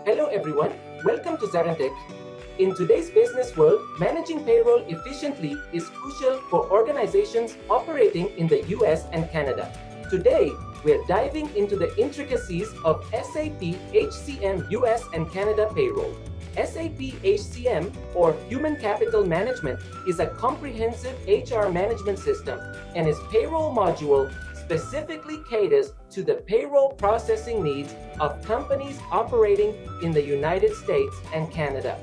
Hello everyone, welcome to ZaranTech. In today's business world, managing payroll efficiently is crucial for organizations operating in the US and Canada. Today, we're diving into the intricacies of SAP HCM US and Canada payroll. SAP HCM, or Human Capital Management, is a comprehensive HR management system, and its payroll module specifically caters to the payroll processing needs of companies operating in the United States and Canada.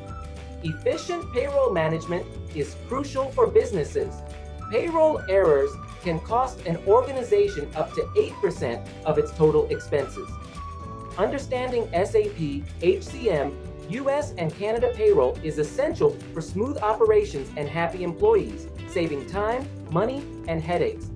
Efficient payroll management is crucial for businesses. Payroll errors can cost an organization up to 8% of its total expenses. Understanding SAP HCM US and Canada payroll is essential for smooth operations and happy employees, saving time, money, and headaches.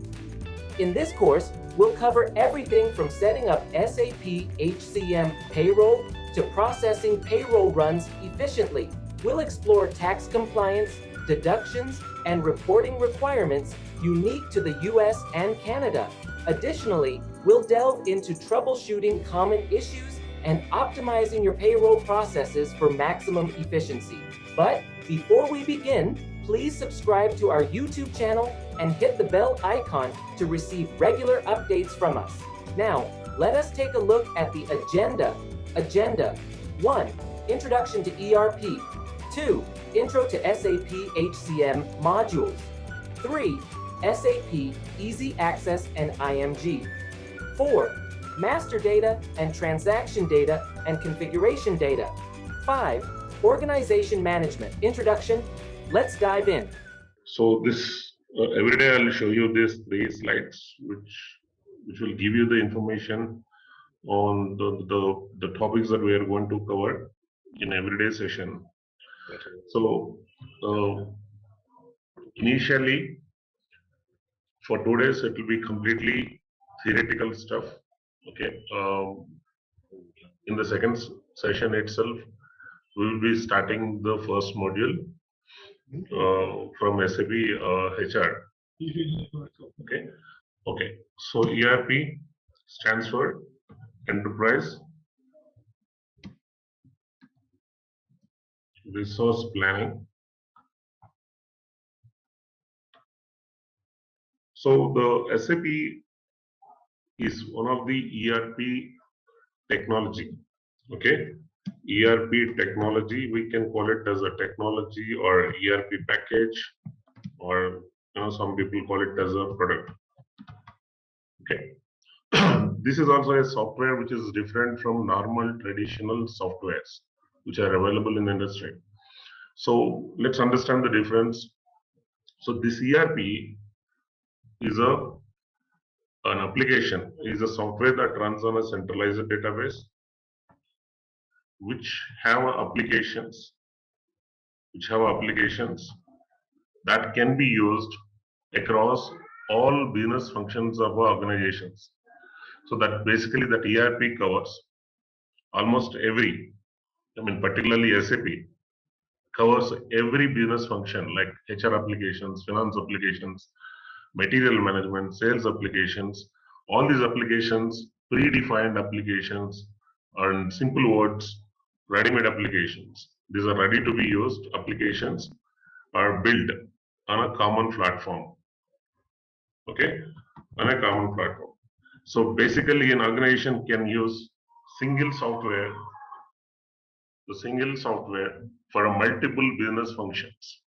In this course, we'll cover everything from setting up SAP HCM payroll to processing payroll runs efficiently. We'll explore tax compliance, deductions, and reporting requirements unique to the US and Canada. Additionally, we'll delve into troubleshooting common issues and optimizing your payroll processes for maximum efficiency. But before we begin, please subscribe to our YouTube channel and hit the bell icon to receive regular updates from us. Now, let us take a look at the agenda. Agenda 1. Introduction to ERP. 2. Intro to SAP HCM modules. 3. SAP Easy Access and IMG. 4. Master data and transaction data and configuration data. 5. Organization management. Introduction. Let's dive in. So this every day I'll show you these 3 slides, which will give you the information on the topics that we are going to cover in everyday session. So initially, for 2 days, it will be completely theoretical stuff. Okay. In the second session itself, we will be starting the first module from SAP HR. Okay. Okay. So ERP stands for Enterprise Resource Planning. So the SAP is one of the ERP technology. Okay. ERP technology, we can call it as a technology or ERP package, or some people call it as a product. Okay. This is also a software which is different from normal traditional softwares which are available in the industry. So let's understand the difference. So this ERP is an application, is a software that runs on a centralized database, which have applications that can be used across all business functions of organizations. So that basically that ERP covers almost every, particularly SAP covers every business function like HR applications, finance applications, material management, sales applications. All these applications, predefined applications, or in simple words, ready-made applications. These are ready to be used applications are built on a common platform. Okay, on a common platform. So basically, an organization can use single software for multiple business functions.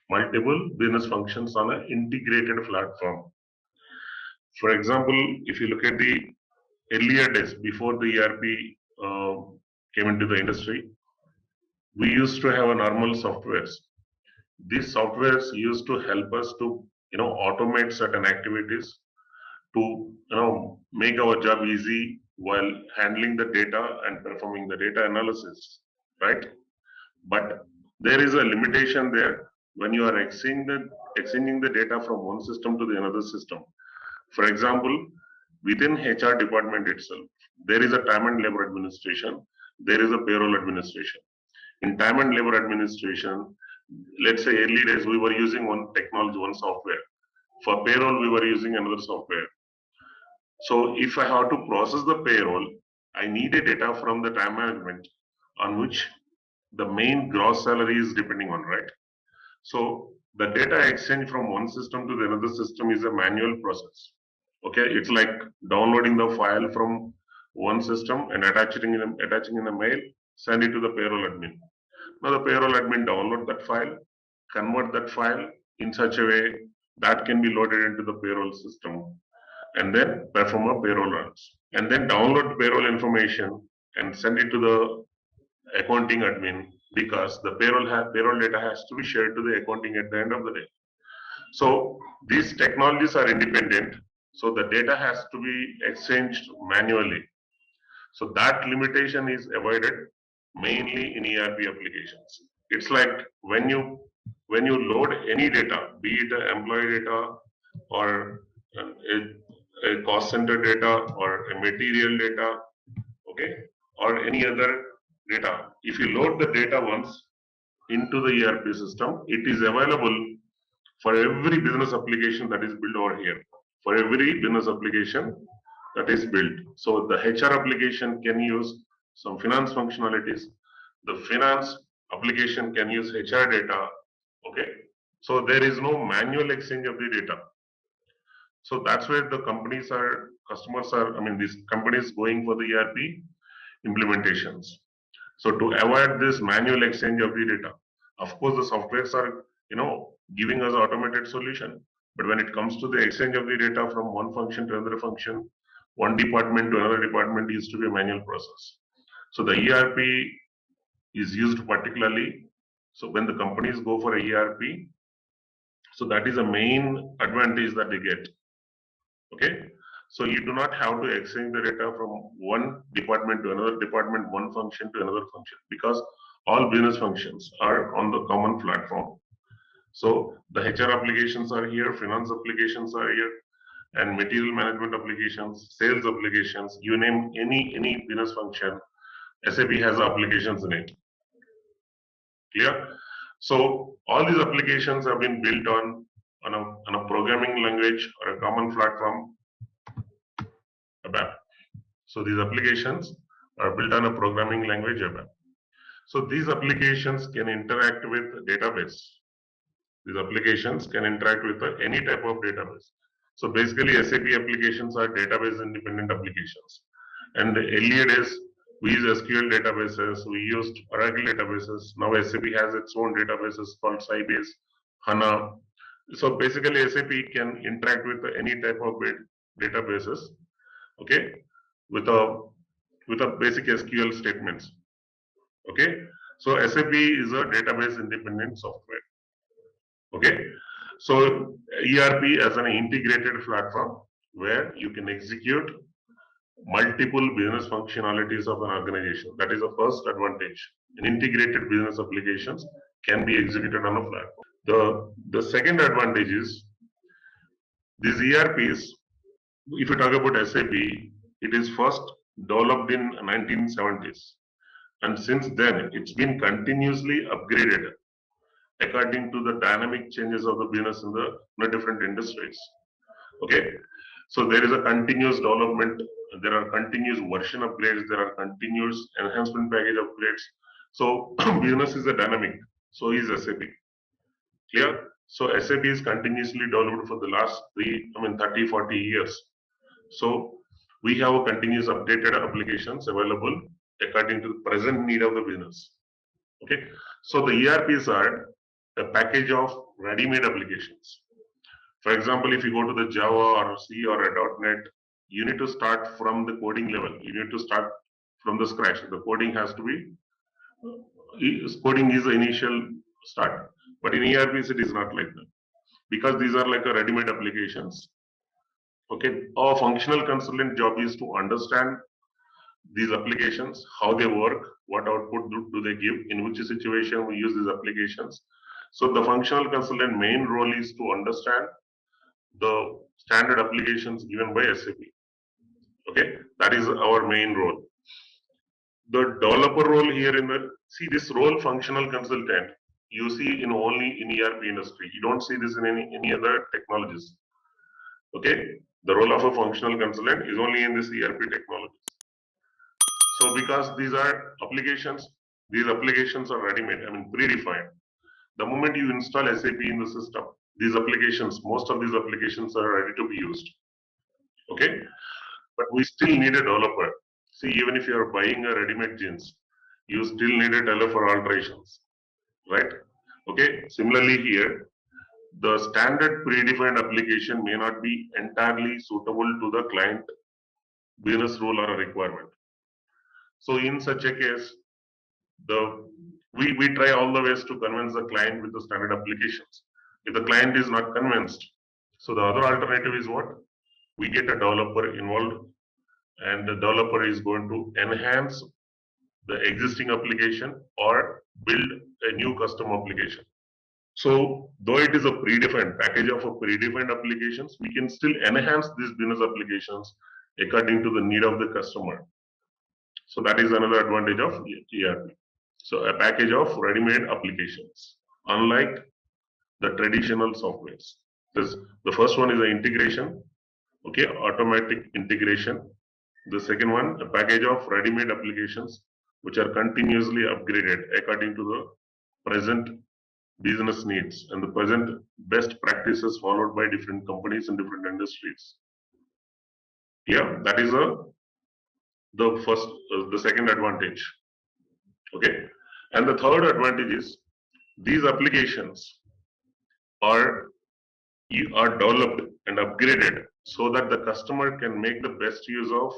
Multiple business functions on an integrated platform. For example, if you look at the earlier days before the ERP came into the industry, we used to have a normal softwares. These softwares used to help us to automate certain activities, to make our job easy while handling the data and performing the data analysis, right? But there is a limitation there when you are exchanging the data from one system to the another system. For example, within HR department itself, there is a time and labor administration, there is a payroll administration. In time and labor administration, let's say early days we were using one technology, one software. For payroll, we were using another software. So if I have to process the payroll, I need a data from the time management on which the main gross salary is depending on, right? So the data exchange from one system to the another system is a manual process. Okay, it's like downloading the file from one system and attaching in a mail, send it to the payroll admin. Now the payroll admin download that file, convert that file in such a way that can be loaded into the payroll system, and then perform a payroll runs, and then download payroll information and send it to the accounting admin, because the payroll data has to be shared to the accounting at the end of the day. So these technologies are independent, so the data has to be exchanged manually. So that limitation is avoided mainly in ERP applications. It's like when you load any data, be it employee data or a cost center data or a material data, okay, or any other data. If you load the data once into the ERP system, it is available for every business application that is built over here. For every business application that is built. So the HR application can use some finance functionalities. The finance application can use HR data. Okay. So there is no manual exchange of the data. So that's where the customers are, these companies going for the ERP implementations. So to avoid this manual exchange of the data, of course, the softwares are, giving us automated solution. But when it comes to the exchange of the data from one function to another function, one department to another department used to be a manual process. So the ERP is used particularly. So when the companies go for a ERP, so that is a main advantage that they get. Okay. So you do not have to exchange the data from one department to another department, one function to another function, because all business functions are on the common platform. So the HR applications are here, finance applications are here, and material management applications, sales applications, you name any business function, SAP has applications in it. Clear? So all these applications have been built on a programming language or a common platform, ABAP. So these applications are built on a programming language, ABAP. So these applications can interact with database. These applications can interact with any type of database. So basically, SAP applications are database independent applications. And earlier days, we used SQL databases, we used Oracle databases. Now SAP has its own databases called Sybase, HANA. So basically, SAP can interact with any type of databases, okay, with a basic SQL statements. Okay, so SAP is a database independent software. Okay, so ERP as an integrated platform where you can execute multiple business functionalities of an organization. That is the first advantage. An integrated business applications can be executed on a platform. The second advantage is these ERPs, if you talk about SAP, it is first developed in 1970s. And since then, it's been continuously upgraded according to the dynamic changes of the business in the different industries. Okay, so there is a continuous development, there are continuous version upgrades, there are continuous enhancement package upgrades. So business is a dynamic, so is SAP. Clear? So SAP is continuously developed for the last 30, 40 years. So we have a continuous updated applications available according to the present need of the business. Okay, so the ERPs are a package of ready-made applications. For example, if you go to the Java or C or a .NET, you need to start from the coding level. You need to start from the scratch. The coding has to be, coding is the initial start. But in ERPs, it is not like that, because these are like a ready-made applications. Okay, our functional consultant job is to understand these applications, how they work, what output do they give, in which situation we use these applications. So the functional consultant main role is to understand the standard applications given by SAP. Okay, that is our main role. The developer role here this role, functional consultant, you see only in ERP industry. You don't see this in any other technologies. Okay, the role of a functional consultant is only in this ERP technologies. So because these are applications These applications are ready-made, I mean predefined. The moment you install SAP in the system, these applications, most of these applications are ready to be used. Okay, but we still need a developer. See, even if you are buying a ready-made jeans, you still need a developer for alterations, right? Okay, similarly here, the standard predefined application may not be entirely suitable to the client business rule or a requirement. So in such a case, we try all the ways to convince the client with the standard applications. If the client is not convinced, so the other alternative is what? We get a developer involved, and the developer is going to enhance the existing application or build a new custom application. So though it is a predefined package of a predefined applications, we can still enhance these business applications according to the need of the customer. So that is another advantage of ERP. So a package of ready-made applications, unlike the traditional softwares. The first one is the integration, okay, automatic integration. The second one, a package of ready-made applications which are continuously upgraded according to the present business needs and the present best practices followed by different companies in different industries. Yeah, that is the second advantage. Okay, and the third advantage is these applications are developed and upgraded so that the customer can make the best use of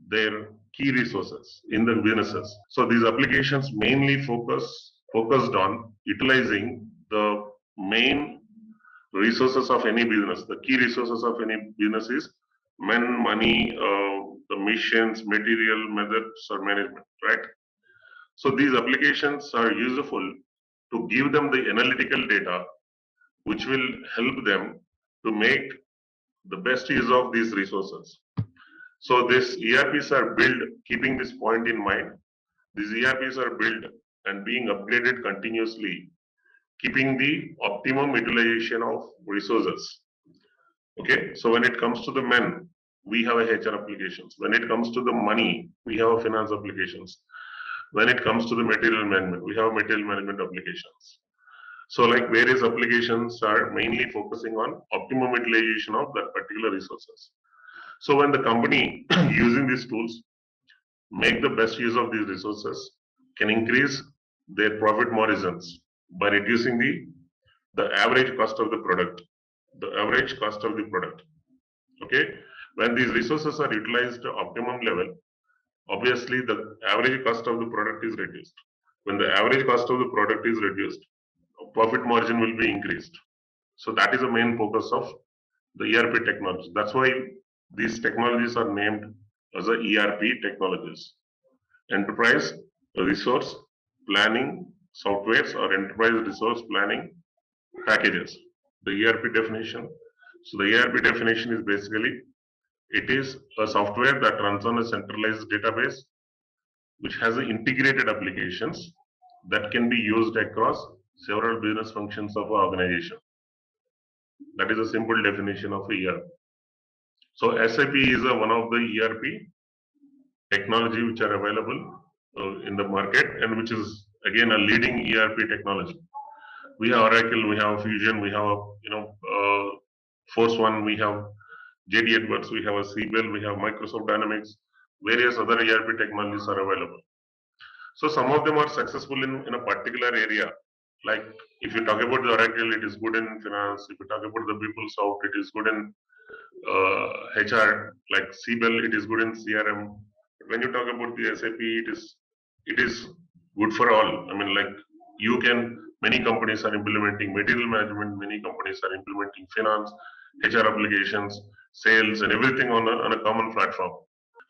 their key resources in the businesses. So these applications mainly focused on utilizing the main resources of any business. The key resources of any business is men, money, the machines, material, methods, or management, right? So these applications are useful to give them the analytical data, which will help them to make the best use of these resources. So these ERPs are built keeping this point in mind. These ERPs are built and being upgraded continuously, keeping the optimum utilization of resources. Okay, so when it comes to the men, we have a HR applications. When it comes to the money, we have a finance applications. When it comes to the material management, we have material management applications. So like various applications are mainly focusing on optimum utilization of that particular resources. So when the company using these tools make the best use of these resources, can increase their profit margins by reducing the average cost of the product. The average cost of the product. Okay, when these resources are utilized to optimum level, obviously the average cost of the product is reduced. When the average cost of the product is reduced, profit margin will be increased. So that is the main focus of the ERP technology. That's why these technologies are named as the ERP technologies. Enterprise resource planning softwares or enterprise resource planning packages. The ERP definition. So the ERP definition is basically, it is a software that runs on a centralized database which has integrated applications that can be used across several business functions of an organization. That is a simple definition of ERP. So SAP is one of the ERP technology which are available in the market and which is again a leading ERP technology. We have Oracle, we have Fusion, we have Force One, we have JD Edwards, we have a CBL, we have Microsoft Dynamics, various other ERP technologies are available. So some of them are successful in a particular area. Like if you talk about the Oracle, it is good in finance. If you talk about the PeopleSoft, it is good in HR. Like CBL, it is good in CRM. When you talk about the SAP, it is good for all. I mean, like many companies are implementing material management, many companies are implementing finance, HR applications, sales, and everything on a common platform.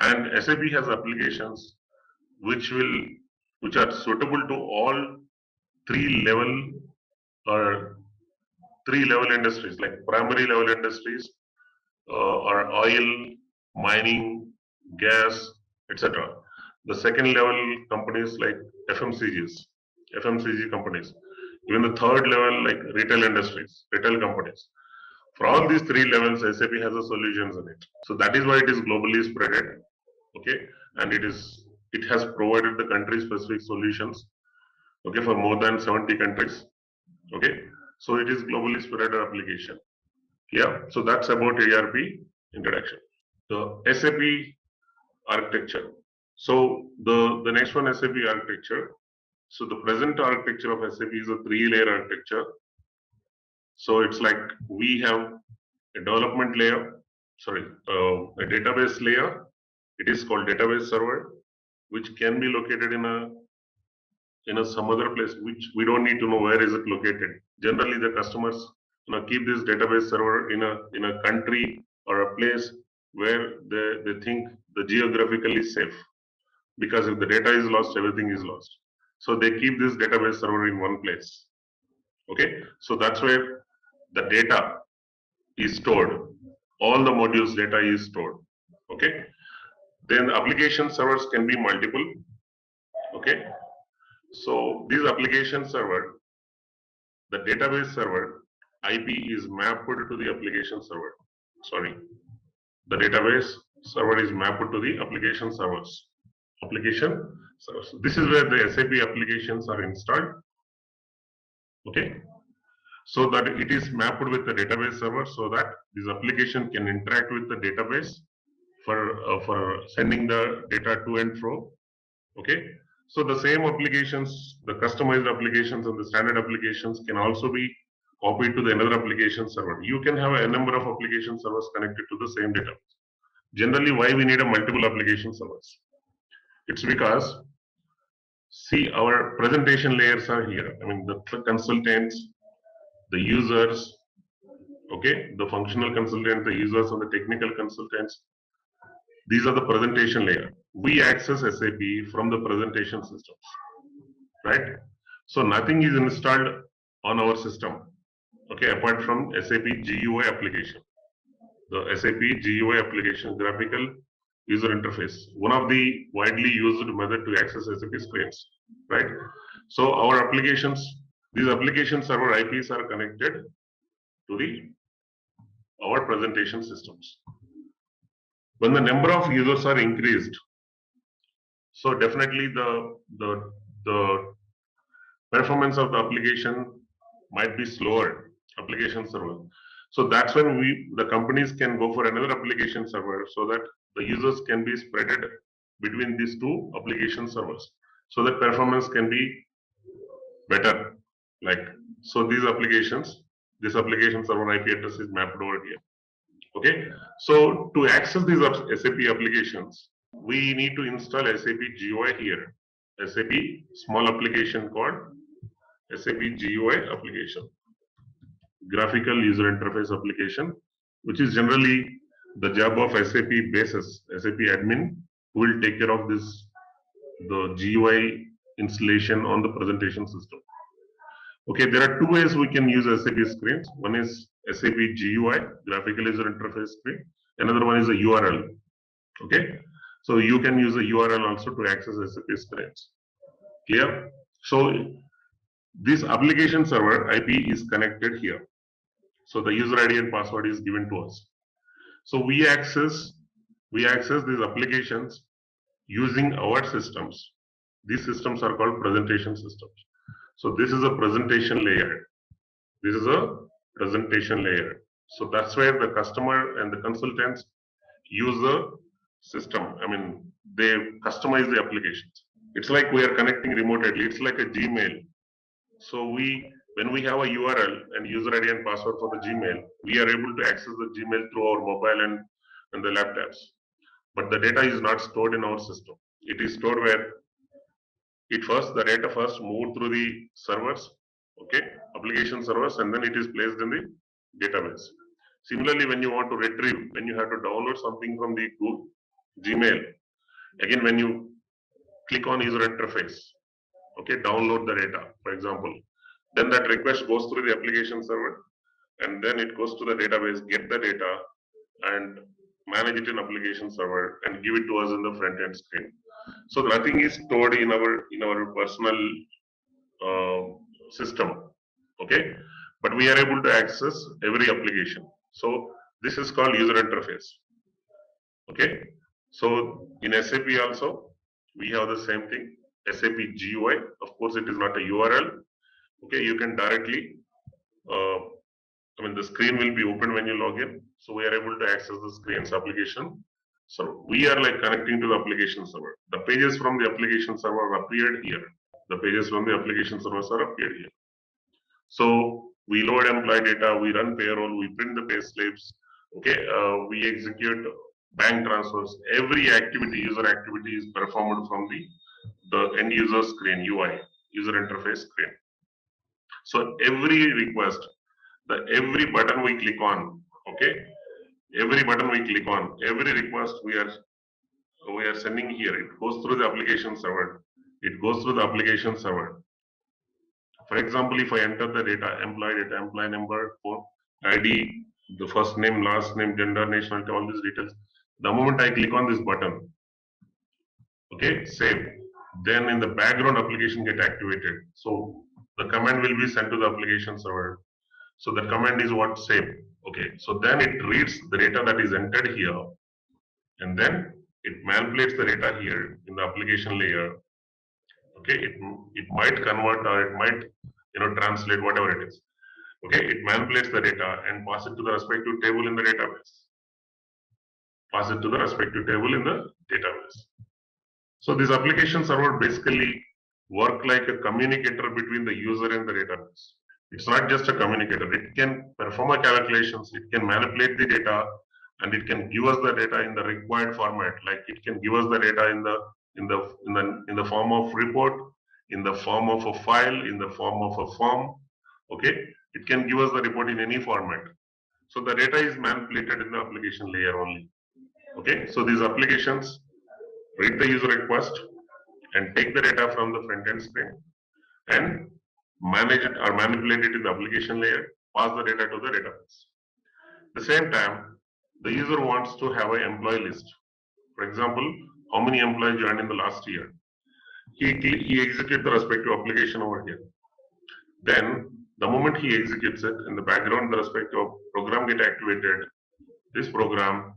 And SAP has applications which are suitable to all three level industries, like primary level industries or oil, mining, gas, etc. The second level companies like FMCG companies, even the third level like retail industries, retail companies. For all these three levels, SAP has a solutions in it. So that is why it is globally spreaded. Okay, and it is it has provided the country-specific solutions, okay, for more than 70 countries, okay. So it is globally spread application. Yeah, so that's about ERP introduction. The SAP architecture. So the next one, SAP architecture. So the present architecture of SAP is a 3-layer architecture. So it's like we have a development layer, a database layer. It is called database server, which can be located in a some other place, which we don't need to know where is it located. Generally, the customers keep this database server in a country or a place where they think the geographically safe. Because if the data is lost, everything is lost. So they keep this database server in one place. Okay, so that's where the data is stored. All the modules data is stored. Okay, then application servers can be multiple. Okay, so this application server, the database server IP is mapped to the application server. Sorry, the database server is mapped to the application servers. This is where the SAP applications are installed. Okay, so that it is mapped with the database server, so that this application can interact with the database for sending the data to and fro. Okay, so the same applications, the customized applications and the standard applications can also be copied to the another application server. You can have a number of application servers connected to the same database. Generally, why we need a multiple application servers? It's because, see, our presentation layers are here. I mean, the consultants, the users, okay, the functional consultants, the users, and the technical consultants. These are the presentation layer. We access SAP from the presentation systems, right? So nothing is installed on our system, okay, apart from SAP GUI application. The SAP GUI application, graphical user interface, one of the widely used method to access SAP screens, right? So our applications, these application server IPs are connected to our presentation systems. When the number of users are increased, so definitely the performance of the application might be slower, application server. So that's when the companies can go for another application server, so that the users can be spreaded between these two application servers, so that performance can be better. So these applications, this application server IP address is mapped over here. Okay, so to access these SAP applications, we need to install SAP GUI here. SAP small application called SAP GUI application, graphical user interface application, which is generally the job of SAP basis, SAP admin, who will take care of the GUI installation on the presentation system. Okay, there are two ways we can use SAP screens. One is SAP GUI, graphical user interface screen. Another one is a URL. Okay, so you can use a URL also to access SAP screens. Clear? So this application server IP is connected here. So the user ID and password is given to us. So we access these applications using our systems. These systems are called presentation systems. So this is a presentation layer. This is a presentation layer. So that's where the customer and the consultants use the system. I mean, they customize the applications. It's like we are connecting remotely. It's like a Gmail. So when we have a URL and user ID and password for the Gmail, we are able to access the Gmail through our mobile and the laptops. But the data is not stored in our system. It is stored where the data first moved through the servers, okay, application servers, and then it is placed in the database. Similarly, when you want to retrieve, when you have to download something from the Gmail, again, when you click on user interface, okay, download the data, for example, then that request goes through the application server, and then it goes to the database, get the data, and manage it in application server, and give it to us in the front end screen. So nothing is stored in our personal system, okay, but we are able to access every application. So this is called user interface. Okay, so in SAP also we have the same thing, SAP GUI. Of course, it is not a URL. Okay, you can directly, the screen will be open when you log in. So we are able to access the screen's application. So we are like connecting to the application server. The pages from the application server appeared here. The pages from the application servers are appeared here. So we load employee data, we run payroll, we print the pay slips, okay, we execute bank transfers. Every activity, user activity is performed from the end user screen, UI, user interface screen. So every request, every button we click on, okay, every button we click on, every request we are sending here, it goes through the application server. It goes through the application server. For example, if I enter the data, employee number, phone, ID, the first name, last name, gender, nationality, all these details. The moment I click on this button, okay, save, then in the background application get activated. So the command will be sent to the application server. So the command is what? Save. Okay, so then it reads the data that is entered here, and then it manipulates the data here in the application layer. Okay, it might convert or it might translate, whatever it is. Okay, it manipulates the data and pass it to the respective table in the database. Pass it to the respective table in the database. So this application server basically work like a communicator between the user and the database. It's not just a communicator. It can perform a calculations. It can manipulate the data, and it can give us the data in the required format. Like it can give us the data in the form of report, in the form of a file, in the form of a form. Okay, it can give us the report in any format. So the data is manipulated in the application layer only. Okay, so these applications read the user request and take the data from the front end screen and manage it or manipulate it in the application layer, pass the data to the database. At the same time, the user wants to have an employee list. For example, how many employees joined in the last year? He executes the respective application over here. Then, the moment he executes it, in the background, the respective program get activated. This program,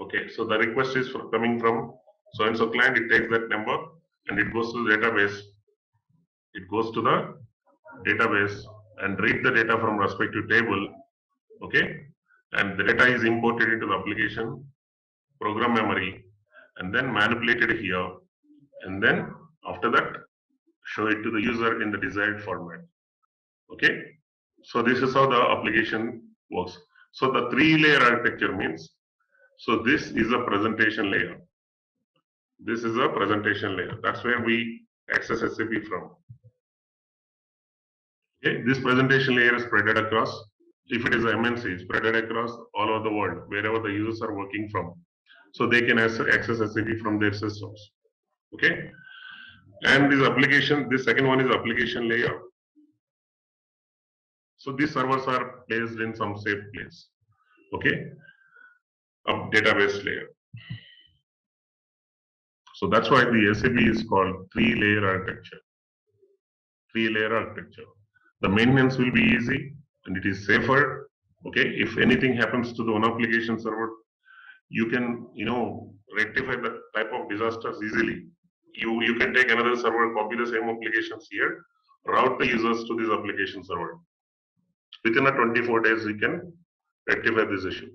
okay, so the request is coming from so-and-so client. It takes that number and it goes to the database. It goes to the database and read the data from respective table, okay, and the data is imported into the application program memory and then manipulated here, and then after that show it to the user in the desired format. Okay, so this is how the application works. So the 3-layer architecture means, so this is a presentation layer. This is a presentation layer. That's where we access SAP from. Okay, this presentation layer is spread across, if it is a MNC, spread across all over the world, wherever the users are working from. So they can access SAP from their systems. Okay, and this application, this second one is application layer. So these servers are placed in some safe place. Okay, a database layer. So that's why the SAP is called 3-layer architecture. 3-layer architecture. The maintenance will be easy and it is safer. Okay, if anything happens to the one application server, you can rectify the type of disasters easily. You can take another server, copy the same applications here, route the users to this application server. Within 24 days, we can rectify this issue.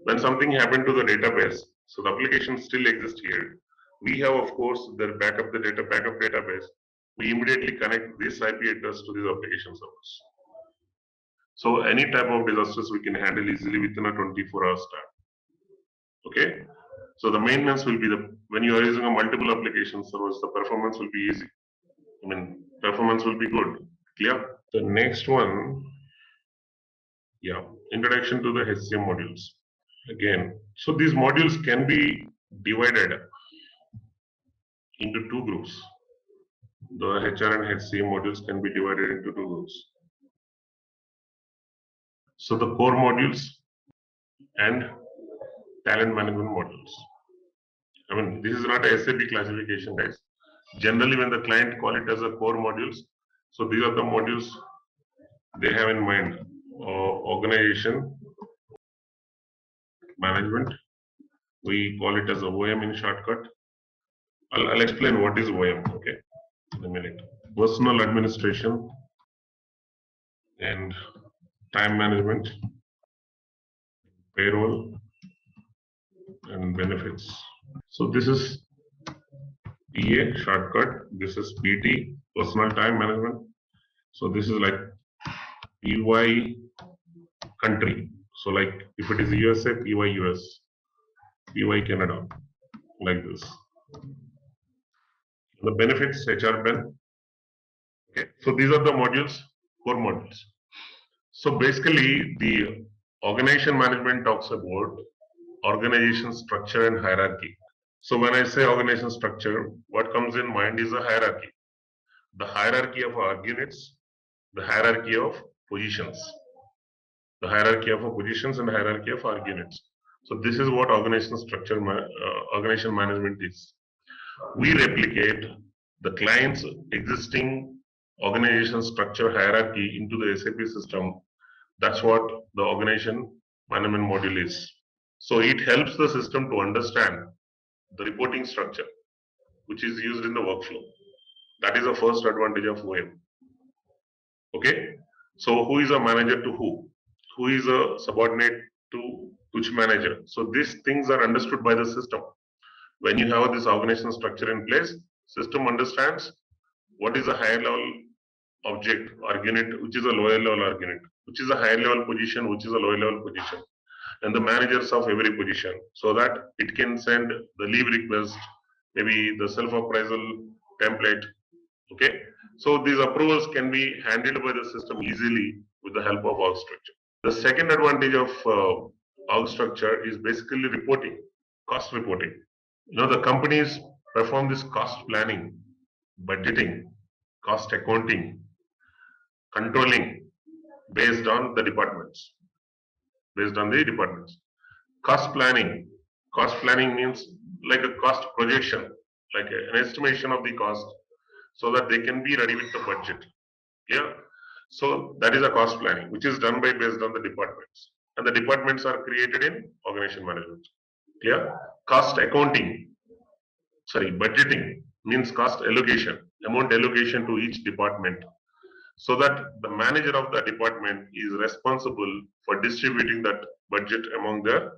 When something happened to the database, so the application still exists here. We have, of course, the backup database. We immediately connect this IP address to these application servers. So any type of disasters we can handle easily within a 24 hours time. Okay. So the maintenance will be when you are using a multiple application servers, the performance will be easy. Performance will be good. Clear? The next one, yeah, introduction to the HCM modules. Again, so these modules can be divided into 2 groups. The HR and HCM modules can be divided into 2 groups. So the core modules and talent management modules. This is not a SAP classification, guys. Generally, when the client call it as a core modules, so these are the modules they have in mind. Organization management, we call it as a OM in shortcut. I'll explain what is OM, okay, in a minute. Personal administration and time management, payroll, and benefits. So this is PA shortcut. This is PT, personal time management. So this is like PY country. So like if it is USA, PY US, PY Canada, like this. The benefits HR Ben. Okay. So these are the modules, core modules. So basically the organization management talks about organization structure and hierarchy. So when I say organization structure, what comes in mind is a hierarchy. The hierarchy of org units, the hierarchy of positions, the hierarchy of positions and hierarchy of org units. So this is what organization structure, organization management is. We replicate the client's existing organization structure hierarchy into the SAP system. That's what the organization management module is. So it helps the system to understand the reporting structure which is used in the workflow. That is the first advantage of OM. Okay. So who is a manager to who? Who is a subordinate to which manager? So these things are understood by the system. When you have this organization structure in place, system understands what is a higher level object or unit, which is a lower level or unit, which is a higher level position, which is a lower level position, and the managers of every position, so that it can send the leave request, maybe the self-appraisal template. Okay, so these approvals can be handled by the system easily with the help of org structure. The second advantage of org structure is basically reporting, cost reporting. The companies perform this cost planning, budgeting, cost accounting, controlling based on the departments. Based on the departments. Cost planning. Cost planning means like a cost projection, like an estimation of the cost, so that they can be ready with the budget. Yeah. So that is a cost planning, which is done by based on the departments. And the departments are created in organization management. Yeah. Cost accounting. Budgeting means cost allocation, amount allocation to each department, so that the manager of the department is responsible for distributing that budget among the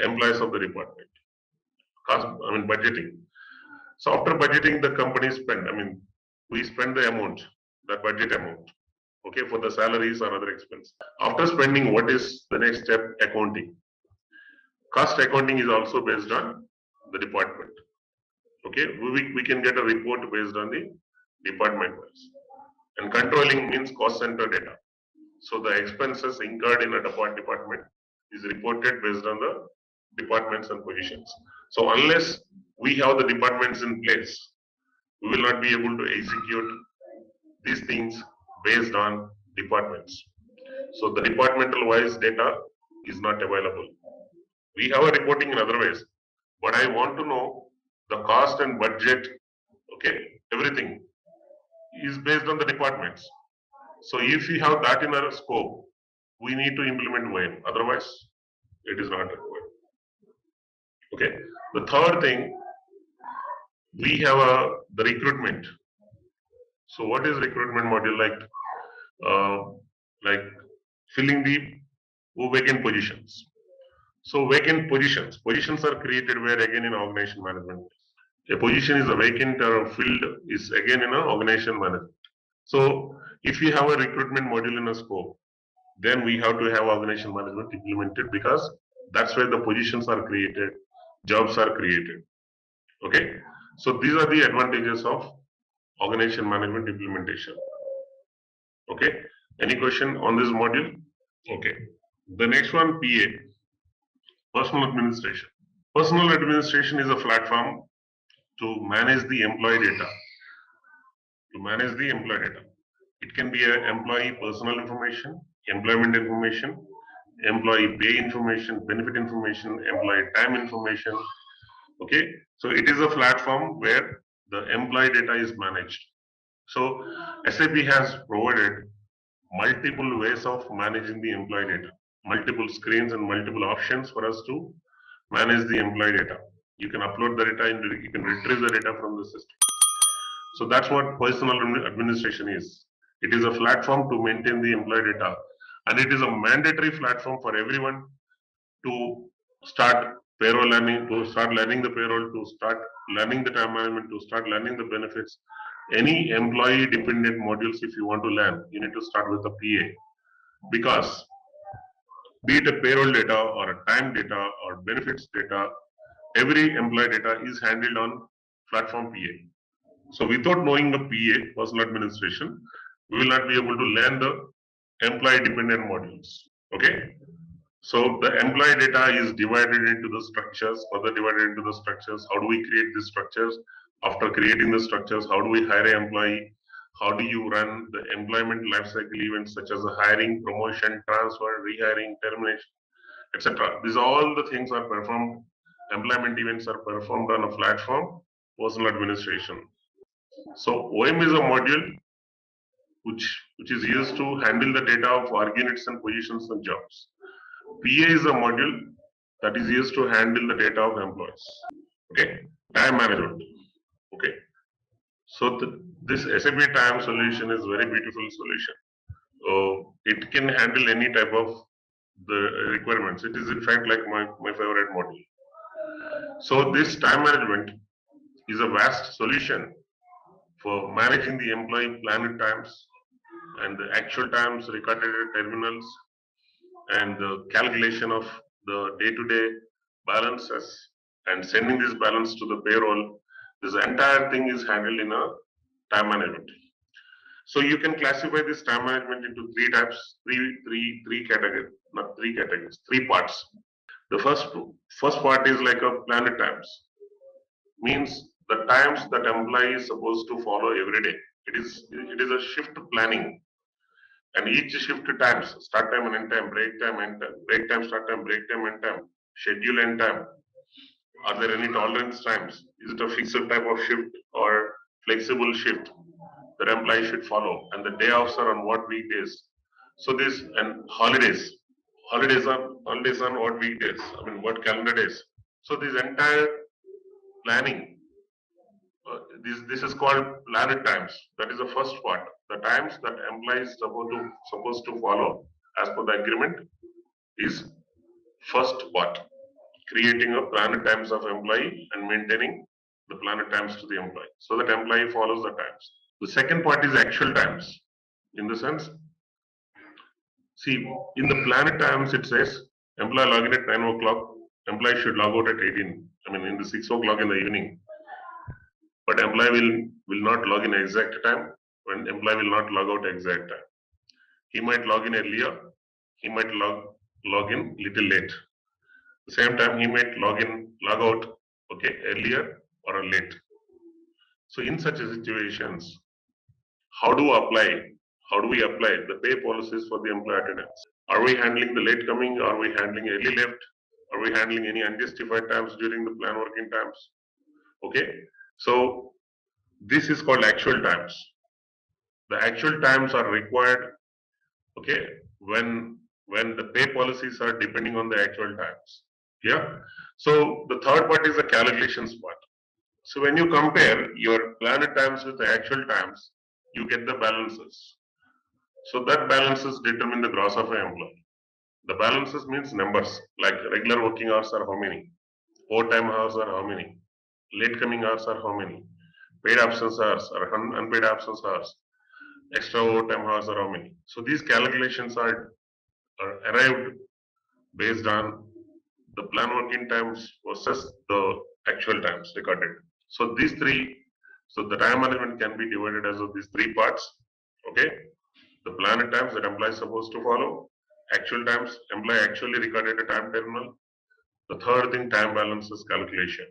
employees of the department. Budgeting. So after budgeting, the company spend. We spend the amount, the budget amount, okay, for the salaries or other expense. After spending, what is the next step? Accounting. Cost accounting is also based on the department. Okay, we can get a report based on the department wise. And controlling means cost center data. So the expenses incurred in a department is reported based on the departments and positions. So unless we have the departments in place, we will not be able to execute these things based on departments. So the departmental wise data is not available. We have a reporting in other ways, but I want to know the cost and budget, okay, everything is based on the departments. So if we have that in our scope, we need to implement OM. Otherwise, it is not required. Okay. The third thing, we have the recruitment. So what is recruitment module like? Like filling the vacant positions. So vacant positions are created where again in organization management. A position is a vacant or filled is again in an organization management. So if we have a recruitment module in a scope, then we have to have organization management implemented, because that's where the positions are created, jobs are created. Okay. So these are the advantages of organization management implementation. Okay. Any question on this module? Okay. The next one, PA, personal administration. Personal administration is a platform to manage the employee data. It can be employee personal information, employment information, employee pay information, benefit information, employee time information. Okay, so it is a platform where the employee data is managed. So SAP has provided multiple ways of managing the employee data, multiple screens and multiple options for us to manage the employee data. You can upload the data and you can retrieve the data from the system. So that's what personal administration is. It is a platform to maintain the employee data, and it is a mandatory platform for everyone to start payroll learning, to start learning the payroll, to start learning the time management, to start learning the benefits. Any employee dependent modules, if you want to learn, you need to start with a PA, because be it a payroll data or a time data or benefits data, every employee data is handled on platform PA. So without knowing the PA, personal administration, we will not be able to learn the employee dependent modules. Okay. So the employee data is divided into the structures, further divided into the structures. How do we create these structures? After creating the structures, how do we hire an employee? How do you run the employment lifecycle events such as the hiring, promotion, transfer, rehiring, termination, etc. These all the things are performed. Employment events are performed on a platform, personal administration. So OM is a module which is used to handle the data of org units and positions and jobs. PA is a module that is used to handle the data of employees. Okay, time management. Okay, so this SAP time solution is very beautiful solution. It can handle any type of the requirements. It is in fact like my favorite module. So this time management is a vast solution for managing the employee planned times and the actual times recorded at terminals and the calculation of the day-to-day balances and sending this balance to the payroll. This entire thing is handled in a time management. So you can classify this time management into three types, three categories, not three categories, three parts. The first part is like a planned times, means the times that employee is supposed to follow every day. It is a shift planning, and each shift times, start time and end time, break time, end time, break time, start time, break time, end time, schedule end time. Are there any tolerance times? Is it a fixed type of shift or flexible shift that employee should follow? And the day offs are on what weekdays? So this, and holidays on what weekdays? I mean, what calendar days? So this entire planning, this is called planned times. That is the first part. The times that employee is supposed to follow as per the agreement is first part. Creating a planned times of employee and maintaining the planned times to the employee so that employee follows the times. The second part is actual times. In the sense, see, in the planned times it says employee log in at 9 o'clock, employee should log out at 18. I mean in the 6 o'clock in the evening. But employee will not log in exact time, when employee will not log out exact time. He might log in earlier, he might log in little late. The same time he might log out, okay, earlier or late. So in such situations, how do we apply the pay policies for the employee attendance? Are we handling the late coming? Are we handling early left? Are we handling any unjustified times during the plan working times? Okay, so this is called actual times. The actual times are required, okay, when the pay policies are depending on the actual times. Yeah. So the third part is the calculations part. So when you compare your planned times with the actual times, you get the balances. So that balances determine the gross of an employee. The balances means numbers, like regular working hours are how many, overtime hours are how many, late coming hours are how many, paid absence hours or unpaid absence hours, extra overtime hours are how many. So these calculations are arrived based on the plan working times versus the actual times recorded. So these three, so the time management can be divided as of these three parts. Okay, the planned times that employee is supposed to follow, actual times employee actually recorded a time terminal. The third thing, time balances calculation.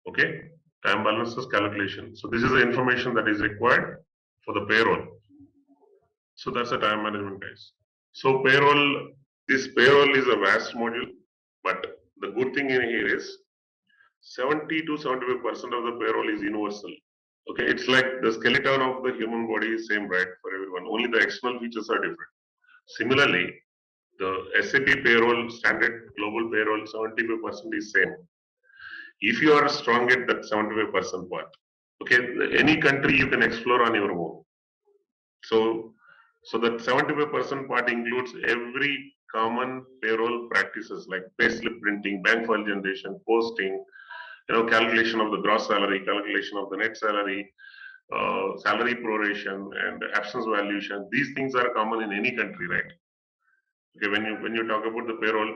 Okay, time balances calculation. So this is the information that is required for the payroll. So that's the time management, guys. So this payroll is a vast module, but the good thing in here is 70 to 75% of the payroll is universal. Okay, it's like the skeleton of the human body is same, right, for everyone. Only the external features are different. Similarly, the SAP payroll, standard global payroll, 75% is same. If you are strong at that 75% part, okay, any country you can explore on your own. So that 75% part includes every common payroll practices like payslip printing, bank file generation, posting, calculation of the gross salary, calculation of the net salary, salary proration, and absence valuation. These things are common in any country, right? Okay, when you talk about the payroll,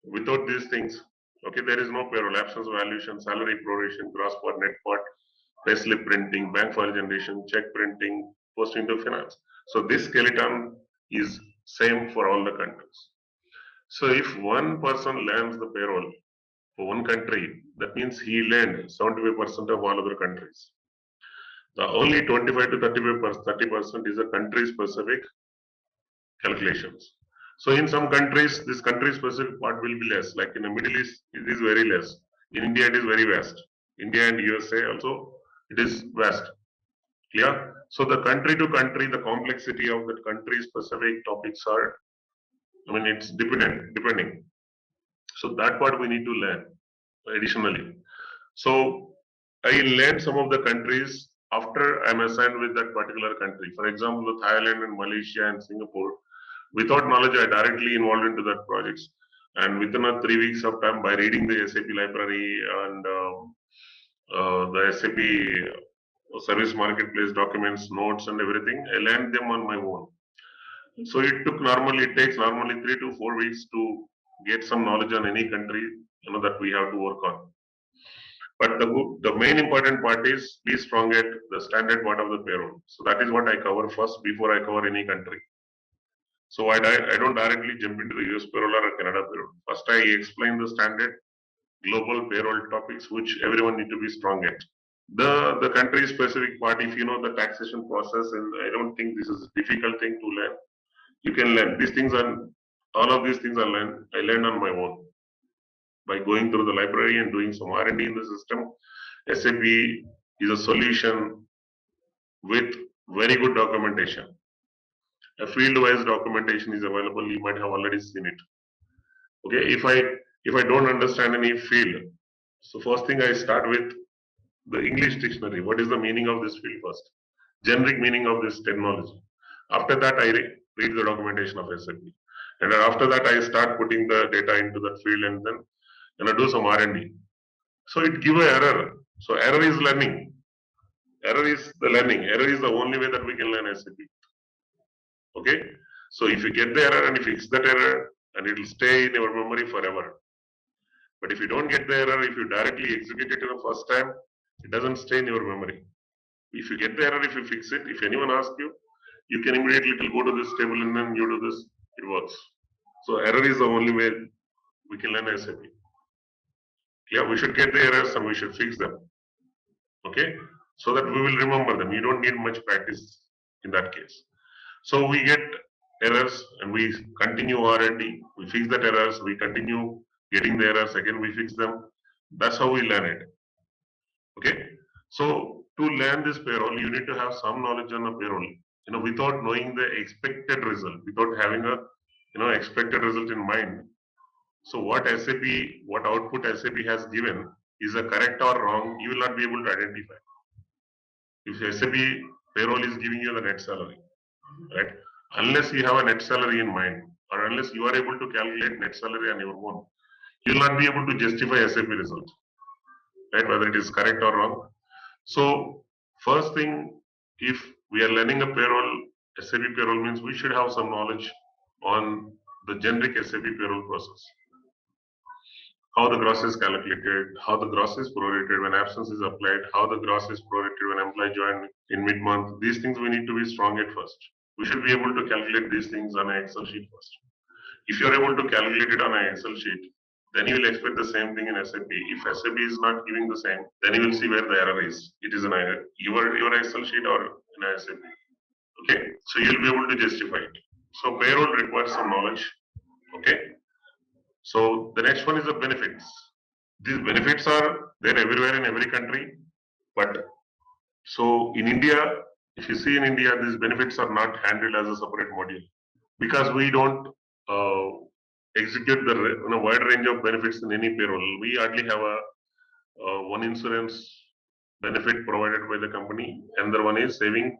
without these things, okay, there is no payroll. Absence valuation, salary proration, gross part, net part, payslip printing, bank file generation, check printing, posting to finance. So this skeleton is same for all the countries. So if one person learns the payroll for one country, that means he learned 75% of all other countries. The only 25 to 30% is a country specific calculations. So in some countries, this country specific part will be less. Like in the Middle East, it is very less. In India, it is very vast. India and USA also, it is vast. Clear? So the country to country, the complexity of that country specific topics are, it's depending. So that part we need to learn additionally. So I learned some of the countries after I'm assigned with that particular country. For example, Thailand and Malaysia and Singapore. Without knowledge, I directly involved into that projects. And within a 3 weeks of time, by reading the SAP library and the SAP service marketplace documents, notes, and everything, I learned them on my own. So it takes normally 3 to 4 weeks to get some knowledge on any country, that we have to work on. But the main important part is be strong at the standard part of the payroll. So that is what I cover first before I cover any country. So I don't directly jump into the US payroll or Canada payroll. First, I explain the standard global payroll topics which everyone need to be strong at. The country specific part, if you know the taxation process, and I don't think this is a difficult thing to learn. You can learn these things, and all of these things I learned on my own by going through the library and doing some R&D in the system. SAP is a solution with very good documentation. A field-wise documentation is available. You might have already seen it. Okay, if I don't understand any field, so first thing I start with the English dictionary. What is the meaning of this field first? Generic meaning of this terminology. After that, I read the documentation of SAP, and then after that, I start putting the data into that field, and then do some R&D. So it give an error. So error is learning. Error is the learning. Error is the only way that we can learn SAP. Okay. So if you get the error and you fix that error, and it will stay in your memory forever. But if you don't get the error, if you directly execute it the first time, it doesn't stay in your memory. If you get the error, if you fix it, if anyone asks you, you can immediately go to this table and then you do this. It works. So error is the only way we can learn SAP. Yeah, we should get the errors and we should fix them. Okay, so that we will remember them. You don't need much practice in that case. So we get errors and we continue R&D. We fix that errors. We continue getting the errors again. We fix them. That's how we learn it. Okay. So to learn this payroll, you need to have some knowledge on the payroll. Without knowing the expected result, without having a expected result in mind. So what output SAP has given is a correct or wrong, you will not be able to identify. If SAP payroll is giving you the net salary, right? Unless you have a net salary in mind, or unless you are able to calculate net salary on your own, you will not be able to justify SAP result, right? Whether it is correct or wrong. So first thing, if we are learning a payroll, SAP payroll means we should have some knowledge on the generic SAP payroll process. How the gross is calculated, how the gross is prorated when absence is applied, how the gross is prorated when employee joined in mid-month. These things we need to be strong at first. We should be able to calculate these things on an Excel sheet first. If you are able to calculate it on an Excel sheet, then you will expect the same thing in SAP. If SAP is not giving the same, then you will see where the error is. It is in your Excel sheet or in SAP. Okay, so you'll be able to justify it. So payroll requires some knowledge. Okay. So the next one is the benefits. These benefits are there everywhere in every country. But so in India, if you see in India, these benefits are not handled as a separate module because we don't execute the wide range of benefits in any payroll. We hardly have one insurance benefit provided by the company, another one is saving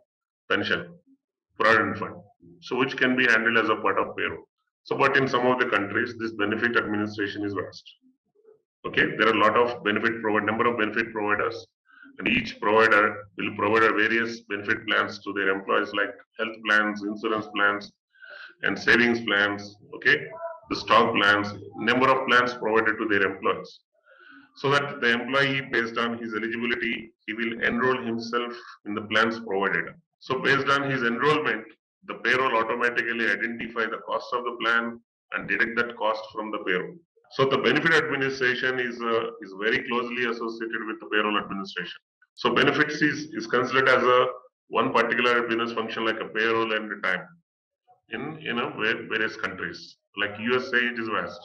pension, provident fund. So which can be handled as a part of payroll. So, but in some of the countries, this benefit administration is vast. Okay, there are a lot of number of benefit providers, and each provider will provide a various benefit plans to their employees, like health plans, insurance plans, and savings plans. Okay, the stock plans, number of plans provided to their employees, so that the employee, based on his eligibility, he will enroll himself in the plans provided. So based on his enrollment, the payroll automatically identify the cost of the plan and deduct that cost from the payroll. So the benefit administration is very closely associated with the payroll administration. So benefits is considered as a one particular business function, like a payroll and a time in various countries. Like USA, it is vast.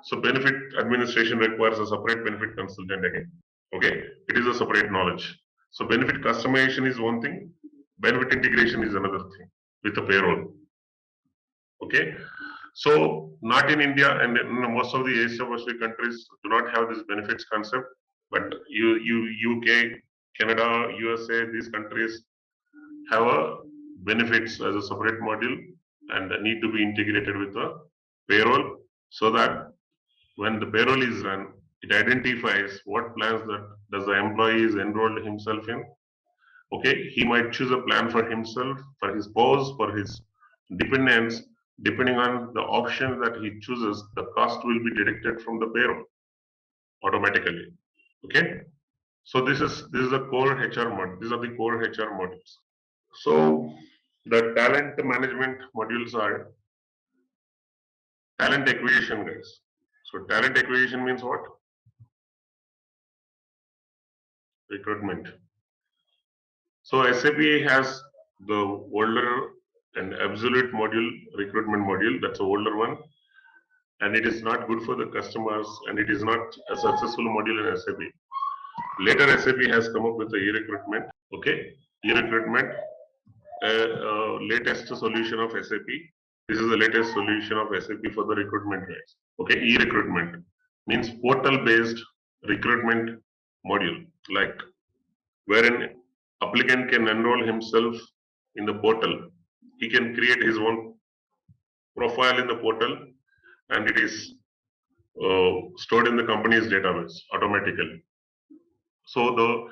So benefit administration requires a separate benefit consultant again. Okay, it is a separate knowledge. So benefit customization is one thing, benefit integration is another thing with the payroll. Okay, so not in India, and in most of the Asia Pacific countries do not have this benefits concept, but UK, Canada, USA, these countries have a benefits as a separate module and need to be integrated with the payroll, so that when the payroll is run, it identifies what plans that does the employee is enrolled himself in. Okay, he might choose a plan for himself, for his spouse, for his dependents. Depending on the option that he chooses, the cost will be deducted from the payroll automatically. Okay, so this is the core HR mod. These are the core HR modules. So the talent management modules are talent acquisition, guys. So talent acquisition means what? Recruitment. So SAP has the older and absolute module, recruitment module. That's the older one, and it is not good for the customers, and it is not a successful module in SAP. Later, SAP has come up with the e-recruitment. Okay, e-recruitment, latest solution of SAP. This is the latest solution of SAP for the recruitment guys. Okay, e-recruitment means portal-based recruitment module, like wherein applicant can enroll himself in the portal. He can create his own profile in the portal, and it is stored in the company's database automatically. So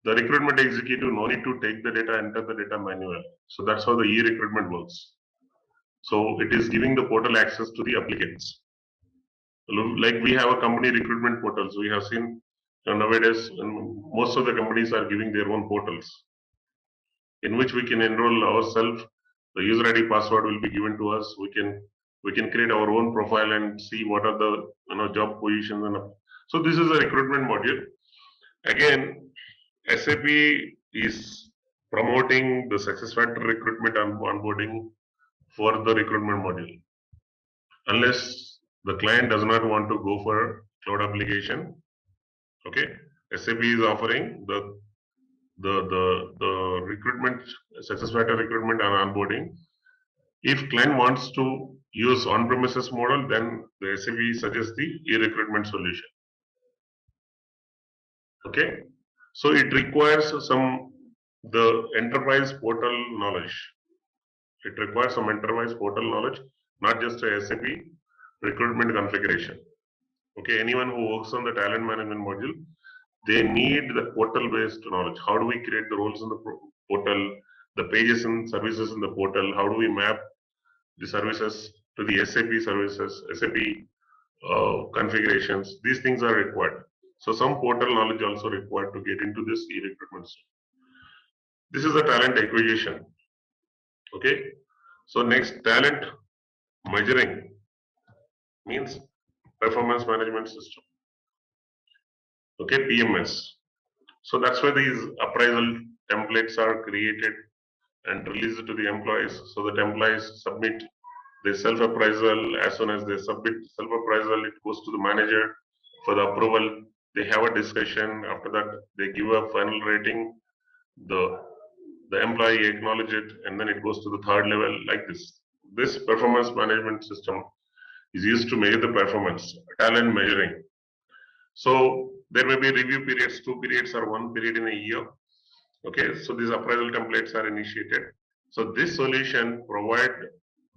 the recruitment executive no need to take the data, enter the data manually. So that's how the e-recruitment works. So it is giving the portal access to the applicants. Like we have a company recruitment portals. We have seen nowadays most of the companies are giving their own portals in which we can enroll ourselves. The user ID password will be given to us. We can create our own profile and see what are the job positions. And so this is a recruitment module. Again, SAP is promoting the SuccessFactors recruitment and onboarding for the recruitment module. Unless the client does not want to go for cloud application, okay, SAP is offering the recruitment, SuccessFactors recruitment and onboarding. If client wants to use on-premises model, then the SAP suggests the e-recruitment solution. Okay, so it requires the enterprise portal knowledge. It requires some enterprise portal knowledge, not just a SAP recruitment configuration. Okay, anyone who works on the talent management module, they need the portal-based knowledge. How do we create the roles in the portal, the pages and services in the portal? How do we map the services to the SAP services, SAP configurations? These things are required. So some portal knowledge also required to get into this e-recruitment. This is the talent acquisition. Okay. So next, talent measuring means performance management system. Okay, PMS. So that's why these appraisal templates are created and released to the employees. So that employees submit their self-appraisal. As soon as they submit self-appraisal, it goes to the manager for the approval. They have a discussion. After that, they give a final rating. The employee acknowledge it, and then it goes to the third level like this. This performance management system is used to measure the performance, talent measuring. So There may be review periods, 2 periods or 1 period in a year. Okay, so these appraisal templates are initiated. So this solution provide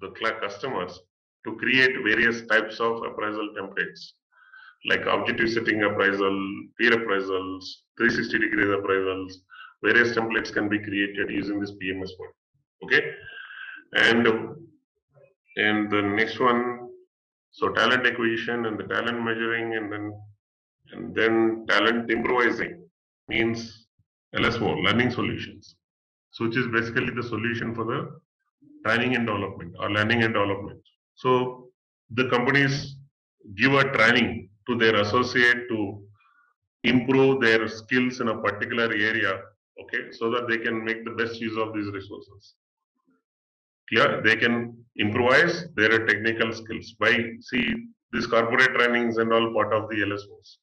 the customers to create various types of appraisal templates, like objective setting appraisal, peer appraisals, 360 degrees appraisals. Various templates can be created using this PMS one. Okay, and the next one, so talent acquisition and the talent measuring, and then talent improvising means LSO, learning solutions. So which is basically the solution for the training and development or learning and development. So the companies give a training to their associate to improve their skills in a particular area, okay, so that they can make the best use of these resources. Clear? They can improvise their technical skills by, see, these corporate trainings and all part of the LSOs,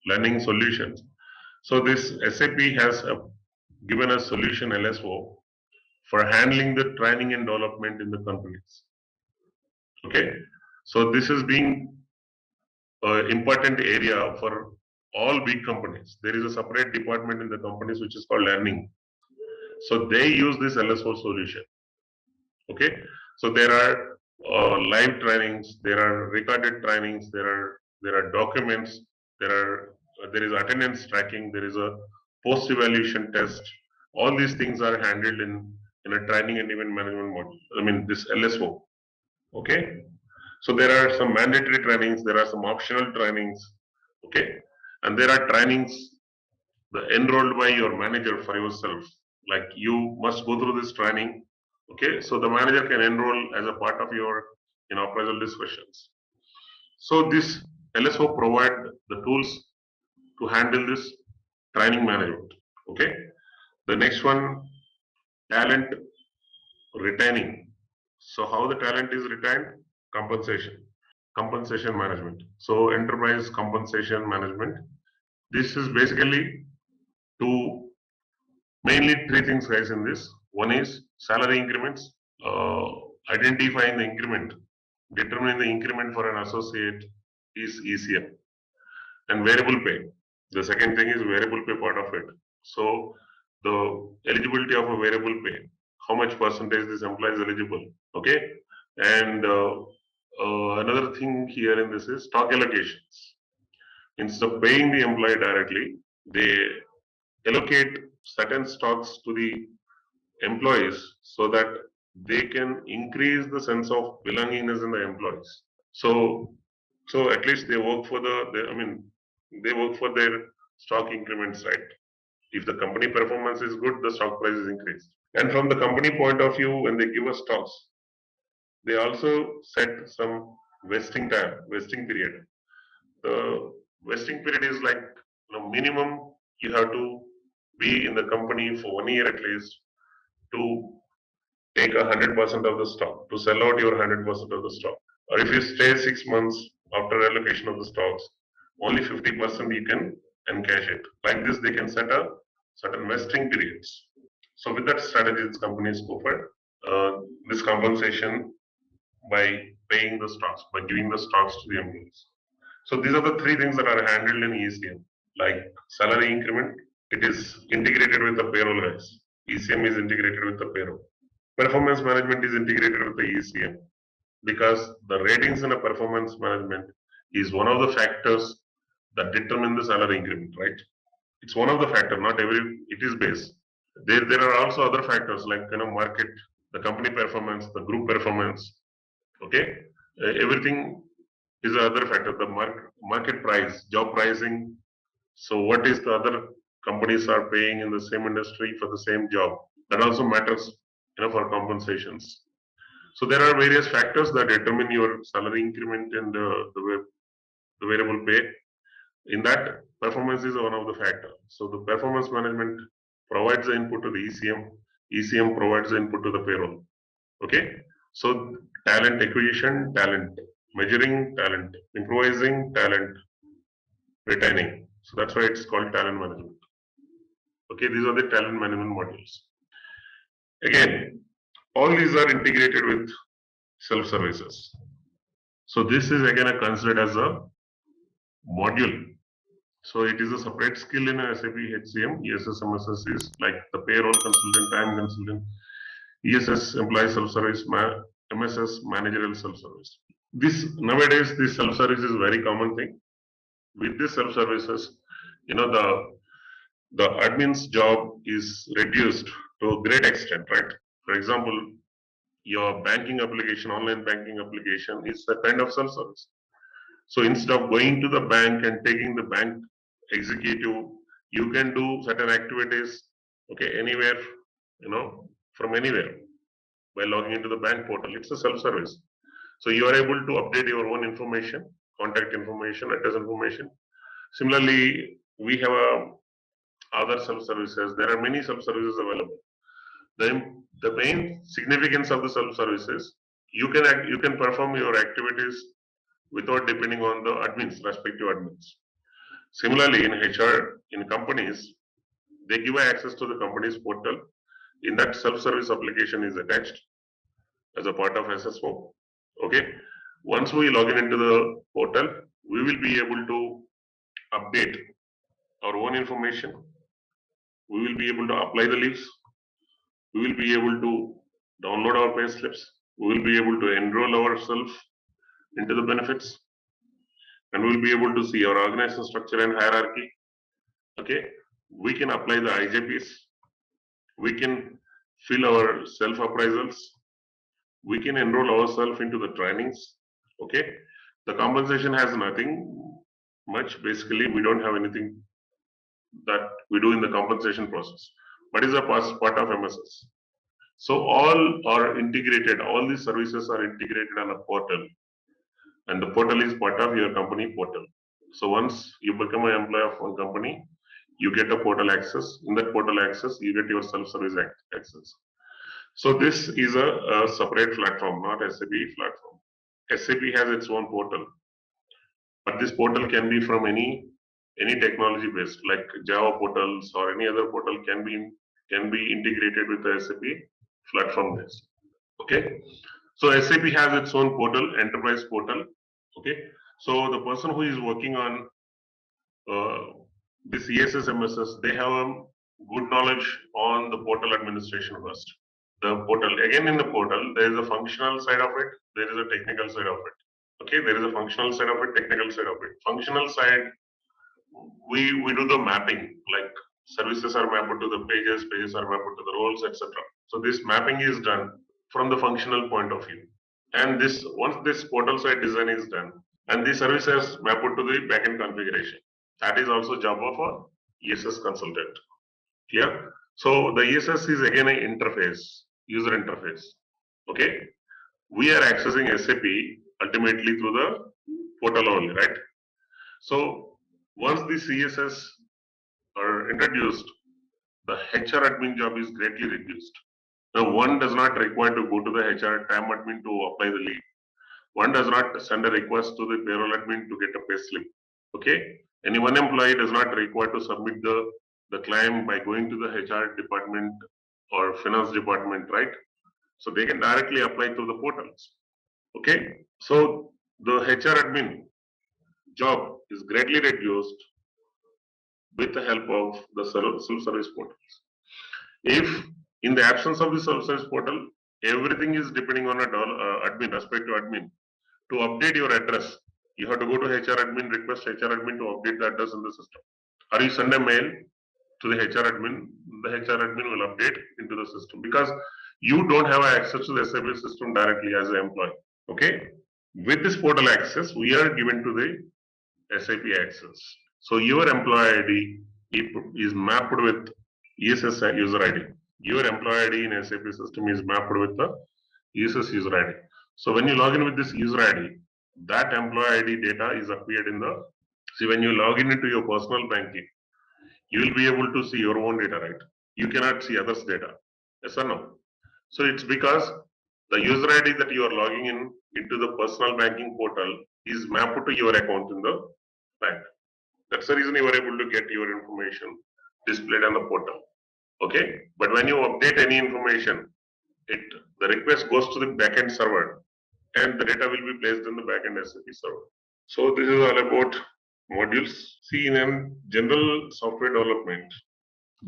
learning solutions. So this SAP has given a solution LSO for handling the training and development in the companies. Okay, so this is being an important area for all big companies. There is a separate department in the companies which is called learning. So they use this LSO solution. Okay, so there are live trainings, there are recorded trainings, there are documents, there is attendance tracking, there is a post evaluation test. All these things are handled in a training and event management model. I mean this LSO. Okay, so there are some mandatory trainings, there are some optional trainings. Okay, and there are trainings enrolled by your manager for yourself. Like you must go through this training. Okay, so the manager can enroll as a part of your appraisal discussions. So this LSO provide the tools to handle this training management. Okay, the next one, talent retaining. So how the talent is retained? Compensation management. So enterprise compensation management. This is basically to mainly three things, guys, in this. One is salary increments, identifying the increment, determining the increment for an associate is ECM, and variable pay. The second thing is variable pay part of it. So the eligibility of a variable pay, how much percentage this employee is eligible, okay? And another thing here in this is stock allocations. Instead of paying the employee directly, they allocate certain stocks to the employees so that they can increase the sense of belongingness in the employees. So at least they work for they work for their stock increments, right? If the company performance is good, the stock price is increased. And from the company point of view, when they give us stocks, they also set some vesting period. The vesting period is like minimum you have to be in the company for 1 year at least to take 100% of the stock, to sell out your 100% of the stock. Or if you stay 6 months after allocation of the stocks, only 50% you can encash it. Like this, they can set a certain vesting periods. So with that strategy, this companies go for this compensation by paying the stocks, by giving the stocks to the employees. So these are the three things that are handled in ECM, like salary increment. It is integrated with the payroll, guys. ECM is integrated with the payroll. Performance management is integrated with the ECM because the ratings in a performance management is one of the factors that determine the salary increment, right? It's one of the factors, not every, it is based. There are also other factors like market, the company performance, the group performance. Okay, everything is another factor. The market price, job pricing. So what is the other companies are paying in the same industry for the same job? That also matters, for compensations. So there are various factors that determine your salary increment and the variable pay. In that, performance is one of the factors. So the performance management provides the input to the ECM. ECM provides the input to the payroll. Okay. So talent acquisition, talent measuring, talent improvising, talent retaining. So that's why it's called talent management. Okay, these are the talent management modules. Again, all these are integrated with self-services. So this is again considered as a module. So it is a separate skill in SAP HCM. ESS MSS is like the payroll consultant, time consultant. ESS employee self-service, MSS managerial self-service. This nowadays this self-service is very common thing. With this self-services, the admin's job is reduced to a great extent, right? For example, your banking application, online banking application is a kind of self-service. So instead of going to the bank and taking the bank executive, you can do certain activities, okay, anywhere, from anywhere by logging into the bank portal. It's a self-service. So you are able to update your own information, contact information, address information. Similarly, we have other self-services. There are many self-services available. The main significance of the self-services, you can perform your activities without depending on the admins, respective admins. Similarly, in HR, in companies, they give access to the company's portal. In that, self-service application is attached as a part of SSO. Okay. Once we log in into the portal, we will be able to update our own information. We will be able to apply the leaves. We will be able to download our pay slips. We will be able to enroll ourselves into the benefits, and we will be able to see our organization structure and hierarchy. Okay, we can apply the IJPs. We can fill our self appraisals. We can enroll ourselves into the trainings. Okay, the compensation has nothing much. Basically, we don't have anything that we do in the compensation process, but is a part of MSS. So all are integrated. All these services are integrated on a portal, and the portal is part of your company portal. So once you become an employee of one company, you get a portal access. In that portal access, you get your self-service access. So this is a separate platform, not SAP platform. SAP has its own portal, but this portal can be from any technology based, like Java portals or any other portal can be integrated with the SAP platform based. Okay, so SAP has its own portal, enterprise portal. Okay, so the person who is working on this ESS MSS, they have a good knowledge on the portal administration first. The portal, again in the portal, there is a functional side of it, there is a technical side of it. Okay, there is a functional side of it, technical side of it. Functional side, we do the mapping, like services are mapped to the pages are mapped to the roles, etc. So this mapping is done from the functional point of view. And this once this portal side design is done, and the services mapped to the backend configuration. That is also job of a ESS consultant. Clear? So the ESS is again an interface, user interface. Okay, we are accessing SAP ultimately through the portal only, right? So once the CSS are introduced, the HR admin job is greatly reduced. Now one does not require to go to the HR time admin to apply the leave. One does not send a request to the payroll admin to get a pay slip. Okay, any one employee does not require to submit the claim by going to the HR department or finance department, right? So they can directly apply through the portals. Okay, so the HR admin job is greatly reduced with the help of the self-service portals. If in the absence of the self-service portal, everything is depending on a admin, respective admin, to update your address, you have to go to HR admin, request HR admin to update the address in the system. Or you send a mail to the HR admin, the HR admin will update into the system because you don't have access to the SAP system directly as an employee. Okay. With this portal access, we are given to the SAP access. So your employee ID is mapped with ESS user ID. Your employee ID in SAP system is mapped with the ESS user ID. So when you log in with this user ID, that employee ID data is appeared in the. See, when you log in into your personal banking, you will be able to see your own data, right? You cannot see others' data. Yes or no? So it's because the user ID that you are logging in into the personal banking portal is mapped to your account in the bank. That's the reason you are able to get your information displayed on the portal. Okay, but when you update any information, the request goes to the backend server, and the data will be placed in the backend SAP server. So this is all about modules. See, in general software development,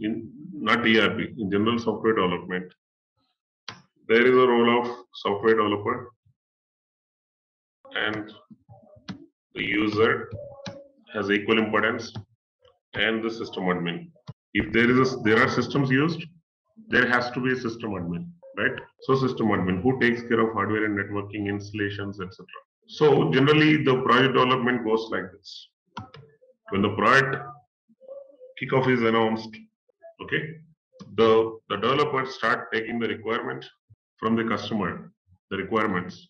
in not ERP, in general software development, there is a role of software developer and the user has equal importance and the system admin. If there are systems used, there has to be a system admin, right? So system admin who takes care of hardware and networking installations, etc. So generally the project development goes like this. When the project kickoff is announced, okay, the developers start taking the requirement from the customer, the requirements,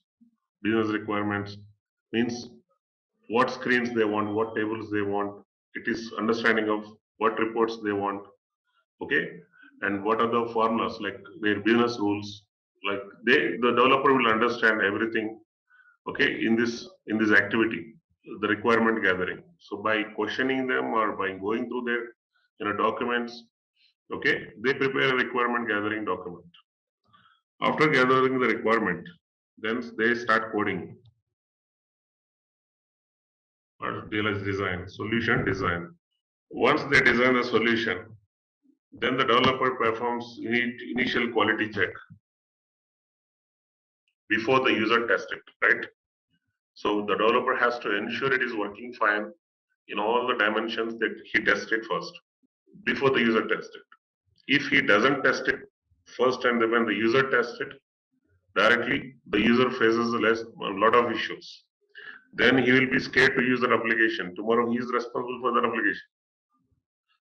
business requirements means what screens they want, what tables they want. It is understanding of what reports they want, okay, and what are the formulas like their business rules. Like the developer will understand everything, okay, in this activity, the requirement gathering. So by questioning them or by going through their documents, okay, they prepare a requirement gathering document. After gathering the requirement, then they start coding or realize design, solution design. Once they design the solution, then the developer performs initial quality check before the user tests it, right? So the developer has to ensure it is working fine in all the dimensions that he tested first before the user tests it. If he doesn't test it first and then when the user tests it directly, the user faces a lot of issues. Then he will be scared to use that application. Tomorrow he is responsible for that application.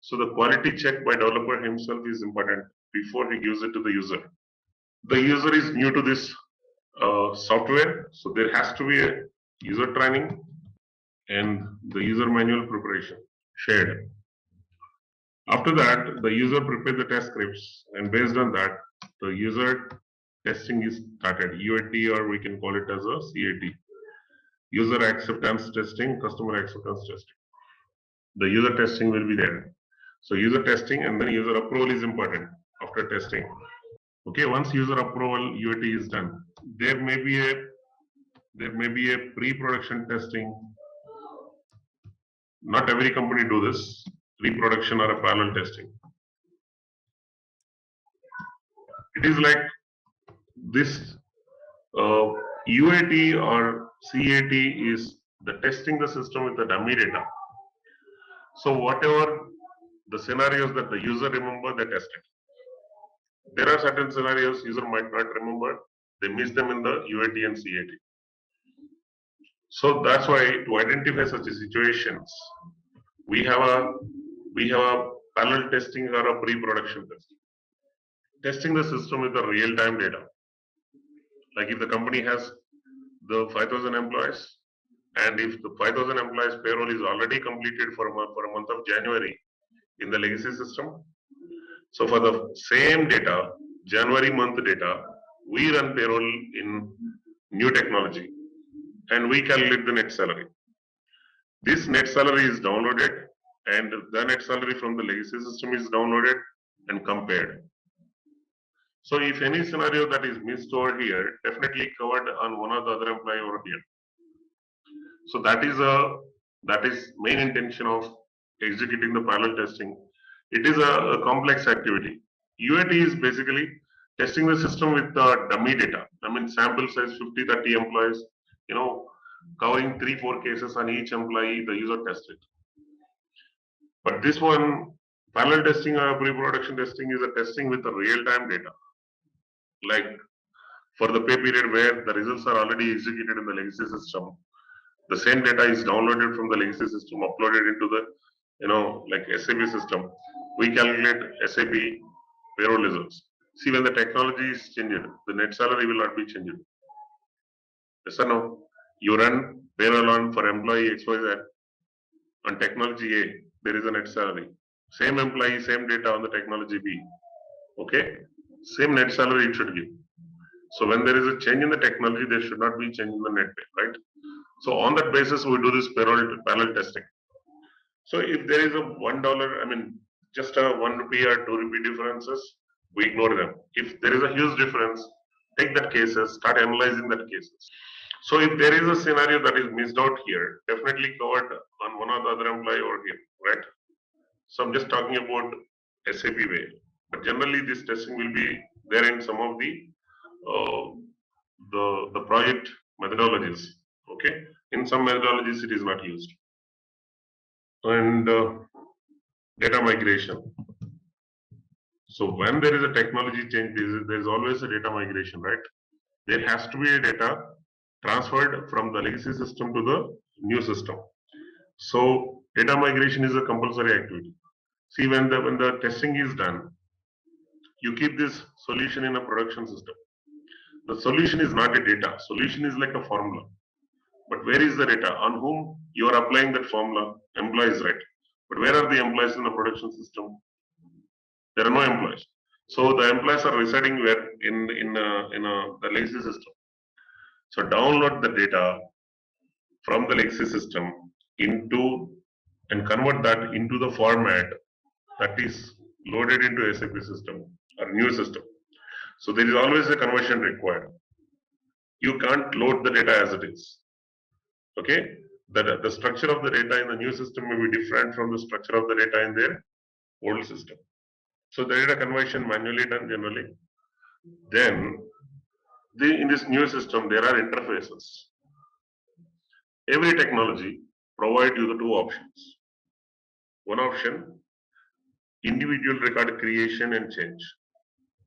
So the quality check by developer himself is important before he gives it to the user. The user is new to this software, so there has to be a user training and the user manual preparation shared. After that, the user prepares the test scripts, and based on that, the user testing is started, UAT, or we can call it as a CAT. User acceptance testing, customer acceptance testing. The user testing will be there. So user testing and then user approval is important after testing. Okay, once user approval UAT is done, there may be a pre-production testing. Not every company do this, pre-production or a parallel testing. It is like this UAT or CAT is the testing the system with the dummy data. So whatever the scenarios that the user remember, they test it. There are certain scenarios user might not remember, they miss them in the UAT and CAT. So that's why to identify such situations, we have a parallel testing or a pre-production testing. Testing the system with the real-time data. Like if the company has the 5,000 employees, and if the 5,000 employees payroll is already completed for a month of January in the legacy system, so for the same data, January month data, we run payroll in new technology and we calculate the net salary. This net salary is downloaded and the net salary from the legacy system is downloaded and compared. So if any scenario that is missed over here, definitely covered on one of the other employee over here. So that is main intention of executing the parallel testing. It is a complex activity. UAT is basically testing the system with the dummy data. I mean, sample size 50, 30 employees, covering 3-4 cases on each employee, the user tested. But this one, parallel testing or pre-production testing is a testing with the real-time data. Like for the pay period where the results are already executed in the legacy system, the same data is downloaded from the legacy system, uploaded into the, like SAP system. We calculate SAP payroll results. See, when the technology is changed, the net salary will not be changed. Yes or no? You run payroll on for employee XYZ on technology A, there is a net salary. Same employee, same data on the technology B. Okay? Same net salary it should give. So when there is a change in the technology, there should not be change in the net pay, right? So on that basis, we do this parallel testing. So if there is a $1, I mean, just a 1 rupee or 2 rupee differences, we ignore them. If there is a huge difference, take that cases, start analyzing that cases. So if there is a scenario that is missed out here, definitely covered on one or the other employee over here, right? So I'm just talking about SAP way, but generally this testing will be there in some of uh, the project methodologies. Okay, in some methodologies it is not used. And data migration. So when there is a technology change, there is always a data migration, right? There has to be a data transferred from the legacy system to the new system. So data migration is a compulsory activity. See, when the testing is done, you keep this solution in a production system. The solution is not a data. Solution is like a formula. But where is the data? On whom you are applying that formula? Employees, right? But where are the employees in the production system? There are no employees. So the employees are residing where in the legacy system. So download the data from the legacy system into and convert that into the format that is loaded into SAP system or new system. So there is always a conversion required. You can't load the data as it is. Okay, the structure of the data in the new system may be different from the structure of the data in their old system. So the data conversion manually done generally. Then in this new system there are interfaces. Every technology provides you the two options. One option, individual record creation and change.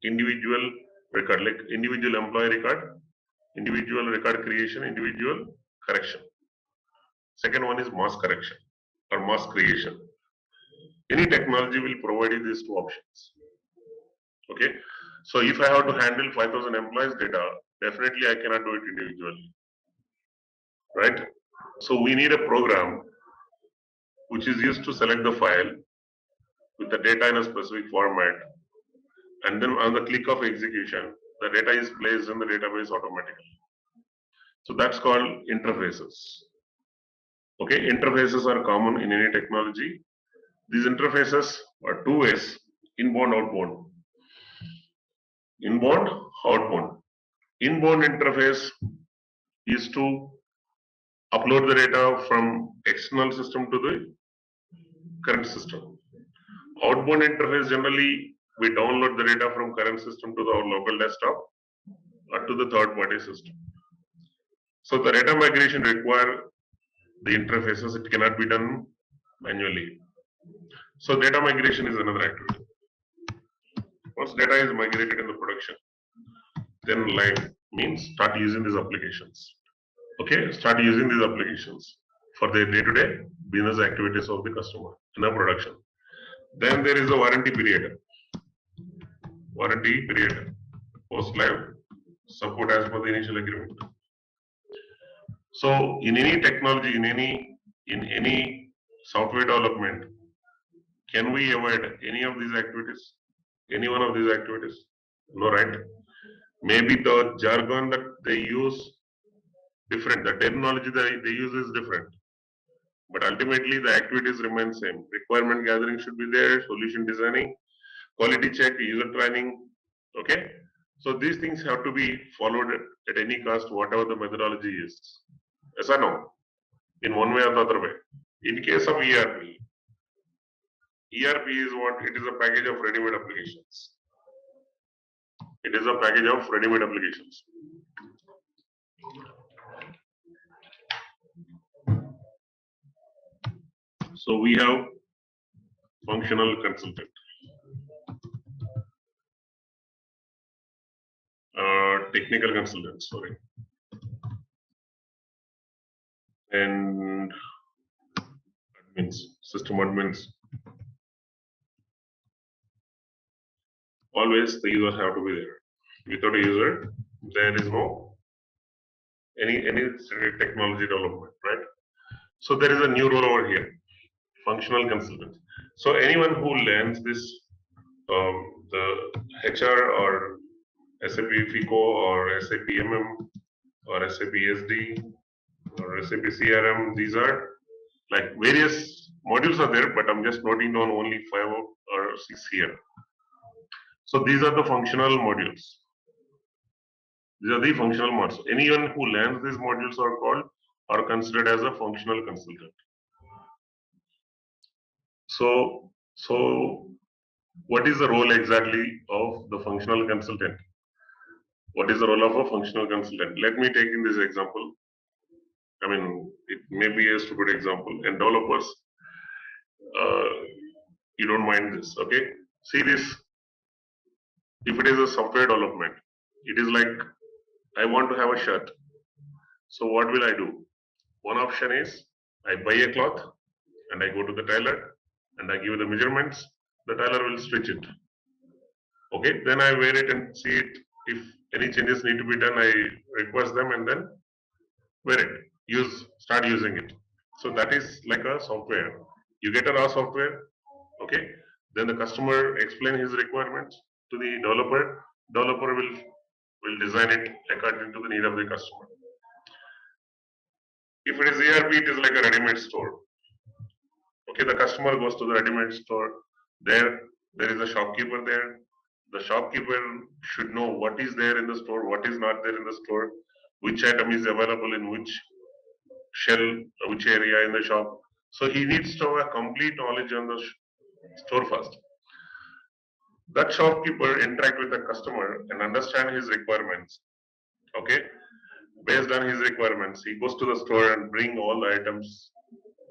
Individual record, like individual employee record, individual record creation, individual correction. Second one is mass correction or mass creation. Any technology will provide you these two options. Okay. So if I have to handle 5,000 employees data, definitely I cannot do it individually. Right? So we need a program which is used to select the file with the data in a specific format, and then on the click of execution, the data is placed in the database automatically. So that's called interfaces. Okay, interfaces are common in any technology. These interfaces are two ways: inbound, outbound. Inbound, outbound. Inbound interface is to upload the data from external system to the current system. Outbound interface, generally we download the data from current system to our local desktop or to the third party system. So the data migration require the interfaces, it cannot be done manually. So data migration is another activity. Once data is migrated in the production, then live means start using these applications. Okay, start using these applications for the day-to-day business activities of the customer in a production. Then there is a warranty period. Warranty period. Post-live support as per the initial agreement. So in any technology, in any software development, can we avoid any of these activities? Any one of these activities? No, right? Maybe the jargon that they use different, the terminology that they use is different. But ultimately the activities remain same. Requirement gathering should be there, solution designing, quality check, user training. Okay? So these things have to be followed at any cost, whatever the methodology is. Yes or no? In one way or the other way. In case of ERP, ERP is what? It is a package of ready-made applications. It is a package of ready-made applications. So we have functional consultant, technical consultant, sorry, and admins, system admins. Always the user have to be there. Without a user, there is no any technology development, right? So there is a new role over here, functional consultant. So anyone who learns this, the HR or SAP FICO or SAP or SAP SD or SAP CRM, these are like various modules are there, but I'm just noting down only 5 or 6 here. So these are the functional modules. These are the functional mods. Anyone who learns these modules are called or considered as a functional consultant. So what is the role exactly of the functional consultant? What is the role of a functional consultant? Let me take in this example. I mean, it may be a stupid example. And developers, uh, you don't mind this, okay? See this. If it is a software development, it is like I want to have a shirt. So what will I do? One option is I buy a cloth and I go to the tailor and I give the measurements. The tailor will stitch it. Okay, then I wear it and see it. If any changes need to be done, I request them and then wear it. Start using it. So that is like a software. You get a raw software, okay? Then the customer explain his requirements to the developer. Developer will design it according to the need of the customer. If it is ERP, it is like a ready-made store. Okay, the customer goes to the ready-made store. There is a shopkeeper there. The shopkeeper should know what is there in the store, what is not there in the store, which item is available in which shell, which area in the shop. So he needs to have a complete knowledge on the store first. That shopkeeper interact with the customer and understand his requirements. Okay, based on his requirements, he goes to the store and bring all the items.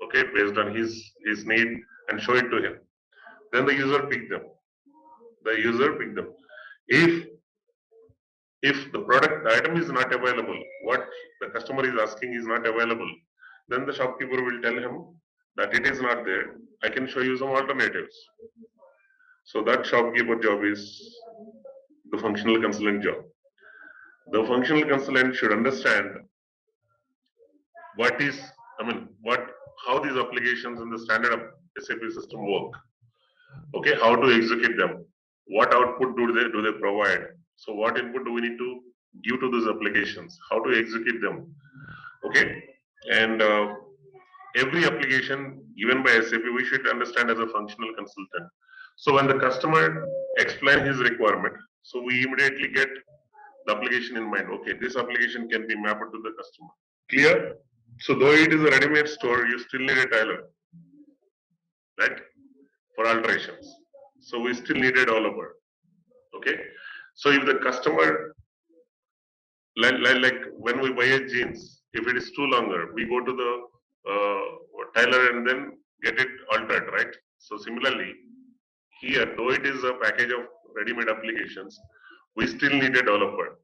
Okay, based on his need and show it to him. Then the user pick them. If the item is not available, what the customer is asking is not available, then the shopkeeper will tell him that it is not there. I can show you some alternatives. So that shopkeeper job is the functional consultant job. The functional consultant should understand how these applications in the standard SAP system work. Okay, how to execute them, what output do they provide, so what input do we need to give to these applications, how to execute them. Okay, and every application given by SAP we should understand as a functional consultant. So when the customer explain his requirement, so we immediately get the application in mind. Okay, this application can be mapped to the customer. Clear? So though it is a ready-made store, you still need a tailor, right? For alterations. So we still need a developer. Okay. So if the customer, like when we buy a jeans, if it is too longer, we go to the tailor and then get it altered, right? So similarly, here, though it is a package of ready-made applications, we still need a developer.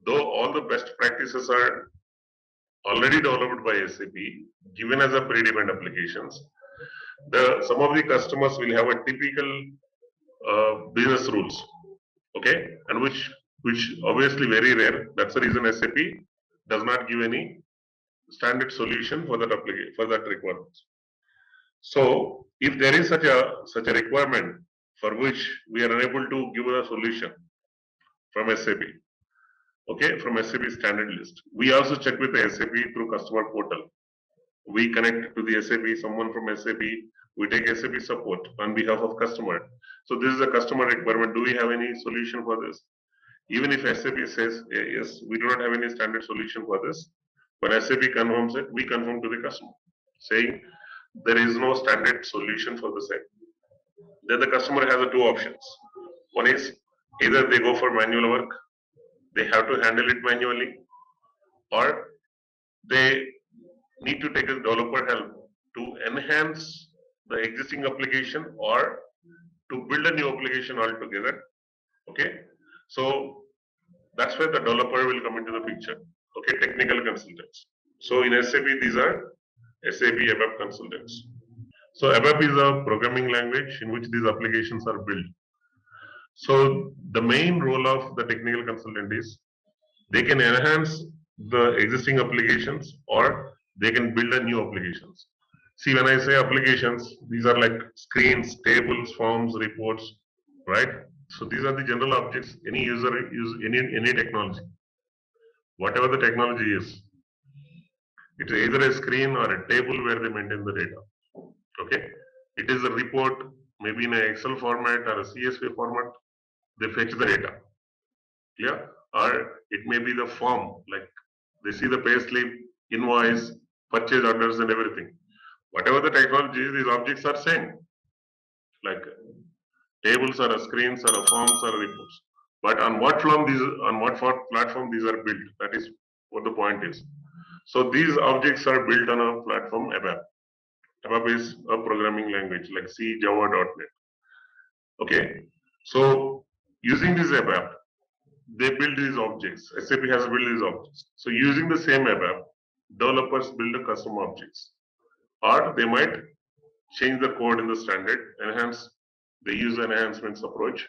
Though all the best practices are already developed by SAP, given as a pre-defined applications, some of the customers will have a typical business rules, okay, and which obviously very rare. That's the reason SAP does not give any standard solution for that application, for that requirement. So if there is such a requirement for which we are unable to give a solution from SAP, okay, from SAP standard list, we also check with the SAP through customer portal. We connect to the SAP, someone from SAP, we take SAP support on behalf of customer. So this is a customer requirement. Do we have any solution for this? Even if SAP says, yes, we do not have any standard solution for this, when SAP confirms it, we confirm to the customer, saying there is no standard solution for the same. Then the customer has two options. One is either they go for manual work, they have to handle it manually, or they need to take a developer help to enhance the existing application or to build a new application altogether. Okay, so that's where the developer will come into the picture. Okay, technical consultants. So in SAP, these are SAP ABAP consultants. So ABAP is a programming language in which these applications are built. So the main role of the technical consultant is they can enhance the existing applications or they can build a new applications. See, when I say applications, these are like screens, tables, forms, reports, right? So these are the general objects any user use any technology. Whatever the technology is, it is either a screen or a table where they maintain the data. Okay, it is a report, maybe in an Excel format or a CSV format. They fetch the data. Clear? Or it may be the form, like they see the pay slip, invoice, purchase orders, and everything. Whatever the technology, these objects are same, like tables or screens or forms or reports. But on what platform these are built? That is what the point is. So these objects are built on a platform ABAP. ABAP is a programming language like C, Java, .NET. Okay. So using this ABAP, they build these objects. SAP has built these objects. So using the same ABAP, developers build the custom objects, or they might change the code in the standard, enhance. They use an enhancements approach,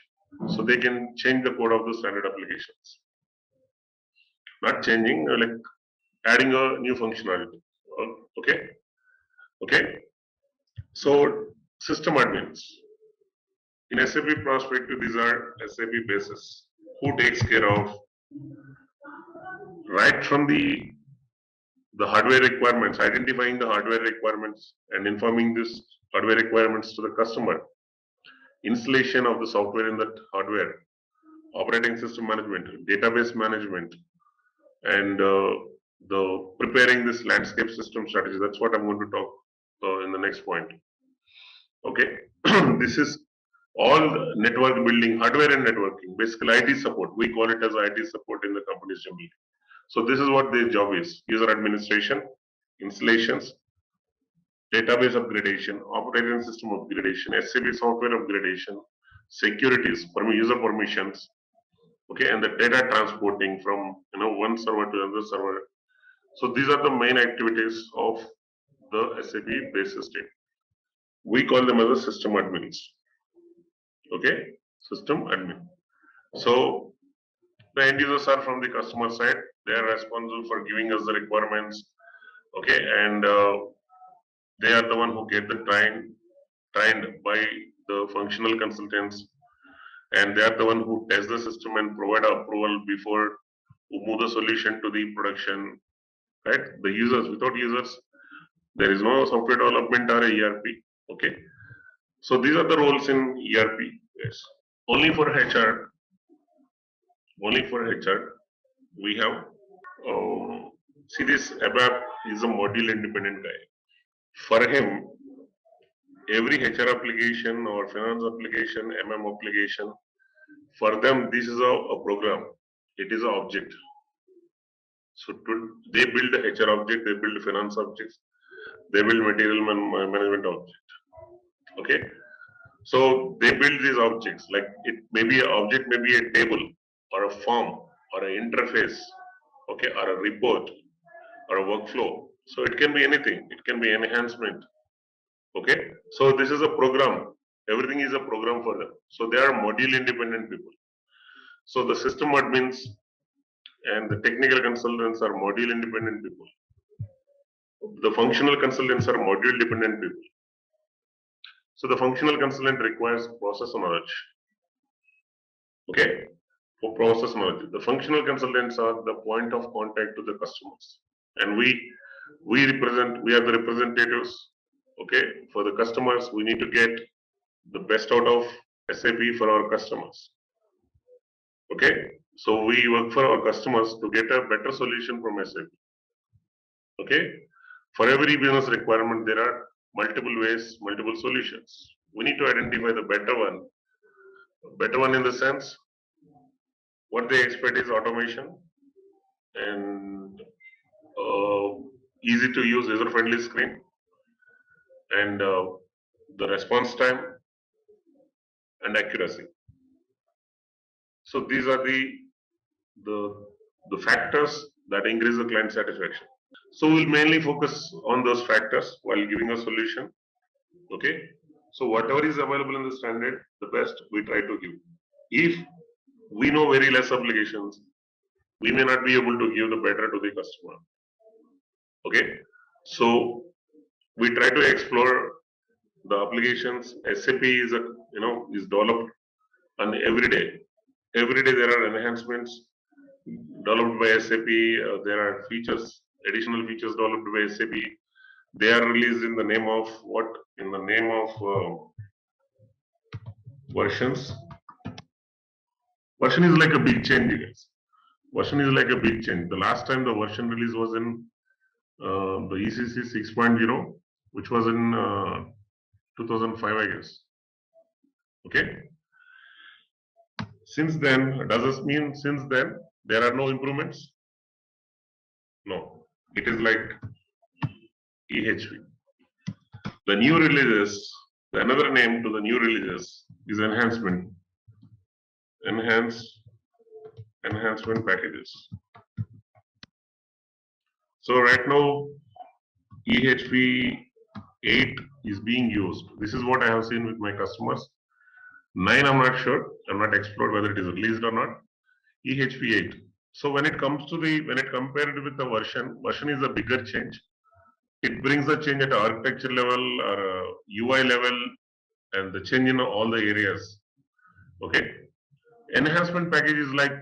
so they can change the code of the standard applications. Not changing, like adding a new functionality. Okay, okay. So system admins in SAP perspective, these are SAP bases who takes care of right from the hardware requirements, identifying the hardware requirements and informing this hardware requirements to the customer, installation of the software in that hardware, operating system management, database management, and the preparing this landscape system strategy. That's what I'm going to talk in the next point. Okay, this is all network building, hardware and networking, basically IT support. We call it as IT support in the companies generally. So this is what their job is: user administration, installations, database upgradation, operating system upgradation, SAP software upgradation, securities, user permissions, okay, and the data transporting from one server to another server. So these are the main activities of the SAP base system. We call them as a system admins. Okay, system admin. So the end users are from the customer side. They are responsible for giving us the requirements. Okay, and they are the one who get the trained by the functional consultants, and they are the one who test the system and provide approval before we move the solution to the production. Right, the users, without users, there is no software development or a ERP. Okay, so these are the roles in ERP. Yes, only for HR. Only for HR, we have. See, this ABAP is a module independent guy. For him, every HR application or finance application, application, for them, this is a program. It is an object. So they build the HR object, they build finance objects, they build material management object. Okay. So they build these objects, like it may be an object, may be a table or a form or an interface, okay, or a report or a workflow. So it can be anything. It can be enhancement. Okay. So this is a program. Everything is a program for them. So they are module independent people. So the system admins and the technical consultants are module independent people. The functional consultants are module dependent people. So the functional consultant requires process knowledge. Okay. For process knowledge, the functional consultants are the point of contact to the customers, and we are the representatives. Okay, for the customers, we need to get the best out of SAP for our customers. Okay, so we work for our customers to get a better solution from SAP. Okay, for every business requirement, there are multiple ways, multiple solutions. We need to identify the better one. Better one in the sense, what they expect is automation and easy to use, user friendly screen, and the response time and accuracy. So these are the factors that increase the client satisfaction. So we'll mainly focus on those factors while giving a solution. Okay. So whatever is available in the standard, the best we try to give. If we know very less applications, we may not be able to give the better to the customer. Okay. So we try to explore the applications. SAP is is developed, and every day there are enhancements developed by SAP. There are features, additional features developed by SAP. They are released in the name of what? In the name of versions Version is like a big change, guys. Version is like a big change. The last time the version release was in the ECC 6.0, which was in 2005, I guess. Okay. Since then, does this mean since then there are no improvements? No. It is like EHV. The new releases, another name to the new releases is enhancement. Enhancement packages. So right now, EHV 8 is being used. This is what I have seen with my customers. 9, I'm not sure. I'm not explored whether it is released or not. EHV 8. So when it comes to when it compared with the version is a bigger change. It brings the change at architecture level or UI level and the change in all the areas. Okay. Enhancement package is like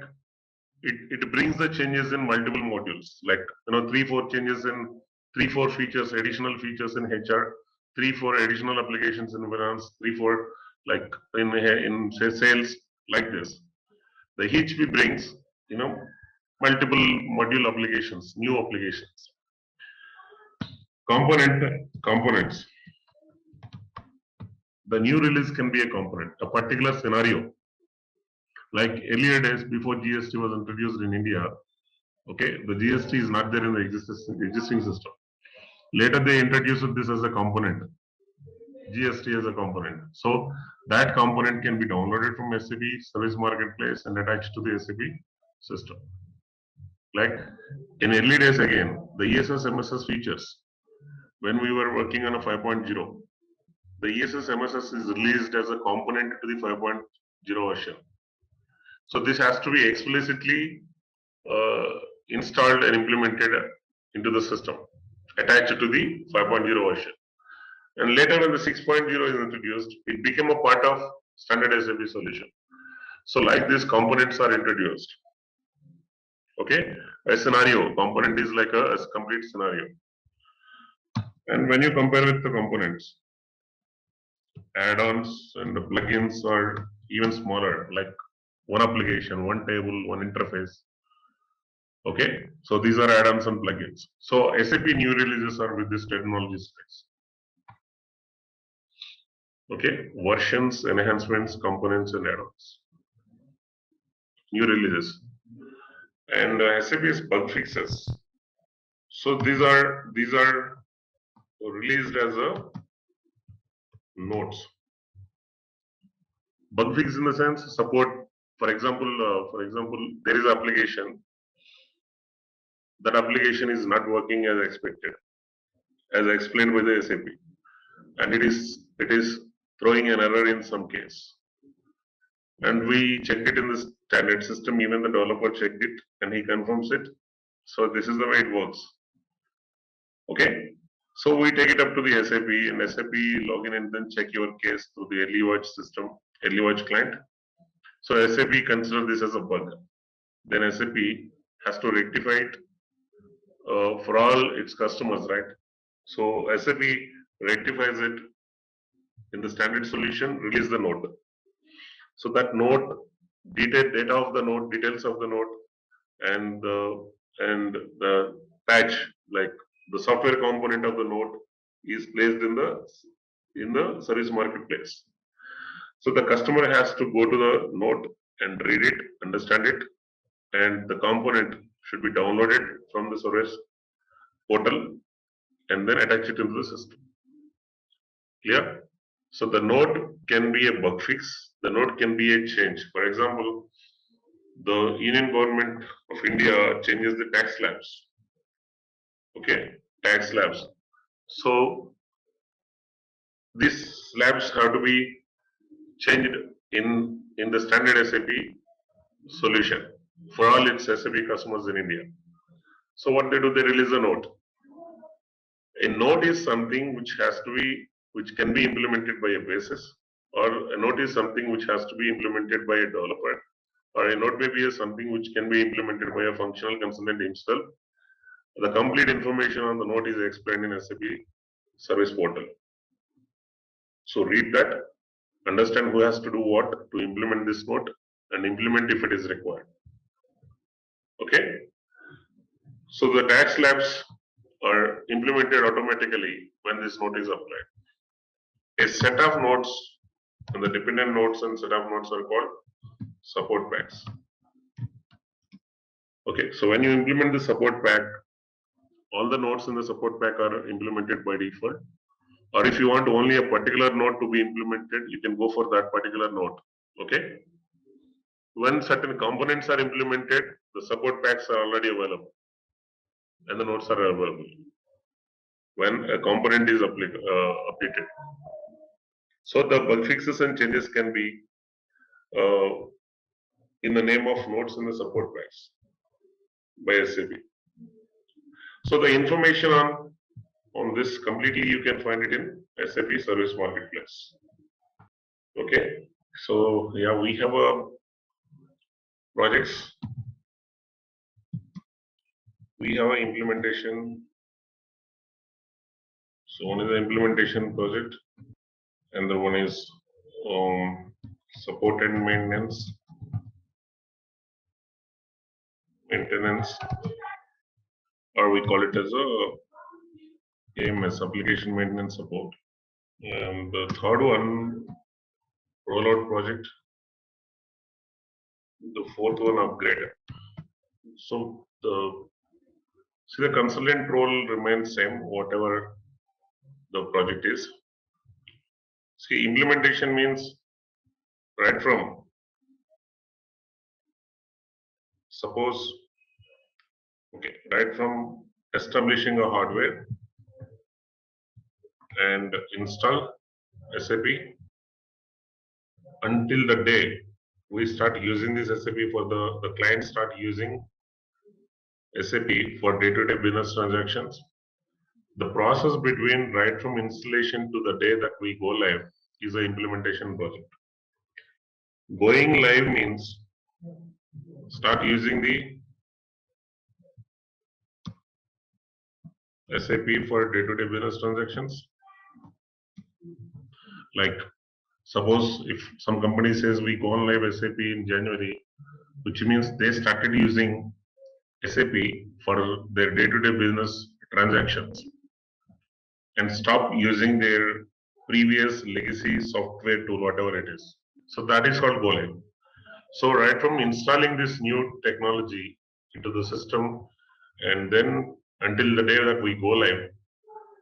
it brings the changes in multiple modules, like 3-4 changes in 3-4 features, additional features in HR, 3-4 additional applications in finance, 3-4 like in say sales, like this. The HP brings multiple module applications, new applications. Components. The new release can be a component, a particular scenario. Like earlier days before GST was introduced in India, okay, the GST is not there in the existing system. Later they introduced this as a component, GST as a component. So that component can be downloaded from SAP Service Marketplace and attached to the SAP system. Like in early days again, the ESS MSS features, when we were working on a 5.0, the ESS MSS is released as a component to the 5.0 version. So this has to be explicitly installed and implemented into the system, attached to the 5.0 version. And later when the 6.0 is introduced, it became a part of standard SAP solution. So like these components are introduced. Okay, a scenario component is like a complete scenario. And when you compare with the components, add-ons and the plugins are even smaller, like one application, one table, one interface. Okay, so these are add-ons and plugins. So SAP new releases are with this technology space. Okay, versions, enhancements, components, and add-ons. New releases. And SAP's bug fixes. So these are released as a notes. Bug fix in the sense support. For example, there is application. That application is not working as expected, as explained by the SAP, and it is throwing an error in some case. And we checked it in the standard system. Even the developer checked it, and he confirms it. So this is the way it works. Okay. So we take it up to the SAP and SAP login and then check your case through the early watch system, early watch client. So SAP consider this as a bug. Then SAP has to rectify it for all its customers, right? So SAP rectifies it in the standard solution, release the note. So that note, data of the note, details of the note, and the patch, like the software component of the note, is placed in the service marketplace. So the customer has to go to the note and read it, understand it, and the component should be downloaded from the service portal and then attach it into the system. Clear? So the note can be a bug fix, the note can be a change. For example, the Union Government of India changes the tax slabs. Okay, tax slabs. So these slabs have to be changed in the standard SAP solution for all its SAP customers in India. So what they do, they release a note. A note is something which can be implemented by a basis, or a note is something which has to be implemented by a developer, or a note may be something which can be implemented by a functional consultant himself. The complete information on the note is explained in SAP service portal. So read that, understand who has to do what to implement this note, and implement if it is required. Okay. So the tax labs are implemented automatically when this note is applied. A set of nodes and the dependent nodes and set of nodes are called support packs. Okay, so when you implement the support pack, all the nodes in the support pack are implemented by default. Or if you want only a particular node to be implemented, you can go for that particular node. Okay. When certain components are implemented, the support packs are already available and the nodes are available when a component is updated. So the bug fixes and changes can be in the name of nodes in the support packs by SAP. So the information on this completely you can find it in SAP Service Marketplace. Okay, so yeah, we have projects. We have an implementation. So one is the implementation project, and the one is support and maintenance, or we call it as a AMS, application maintenance support. And the third one, rollout project. The fourth one, upgrade. So the consultant role remains same, whatever the project is. See, implementation means right from, suppose, okay, right from establishing a hardware and install SAP until the day we start using this SAP for the client start using SAP for day-to-day business transactions. The process between right from installation to the day that we go live is an implementation project. Going live means start using the SAP for day-to-day business transactions. Like suppose if some company says we go on live SAP in January, which means they started using SAP for their day-to-day business transactions and stop using their previous legacy software tool, whatever it is. So that is called go live. So right from installing this new technology into the system and then until the day that we go live,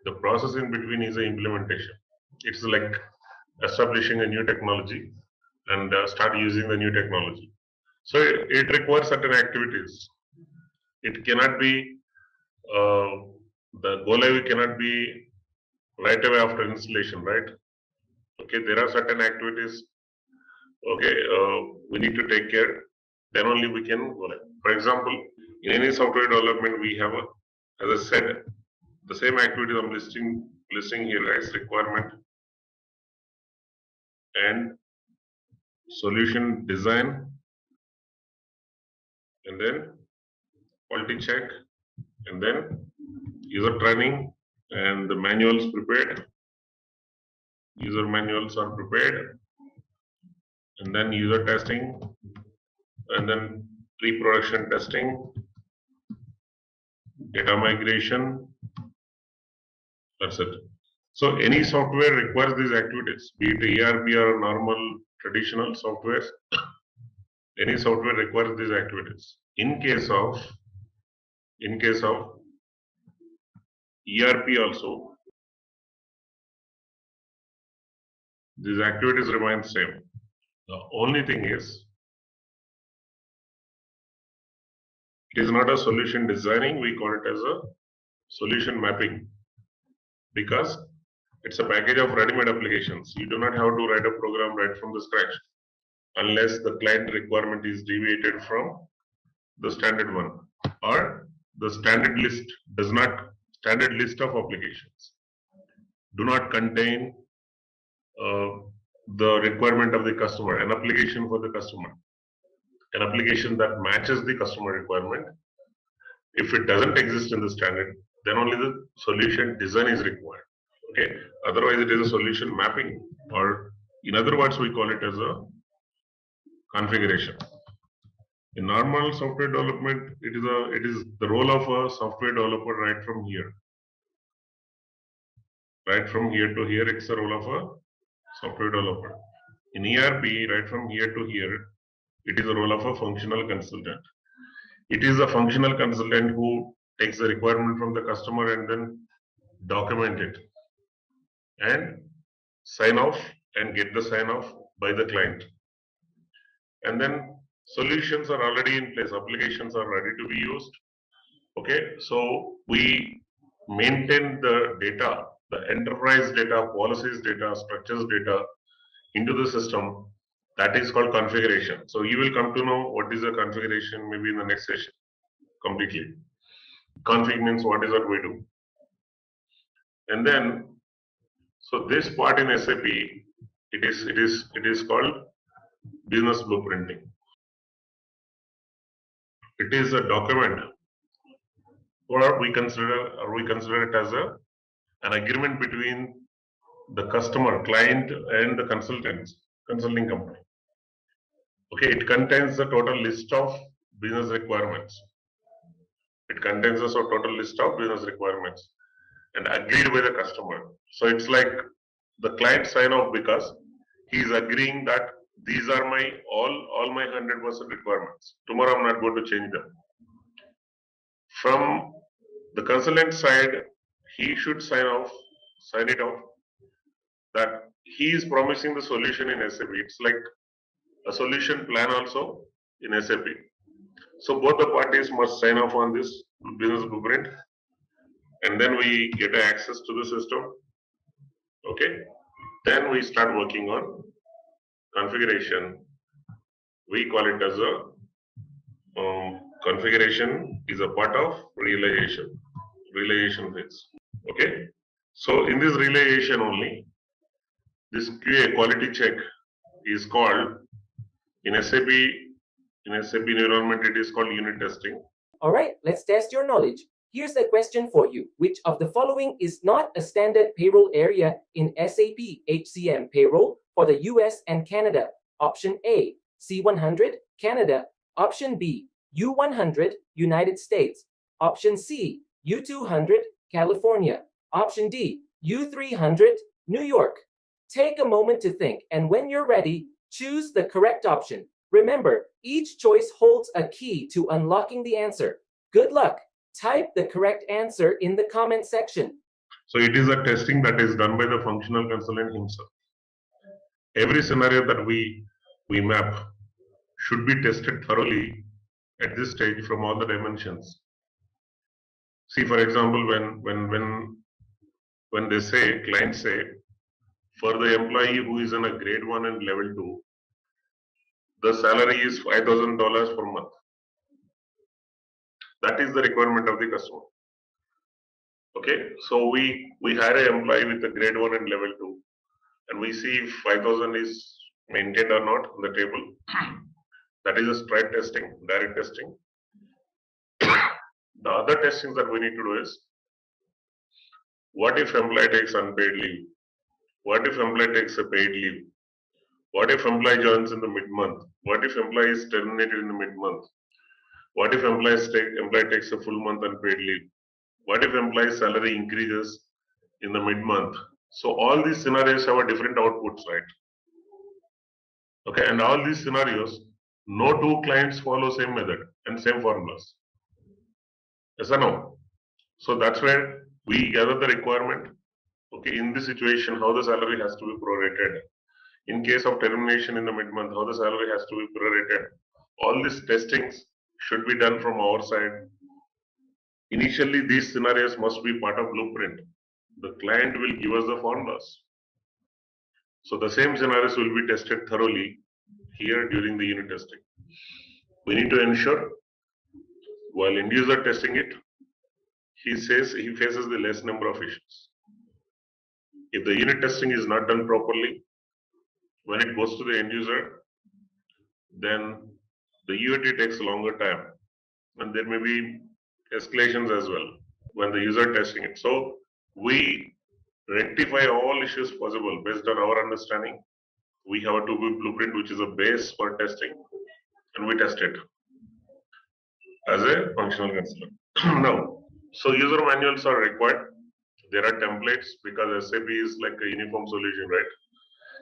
the process in between is the implementation. It's like establishing a new technology and start using the new technology. So it requires certain activities. It cannot be, the go live cannot be right away after installation, right? Okay, there are certain activities, okay, we need to take care, then only we can go live. For example, in any software development, we have, as I said, the same activity I'm listing here as requirement and solution design, and then quality check, and then user training, and the manuals prepared. User manuals are prepared, and then user testing, and then pre-production testing, data migration. That's it. So any software requires these activities, be it ERP or normal traditional software. Any software requires these activities. In case of ERP also, these activities remain same. The only thing is, it is not a solution designing, we call it as a solution mapping, because it's a package of ready-made applications. You do not have to write a program right from the scratch unless the client requirement is deviated from the standard one, or the standard list of applications do not contain the requirement of the customer, an application for the customer, an application that matches the customer requirement. If it doesn't exist in the standard, then only the solution design is required. Okay. Otherwise, it is a solution mapping, or in other words, we call it as a configuration. In normal software development, it is the role of a software developer right from here. Right from here to here, it's the role of a software developer. In ERP, right from here to here, it is the role of a functional consultant. It is a functional consultant who takes the requirement from the customer and then document it and sign off and get the sign off by the client. And then solutions are already in place, applications are ready to be used. Okay, so we maintain the data, the enterprise data, policies data, structures data into the system. That is called configuration. So you will come to know what is the configuration maybe in the next session completely. Config means what is that we do. And then, so this part in SAP, it is called business blueprinting. It is a document, or we consider it as an agreement between the customer, client, and the consulting company. Okay, it contains the total list of business requirements. It contains a total list of business requirements and agreed by the customer. So it's like the client sign off because he is agreeing that these are my all my 100% requirements. Tomorrow I'm not going to change them. From the consultant side, he should sign it off that he is promising the solution in SAP. It's like a solution plan also in SAP. So both the parties must sign off on this business blueprint, and then we get access to the system. Okay, then we start working on configuration. We call it as a configuration is a part of realization phase. Okay, so in this realization only, this QA quality check is called in SAP environment, it is called unit testing. All right, let's test your knowledge. Here's a question for you. Which of the following is not a standard payroll area in SAP HCM payroll for the US and Canada? Option A, C100, Canada. Option B, U100, United States. Option C, U200, California. Option D, U300, New York. Take a moment to think, and when you're ready, choose the correct option. Remember, each choice holds a key to unlocking the answer. Good luck. Type the correct answer in the comment section. So it is a testing that is done by the functional consultant himself. Every scenario that we map should be tested thoroughly at this stage from all the dimensions. See, for example, when they say, clients say, for the employee who is in a grade 1 and level 2, the salary is $5,000 per month. That is the requirement of the customer. Okay, so we hire an employee with a grade 1 and level 2, and we see if 5,000 is maintained or not on the table. That is a straight testing, direct testing. The other testings that we need to do is, what if employee takes unpaid leave? What if employee takes a paid leave? What if employee joins in the mid-month? What if employee is terminated in the mid-month? What if employee takes a full month unpaid leave? What if employee's salary increases in the mid-month? So all these scenarios have a different outputs, right? Okay, and all these scenarios, no two clients follow same method and same formulas. Yes or no? So that's where we gather the requirement. Okay, in this situation, how the salary has to be prorated. In case of termination in the mid-month, how the salary has to be prorated. All these testings should be done from our side. Initially, these scenarios must be part of blueprint. The client will give us the formulas. So the same scenarios will be tested thoroughly here during the unit testing. We need to ensure while end user testing it, he says he faces the less number of issues. If the unit testing is not done properly, when it goes to the end user, then the UAT takes a longer time, and there may be escalations as well when the user testing it. So we rectify all issues possible based on our understanding. We have a 2B blueprint, which is a base for testing, and we test it as a functional consultant. Now, so user manuals are required. There are templates because SAP is like a uniform solution, right?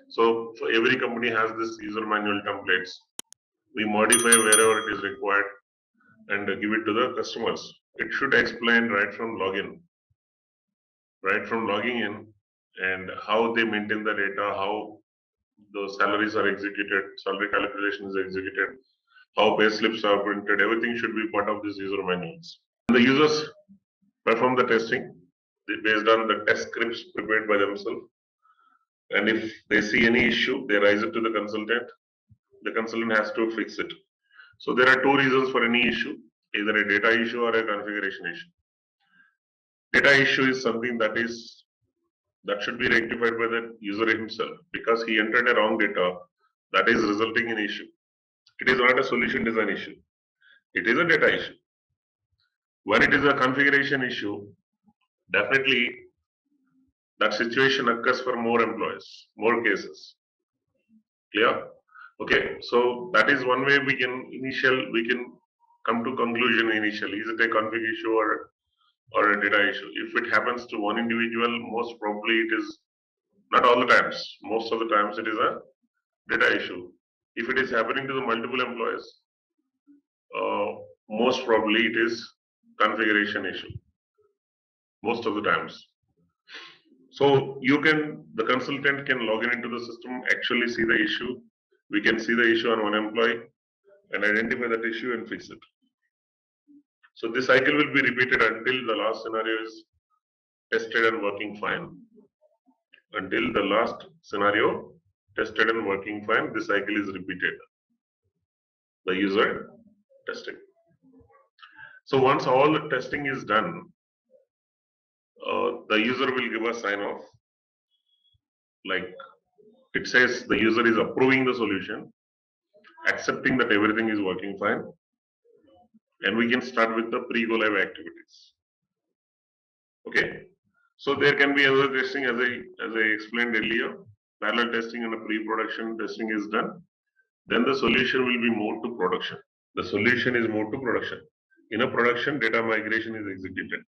So every company has this user manual templates. We modify wherever it is required and give it to the customers. It should explain right from logging in, and how they maintain the data, how the salaries are executed, salary calculation is executed, how pay slips are printed. Everything should be part of these user manuals. The users perform the testing based on the test scripts prepared by themselves. And if they see any issue, they raise it to the consultant. The consultant has to fix it. So there are two reasons for any issue, either a data issue or a configuration issue. Data issue is something that should be rectified by the user himself because he entered a wrong data that is resulting in issue. It is not a solution design issue. It is a data issue. When it is a configuration issue, definitely that situation occurs for more employees, more cases. Clear? Okay, so that is one way we can come to conclusion initially. Is it a config issue or a data issue? If it happens to one individual, most probably it is not all the times. Most of the times it is a data issue. If it is happening to the multiple employees, most probably it is configuration issue. Most of the times. So the consultant can log into the system, actually see the issue. We can see the issue on one employee and identify that issue and fix it. So this cycle will be repeated until the last scenario is tested and working fine. Until the last scenario tested and working fine, this cycle is repeated. The user testing. So once all the testing is done, the user will give a sign off. Like it says the user is approving the solution, accepting that everything is working fine, and we can start with the pre-go live activities. Okay, so there can be other testing as I explained earlier. Parallel testing and a pre-production testing is done. Then the solution will be moved to production. The solution is moved to production. In a production, data migration is executed.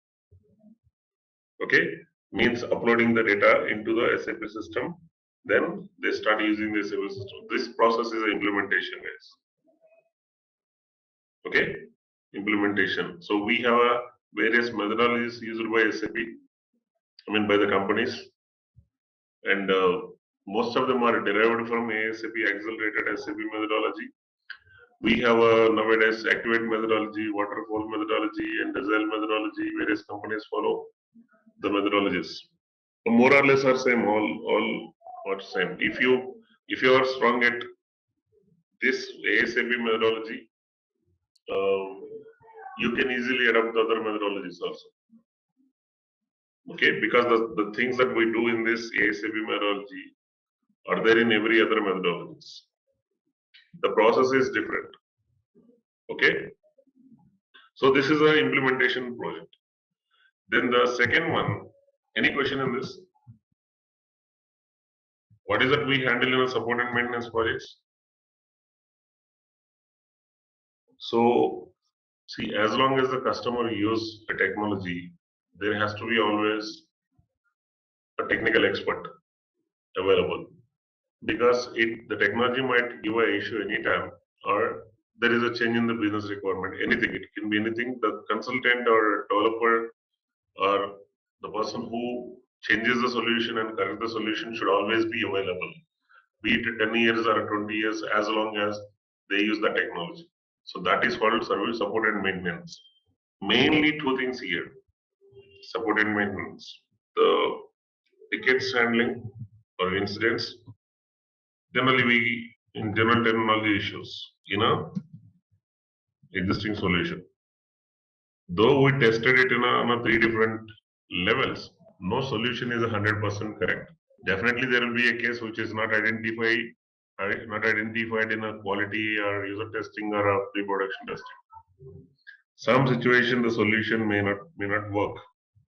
Okay, means uploading the data into the SAP system. Then they start using the SAP system. This process is implementation, guys. Okay, implementation. So we have various methodologies used by SAP. By the companies, and most of them are derived from ASAP accelerated SAP methodology. We have nowadays Activate methodology, Waterfall methodology, and Agile methodology. Various companies follow the methodologies. More or less are same. All are same. If you are strong at this ASAP methodology, you can easily adopt the other methodologies also. Okay, because the things that we do in this ASAP methodology are there in every other methodologies. The process is different. Okay, so this is an implementation project. Then the second one, any question in this? What is that we handle in a support and maintenance projects? So see, as long as the customer use a technology, there has to be always a technical expert available, because the technology might give an issue anytime, or there is a change in the business requirement. Anything, it can be anything. The consultant or developer or the person who changes the solution and correct the solution should always be available, be it 10 years or 20 years, as long as they use the technology. So that is called service support and maintenance. Mainly two things here: support and maintenance. The tickets handling or incidents. Generally, we in general terminology issues in a existing solution. Though we tested it on 3 different levels, no solution is 100% correct. Definitely, there will be a case which is not identified in a quality or user testing or a pre-production testing. Some situation the solution may not work,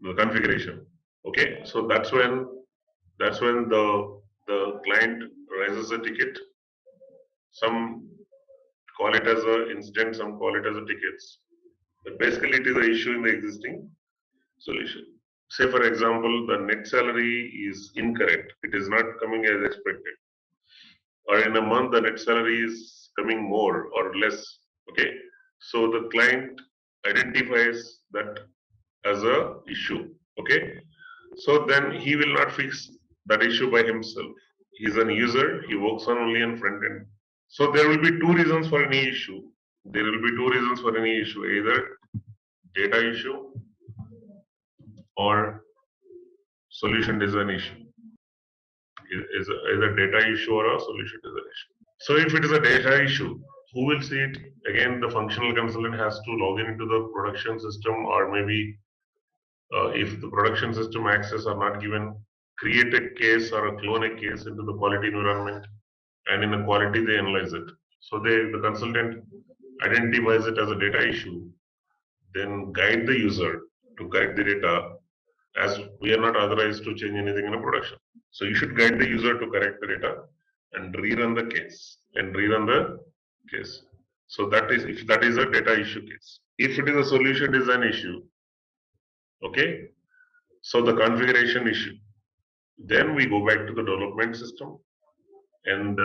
the configuration. Okay, so that's when the the client raises a ticket. Some call it as an incident, some call it as a tickets. But basically, it is an issue in the existing solution. Say, for example, the net salary is incorrect. It is not coming as expected. Or in a month, the net salary is coming more or less. Okay. So the client identifies that as a issue. Okay. So then he will not fix that issue by himself. He's an user, he works on only on front end. So there will be two reasons for any issue. There will be two reasons for any issue, either data issue or solution design issue. Is a data issue or a solution design issue. So if it is a data issue, who will see it? Again, the functional consultant has to log in into the production system, or maybe if the production system access are not given, create a case or a clone a case into the quality environment, and in the quality they analyze it. So the consultant identifies it as a data issue, then guide the user to guide the data, as we are not authorized to change anything in a production. So you should guide the user to correct the data and rerun the case So that is, if that is a data issue case. If it is a solution design issue, okay, so the configuration issue, then we go back to the development system and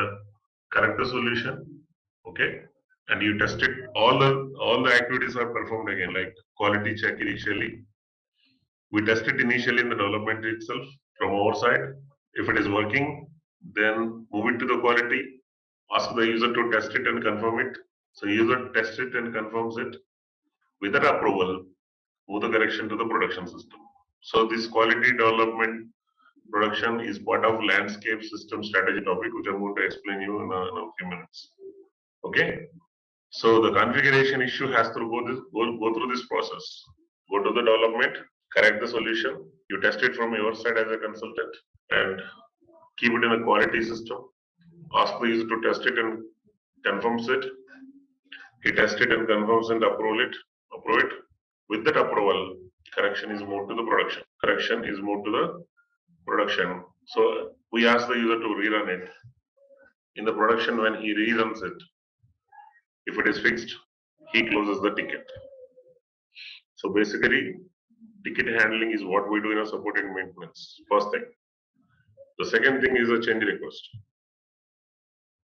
correct the solution, okay, and you test it. All the activities are performed again, like quality check initially. We test it initially in the development itself from our side. If it is working, then move it to the quality. Ask the user to test it and confirm it. So user tests it and confirms it. With that approval, move the correction to the production system. So this quality development production is part of landscape system strategy topic, which I'm going to explain you in a few minutes. Okay. So the configuration issue has to go through this process. Go to the development, correct the solution. You test it from your side as a consultant and keep it in a quality system. Ask the user to test it and confirms it. He tests it and confirms and approve it. With that approval, correction is moved to the production. So we ask the user to rerun it. In the production, when he reruns it, if it is fixed, he closes the ticket. So basically, ticket handling is what we do in a support and maintenance. First thing. The second thing is a change request.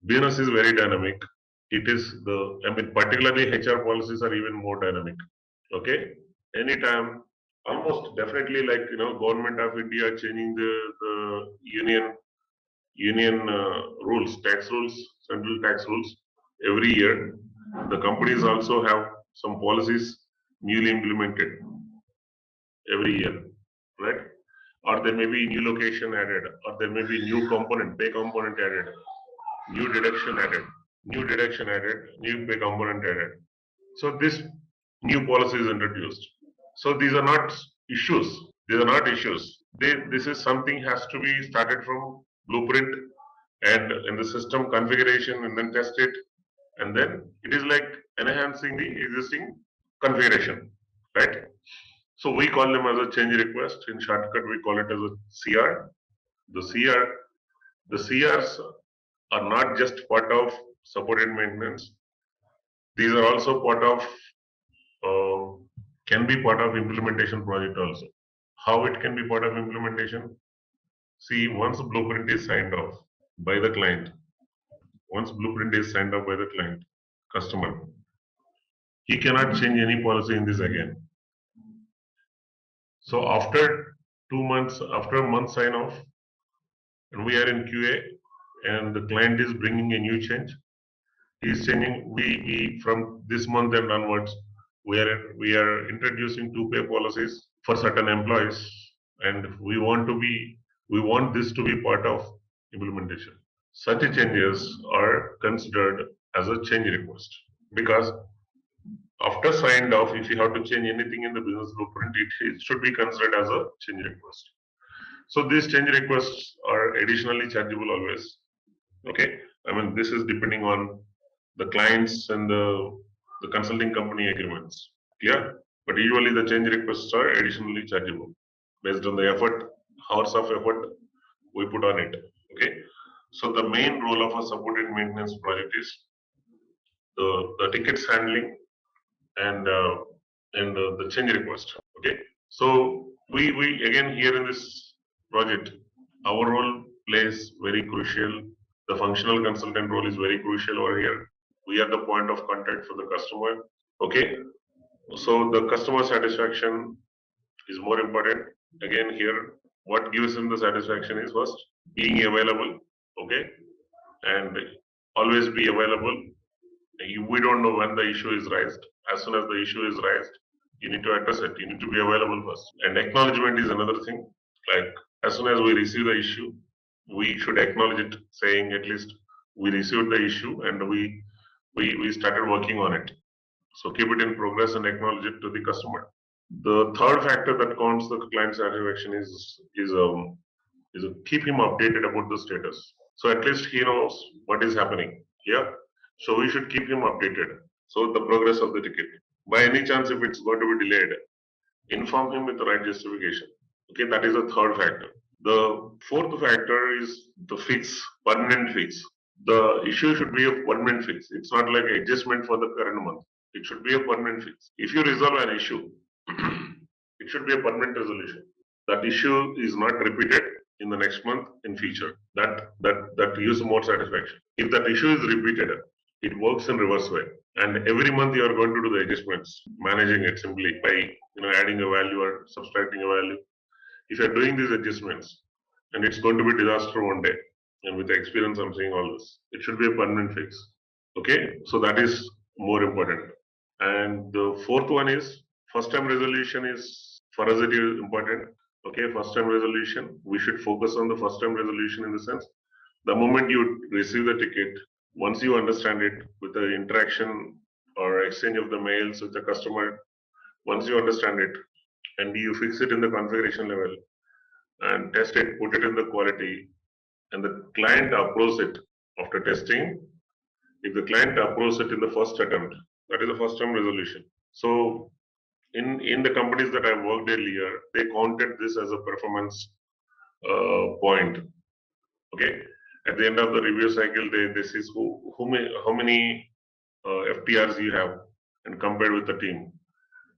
Business is very dynamic. It is particularly HR policies are even more dynamic. Okay, anytime, almost definitely, like Government of India changing the union rules, tax rules, central tax rules every year. The companies also have some policies newly implemented every year, right? Or there may be new location added, or there may be new component, pay component added, new deduction added, new pay component added. So this new policy is introduced. So these are not issues. This is something has to be started from blueprint and in the system configuration, and then test it, and then it is like enhancing the existing configuration, right? So we call them as a change request. In shortcut, we call it as a CR. The CRs are not just part of support and maintenance. These are also can be part of implementation project also. How it can be part of implementation? See, once a blueprint is signed off by the client, customer, he cannot change any policy in this again. So after 2 months, after a month sign off, and we are in QA, and the client is bringing a new change, he is changing. We from this month and onwards, we are introducing 2 pay policies for certain employees, and we want this to be part of implementation. Such changes are considered as a change request, because after signed off, if you have to change anything in the business blueprint, it should be considered as a change request. So these change requests are additionally chargeable always. Okay, I mean, this is depending on the clients and the consulting company agreements. Clear? But usually the change requests are additionally chargeable based on the hours of effort we put on it. Okay. So the main role of a support and maintenance project is the tickets handling and the change request. Okay, so we again here in this project, our role plays very crucial. The functional consultant role is very crucial over here. We are the point of contact for the customer. Okay, so the customer satisfaction is more important. Again, here, what gives him the satisfaction is first being available. Okay, and always be available. We don't know when the issue is raised. As soon as the issue is raised, you need to address it. You need to be available first. And acknowledgement is another thing. Like as soon as we receive the issue, we should acknowledge it, saying at least we received the issue and we started working on it. So keep it in progress and acknowledge it to the customer. The third factor that counts the client satisfaction is keep him updated about the status. So at least he knows what is happening. Yeah. So we should keep him updated. So the progress of the ticket. By any chance, if it's going to be delayed, inform him with the right justification. Okay, that is the third factor. The fourth factor is the fix, permanent fix. The issue should be a permanent fix. It's not like adjustment for the current month. It should be a permanent fix. If you resolve an issue, it should be a permanent resolution. That issue is not repeated in the next month in future. That gives more satisfaction. If that issue is repeated, it works in reverse way. And every month you are going to do the adjustments, managing it simply by adding a value or subtracting a value. If you are doing these adjustments, and it's going to be disaster one day, and with the experience I'm seeing all this, it should be a permanent fix. Okay, so that is more important. And the fourth one is first time resolution is for us it is important. Okay, first time resolution. We should focus on the first time resolution in the sense the moment you receive the ticket, once you understand it with the interaction or exchange of the mails with the customer, once you understand it and you fix it in the configuration level and test it, put it in the quality, and the client approves it after testing. If the client approves it in the first attempt, that is the first time resolution. So in the companies that I worked earlier, they counted this as a performance point. Okay, at the end of the review cycle, they see how many FTRs you have and compared with the team.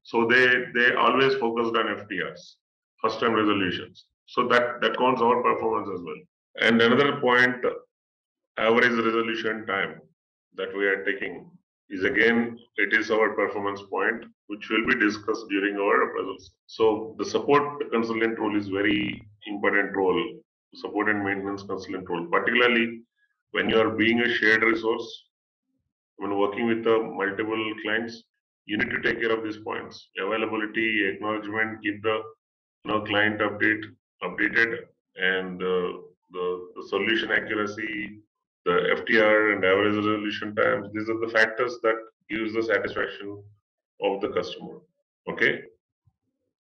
So they always focused on FTRs, first time resolutions. So that counts our performance as well. And another point, average resolution time that we are taking is again, it is our performance point, which will be discussed during our appraisals. So the support consultant role is very important role, support and maintenance consultant role, particularly when you are being a shared resource, when working with the multiple clients, you need to take care of these points: availability, acknowledgement, keep the client updated, and the solution accuracy, the FTR and average resolution times. These are the factors that gives the satisfaction of the customer. Okay.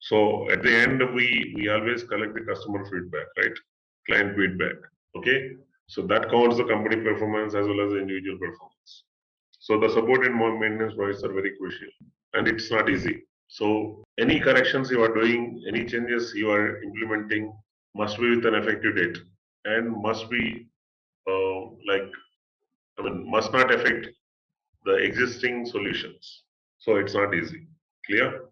So at the end, we always collect the customer feedback, right? Client feedback. Okay. So that counts the company performance as well as the individual performance. So the support and maintenance projects are very crucial, and it's not easy. So any corrections you are doing, any changes you are implementing must be with an effective date and must be must not affect the existing solutions. So it's not easy. Clear?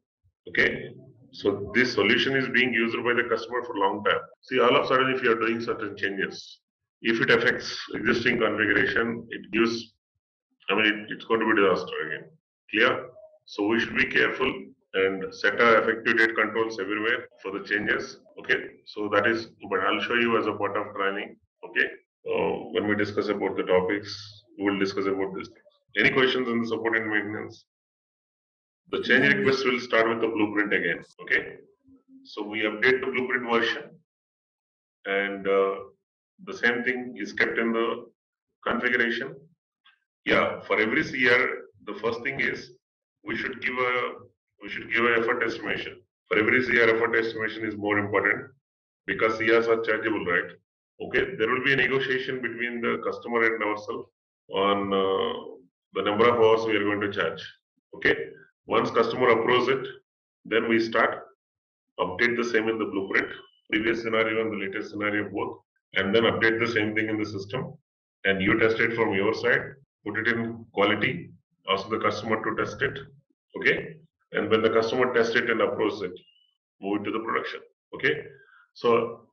Okay. So this solution is being used by the customer for a long time. See, all of a sudden, if you are doing certain changes, if it affects existing configuration, it gives, it's going to be disaster again. Clear? So we should be careful and set our effective date controls everywhere for the changes. Okay. So that is, but I'll show you as a part of training. Okay. When we discuss about the topics, we will discuss about this. Any questions on the support and maintenance? The change request will start with the blueprint again. Okay. So we update the blueprint version, and the same thing is kept in the configuration. Yeah, for every CR, the first thing is we should give a effort estimation. For every CR, effort estimation is more important because CRs are chargeable, right? Okay, there will be a negotiation between the customer and ourselves on the number of hours we are going to charge. Okay, once customer approves it, then we start update the same in the blueprint, previous scenario and the latest scenario both. and then update the same thing in the system, and you test it from your side, put it in quality, ask the customer to test it, okay? And when the customer tests it and approves it, move it to the production, okay? So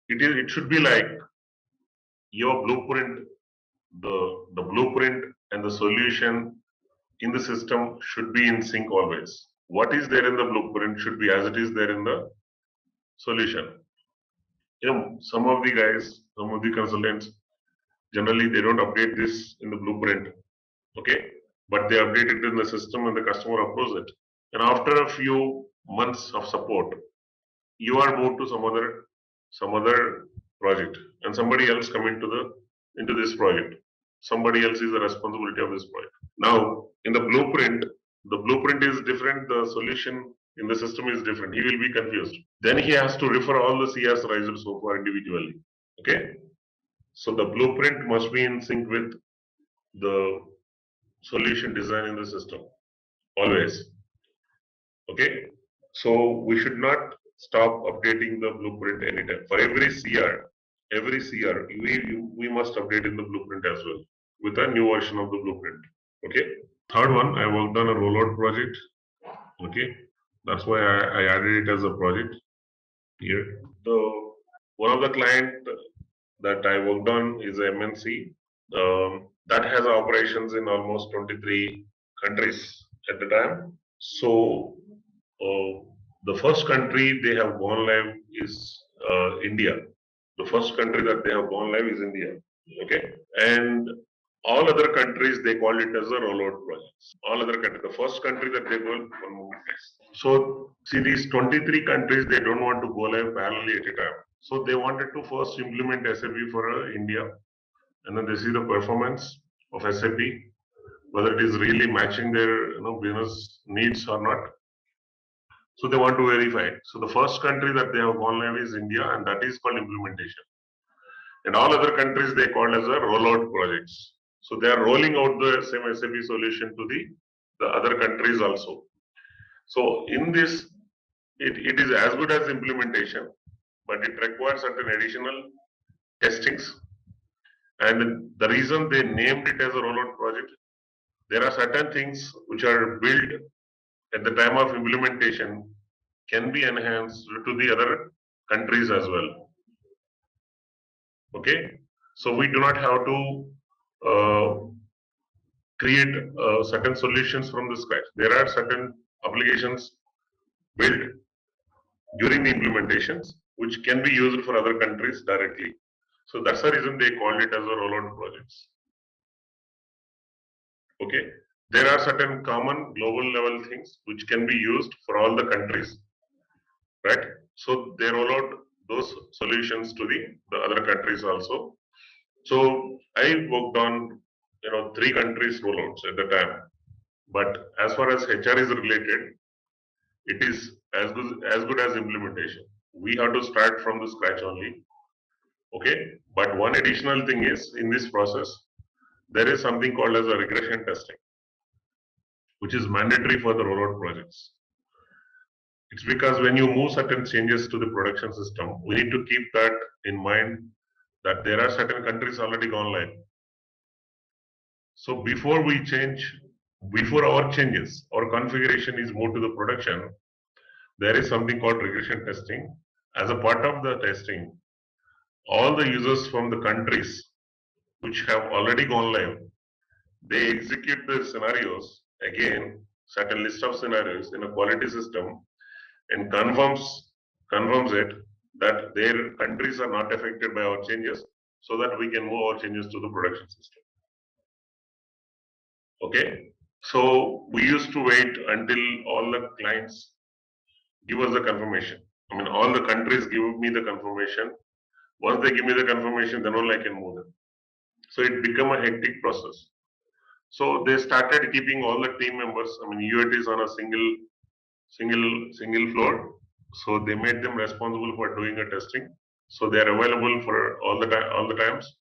it should be like your blueprint, the blueprint and the solution in the system should be in sync always. What is there in the blueprint should be as it is there in the solution. Some of the guys, some of the consultants, generally they don't update this in the blueprint, okay? But they update it in the system and the customer approves it. And after a few months of support, you are moved to some other project, and somebody else come into this project. Somebody else is the responsibility of this project. Now, in the blueprint is different, the solution in the system is different. He will be confused. Then he has to refer all the CS raised so far individually. Okay? So the blueprint must be in sync with the solution design in the system. Always. Okay? So we should not stop updating the blueprint anytime. For every CR, we must update in the blueprint as well with a new version of the blueprint. Okay? Third one, I worked on a rollout project. Okay, that's why I added it as a project here. One of the client that I worked on is MNC that has operations in almost 23 countries at the time. So the first country they have gone live is India. The first country that they have gone live is India. Okay, and all other countries they call it as a rollout projects. All other countries, the first country that they go one moment. So see these 23 countries they don't want to go live parallelly at a time. So they wanted to first implement SAP for India, and then they see the performance of SAP, whether it is really matching their business needs or not. So they want to verify. So the first country that they have gone live is India, and that is called implementation. And all other countries they call as a rollout projects. So they are rolling out the same SAP solution to the other countries also. So in this, it is as good as implementation, but it requires certain additional testings. And the reason they named it as a rollout project, there are certain things which are built at the time of implementation can be enhanced to the other countries as well. Okay, so we do not have to create certain solutions from the scratch. There are certain applications built during the implementations which can be used for other countries directly. So that's the reason they called it as a rollout projects. Okay, there are certain common global level things which can be used for all the countries, right? So they roll out those solutions to the other countries also. So I worked on 3 countries rollouts at the time. But as far as HR is related, it is as good as implementation. We have to start from the scratch only. Okay. But one additional thing is in this process, there is something called as a regression testing, which is mandatory for the rollout projects. It's because when you move certain changes to the production system, we need to keep that in mind that there are certain countries already gone live. So before our changes, our configuration is moved to the production, there is something called regression testing. As a part of the testing, all the users from the countries which have already gone live, they execute the scenarios again, certain list of scenarios in a quality system, and confirms it that their countries are not affected by our changes, so that we can move our changes to the production system. Okay, so we used to wait until all the clients give us the confirmation. I mean, all the countries give me the confirmation. Once they give me the confirmation, then only I can move them. So it became a hectic process. So they started keeping all the team members. I mean, UAT is on a single floor. So they made them responsible for doing a testing. So they are available for all the times.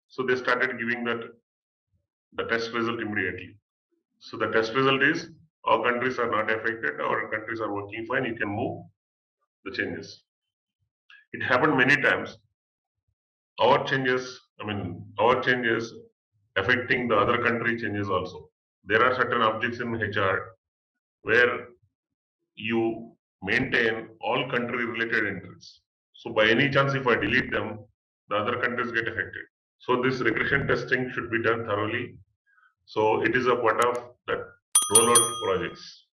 So they started giving the test result immediately. So the test result is all countries are not affected, our countries are working fine, you can move the changes. It happened many times. our changes, our changes affecting the other country changes also. There are certain objects in HR where you maintain all country related entries. So by any chance, if I delete them, the other countries get affected. So this regression testing should be done thoroughly. So it is a part of that rollout projects.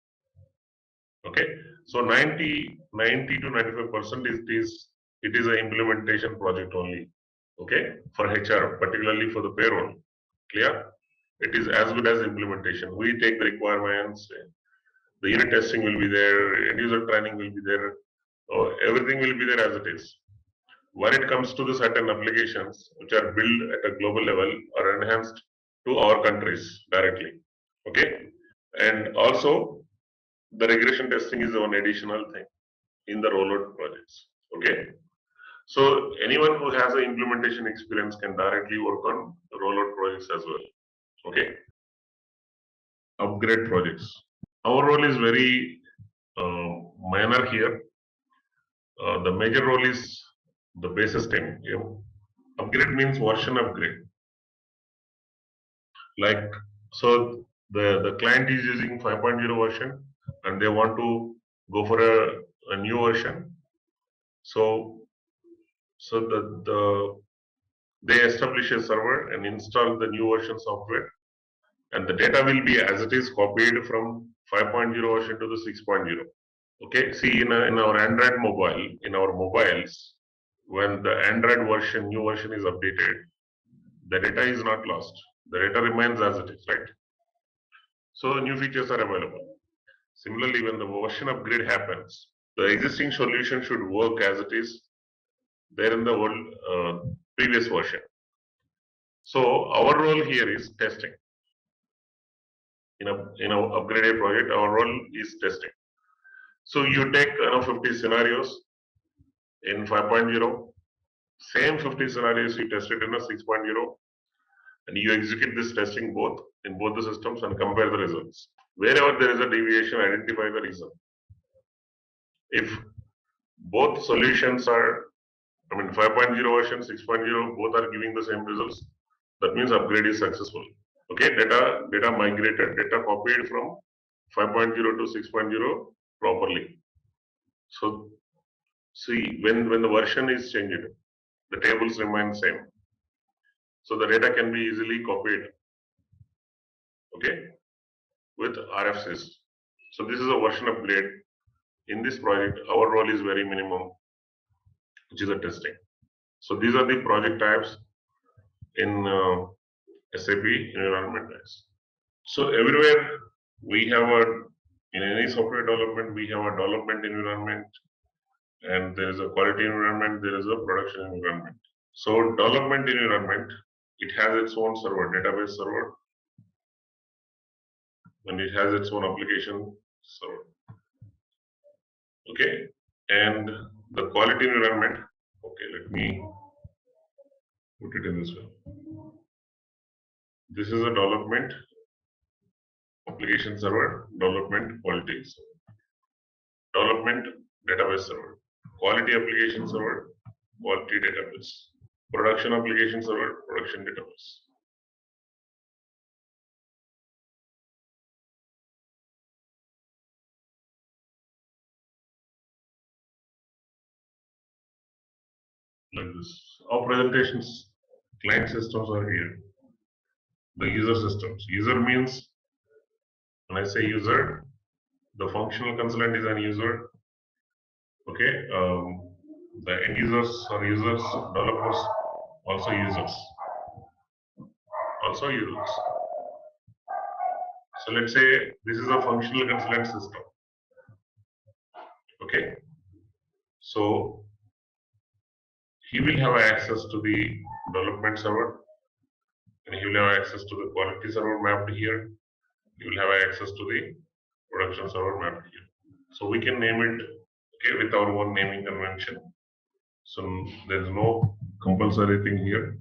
Okay. So 90 to 95% it is an implementation project only. Okay, for HR, particularly for the payroll. Clear? It is as good as implementation. We take the requirements, the unit testing will be there, end user training will be there, everything will be there as it is. When it comes to the certain applications which are built at a global level or enhanced to our countries directly. Okay, and also the regression testing is one additional thing in the rollout projects. Okay, so anyone who has an implementation experience can directly work on rollout projects as well. Okay, upgrade projects. Our role is very minor here. The major role is the basis team. Upgrade means version upgrade. Like, so the client is using 5.0 version and they want to go for a new version. So they establish a server and install the new version software, and the data will be as it is copied from 5.0 version to the 6.0. Okay, see in our Android mobile, in our mobiles, when the Android version, new version is updated, the data is not lost. The data remains as it is, right? So new features are available. Similarly, when the version upgrade happens, the existing solution should work as it is there in the old previous version. So our role here is testing. In a upgraded project, our role is testing. So you take 50 scenarios in 5.0, same 50 scenarios you tested in a 6.0, and you execute this testing both in both the systems and compare the results. Wherever there is a deviation, identify the reason. If both solutions are, 5.0 version, 6.0, both are giving the same results, that means upgrade is successful. Okay, data migrated, data copied from 5.0 to 6.0 properly. So see, when the version is changed, the tables remain same. So the data can be easily copied, okay, with RFCs. So this is a version upgrade. In this project, our role is very minimum, which is a testing. So these are the project types in SAP environment. So everywhere we have in any software development, we have a development environment, and there is a quality environment, there is a production environment. So development environment, it has its own server, database server, and it has its own application server. Okay, and the quality environment, okay, let me put it in this way. This is a development application server, development quality server, development database server, quality application server, quality database, production application server, production database. Like this. Our presentations, client systems are here. The user systems. User means, when I say user, the functional consultant is an user. Okay. The end users are users, developers also users. Also users. So let's say this is a functional consultant system. Okay. So he will have access to the development server, and he will have access to the quality server mapped here. He will have access to the production server mapped here. So we can name it, okay, with our own naming convention. So there is no compulsory thing here.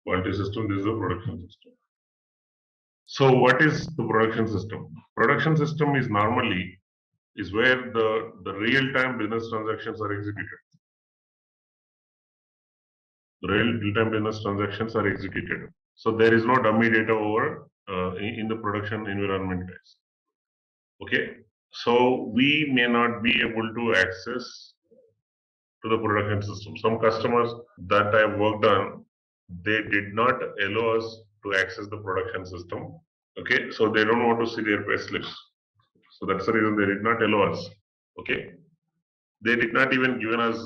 Quality system, this is a production system. So what is the production system? Production system is normally where the real-time business transactions are executed. real-time business transactions are executed. So there is no dummy data over in the production environment, guys. Okay, so we may not be able to access to the production system. Some customers that I worked on, they did not allow us to access the production system. Okay, so they don't want to see their pay slips. So that's the reason they did not allow us. Okay, they did not even give us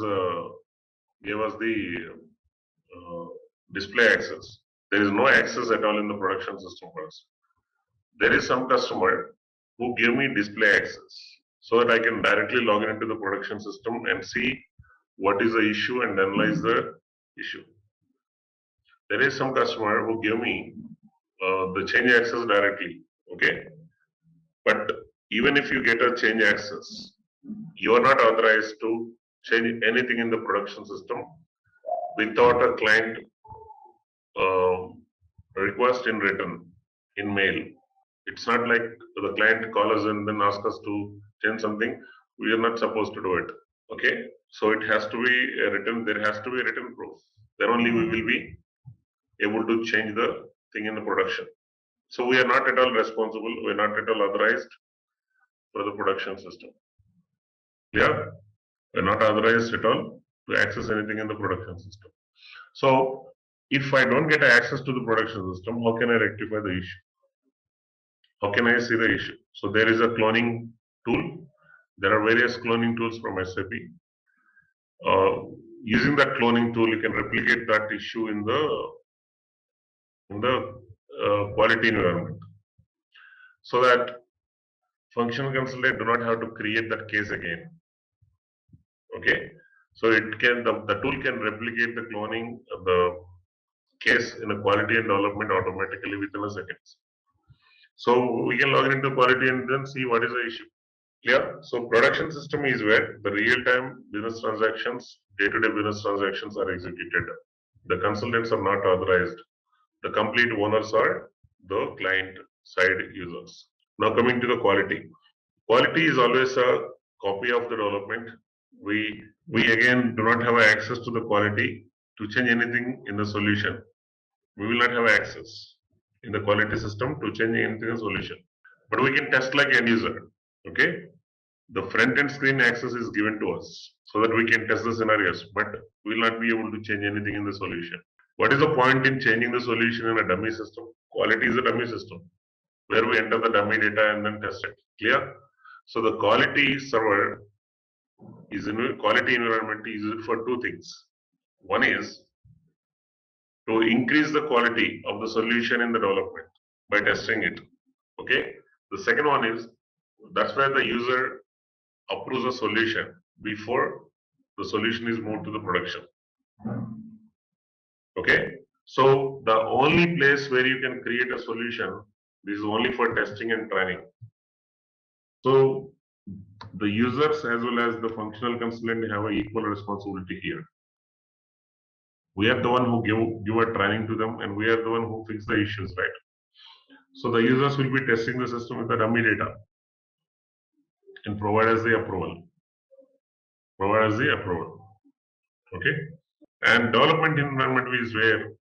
the display access. There is no access at all in the production system for us. There is some customer who give me display access so that I can directly log into the production system and see what is the issue and analyze the issue. There is some customer who give me the change access directly. Okay, but even if you get a change access, you are not authorized to change anything in the production system without a client request in written in mail. It's not like the client call us and then ask us to change something. We are not supposed to do it. Okay, so it has to be written. There has to be a written proof. Then only we will be able to change the thing in the production. So we are not at all responsible. We are not at all authorized for the production system. Yeah, we are not authorized at all to access anything in the production system. So if I don't get access to the production system, how can I rectify the issue? How can I see the issue? So there is a cloning tool. There are various cloning tools from SAP. Using that cloning tool, you can replicate that issue in the quality environment, so that functional consultant do not have to create that case again. Okay, so it can the tool can replicate the cloning of the case in a quality and development automatically within a seconds. So we can log into quality and then see what is the issue. Clear? So production system is where the real-time business transactions, day-to-day business transactions are executed. The consultants are not authorized. The complete owners are the client side users. Now coming to the quality. Quality is always a copy of the development. We again do not have access to the quality to change anything in the solution. We will not have access in the quality system to change anything in the solution. But we can test like end user. Okay. The front end screen access is given to us so that we can test the scenarios, but we will not be able to change anything in the solution. What is the point in changing the solution in a dummy system? Quality is a dummy system where we enter the dummy data and then test it. Clear? So the quality server is in quality environment is used for two things. One is to increase the quality of the solution in the development by testing it. Okay. The second one is that's where the user approves a solution before the solution is moved to the production. Okay. So the only place where you can create a solution is only for testing and training. So the users as well as the functional consultant have an equal responsibility here. We are the one who give a training to them, and we are the one who fix the issues, right? So the users will be testing the system with the dummy data and provide us the approval. Provide us the approval. Okay. And development environment is where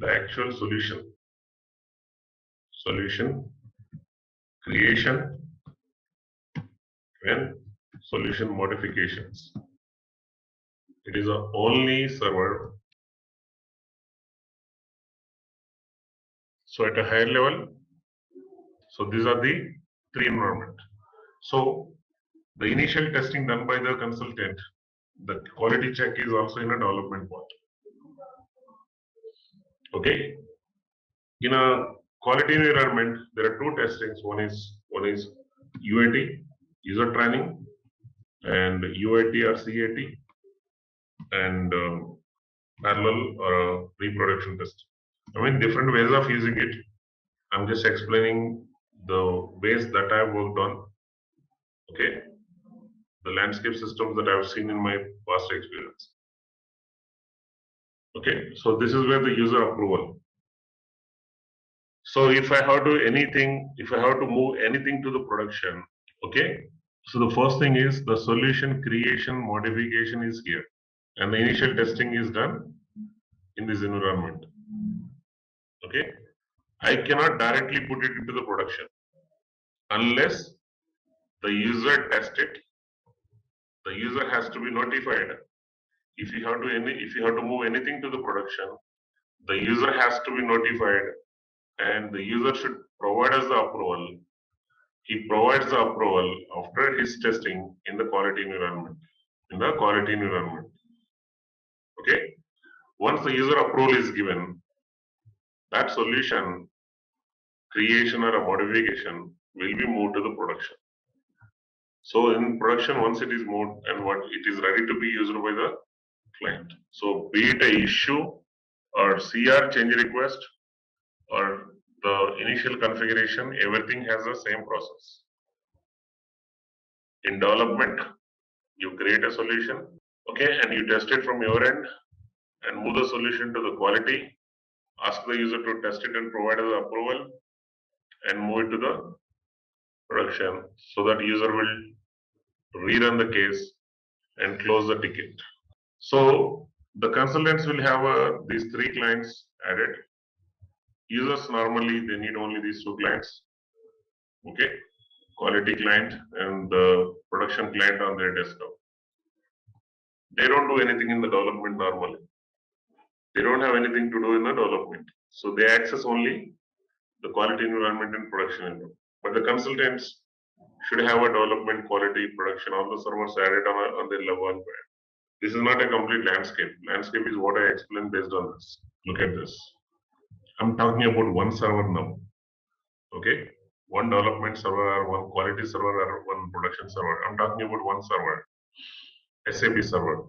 the actual solution creation and solution modifications. It is the only server. So at a higher level, so these are the three environment. So the initial testing done by the consultant, the quality check is also in a development part. Okay. In a quality environment, there are two testings. One is UAT, user training, and UAT or CAT, and parallel or reproduction test. I mean, different ways of using it. I'm just explaining the ways that I've worked on. Okay, the landscape systems that I've seen in my past experience. Okay, so this is where the user approval. So if I have to move anything to the production, okay. So the first thing is the solution creation modification is here, and the initial testing is done. in this environment. Okay, I cannot directly put it into the production unless the user tests it. The user has to be notified. If you have to move anything to the production, the user has to be notified, and the user should provide us the approval. He provides the approval after his testing in the quality environment. Okay. Once the user approval is given, that solution creation or a modification will be moved to the production. So in production, once it is moved and what it is ready to be used by the client. So be it a issue or CR change request or the initial configuration, everything has the same process. In development, you create a solution, okay, and you test it from your end and move the solution to the quality, ask the user to test it and provide the approval and move it to the production so that user will rerun the case and close the ticket. So the consultants will have these 3 clients added. Users normally they need only these 2 clients. Okay, quality client and the production client on their desktop. They don't do anything in the development normally. They don't have anything to do in the development. So they access only the quality environment and production environment. But the consultants should have a development, quality, production, all the servers added on their level. This is not a complete landscape. Landscape is what I explained based on this. Look at this. I'm talking about one server now. Okay, one development server or one quality server or one production server. I'm talking about one server, SAP server.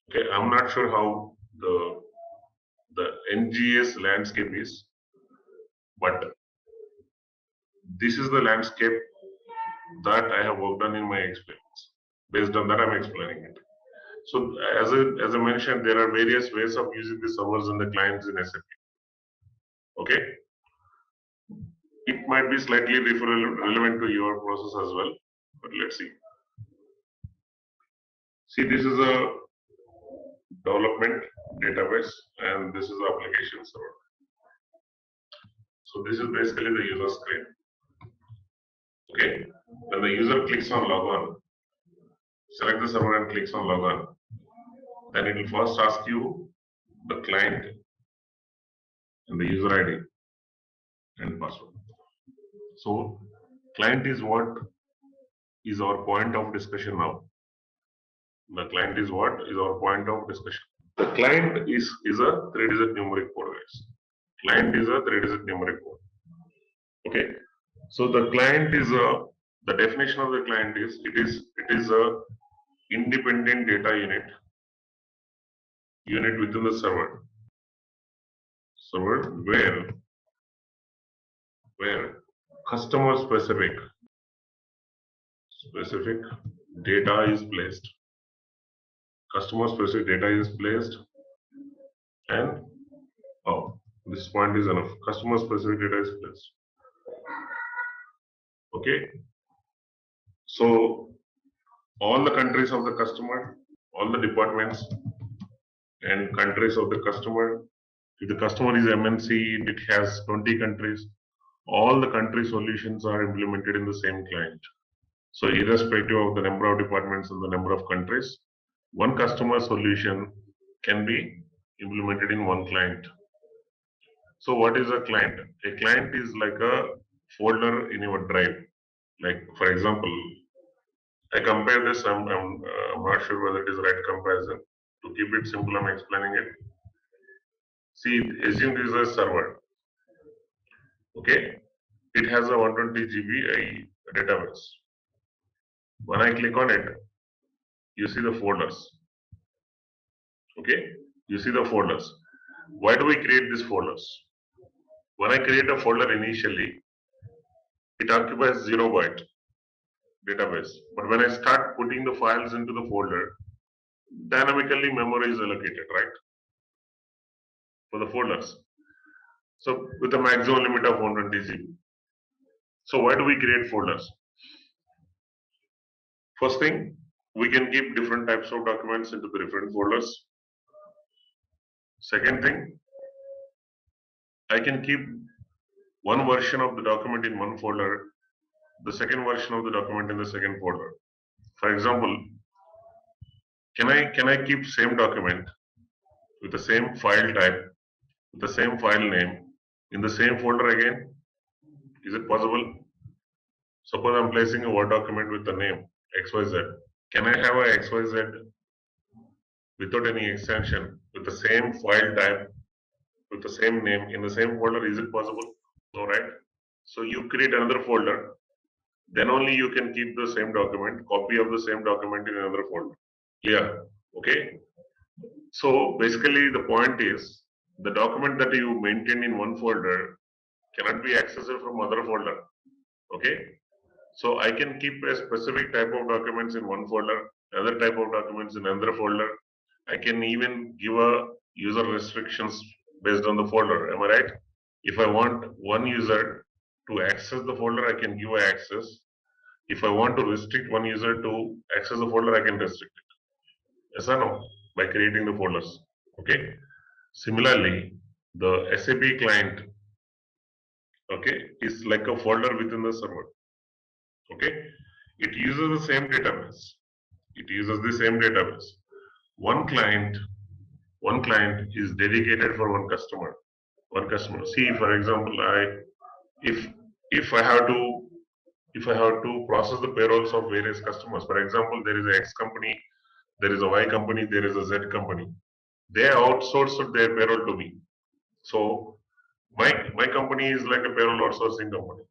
Okay, I'm not sure how the NGS landscape is, but this is the landscape that I have worked on in my experience. Based on that, I'm explaining it. So as I mentioned, there are various ways of using the servers and the clients in SAP. Okay, it might be slightly relevant to your process as well, but let's see. See, this is a development database and this is the application server. So this is basically the user screen. Okay, when the user clicks on log on, select the server and clicks on log on, then it will first ask you the client and the user ID and password. So client is what is our point of discussion now. The client is what is our point of discussion. The client is a 3-digit numeric code, guys. Client is a 3-digit numeric code. Okay. So the client is the definition of the client is it is a independent data unit within the server where customer specific data is placed. Customer specific data is placed, and this point is enough. Customer specific data is placed. Okay. So all the countries of the customer, all the departments and countries of the customer. If the customer is MNC, it has 20 countries. All the country solutions are implemented in the same client. So irrespective of the number of departments and the number of countries, one customer solution can be implemented in one client. So what is a client? A client is like a folder in your drive. Like for example, I compare this. I'm not sure whether it is right comparison. To keep it simple, I'm explaining it. See, assume this is a server. Okay, it has a 120 GB database. When I click on it, you see the folders. Okay, you see the folders. Why do we create these folders? When I create a folder initially, it occupies 0 byte database. But when I start putting the files into the folder, dynamically memory is allocated, right? For the folders. So with a maximum limit of 120 GB. So why do we create folders? First thing, we can keep different types of documents into the different folders. Second thing, I can keep one version of the document in one folder, the second version of the document in the second folder. For example, can I keep same document with the same file type, with the same file name in the same folder again? Is it possible? Suppose I'm placing a Word document with the name XYZ. Can I have a XYZ without any extension with the same file type, with the same name in the same folder? Is it possible? No, right? So you create another folder, then only you can keep the same document, copy of the same document in another folder. Yeah, okay. So basically the point is the document that you maintain in one folder cannot be accessible from other folder. Okay. So I can keep a specific type of documents in one folder, another type of documents in another folder. I can even give a user restrictions based on the folder. Am I right? If I want one user to access the folder, I can give access. If I want to restrict one user to access the folder, I can restrict it. Yes or no? By creating the folders. Okay. Similarly, the SAP client, okay, is like a folder within the server. Okay. It uses the same database. It uses the same database. One client is dedicated for one customer. One customer. See, for example, if I have to process the payrolls of various customers, for example, there is a X company, there is a Y company, there is a Z company. They outsourced their payroll to me. So my company is like a payroll outsourcing company.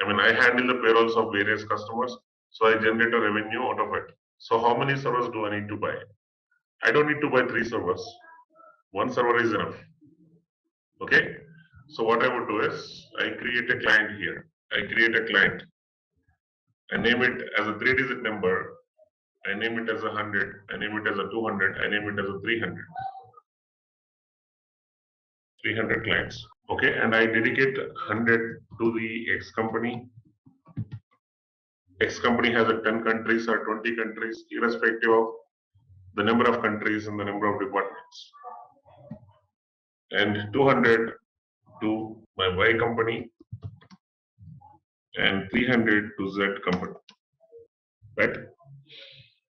I mean, I handle the payrolls of various customers, so I generate a revenue out of it. So how many servers do I need to buy? I don't need to buy 3 servers. One server is enough. Okay. So what I would do is I create a client here. I create a client. I name it as a 3-digit number. I name it as 100. I name it as a 200. I name it as a 300. 300 clients. Okay. And I dedicate 100 to the X company. X company has a 10 countries or 20 countries, irrespective of the number of countries and the number of departments. And 200 to my Y company and 300 to Z company. Right?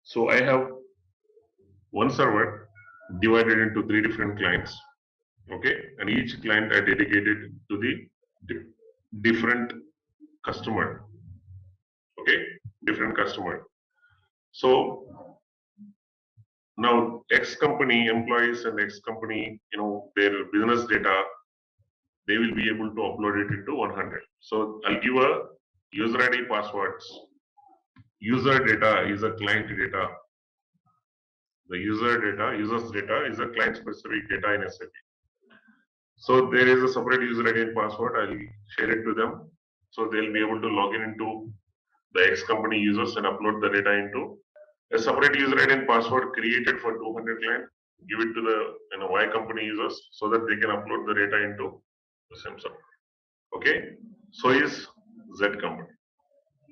So I have one server divided into 3 different clients. Okay, and each client I dedicated to the different customer. Okay, different customer. So now X company employees and X company, their business data, they will be able to upload it into 100. So I'll give a user ID passwords. User data is a client data. The user's data is a client specific data in SAP. So there is a separate user ID and password. I'll share it to them. So they'll be able to log in into the X company users and upload the data into a separate user ID and password created for 200 client. Give it to the Y company users so that they can upload the data into the same server. Okay. So is Z company.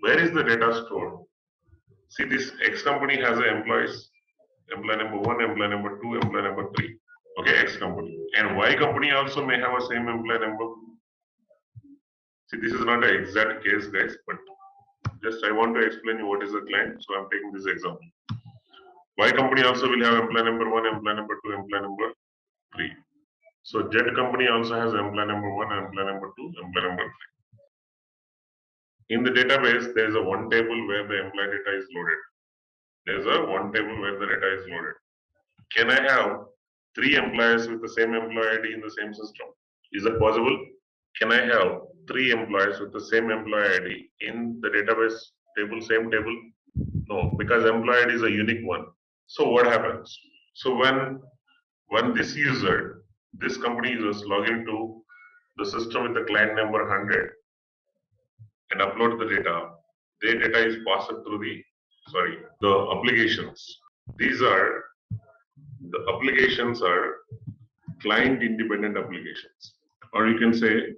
Where is the data stored? See, this X company has a employees, employee number 1, employee number 2, employee number 3. Okay, X company. And Y company also may have a same employee number. See, this is not an exact case, guys, but just I want to explain you what is a client, so I'm taking this example. Y company also will have employee number 1, employee number 2, employee number 3. So Z company also has employee number 1, employee number 2, employee number 3. In the database, there is a one table where the employee data is loaded. There is a one table where the data is loaded. Can I have 3 employees with the same employee ID in the same system? Is that possible? Can I have 3 employees with the same employee ID in the database table, same table? No, because employee ID is a unique one. So what happens? So when this company users log into the system with the client number 100 and upload the data, their data is passed through the applications. The applications are client independent applications, or you can say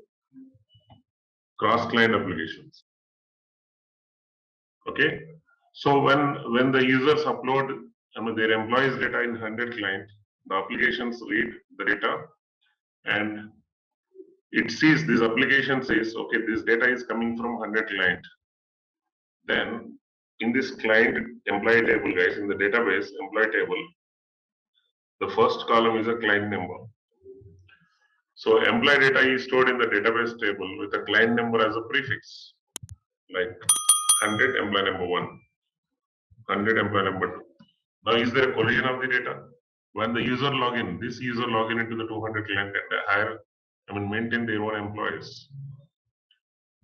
cross client applications. Okay. So when the users upload their employees data in 100 client, The applications read the data and it sees, this application says, okay, this data is coming from 100 client. Then in this client employee table, guys, in the database employee table, the first column is a client number. So employee data is stored in the database table with a client number as a prefix, like 100 employee number 1, 100 employee number 2. Now is there a collision of the data? When the user login, this user login into the 200 client and maintain their own employees.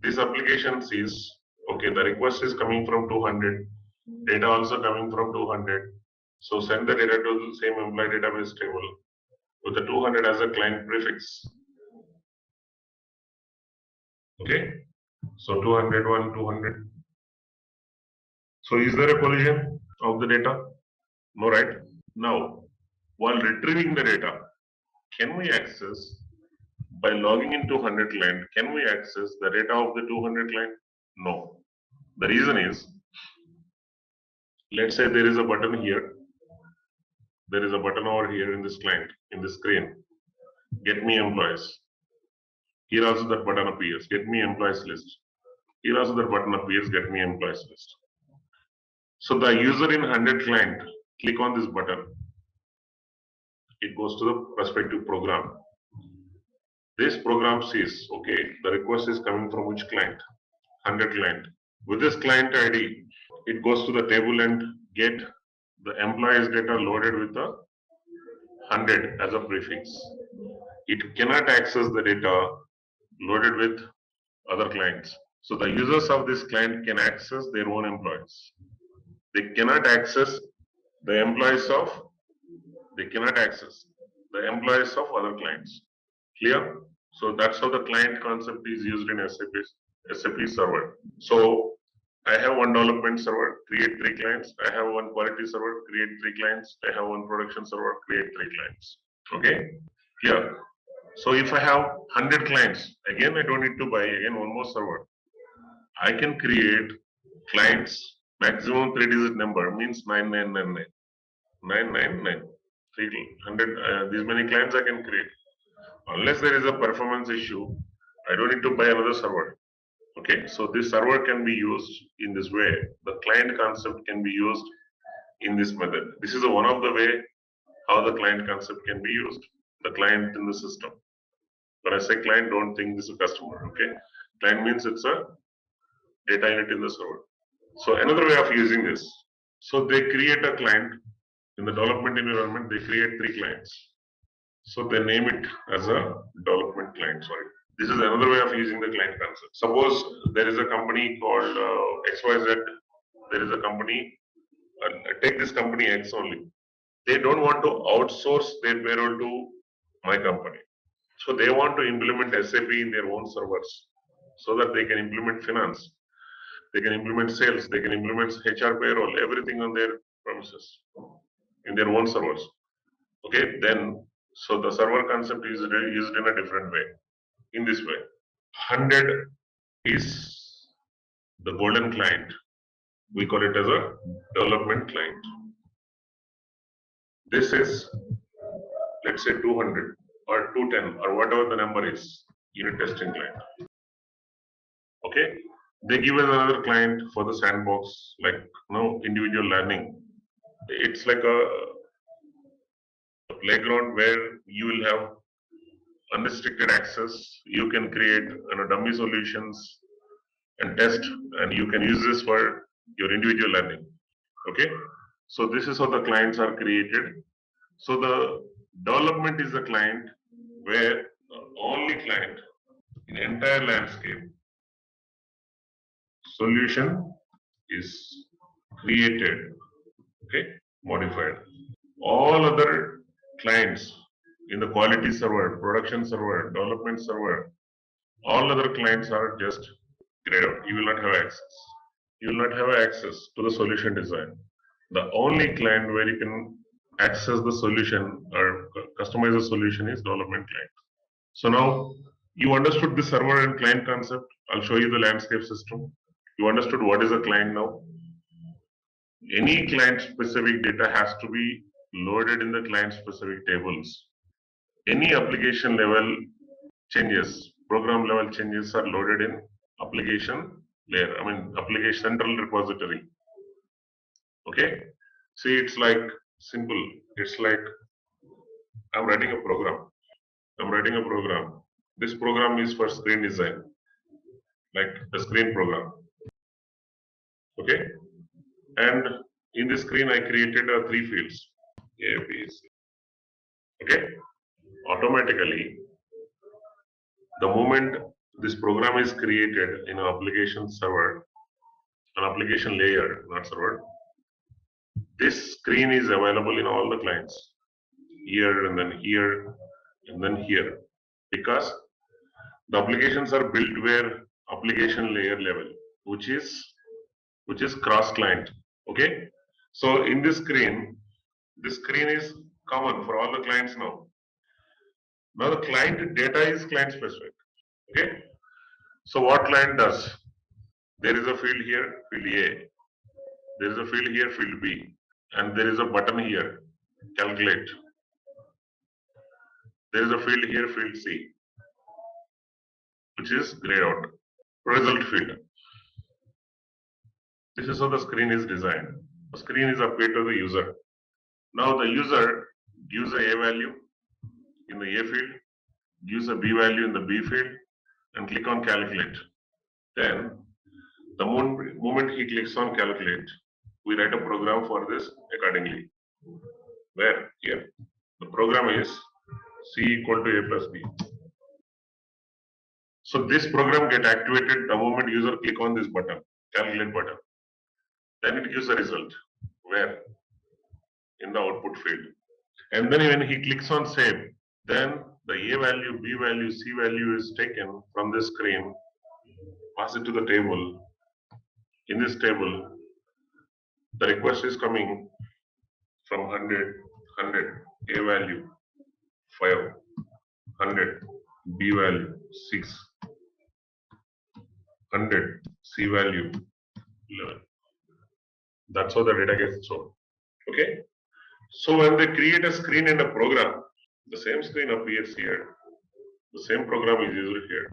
This application sees, okay, the request is coming from 200, data also coming from 200. So send the data to the same employee database table with the 200 as a client prefix. Okay, so 201, 200. So is there a collision of the data? No, right? Now, while retrieving the data, can we access, by logging into 100 client, can we access the data of the 200 client? No. The reason is, let's say there is a button here, there is a button over here in this client, in this screen, get me employees. Here also that button appears, get me employees list. Here also that button appears, get me employees list. So the user in 100 client, click on this button, it goes to the respective program. This program says, okay, the request is coming from which client? 100 client. With this client ID, it goes to the table and get the employees data loaded with the 100 as a prefix. It cannot access the data loaded with other clients. So the users of this client can access their own employees. They cannot access the employees of, they cannot access the employees of other clients. Clear? So that's how the client concept is used in SAP server. So I have one development server, create 3 clients. I have one quality server, create 3 clients. I have one production server, create 3 clients. Okay? Clear? So if I have 100 clients, again I don't need to buy again one more server. I can create clients, maximum 3-digit number means 9999. 999. 300, these many clients I can create. Unless there is a performance issue, I don't need to buy another server. Okay, so this server can be used in this way. The client concept can be used in this method. This is one of the way how the client concept can be used. The client in the system. When I say client, don't think this is a customer. Okay, client means it's a data unit in the server. So another way of using this. So they create a client in the development environment. They create 3 clients. So they name it as a development client. Sorry. This is another way of using the client concept. Suppose there is a company called XYZ. There is a company, take this company X only. They don't want to outsource their payroll to my company. So they want to implement SAP in their own servers so that they can implement finance. They can implement sales. They can implement HR payroll, everything on their premises in their own servers. Okay, then, so the server concept is used in a different way. In this way, 100 is the golden client. We call it as a development client. This is, let's say 200 or 210 or whatever the number is, unit testing client. Okay, they give us another client for the sandbox, like individual learning. It's like a playground where you will have unrestricted access. You can create dummy solutions and test, and you can use this for your individual learning. Okay, so this is how the clients are created. So the development is the client where the only client in the entire landscape solution is created, okay, modified. All other clients in the quality server, production server, development server, all other clients are just grayed out. You will not have access. You will not have access to the solution design. The only client where you can access the solution or customize the solution is development client. So now you understood the server and client concept. I'll show you the landscape system. You understood what is a client now. Any client specific data has to be loaded in the client specific tables. Any application level changes, program level changes are loaded in application layer, application central repository. Okay. See, it's like simple. It's like I'm writing a program. This program is for screen design, like a screen program. Okay. And in this screen, I created three fields, A, B, C. Okay. Automatically, the moment this program is created in an application server, an application layer, not server, this screen is available in all the clients, here and then here and then here, because the applications are built where application layer level, which is cross client. Okay. So in this screen is common for all the clients now. Now the client data is client specific. Okay. So what client does? There is a field here, field A. There is a field here, field B. And there is a button here, calculate. There is a field here, field C, which is grayed out. Result field. This is how the screen is designed. The screen is applied to the user. Now the user gives a value in the A field, gives a B value in the B field, and click on calculate. Then the moment he clicks on calculate, we write a program for this accordingly. Where here the program is C equal to A plus B. So this program get activated the moment user click on this button, calculate button. Then it gives a result. Where? In the output field. And then when he clicks on save, then the A value, B value, C value is taken from the screen, pass it to the table. In this table, the request is coming from 100, A value 5, 100, B value 6, 100, C value 11. That's how the data gets stored. Okay. So when they create a screen and a program, the same screen appears here. The same program is used here.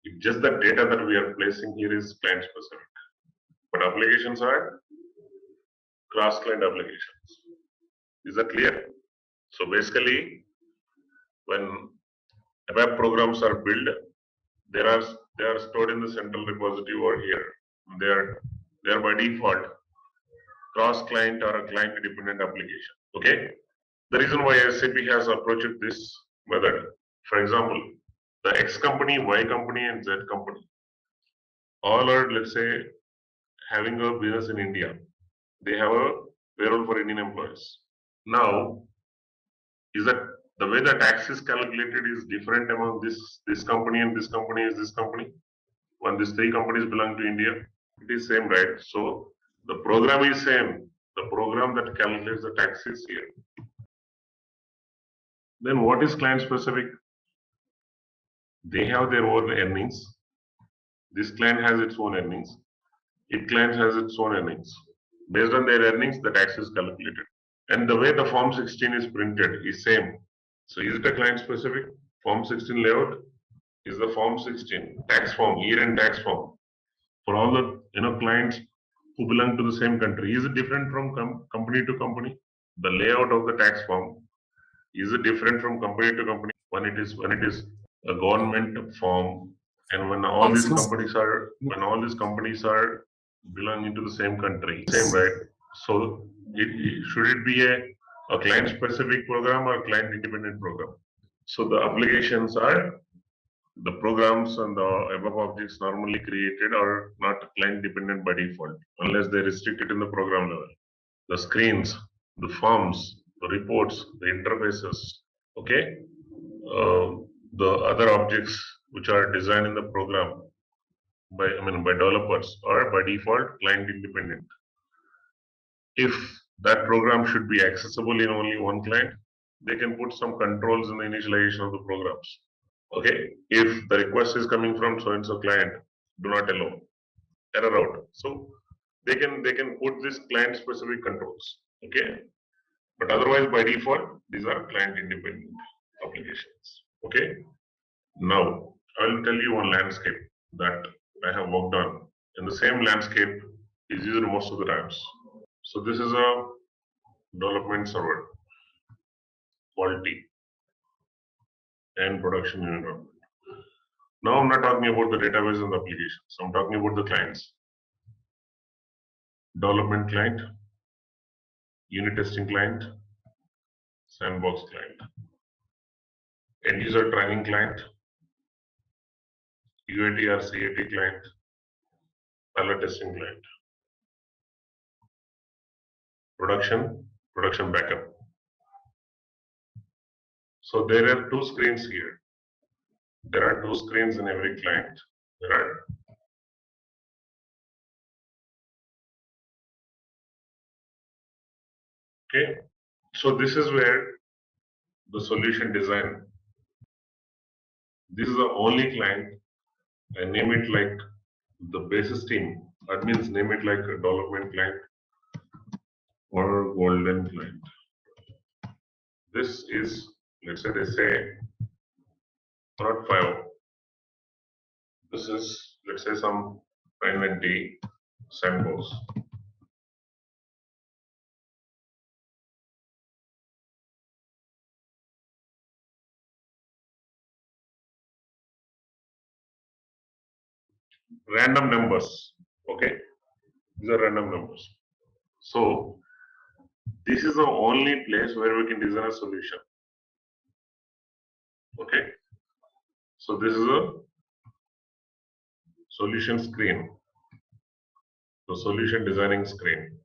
It's just the data that we are placing here is client specific. But applications are cross-client applications. Is that clear? So basically, when web programs are built, they are stored in the central repository over here. They are by default cross-client or a client-dependent application. Okay. The reason why SAP has approached this method, for example, the X company, Y company, and Z company, all are, let's say, having a business in India. They have a payroll for Indian employees. Now, is that the way the tax is calculated is different among this company and this company is this company? When these three companies belong to India, it is same, right? So the program is same. The program that calculates the tax is here. Then what is client specific? They have their own earnings. This client has its own earnings. Each client has its own earnings. Based on their earnings, the tax is calculated. And the way the Form 16 is printed is same. So is it a client specific? Form 16 layout is the Form 16 tax form, year-end tax form for all the clients who belong to the same country. Is it different from company to company? The layout of the tax form is it different from company to company? When it is a government form, and when all these companies are belonging to the same country, same, right? So should it be a client specific program or client independent program? So the applications are the programs and the above objects normally created are not client dependent by default unless they're restricted in the program level. The screens, the forms, the reports, the interfaces, okay, the other objects which are designed in the program by developers are by default client independent. If that program should be accessible in only one client, they can put some controls in the initialization of the programs. Okay, if the request is coming from so and so client, do not allow, error out. So they can put this client specific controls. Okay, But otherwise, by default, these are client independent applications. Okay. Now, I will tell you one landscape that I have worked on, and the same landscape is used most of the times. So this is a development server, quality, and production environment. Now I'm not talking about the database and the applications. I'm talking about the clients. Development client, unit testing client, sandbox client, end user training client, UAT or CAT client, pilot testing client, production backup. So there are two screens here. There are two screens in every client. There are okay. So this is where the solution design. This is the only client. I name it like the basis team. That means name it like a development client or golden client. This is, let's say they say product 5. This is, let's say, some private D sandbox. Random numbers. Okay, these are random numbers. So this is the only place where we can design a solution. Okay, so this is a solution screen, the solution designing screen.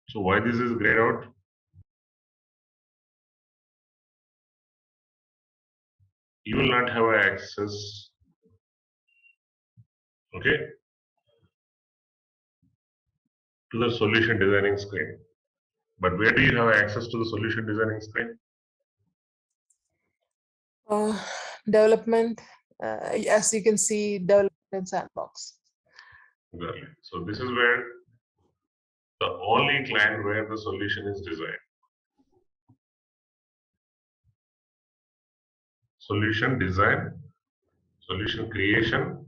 So why this is grayed out? You will not have access, okay, to the solution designing screen. But where do you have access to the solution designing screen? Development, as you can see, development sandbox. Exactly. So this is where the only client where the solution is designed. Solution design, solution creation,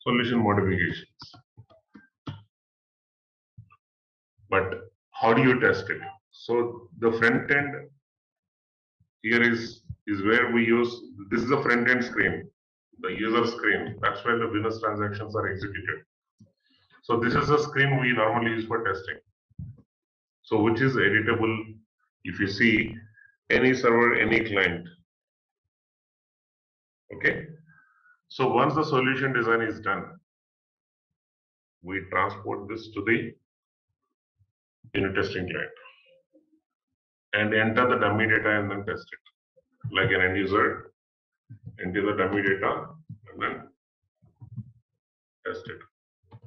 solution modifications. But how do you test it? So the front end here is where we use, this is the front end screen, the user screen. That's where the business transactions are executed. So this is the screen we normally use for testing. So which is editable if you see any server, any client. Okay. So once the solution design is done, we transport this to the unit testing client and enter the dummy data and then test it. Like an end user, enter the dummy data and then test it.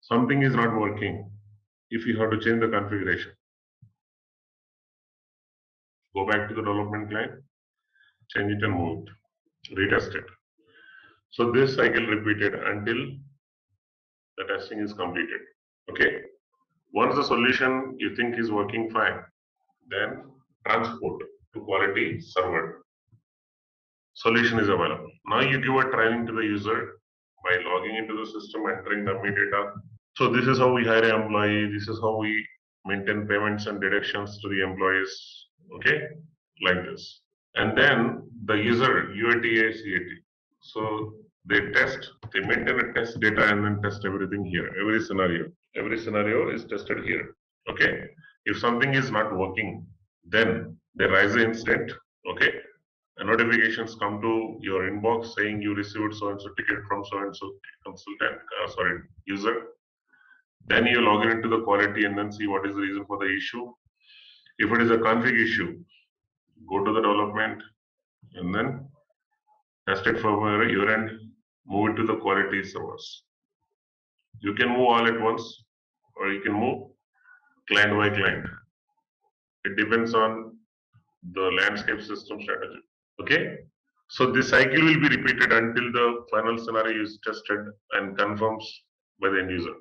Something is not working. If you have to change the configuration, go back to the development client, change it and move it, retest it. So this cycle repeated until the testing is completed. Okay. Once the solution you think is working fine, then transport to quality server. Solution is available. Now you give a training to the user by logging into the system, entering the data. So this is how we hire an employee. This is how we maintain payments and deductions to the employees. Okay, like this. And then the user UATA CAT. So they test, they maintain a test data and then test everything here. Every scenario is tested here. Okay. If something is not working, then they raise an incident. Okay. And notifications come to your inbox saying you received so and so ticket from so and so consultant, user. Then you log in into the quality and then see what is the reason for the issue. If it is a config issue, go to the development and then test it for your end, move it to the quality servers. You can move all at once or you can move client by client. It depends on the landscape system strategy. Okay. So this cycle will be repeated until the final scenario is tested and confirms by the end user.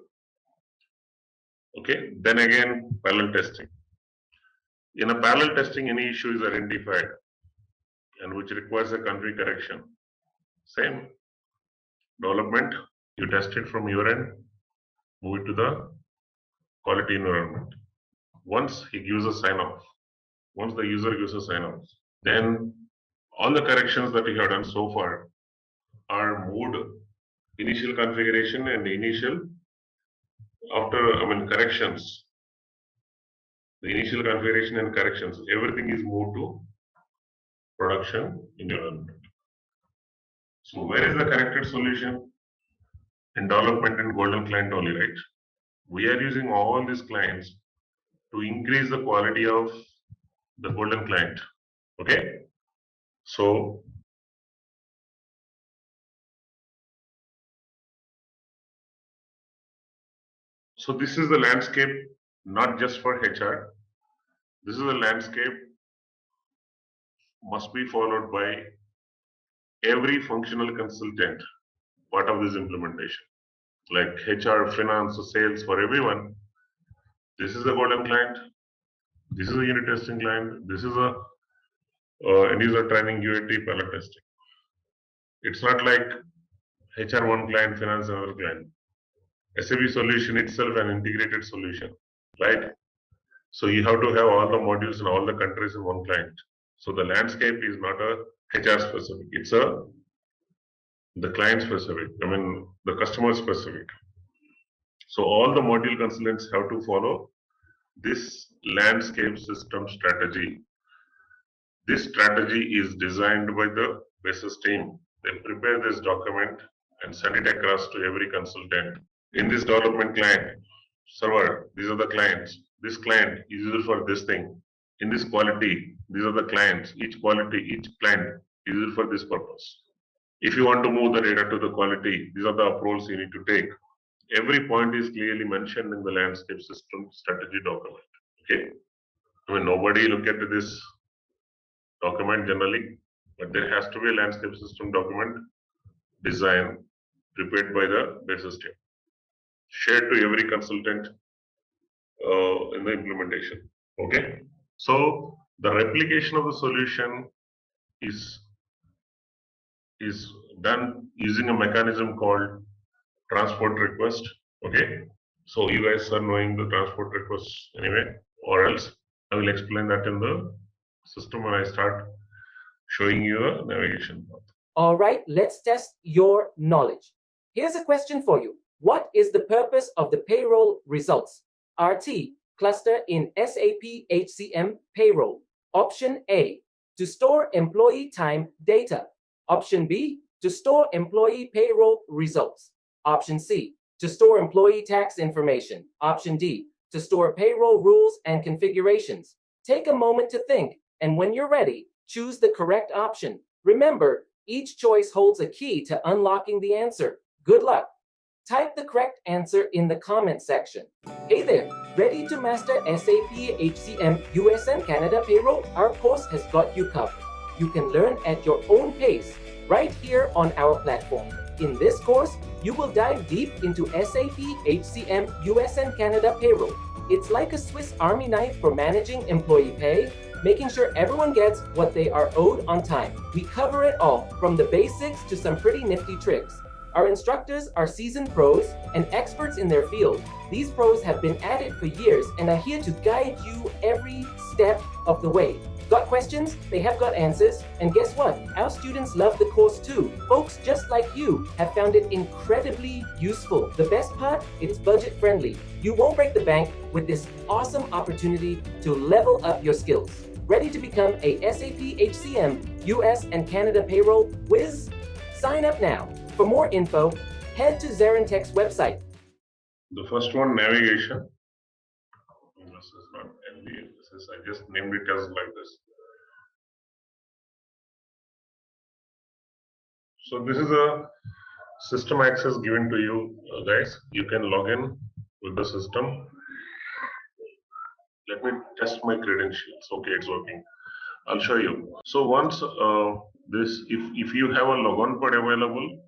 Okay. Then again, parallel testing. In a parallel testing, any issue is identified and which requires a country correction. Same development, you test it from your end, move it to the quality environment. Once he gives a sign off, once the user gives a sign off, then all the corrections that we have done so far are moved initial configuration and initial corrections. The initial configuration and corrections, everything is moved to production environment. So where is the corrected solution? In development and golden client only, right? We are using all these clients to increase the quality of the golden client. Okay. So this is the landscape, not just for HR. This is a landscape must be followed by every functional consultant part of this implementation, like HR, finance, sales, for everyone. This is a golden client. This is a unit testing client. This is a end user training UAT pilot testing. It's not like HR one client, finance another client. SAP solution itself an integrated solution, right? So you have to have all the modules in all the countries in one client. So the landscape is not a HR specific, it's the client specific, the customer specific. So all the module consultants have to follow this landscape system strategy. This strategy is designed by the basis team. They prepare this document and send it across to every consultant. In this development client server, these are the clients. This client is used for this thing. In this quality, these are the clients. Each quality, each client is used for this purpose. If you want to move the data to the quality, these are the approvals you need to take. Every point is clearly mentioned in the landscape system strategy document. Okay. Nobody look at this document generally, but there has to be a landscape system document design prepared by the basis team, shared to every consultant in the implementation. Okay. So the replication of the solution is done using a mechanism called transport request. Okay. So you guys are knowing the transport request anyway, or else I will explain that in the system when I start showing you a navigation path. All right, let's test your knowledge. Here's a question for you. What is the purpose of the payroll results? RT, cluster in SAP HCM payroll. Option A, to store employee time data. Option B, to store employee payroll results. Option C, to store employee tax information. Option D, to store payroll rules and configurations. Take a moment to think, and when you're ready, choose the correct option. Remember, each choice holds a key to unlocking the answer. Good luck. Type the correct answer in the comment section. Hey there, ready to master SAP HCM US and Canada payroll? Our course has got you covered. You can learn at your own pace right here on our platform. In this course, you will dive deep into SAP HCM US and Canada payroll. It's like a Swiss Army knife for managing employee pay, making sure everyone gets what they are owed on time. We cover it all, from the basics to some pretty nifty tricks. Our instructors are seasoned pros and experts in their field. These pros have been at it for years and are here to guide you every step of the way. Got questions? They have got answers. And guess what? Our students love the course too. Folks just like you have found it incredibly useful. The best part? It's budget friendly. You won't break the bank with this awesome opportunity to level up your skills. Ready to become a SAP HCM US and Canada payroll whiz? Sign up now. For more info, head to ZaranTech's website. The first one, navigation. This is not NV. I just named it as like this. So this is a system access given to you guys. You can log in with the system. Let me test my credentials. Okay, it's working. I'll show you. So once if you have a logon pad available,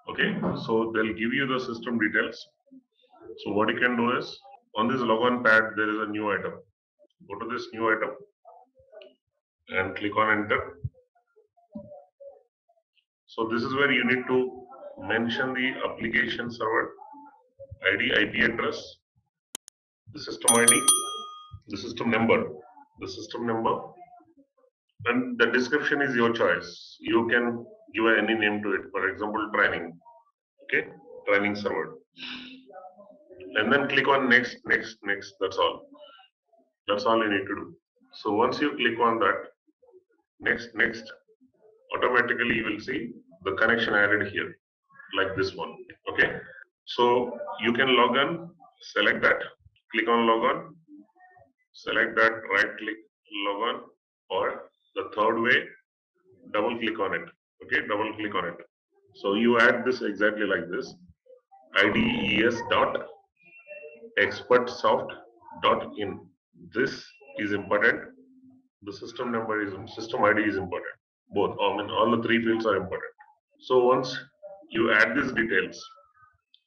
okay, so they'll give you the system details. So what you can do is, on this logon pad there is a new item. Go to this new item and click on enter. So this is where you need to mention the application server ID, IP address, the system ID, the system number, and the description is your choice. You can give any name to it. For example, training. Okay, training server, and then click on next, next, next. That's all. That's all you need to do. So once you click on that, next, next, automatically you will see the connection added here, like this one. Okay, so you can log on, select that, click on log on, select that, right click, log on, or the third way, double click on it. Okay, double click on it. So you add this exactly like this, IDES dot expertsoft dot in. This is important. The system ID is important. Both, I mean, all the three fields are important. So once you add these details,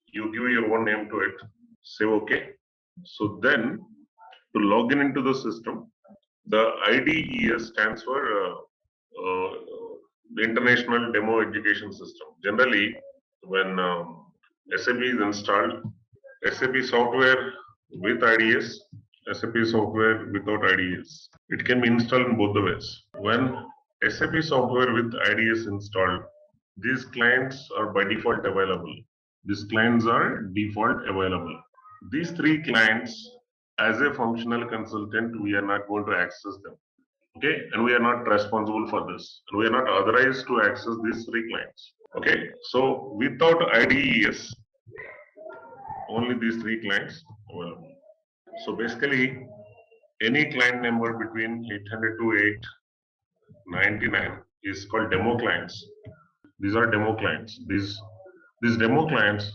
you give your own name to it, say OK. So then to log in into the system, the IDES stands for the International Demo Education System. Generally, when SAP is installed, SAP software with IDS, SAP software without IDS. It can be installed in both the ways. When SAP software with IDS installed, these clients are by default available. These clients are default available. These three clients, as a functional consultant, we are not going to access them. Okay, and we are not responsible for this. And we are not authorized to access these three clients. Okay, so without IDES, only these three clients available. So basically, any client number between 800 to 899 is called demo clients. These are demo clients. These demo clients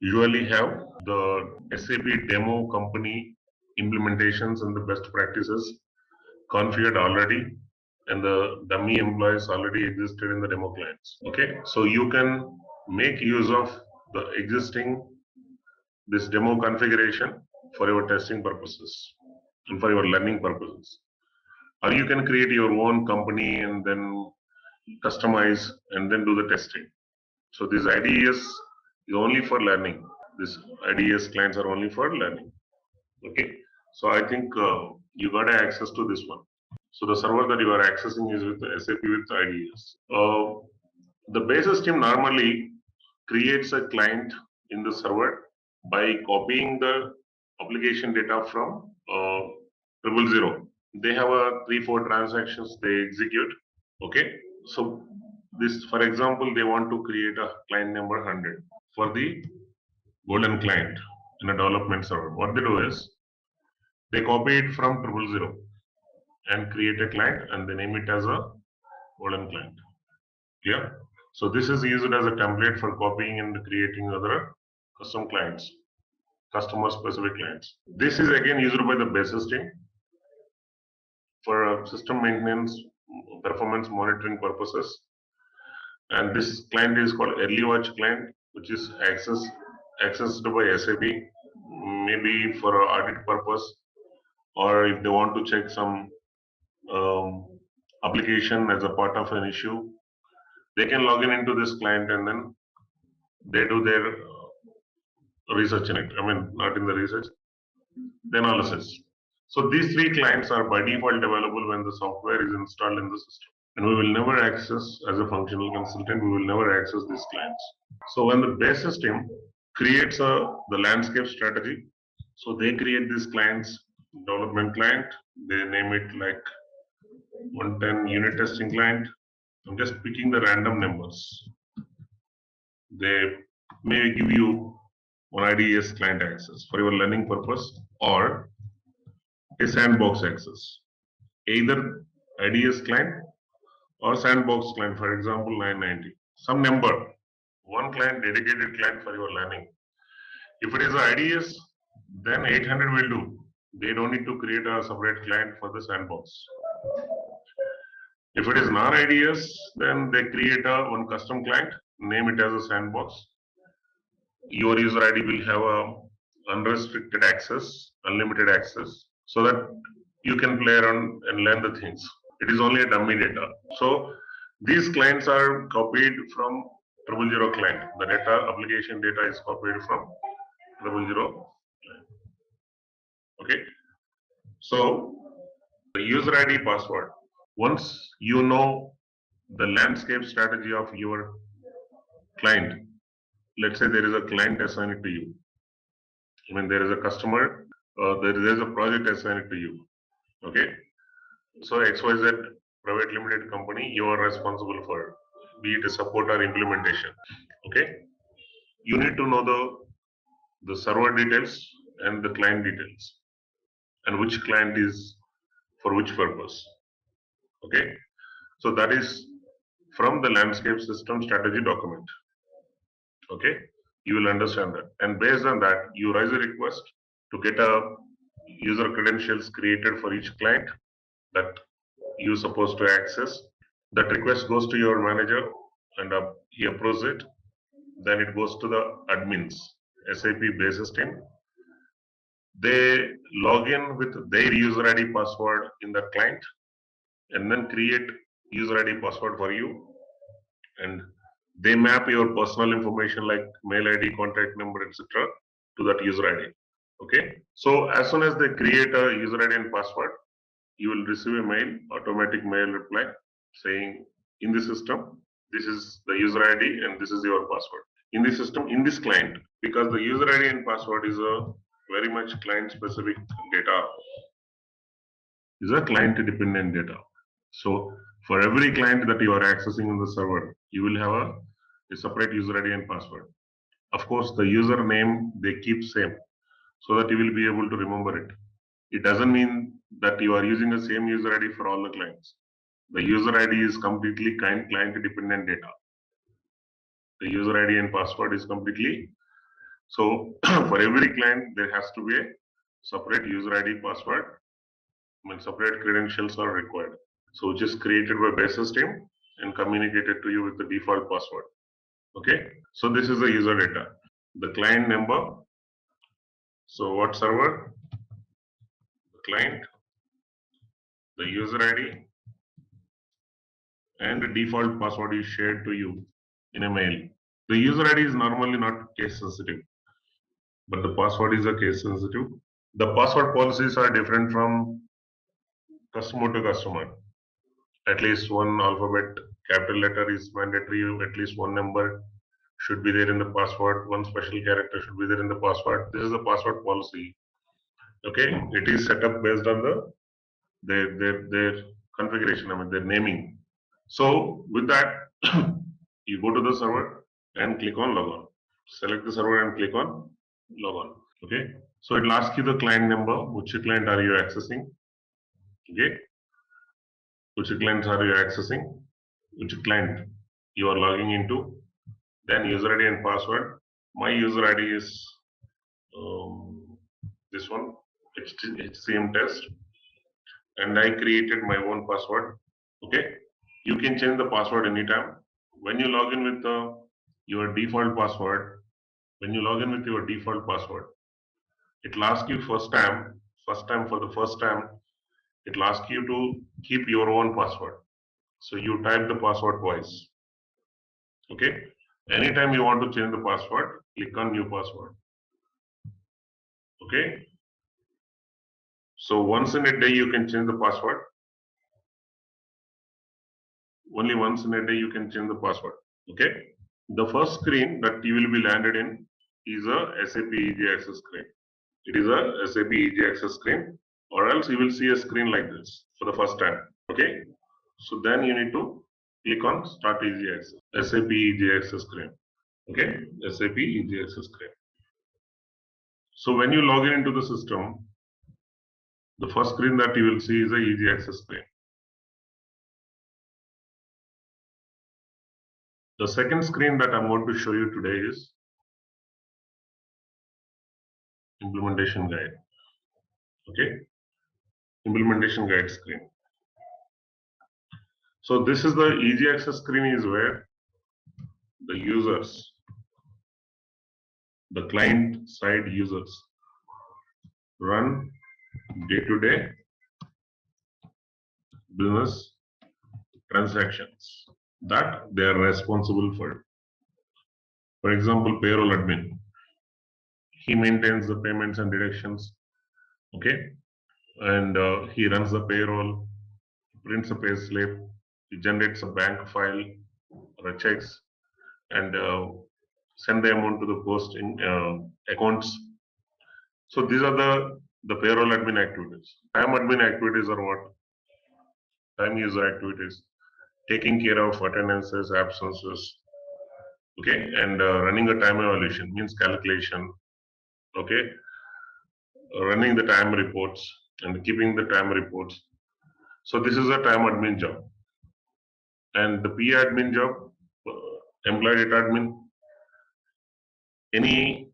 usually have the SAP demo company implementations and the best practices configured already, and the dummy employees already existed in the demo clients. Okay, so you can make use of the existing this demo configuration for your testing purposes and for your learning purposes. Or you can create your own company and then customize and then do the testing. So this IDES is only for learning. This IDES clients are only for learning. Okay. So I think you got access to this one. So the server that you are accessing is with SAP with IDES. The basis team normally creates a client in the server by copying the application data from 000. They have a 3-4 transactions they execute. Okay, so this, for example, they want to create a client number 100 for the golden client in a development server. What they do is they copy it from 000 and create a client and they name it as a golden client. Yeah. So this is used as a template for copying and creating other custom clients, customer specific clients. This is again used by the basis team for system maintenance, performance monitoring purposes. And this client is called early watch client, which is accessed by SAP, maybe for audit purpose, or if they want to check some application as a part of an issue, they can log in into this client and then they do their research in it. I mean, not in the research, the analysis. So these three clients are by default available when the software is installed in the system. And we will never access, as a functional consultant, we will never access these clients. So when the base system creates the landscape strategy, so they create these clients, development client, they name it like 110 unit testing client. I'm just picking the random numbers. They may give you one IDES client access for your learning purpose or a sandbox access. Either IDES client or sandbox client, for example, 990. Some number, one client, dedicated client for your learning. If it is IDES, then 800 will do. They don't need to create a separate client for the sandbox. If it is non-IDS, then they create one custom client, name it as a sandbox. Your user ID will have a unrestricted access, unlimited access, so that you can play around and learn the things. It is only a dummy data. So these clients are copied from 000 client. The data application data is copied from 000 client. Okay. So the user ID password. Once you know the landscape strategy of your client, let's say there is a client assigned to you. I mean, there is a customer, there is a project assigned to you. Okay. So XYZ private limited company, you are responsible for, be it a support or implementation. Okay. You need to know the server details and the client details and which client is for which purpose. Okay. So that is from the landscape system strategy document. Okay. You will understand that. And based on that, you raise a request to get a user credentials created for each client that you're supposed to access. That request goes to your manager and he approves it. Then it goes to the admins, SAP basis team. They log in with their user ID password in the client and then create user ID password for you. And they map your personal information like mail ID, contact number, etc. to that user ID. Okay. So as soon as they create a user ID and password, you will receive a mail, automatic mail reply saying in the system, this is the user ID and this is your password. In the system, in this client, because the user ID and password is a very much client specific data, is a client dependent data. So for every client that you are accessing in the server, you will have a separate user ID and password. Of course, the username they keep same so that you will be able to remember it. It doesn't mean that you are using the same user ID for all the clients. The user ID is completely client dependent data. The user ID and password is completely. So for every client, there has to be a separate user ID password. I mean, separate credentials are required. So which is created by basis team and communicated to you with the default password. Okay. So this is the user data. The client number. So what server? The client, the user ID, and the default password is shared to you in a mail. The user ID is normally not case sensitive, but the password is a case sensitive. The password policies are different from customer to customer. At least one alphabet capital letter is mandatory, at least one number should be there in the password, one special character should be there in the password. This is the password policy. Okay, it is set up based on their configuration, I mean their naming. So with that, you go to the server and click on log on. Select the server and click on log on. Okay. So it will ask you the client number, which client are you accessing? Okay. Which clients are you accessing? Which client you are logging into? Then user ID and password. My user ID is this one, HCM test. And I created my own password. Okay. You can change the password anytime. When you log in with your default password, when you log in with your default password, it will ask you for the first time, it will ask you to keep your own password. So you type the password twice. Okay. Anytime you want to change the password, click on new password. Okay. So once in a day you can change the password. Only once in a day you can change the password. Okay. The first screen that you will be landed in is a SAP Easy Access screen. It is a SAP Easy Access screen, or else you will see a screen like this for the first time. Okay. So then you need to click on Start Easy Access, SAP Easy Access screen. Okay. SAP Easy Access screen. So when you log in into the system, the first screen that you will see is a Easy Access screen. The second screen that I'm going to show you today is implementation guide. Okay. Implementation guide screen. So this is the easy access screen is where the users, the client side users run day-to-day business transactions that they are responsible for. For example, payroll admin. He maintains the payments and deductions, okay? And he runs the payroll, prints a pay slip, he generates a bank file or a checks, and send the amount to the post in accounts. So these are the payroll admin activities. Time admin activities are what? Time user activities, taking care of attendances, absences, okay, and running a time evaluation means calculation, okay, running the time reports and keeping the time reports. So this is a time admin job. And the PA admin job, employee data admin, any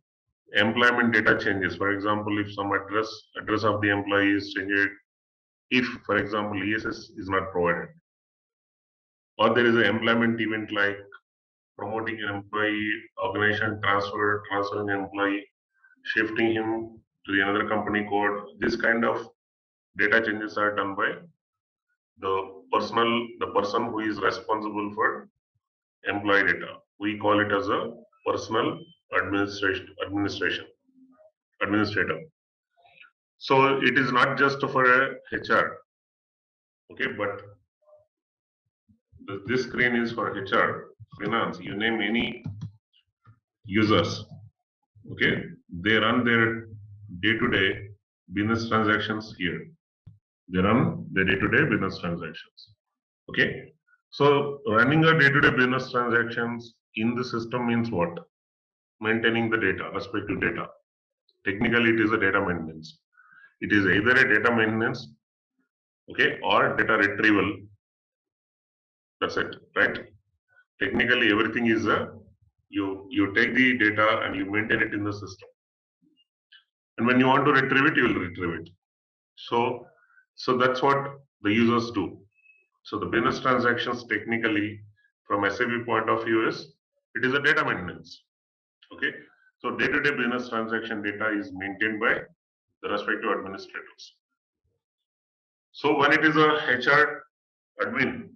employment data changes. For example, if some address of the employee is changed, if, for example, ESS is not provided, or there is an employment event like promoting an employee, organization transferring an employee, shifting him to the another company code. This kind of data changes are done by the person who is responsible for employee data. We call it as a personal administrator. So it is not just for a HR, okay, but this screen is for HR, finance. You name any users, okay, they run their day-to-day business transactions here. They run their day-to-day business transactions, okay. So running a day-to-day business transactions in the system means what? Maintaining the data, respective data. Technically, it is a data maintenance. It is either a data maintenance, okay, or data retrieval. That's it, right? Technically, everything is you take the data and you maintain it in the system. And when you want to retrieve it, you will retrieve it. So that's what the users do. So the business transactions technically from SAP point of view is it is a data maintenance. Okay. So day-to-day business transaction data is maintained by the respective administrators. So when it is a HR admin,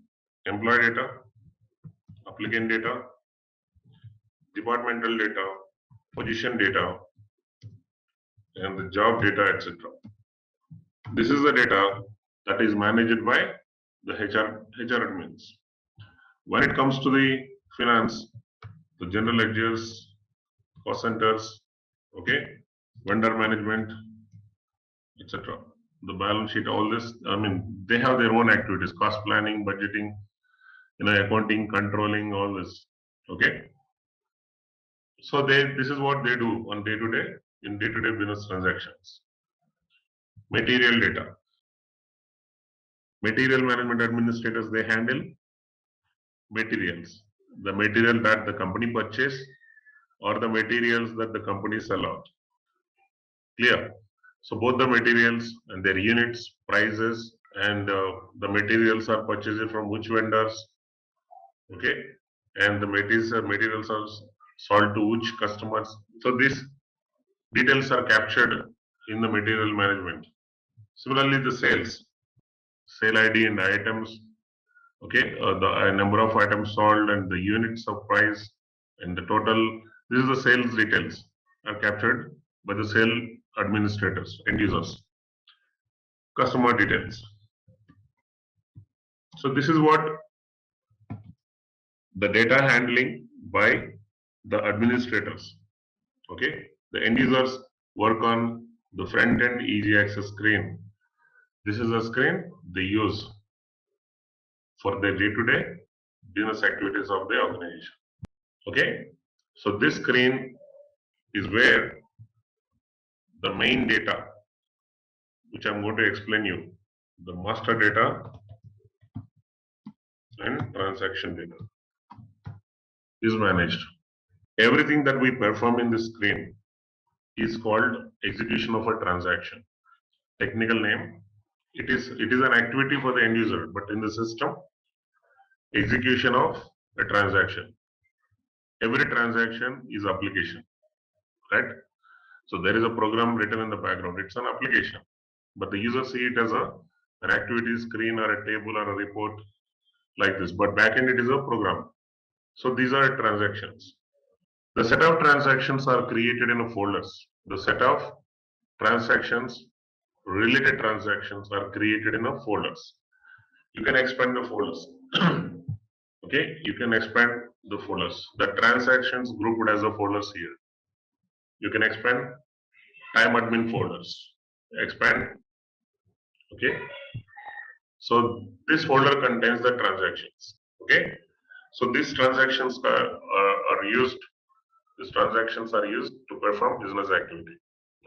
employee data, applicant data, departmental data, position data, and the job data, etc. This is the data that is managed by the HR admins. When it comes to the finance, the general ledgers, cost centers, okay, vendor management, etc. The balance sheet, all this, I mean, they have their own activities, cost planning, budgeting, accounting, controlling, all this, okay. So this is what they do on day-to-day, in day-to-day business transactions. Material data. Material management administrators, they handle materials. The material that the company purchase or the materials that the company sell out. Clear? So both the materials and their units, prices, and the materials are purchased from which vendors, okay? And the materials are sold to which customers. So these details are captured in the material management. Similarly, the sale ID and items, okay, the number of items sold and the units of price and the total. This is the sales details are captured by the sale administrators, end users. Customer details. So this is what the data handling by the administrators. Okay, the end users work on the front end easy access screen. This is a screen they use for their day-to-day business activities of the organization. Okay, so this screen is where the main data, which I'm going to explain you, the master data and transaction data is managed. Everything that we perform in this screen is called execution of a transaction. Technical name, it is an activity for the end user, but in the system, execution of a transaction. Every transaction is application, right? So there is a program written in the background. It's an application, but the user see it as an activity screen or a table or a report like this. But backend it is a program. So these are transactions. The set of transactions are created in a folders. The set of transactions, related transactions are created in a folders. You can expand the folders. Okay, you can expand the folders. The transactions grouped as a folders here. You can expand time admin folders. Expand. Okay. So this folder contains the transactions. Okay. So these transactions are used. These transactions are used to perform business activity.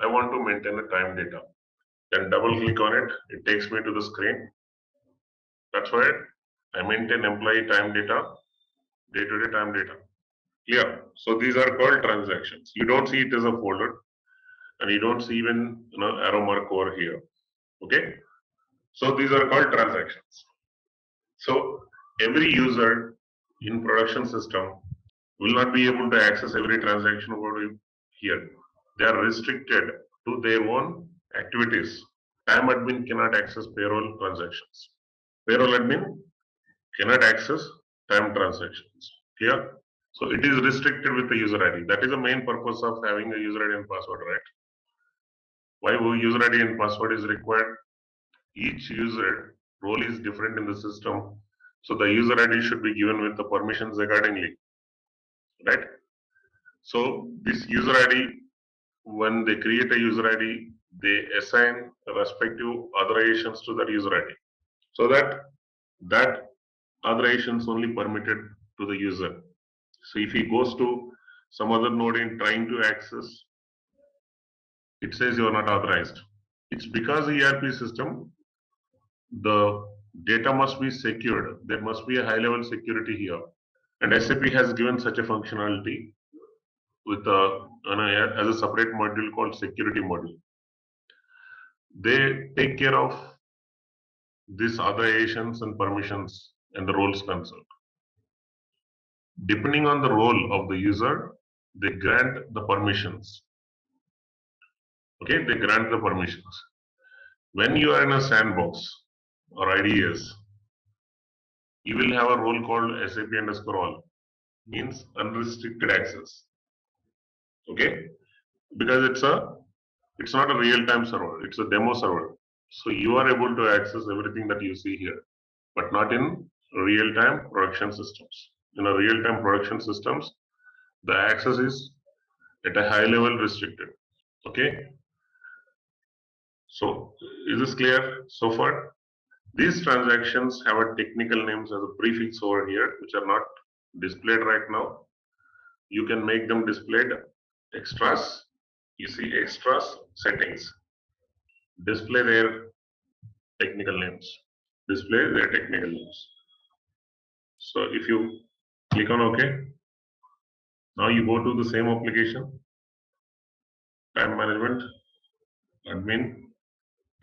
I want to maintain the time data. Then double click on it. It takes me to the screen. That's why I maintain employee time data, day-to-day time data. Clear? So these are called transactions. You don't see it as a folder, and you don't see even arrow mark over here. Okay. So these are called transactions. So every user in production system will not be able to access every transaction over here. They are restricted to their own activities. Time admin cannot access payroll transactions. Payroll admin cannot access time transactions. Clear? So it is restricted with the user ID. That is the main purpose of having a user ID and password, right? Why user ID and password is required? Each user role is different in the system. So the user ID should be given with the permissions accordingly, right? So this user ID, when they create a user ID, they assign respective authorizations to that user ID, so that authorizations only permitted to the user. So if he goes to some other node in trying to access, it says you are not authorized. It's because the ERP system, the data must be secured. There must be a high level security here. And SAP has given such a functionality with as a separate module called security module. They take care of these authorizations and permissions and the roles concerned. Depending on the role of the user, they grant the permissions. Okay, they grant the permissions. When you are in a sandbox or IDS, you will have a role called SAP_all, means unrestricted access. Okay, because it's not a real-time server, it's a demo server. So you are able to access everything that you see here, but not in real-time production systems. In a real-time production systems, the access is at a high level restricted. Okay. So is this clear so far? These transactions have a technical names as a prefix over here, which are not displayed right now. You can make them displayed. Extras, you see extras settings. Display their technical names. Display their technical names. So if you click on OK, now you go to the same application, time management, admin,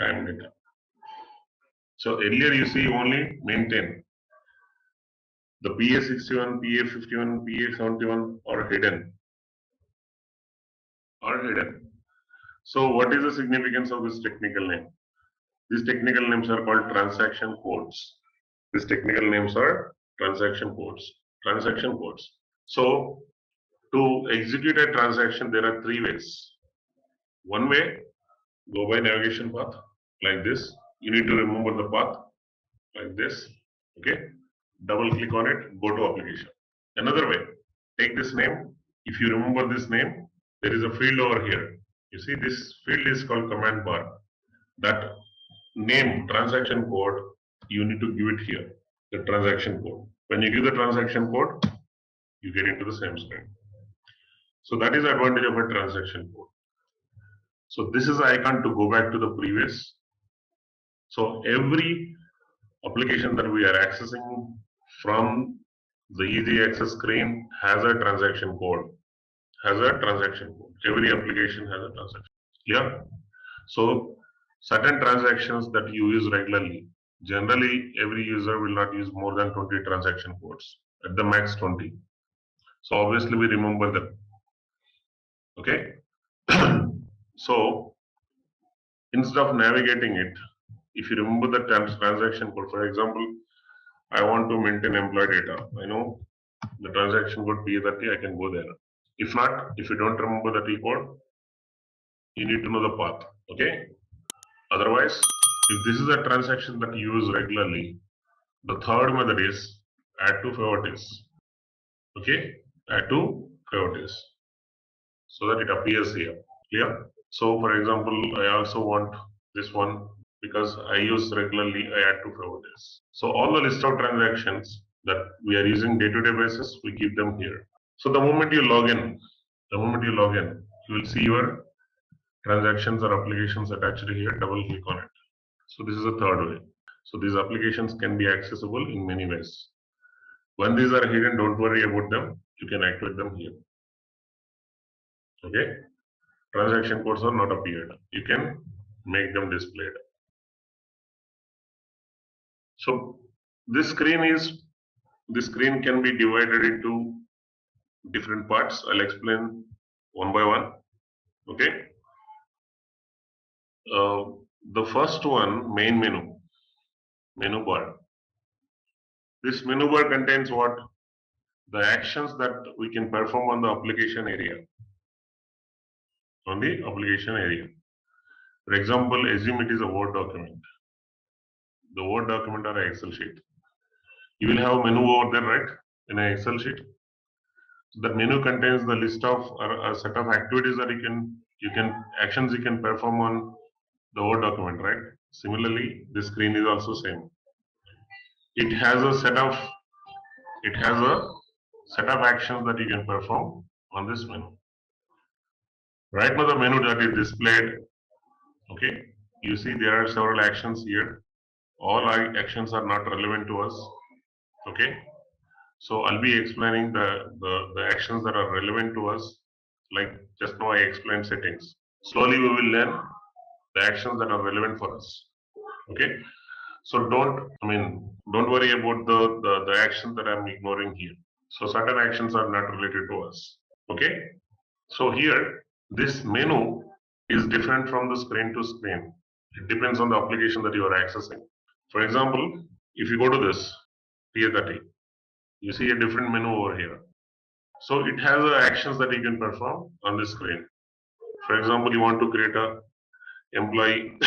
time data. So earlier you see only maintain. The PA61, PA51, PA71 are hidden. So what is the significance of this technical name? These technical names are called transaction codes. These technical names are transaction codes. Transaction codes. So to execute a transaction, there are three ways. One way, go by navigation path like this. You need to remember the path like this. Okay. Double click on it, go to application. Another way, take this name. If you remember this name, there is a field over here. You see this field is called command bar. That name, transaction code, you need to give it here, the transaction code. When you give the transaction code, you get into the same screen. So that is the advantage of a transaction code. So this is the icon to go back to the previous. So every application that we are accessing from the easy access screen has a transaction code. Every application has a transaction. Yeah. So certain transactions that you use regularly, Generally, every user will not use more than 20 transaction codes, at the max 20. So obviously we remember them. Okay. So instead of navigating it, if you remember the transaction code, for example, I want to maintain employee data. I know the transaction code P30, I can go there. If not, if you don't remember the T code, you need to know the path. Okay. Otherwise, if this is a transaction that you use regularly, the third method is add to favorites. Okay, add to favorites so that it appears here. Clear? So, for example, I also want this one because I use regularly. I add to favorites. So, all the list of transactions that we are using day-to-day basis, we keep them here. So, the moment you log in, you will see your transactions or applications attached here. Double click on it. So, this is the third way. So, these applications can be accessible in many ways. When these are hidden, don't worry about them. You can activate them here. Okay. Transaction codes are not appeared. You can make them displayed. So this screen can be divided into different parts. I'll explain one by one. Okay. The first one, main menu bar. This menu bar contains what? The actions that we can perform on the application area. For example, assume it is a Word document. The Word document or an Excel sheet. You will have a menu over there, right? In an Excel sheet. The menu contains the list of or a set of activities that you can actions you can perform on the Word document, right? Similarly, this screen is also same. It has a set of actions that you can perform on this menu. Right now, the menu that is displayed, okay, you see there are several actions here. All actions are not relevant to us, okay. So I'll be explaining the actions that are relevant to us. Like just now I explained settings. Slowly we will learn the actions that are relevant for us. Okay. So don't worry about the actions that I'm ignoring here. So certain actions are not related to us. Okay. So here this menu is different from the screen to screen. It depends on the application that you are accessing. For example, if you go to this P30, you see a different menu over here. So it has actions that you can perform on this screen. For example, you want to create a employee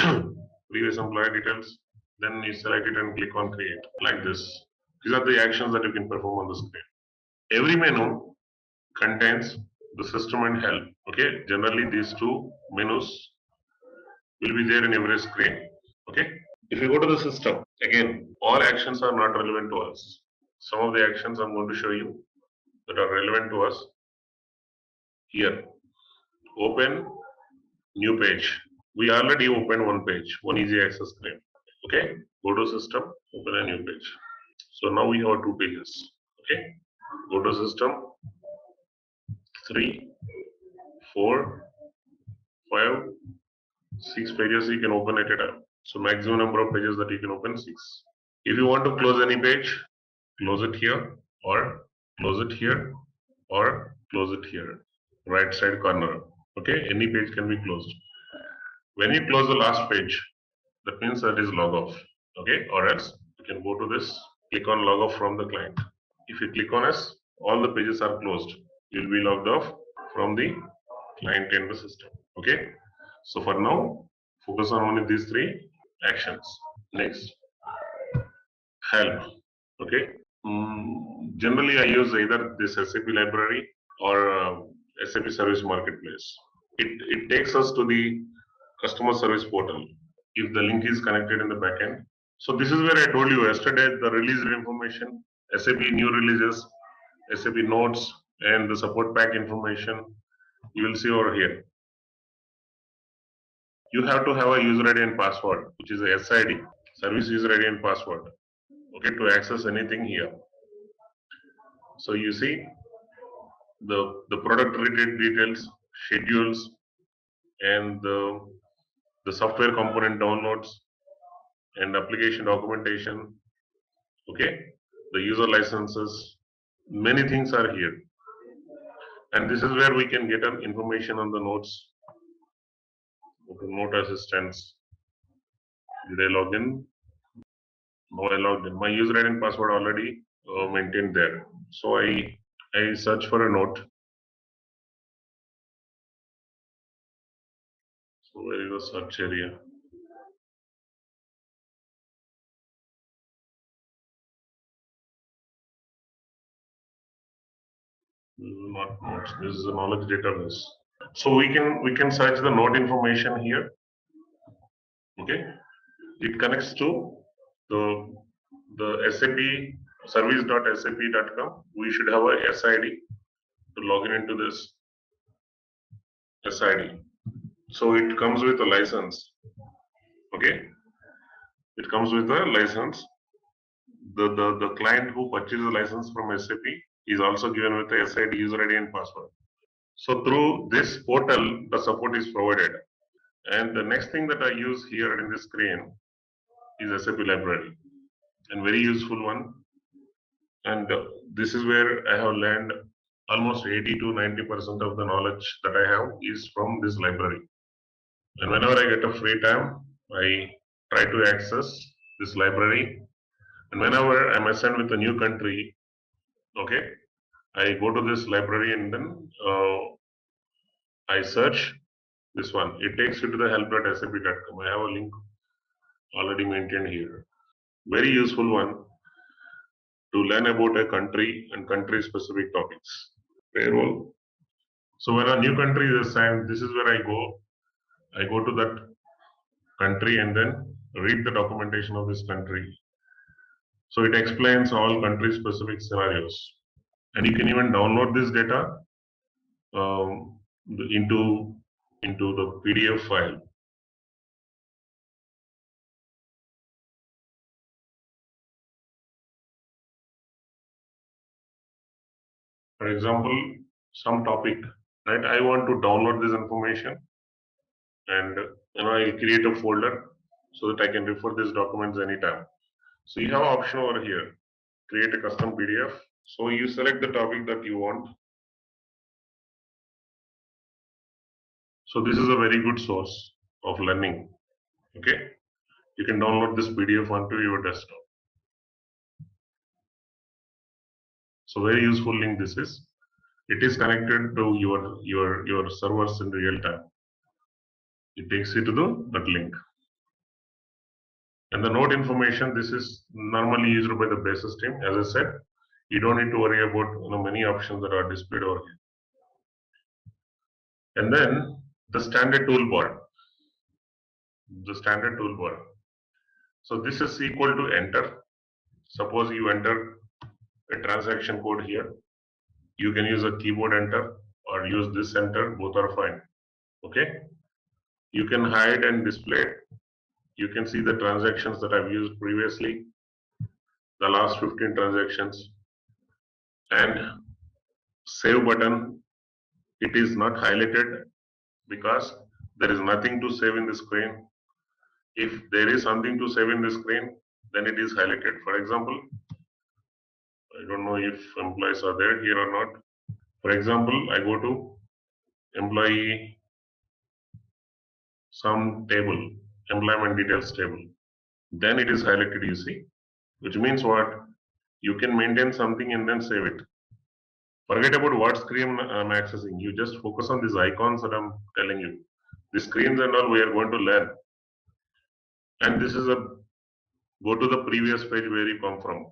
previous employee details, then you select it and click on create like this. These are the actions that you can perform on the screen. Every menu contains the system and help. Okay, generally these two menus will be there in every screen. Okay, if you go to the system, again, all actions are not relevant to us. Some of the actions I'm going to show you that are relevant to us here. Open new page. We already opened one page, one easy access screen. Okay, go to system, open a new page. So now we have two pages. Okay, go to system, 3, 4, 5, 6 pages you can open at a time. So maximum number of pages that you can open 6. If you want to close any page, close it here or close it here or close it here, right side corner. Okay, any page can be closed. When you close the last page, that means that is log off. Okay, or else you can go to this, click on log off from the client. If you click on S, all the pages are closed. You will be logged off from the client and the system. Okay, so for now, focus on only these three actions. Next, help. Okay, generally I use either this SAP library or SAP Service Marketplace. It takes us to the customer service portal if the link is connected in the backend. So this is where I told you yesterday the release information, SAP new releases, SAP notes, and the support pack information you will see over here. You have to have a user ID and password, which is a SID, service user ID and password, okay, to access anything here. So you see the product related details, schedules, and the software component downloads, and application documentation. Okay, the user licenses, many things are here. And this is where we can get an information on the notes. Okay, note assistance. Did I log in? No, I logged in. My user ID and password already maintained there. So I search for a note. So where is the search area? This is not notes. This is a knowledge database. So we can search the note information here. Okay, it connects to the SAP service.sap.com. We should have a SID to log in into this SID. So it comes with a license. Okay, it comes with a license. The client who purchases the license from SAP is also given with the SID, user ID, and password. So through this portal, the support is provided. And the next thing that I use here in this screen is SAP library, and very useful one. And this is where I have learned almost 80 to 90% of the knowledge that I have is from this library. And whenever I get a free time, I try to access this library. And whenever I'm assigned with a new country, okay, I go to this library and then I search this one. It takes you to the help.sap.com. I have a link already maintained here. Very useful one to learn about a country and country specific topics. Payroll. So when a new country is assigned, this is where I go. I go to that country and then read the documentation of this country. So it explains all country specific scenarios. And you can even download this data into the PDF file. For example, some topic, right? I want to download this information, and I'll create a folder so that I can refer these documents anytime. So you have an option over here, create a custom PDF. So you select the topic that you want. So this is a very good source of learning. Okay, you can download this PDF onto your desktop. So very useful link this is. It is connected to your servers in real time. It takes you to that link. And the node information, this is normally used by the basis team. As I said, you don't need to worry about many options that are displayed over here. And then the standard toolbar. The standard toolbar. So this is equal to enter. Suppose you enter a transaction code here. You can use a keyboard enter or use this enter, both are fine. Okay. You can hide and display. You can see the transactions that I've used previously, the last 15 transactions. And save button, it is not highlighted because there is nothing to save in the screen. If there is something to save in the screen, then it is highlighted. For example, I don't know if employees are there here or not. For example, I go to employee some table, employment details table. Then it is highlighted, you see, which means what? You can maintain something and then save it. Forget about what screen I'm accessing. You just focus on these icons that I'm telling you. The screens and all we are going to learn. And this is a go to the previous page where you come from.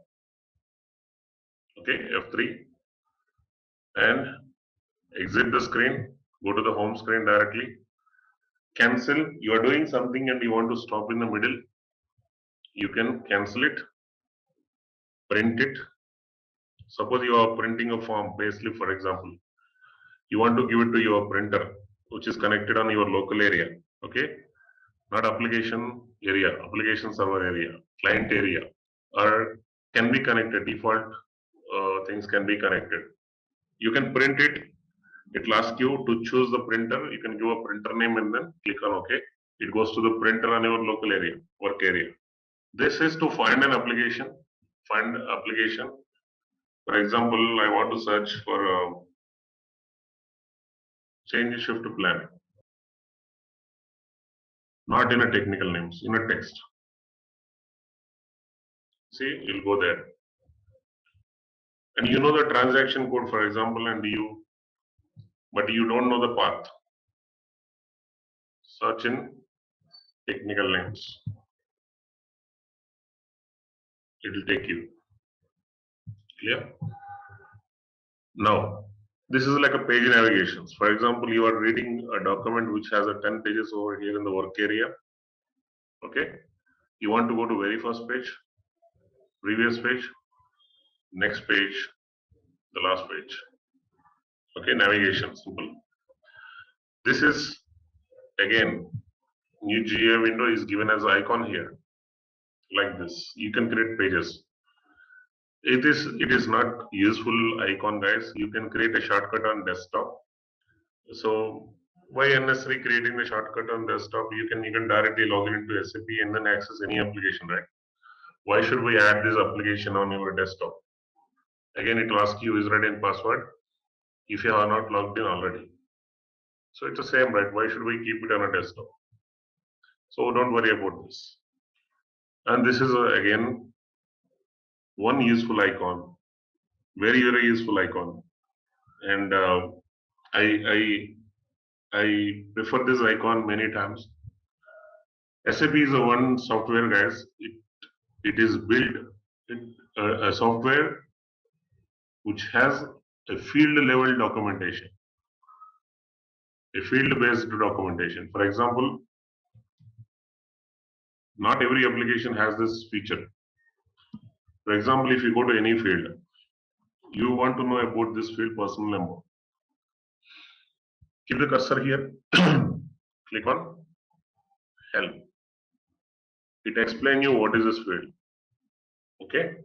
Okay, F3. And exit the screen. Go to the home screen directly. Cancel. You are doing something and you want to stop in the middle. You can cancel it. Print it. Suppose you are printing a form, payslip for example. You want to give it to your printer, which is connected on your local area. Okay, not application area, application server area, client area, or can be connected. Default things can be connected. You can print it. It will ask you to choose the printer. You can give a printer name and then click on OK. It goes to the printer on your local area, work area. This is to find an application. Find application. For example, I want to search for a change shift plan. Not in a technical names, in a text. See, you'll go there. And you know the transaction code, for example, but you don't know the path. Search in technical names. It will take you. Clear? Now, this is like a page navigations. For example, you are reading a document which has a 10 pages over here in the work area. Okay. You want to go to very first page, previous page, next page, the last page. Okay, navigation, simple. This is again, new GA window is given as icon here, like this. You can create pages. It is not useful icon, guys. You can create a shortcut on desktop. So why unnecessary creating the shortcut on desktop? You can directly log in into SAP and then access any application, right? Why should we add this application on your desktop? Again, it will ask you username and password if you are not logged in already. So it's the same, right? Why should we keep it on a desktop? So don't worry about this. And this is again one useful icon, very useful icon. And I prefer this icon many times. SAP is a one software, guys. It is built a software which has a field level documentation, a field based documentation. For example, not every application has this feature. For example, if you go to any field, you want to know about this field personal number. Keep the cursor here, click on help. It explains you what is this field. Okay.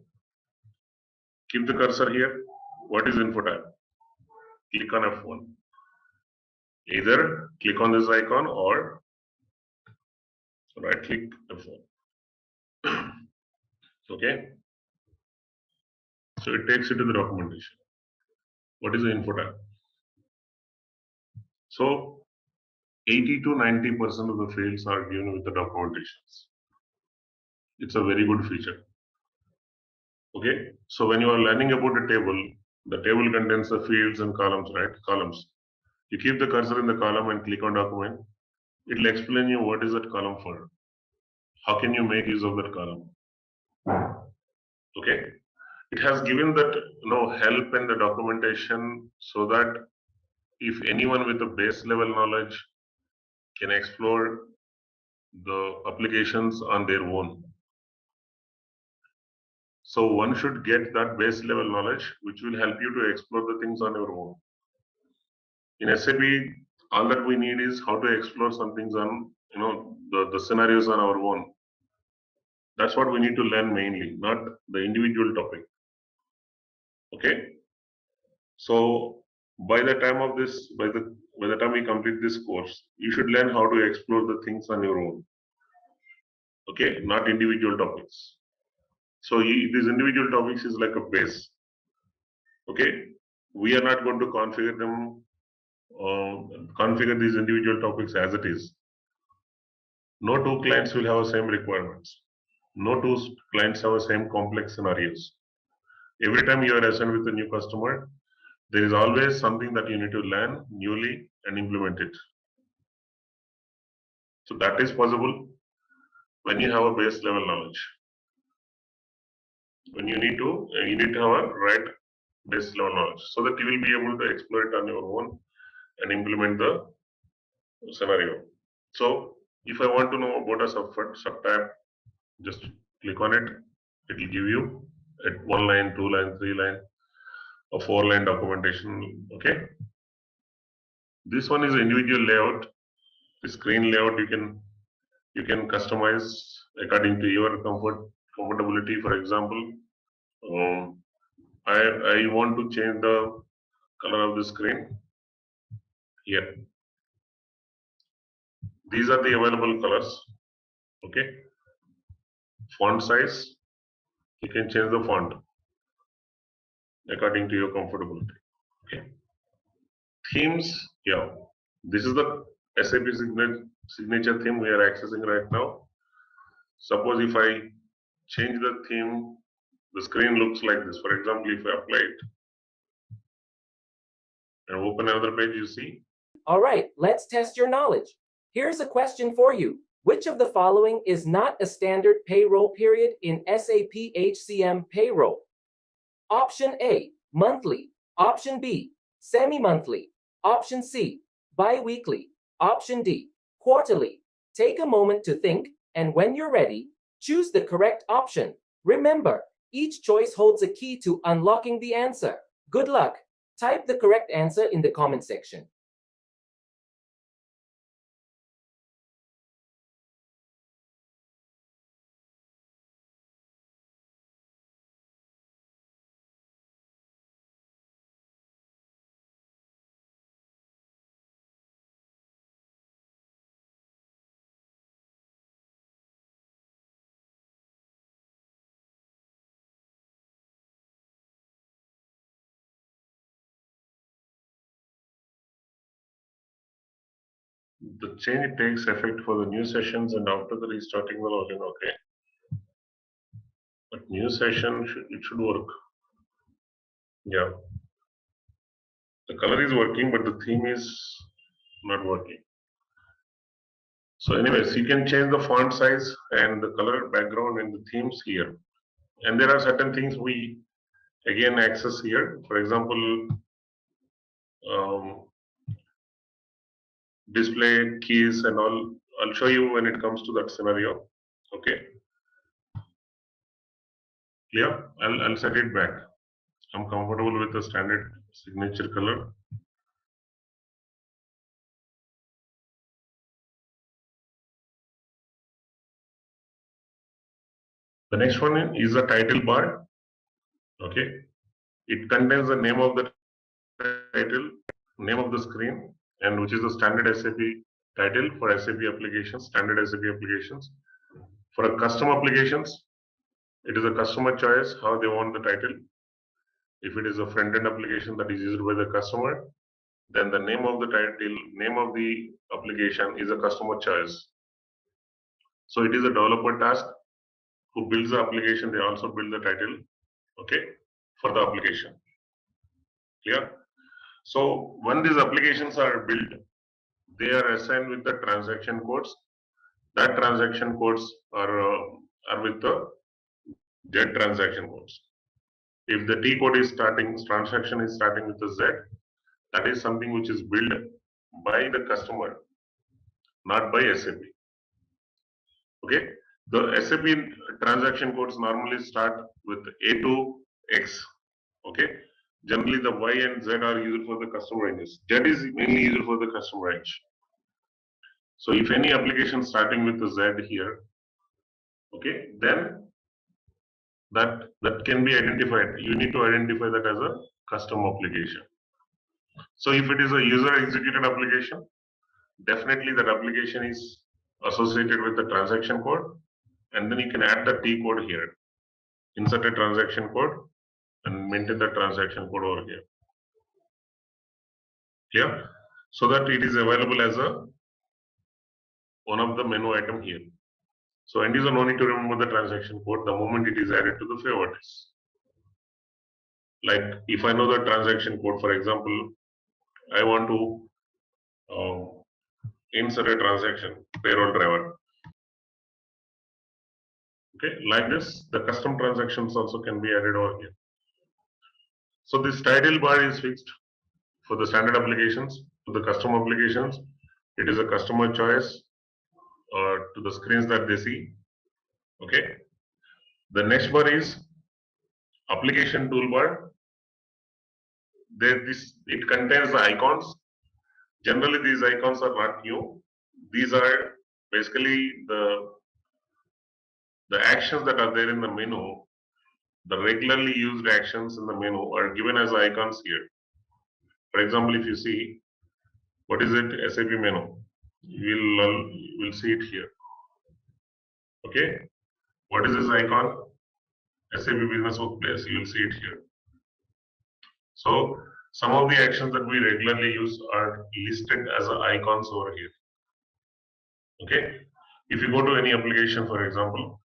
Keep the cursor here. What is info tab? Click on F1. Either click on this icon or right click F1. Okay. So it takes you to the documentation. What is the info tab? So 80 to 90% of the fields are given with the documentations. It's a very good feature. Okay. So when you are learning about a table, the table contains the fields and columns, right? Columns. You keep the cursor in the column and click on document. It will explain you what is that column for. How can you make use of that column? Okay. It has given that help in the documentation so that if anyone with a base level knowledge can explore the applications on their own. So one should get that base level knowledge which will help you to explore the things on your own. In SAP, all that we need is how to explore some things on the scenarios on our own. That's what we need to learn mainly, not the individual topic. Okay. So by the time of this, by the time we complete this course, you should learn how to explore the things on your own. Okay, not individual topics. So these individual topics is like a base. Okay, we are not going to configure them, configure these individual topics as it is. No two clients will have the same requirements. No two clients have the same complex scenarios. Every time you are assigned with a new customer, there is always something that you need to learn newly and implement it. So that is possible when you have a base level knowledge. When you need to have a right base level knowledge so that you will be able to explore it on your own and implement the scenario. So if I want to know about a subtype, just click on it. It will give you at 1 line, 2 line, 3 line, a 4 line documentation. Okay. This one is individual layout. The screen layout you can customize according to your comfortability. For example, I want to change the color of the screen here. These are the available colors. Okay. Font size, you can change the font according to your comfortability. Okay. Themes, yeah. This is the SAP signature theme we are accessing right now. Suppose if I change the theme, the screen looks like this. For example, if I apply it and open another page, you see. All right, let's test your knowledge. Here's a question for you. Which of the following is not a standard payroll period in SAP HCM payroll? Option A, monthly. Option B, semi-monthly. Option C, bi-weekly. Option D, quarterly. Take a moment to think, and when you're ready, choose the correct option. Remember, each choice holds a key to unlocking the answer. Good luck. Type the correct answer in the comment section. The change takes effect for the new sessions and after the restarting the login. Okay. But new session, it should work. Yeah. The color is working, but the theme is not working. So anyways, you can change the font size and the color background and the themes here. And there are certain things we again access here. For example, display keys and all. I'll show you when it comes to that scenario. Okay. Yeah, I'll set it back. I'm comfortable with the standard signature color. The next one is a title bar. Okay. It contains the name of the title, name of the screen, and which is the standard SAP title for SAP applications, standard SAP applications. For a custom applications, it is a customer choice how they want the title. If it is a front-end application that is used by the customer, then the name of the title, name of the application is a customer choice. So it is a developer task who builds the application, they also build the title, okay, for the application. Clear? So when these applications are built, they are assigned with the transaction codes. That transaction codes are with the Z transaction codes. If the T code is starting, transaction is starting with the Z, that is something which is built by the customer, not by SAP. Okay, the SAP transaction codes normally start with A to X. Okay, generally the Y and Z are used for the custom ranges. Z is mainly used for the custom range. So if any application starting with the Z here, okay, then that can be identified. You need to identify that as a custom application. So if it is a user executed application, definitely that application is associated with the transaction code, and then you can add the T code here, insert a transaction code, and maintain the transaction code over here. Clear? So that it is available as a one of the menu item here. So end user no need to remember the transaction code the moment it is added to the favorites. Like if I know the transaction code, for example, I want to insert a transaction, payroll driver. Okay, like this, the custom transactions also can be added over here. So this title bar is fixed for the standard applications. To the custom applications, it is a customer choice to the screens that they see. Okay. The next bar is application toolbar. It contains the icons. Generally, these icons are not new. These are basically the actions that are there in the menu. The regularly used actions in the menu are given as icons here. For example, if you see, what is it? SAP menu. You will see it here. Okay. What is this icon? SAP Business Workplace. You will see it here. So some of the actions that we regularly use are listed as icons over here. Okay. If you go to any application, for example,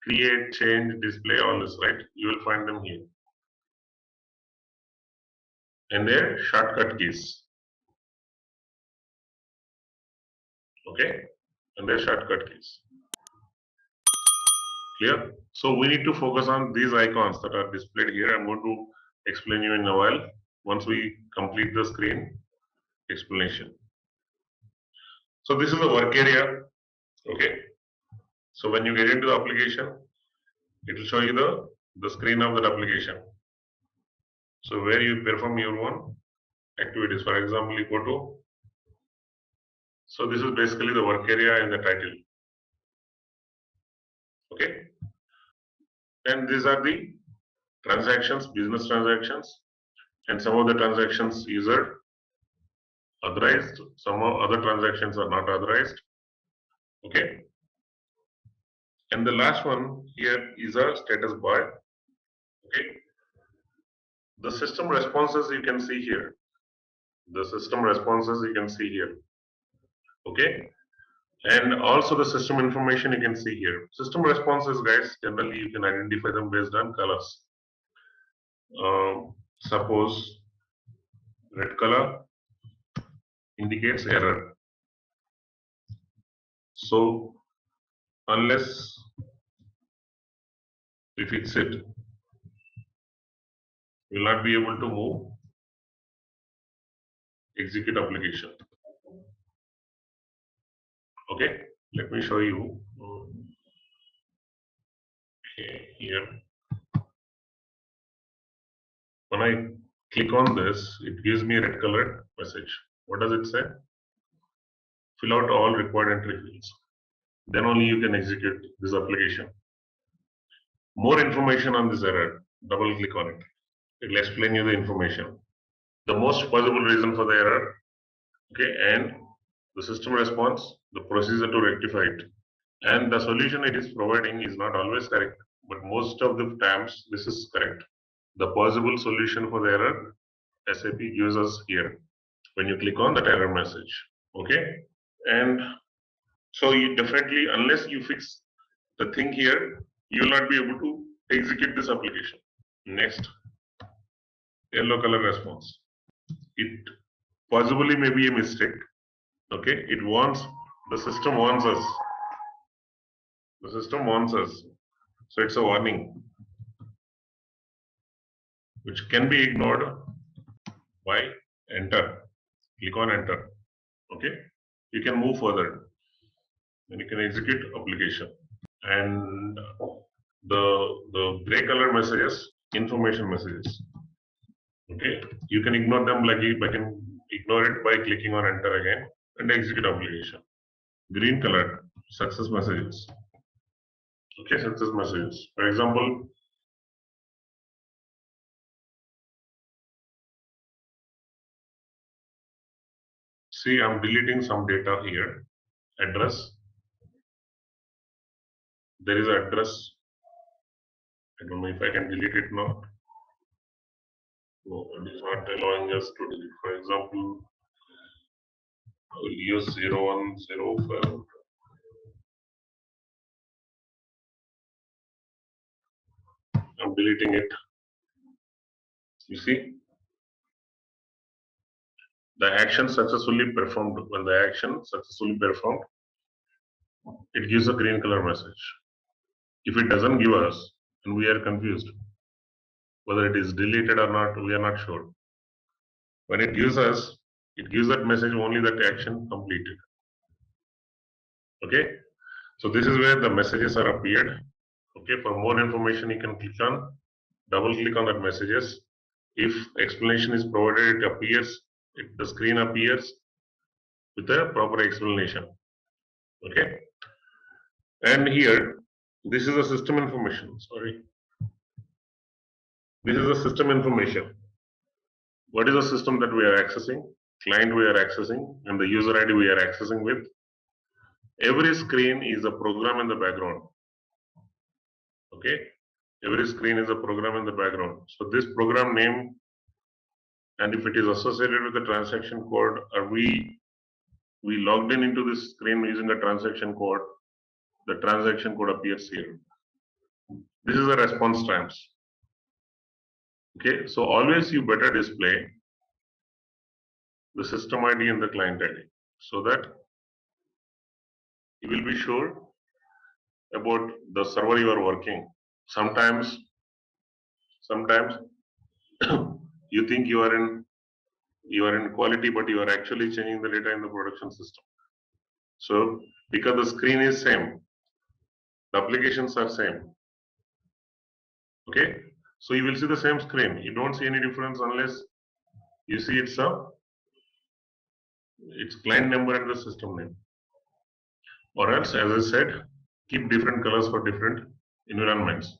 create, change, display, all this, right? You will find them here. And their shortcut keys. Okay. And their shortcut keys. Clear? So we need to focus on these icons that are displayed here. I'm going to explain you in a while once we complete the screen explanation. So this is the work area. Okay. So when you get into the application, it will show you the screen of that application. So where you perform your own activities. For example, you go to. So this is basically the work area and the title. Okay. And these are the transactions, business transactions, and some of the transactions user authorized, some of other transactions are not authorized. Okay. And the last one here is a status bar. Okay. The system responses you can see here. The system responses you can see here. Okay. And also the system information you can see here. System responses, guys, generally you can identify them based on colors. Suppose red color indicates error. So unless we fix it, we will not be able to move execute application. Okay, let me show you. Okay, here. When I click on this, it gives me a red colored message. What does it say? Fill out all required entry fields. Then only you can execute this application. More information on this error, double click on it. It will explain you the information. The most possible reason for the error, okay, and the system response, the procedure to rectify it. And the solution it is providing is not always correct, but most of the times this is correct. The possible solution for the error, SAP gives us here when you click on that error message. Okay, and so you definitely, unless you fix the thing here, you will not be able to execute this application. Next, yellow color response. It possibly may be a mistake. Okay, it wants, the system wants us. The system wants us. So it's a warning which can be ignored by enter. Click on enter. Okay, you can move further and you can execute application. And the gray color messages, information messages. Okay, you can ignore them, like I can ignore it by clicking on enter again and execute application. Green color, success messages. Okay, success messages. For example, see, I'm deleting some data here. Address. There is an address. I don't know if I can delete it now. No, it is not allowing us to delete. For example, I will use 0105. I'm deleting it. You see, the action successfully performed. When the action successfully performed, it gives a green color message. If it doesn't give us, and we are confused whether it is deleted or not, we are not sure. When it gives us, it gives that message only that action completed. Okay, so this is where the messages are appeared. Okay, for more information, you can click on, double click on that messages. If explanation is provided, it appears, the screen appears with a proper explanation. Okay, and here, this is the system information. Sorry, this is the system information. What is the system that we are accessing? Client we are accessing, and the user ID we are accessing with. Every screen is a program in the background. Okay, every screen is a program in the background. So this program name, and if it is associated with the transaction code, or we logged in into this screen using a transaction code, the transaction code appears here. This is the response times. Okay, so always you better display the system ID and the client ID so that you will be sure about the server you are working. Sometimes you think you are in quality, but you are actually changing the data in the production system. So because the screen is same, the applications are same. Okay, so you will see the same screen. You don't see any difference unless you see it's client number and the system name. Or else, as I said, keep different colors for different environments.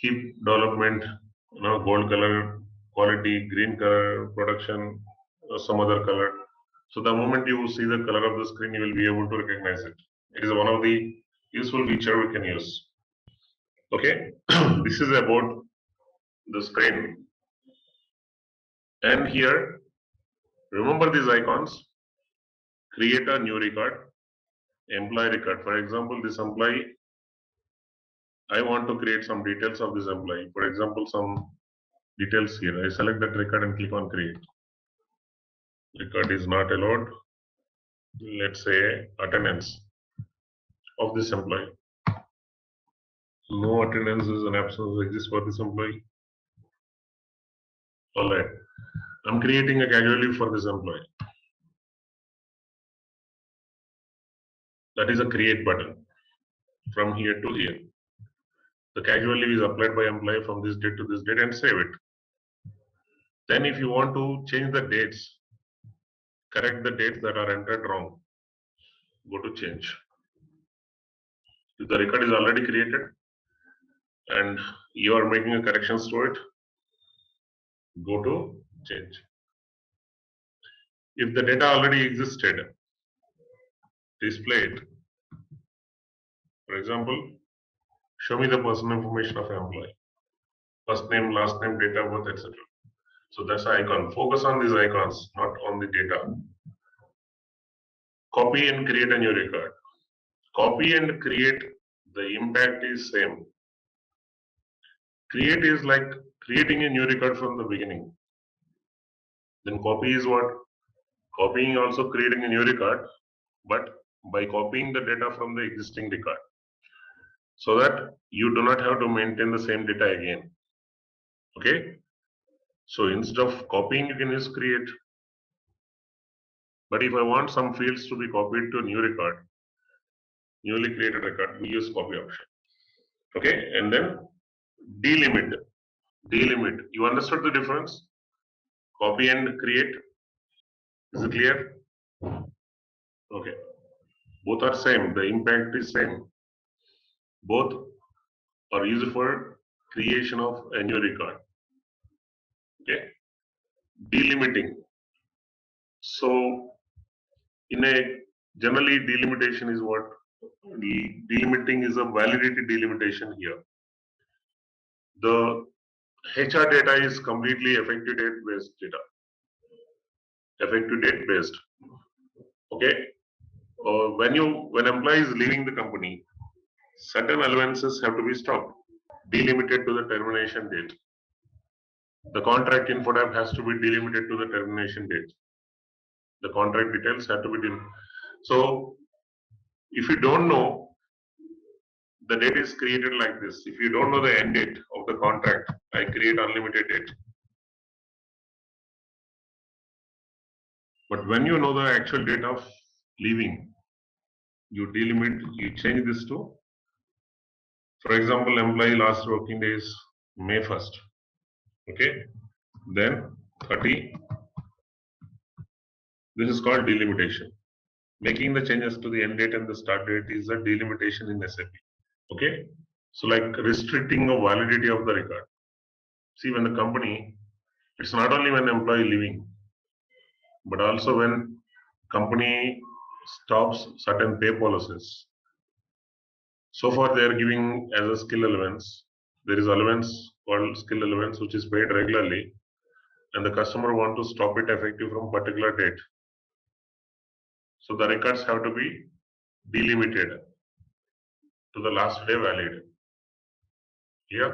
Keep development, gold color, quality, green color, production, or some other color. So the moment you see the color of the screen, you will be able to recognize it. It is one of the useful feature we can use. Okay, this is about the screen. And here, remember these icons. Create a new record, employee record. For example, this employee, I want to create some details of this employee. For example, some details here. I select that record and click on create. Record is not allowed. Let's say attendance of this employee. No attendance is an absence exists for this employee. All right. I'm creating a casual leave for this employee. That is a create button from here to here. The casual leave is applied by employee from this date to this date and save it. Then if you want to change the dates, correct the dates that are entered wrong, go to change. If the record is already created and you are making a corrections to it, go to change. If the data already existed, display it. For example, show me the personal information of employee. First name, last name, date of birth, etc. So that's the icon. Focus on these icons, not on the data. Copy and create a new record. Copy and create, the impact is same. Create is like creating a new record from the beginning. Then copy is what? Copying also creating a new record, but by copying the data from the existing record, so that you do not have to maintain the same data again. Okay? So instead of copying, you can use create. But if I want some fields to be copied to a new record, newly created record, we use copy option. Okay? And then delimit. Delimit. You understood the difference? Copy and create. Is it clear? Okay. Both are same. The impact is same. Both are used for creation of a new record. Okay. Delimiting. So generally delimitation is what? Delimiting is a validity delimitation here. The HR data is completely effective date based data. Effective date based. Okay. When employee is leaving the company, certain allowances have to be stopped, delimited to the termination date. The contract info tab has to be delimited to the termination date. The contract details have to be delimited. So if you don't know, the date is created like this. If you don't know the end date of the contract, I create unlimited date. But when you know the actual date of leaving, you delimit, you change this to, for example, employee last working day is May 1st. Okay, then 30. This is called delimitation. Making the changes to the end date and the start date is a delimitation in SAP. Okay, so like restricting the validity of the record. See, when the company, it's not only when employee leaving, but also when company stops certain pay policies. So far, they are giving as a skill allowance. There is allowance called skill allowance, which is paid regularly, and the customer want to stop it effective from particular date. So the records have to be delimited to the last day valid. Yeah.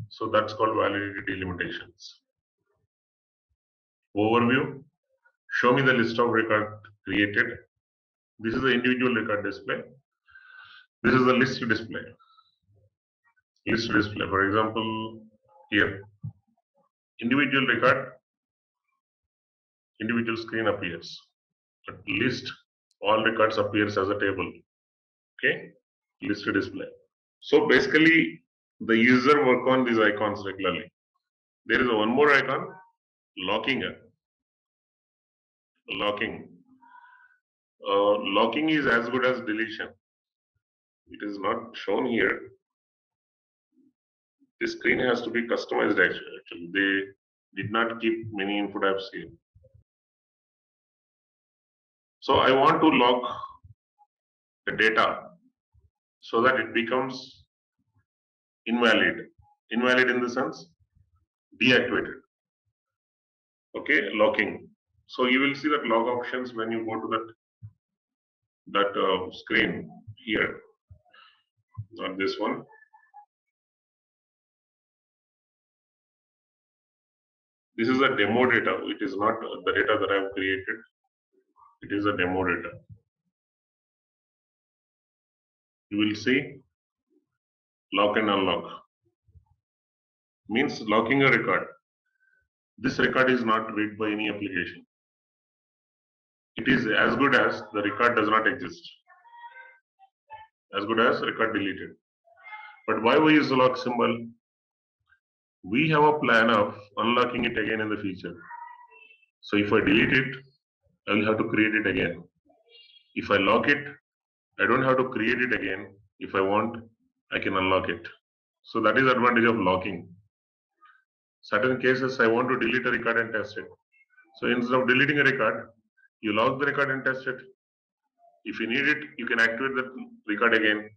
So that's called validity delimitations. Overview. Show me the list of record created. This is the individual record display. This is the list display. List display. For example, here, individual record, individual screen appears. But list, all records appears as a table. Okay, list display. So basically, the user work on these icons regularly. There is one more icon, locking. Locking. Locking is as good as deletion. It is not shown here. This screen has to be customized actually. They did not keep many input apps here. So I want to lock the data so that it becomes invalid. Invalid in the sense deactivated. Okay, locking. So you will see that log options when you go to that screen here. Not this one. This is a demo data. It is not the data that I have created. It is a demo data. You will see lock and unlock. Means locking a record. This record is not read by any application. It is as good as the record does not exist. As good as record deleted. But why we use the lock symbol? We have a plan of unlocking it again in the future. So if I delete it, I will have to create it again. If I lock it, I don't have to create it again. If I want, I can unlock it. So that is the advantage of locking. Certain cases, I want to delete a record and test it. So instead of deleting a record, you lock the record and test it. If you need it, you can activate the record again.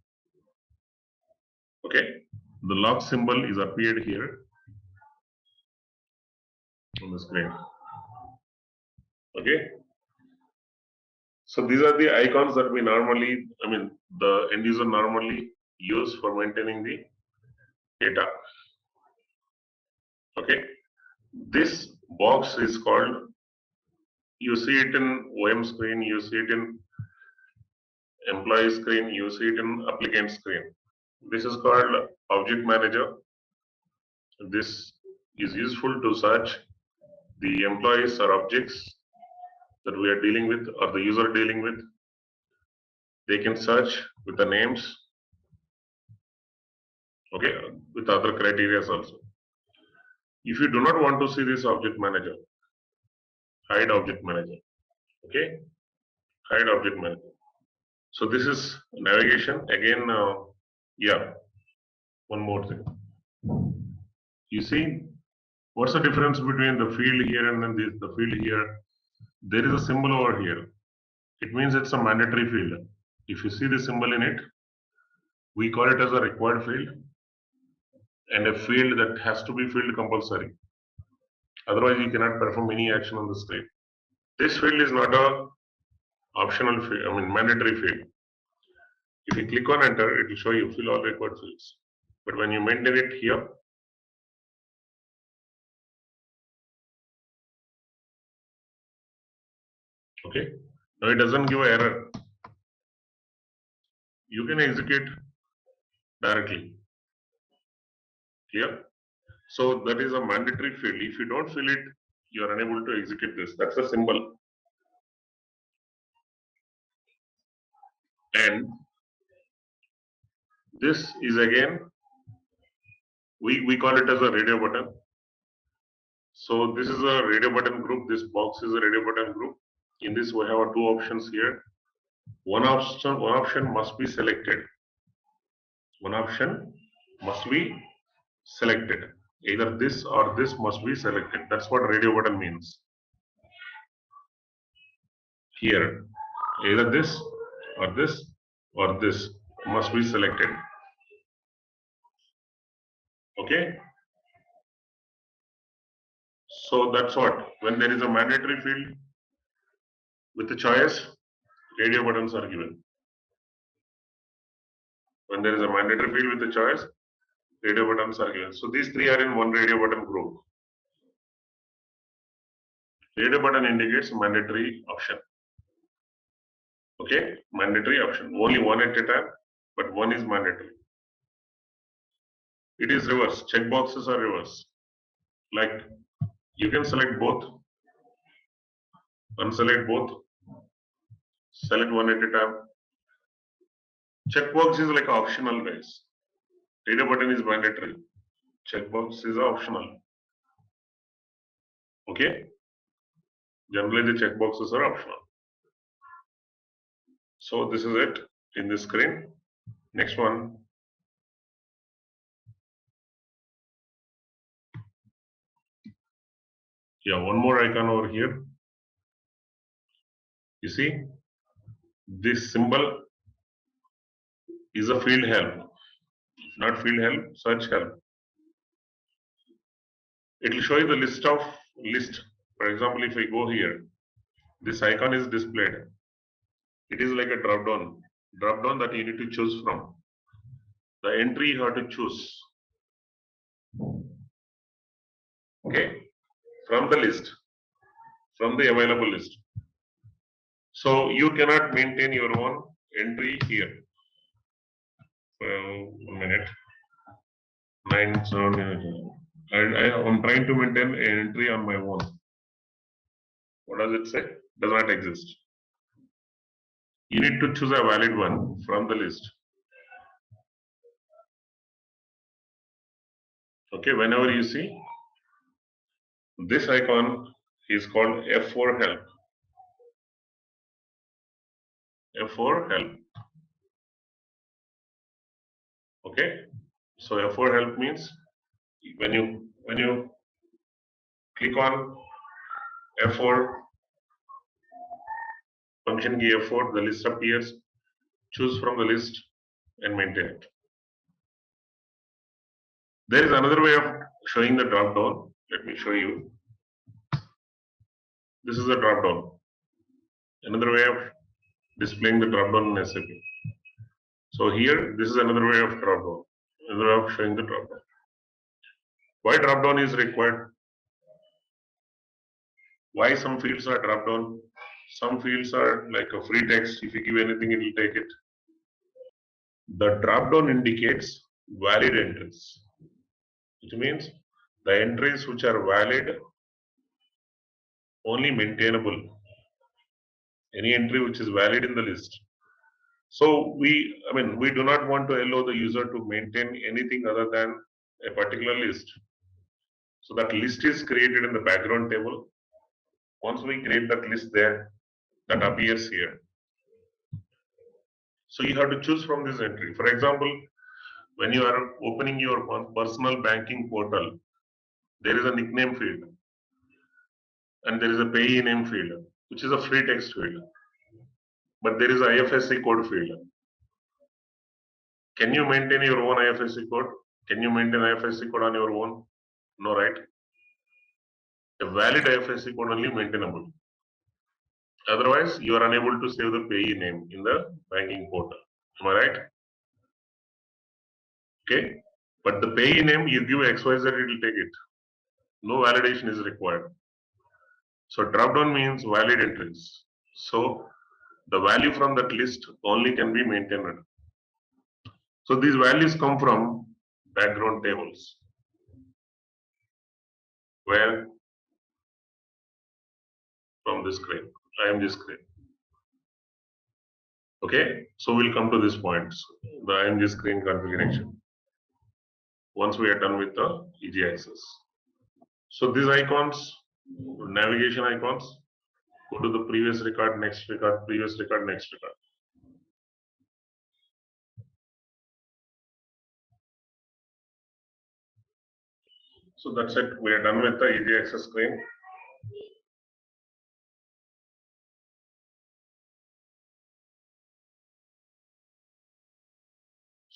Okay. The lock symbol is appeared here on the screen. Okay. So these are the icons that we normally, the end user normally use for maintaining the data. Okay. This box is called, you see it in OM screen, you see it in employee screen, you see it in applicant screen. This is called object manager. This is useful to search the employees or objects that we are dealing with or the user dealing with. They can search with the names, okay, with other criteria also. If you do not want to see this object manager, hide object manager, okay, hide object manager. So this is navigation again. Yeah, one more thing. You see, what's the difference between the field here and then the field here? There is a symbol over here. It means it's a mandatory field. If you see the symbol in it, we call it as a required field and a field that has to be filled compulsory. Otherwise, you cannot perform any action on the screen. This field is not a optional field, mandatory field. If you click on enter, it will show you fill all required fields. But when you maintain it here, okay, now it doesn't give an error. You can execute directly. Clear? So that is a mandatory field. If you don't fill it, you are unable to execute this. That's a symbol. And this is again, we call it as a radio button. So this is a radio button group. This box is a radio button group. In this, we have two options here. One option must be selected. One option must be selected. Either this or this must be selected. That's what radio button means. Here, either this or this or this. must be selected. Okay. So that's what. When there is a mandatory field with a choice, radio buttons are given. When there is a mandatory field with a choice, radio buttons are given. So these three are in one radio button group. Radio button indicates mandatory option. Okay, mandatory option. Only one at a time, but one is mandatory. It is reverse. Check boxes are reverse. Like you can select both, unselect both, select one at a time. Checkbox is like optional, guys. Radio button is mandatory. Checkbox is optional. Okay. Generally, the checkboxes are optional. So this is it in this screen. Next one. Yeah, one more icon over here. You see, this symbol is a field help. If not field help, search help. It will show you the list. For example, if I go here, this icon is displayed. It is like a drop down that you need to choose from. The entry you have to choose. Okay, from the list, from the available list. So you cannot maintain your own entry here. 1 minute. 9 7. I'm trying to maintain an entry on my own. What does it say? Does not exist. You need to choose a valid one from the list. Okay, whenever you see this icon is called F4 help. F4 help. Okay, so F4 help means when you click on F4 function key F4, the list appears. Choose from the list and maintain it. There is another way of showing the drop down. Let me show you. This is the drop down. Another way of displaying the drop down in SAP. So here, this is another way of drop down. Another way of showing the drop down. Why drop down is required? Why some fields are drop down? Some fields are like a free text. If you give anything, it will take it. The drop down indicates valid entries. It means the entries which are valid, only maintainable. Any entry which is valid in the list. So we do not want to allow the user to maintain anything other than a particular list. So that list is created in the background table. Once we create that list there, that appears here. So you have to choose from this entry. For example, when you are opening your personal banking portal, there is a nickname field and there is a payee name field, which is a free text field. But there is a IFSC code field. Can you maintain your own IFSC code? Can you maintain IFSC code on your own? No, right? A valid IFSC code only maintainable. Otherwise, you are unable to save the payee name in the banking portal. Am I right? Okay. But the payee name, you give XYZ, it will take it. No validation is required. So dropdown means valid entries. So the value from that list only can be maintained. So these values come from background tables. Where? From this screen. I am this screen. Okay, so we'll come to this point, the IMG screen configuration. Once we are done with the EG access. So these icons, navigation icons, go to the previous record, next record, previous record, next record. So that's it. We are done with the EG access screen.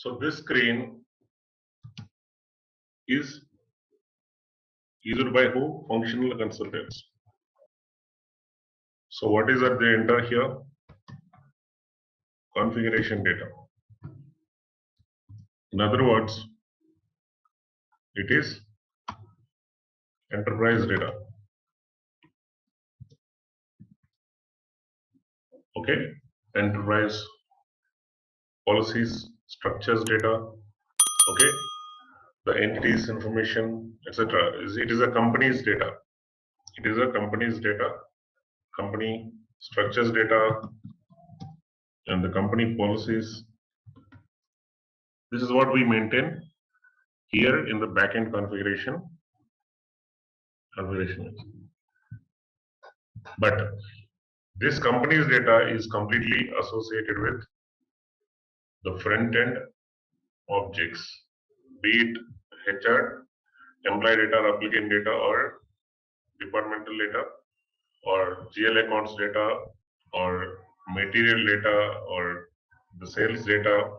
So this screen is used by who? Functional consultants. So what is that they enter here? Configuration data. In other words, it is enterprise data. Okay, enterprise policies, structures data. Okay, the entities information, etc. It is a company's data. It is a company's data, company structures data, and the company policies. This is what we maintain here in the backend configuration. But this company's data is completely associated with the front end objects, be it HR, employee data, applicant data, or departmental data, or GL accounts data, or material data, or the sales data.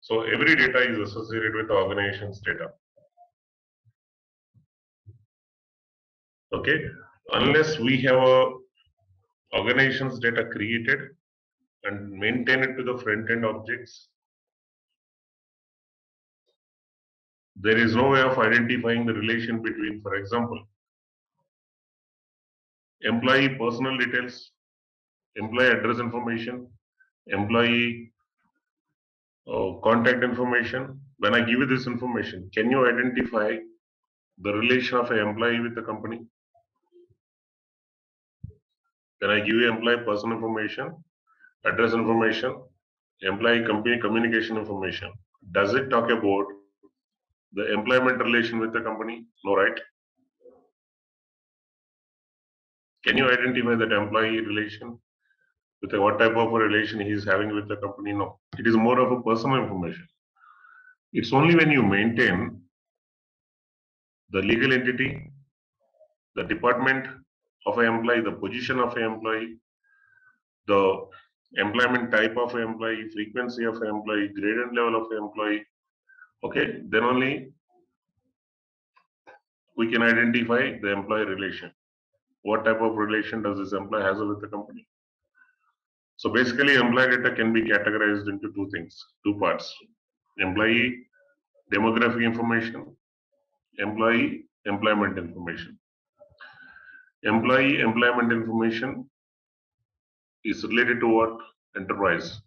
So every data is associated with the organization's data. Okay, unless we have a organization's data created and maintain it to the front end objects, there is no way of identifying the relation between, for example, employee personal details, employee address information, employee contact information. When I give you this information, can you identify the relation of an employee with the company? When I give you employee personal information, address information, employee company communication information, does it talk about the employment relation with the company? No, right? Can you identify that employee relation with what type of a relation he is having with the company? No, it is more of a personal information. It's only when you maintain the legal entity, the department of an employee, the position of an employee, the employment type of an employee, frequency of an employee, grade and level of an employee, okay, then only we can identify the employee relation. What type of relation does this employee has with the company? So basically, employee data can be categorized into two things, two parts: employee demographic information, employee employment information. Employee employment information is related to what? Enterprise.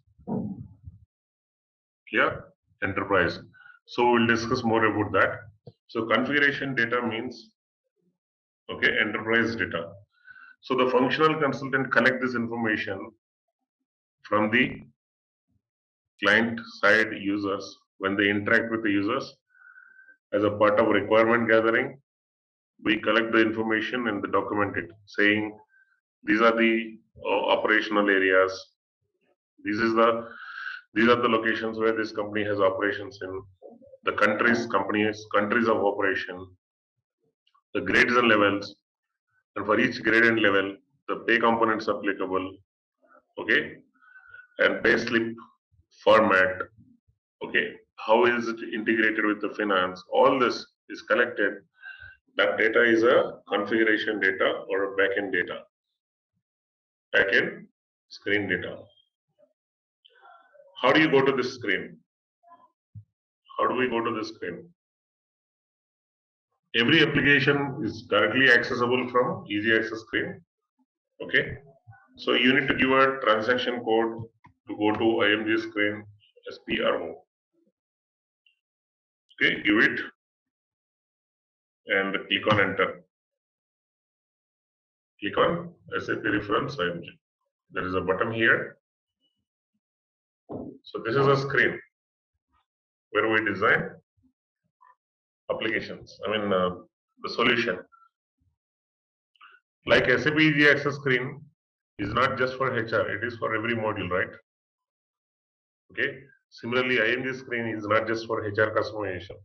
Clear? Enterprise. So we'll discuss more about that. So configuration data means, okay, enterprise data. So the functional consultant collect this information from the client side users when they interact with the users as a part of requirement gathering. We collect the information and document it, saying these are the operational areas. These are the locations where this company has operations in, the countries of operation, the grades and levels, and for each grade and level, the pay components applicable, okay, and pay slip format, okay, how is it integrated with the finance? All this is collected. That data is a configuration data or a backend data, backend screen data. How do you go to this screen? How do we go to this screen? Every application is directly accessible from easy access screen. Okay, so you need to give a transaction code to go to IMG screen SPRO. Okay, give it and click on enter. Click on SAP reference IMG. There is a button here. So this is a screen where we design applications. The solution. Like SAP Easy Access screen is not just for HR, it is for every module, right? Okay. Similarly, IMG screen is not just for HR customization.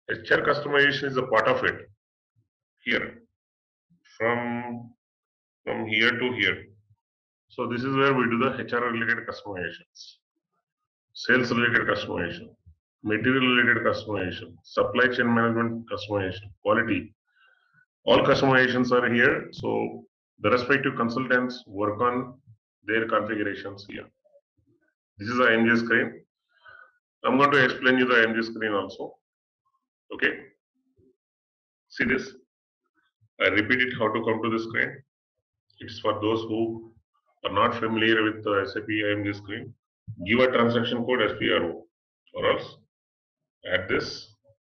HR customization is a part of it. Here, from here to here. So this is where we do the HR related customizations. sales related customization, material related customization, supply chain management customization, quality. All customizations are here. So the respective consultants work on their configurations here. This is the IMG screen. I'm going to explain you the IMG screen also. Okay. See this. I repeat it how to come to the screen. It's for those who are not familiar with the SAP IMG screen. Give a transaction code SPRO or else add this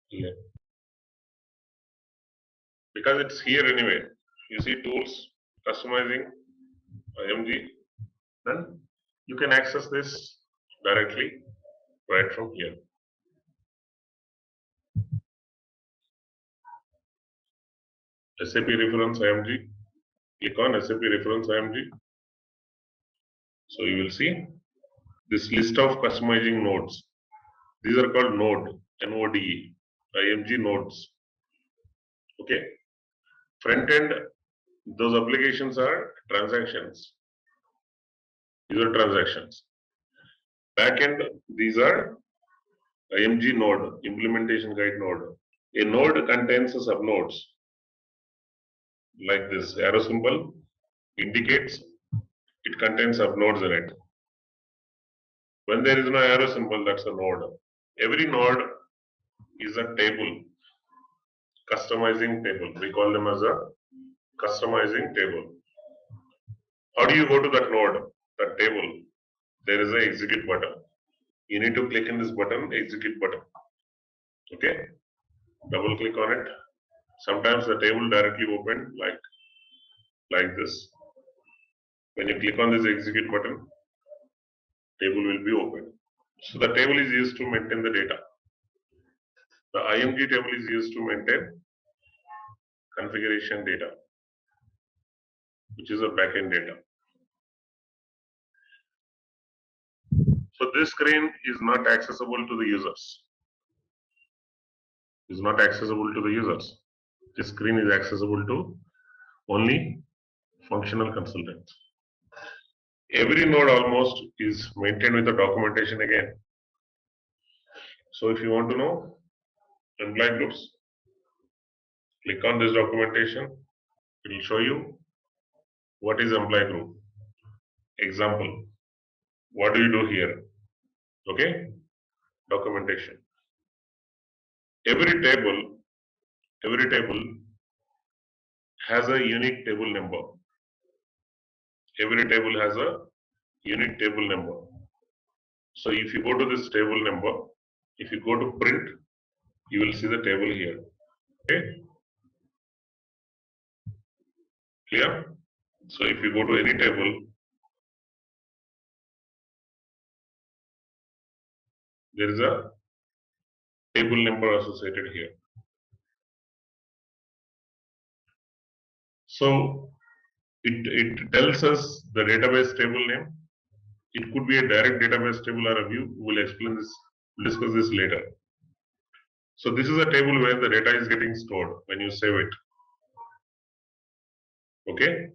here. Because it's here anyway. You see tools, customizing, IMG, then you can access this directly right from here. SAP reference IMG, click on SAP reference IMG. So you will see this list of customizing nodes. These are called node, N-O-D-E, IMG nodes. Okay. Front end, those applications are transactions. These are transactions. Back end, these are IMG node, implementation guide node. A node contains subnodes. Like this arrow symbol indicates it contains subnodes in it. When there is no arrow symbol, that's a node. Every node is a table, customizing table. We call them as a customizing table. How do you go to that node, that table? There is an execute button. You need to click in this button, execute button. Okay, double click on it. Sometimes the table directly open like this. When you click on this execute button, table will be open. So the table is used to maintain the data. The IMG table is used to maintain configuration data, which is a backend data. So this screen is not accessible to the users. Is not accessible to the users. This screen is accessible to only functional consultants. Every node almost is maintained with the documentation again. So if you want to know employee groups, click on this documentation. It will show you what is employee group. Example, what do you do here? Okay, documentation. Every table has a unique table number. Every table has a unique table number. So if you go to this table number, if you go to print, you will see the table here. Okay, clear? So if you go to any table, there is a table number associated here. So it tells us the database table name. It could be a direct database table or a view. We'll explain this, we'll discuss this later. So this is a table where the data is getting stored when you save it. Okay.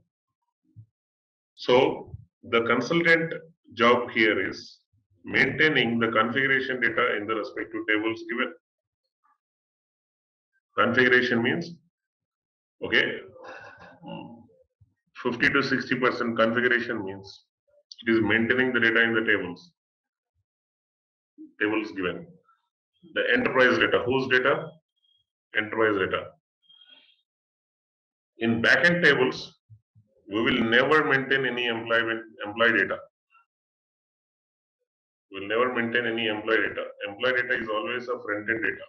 So the consultant job here is maintaining the configuration data in the respective tables given. Configuration means, okay, 50 to 60% configuration means it is maintaining the data in the tables given. The enterprise data, whose data? Enterprise data. In backend tables, we will never maintain any employee data. We will never maintain any employee data. Employee data is always a front-end data.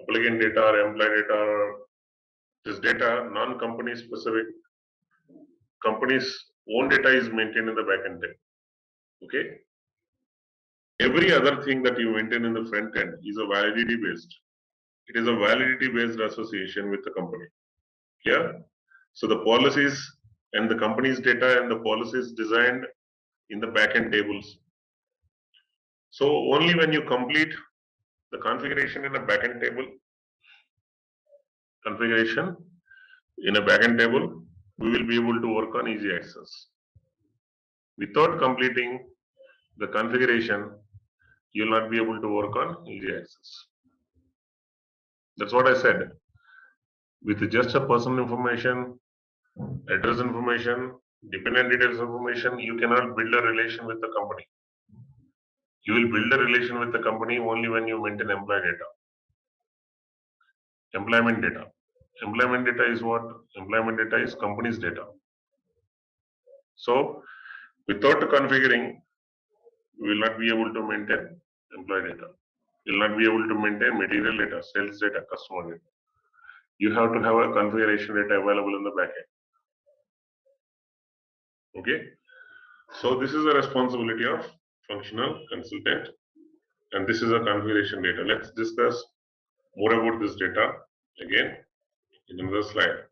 Applicant data or employee data, this data, non-company specific, company's own data is maintained in the backend data. Okay. Every other thing that you maintain in the front end is a validity based. It is a validity based association with the company. Yeah. So the policies and the company's data and the policies designed in the backend tables. So only when you complete the configuration in a backend table, we will be able to work on easy access. Without completing the configuration, you'll not be able to work on easy access. That's what I said. With just a personal information, address information, dependent details information, you cannot build a relation with the company. You will build a relation with the company only when you maintain employee data. Employment data. Employment data is what? Employment data is company's data. So, without configuring, we will not be able to maintain employee data. You will not be able to maintain material data, sales data, customer data. You have to have a configuration data available in the backend. Okay. So this is a responsibility of functional consultant, and this is a configuration data. Let's discuss more about this data again in another slide.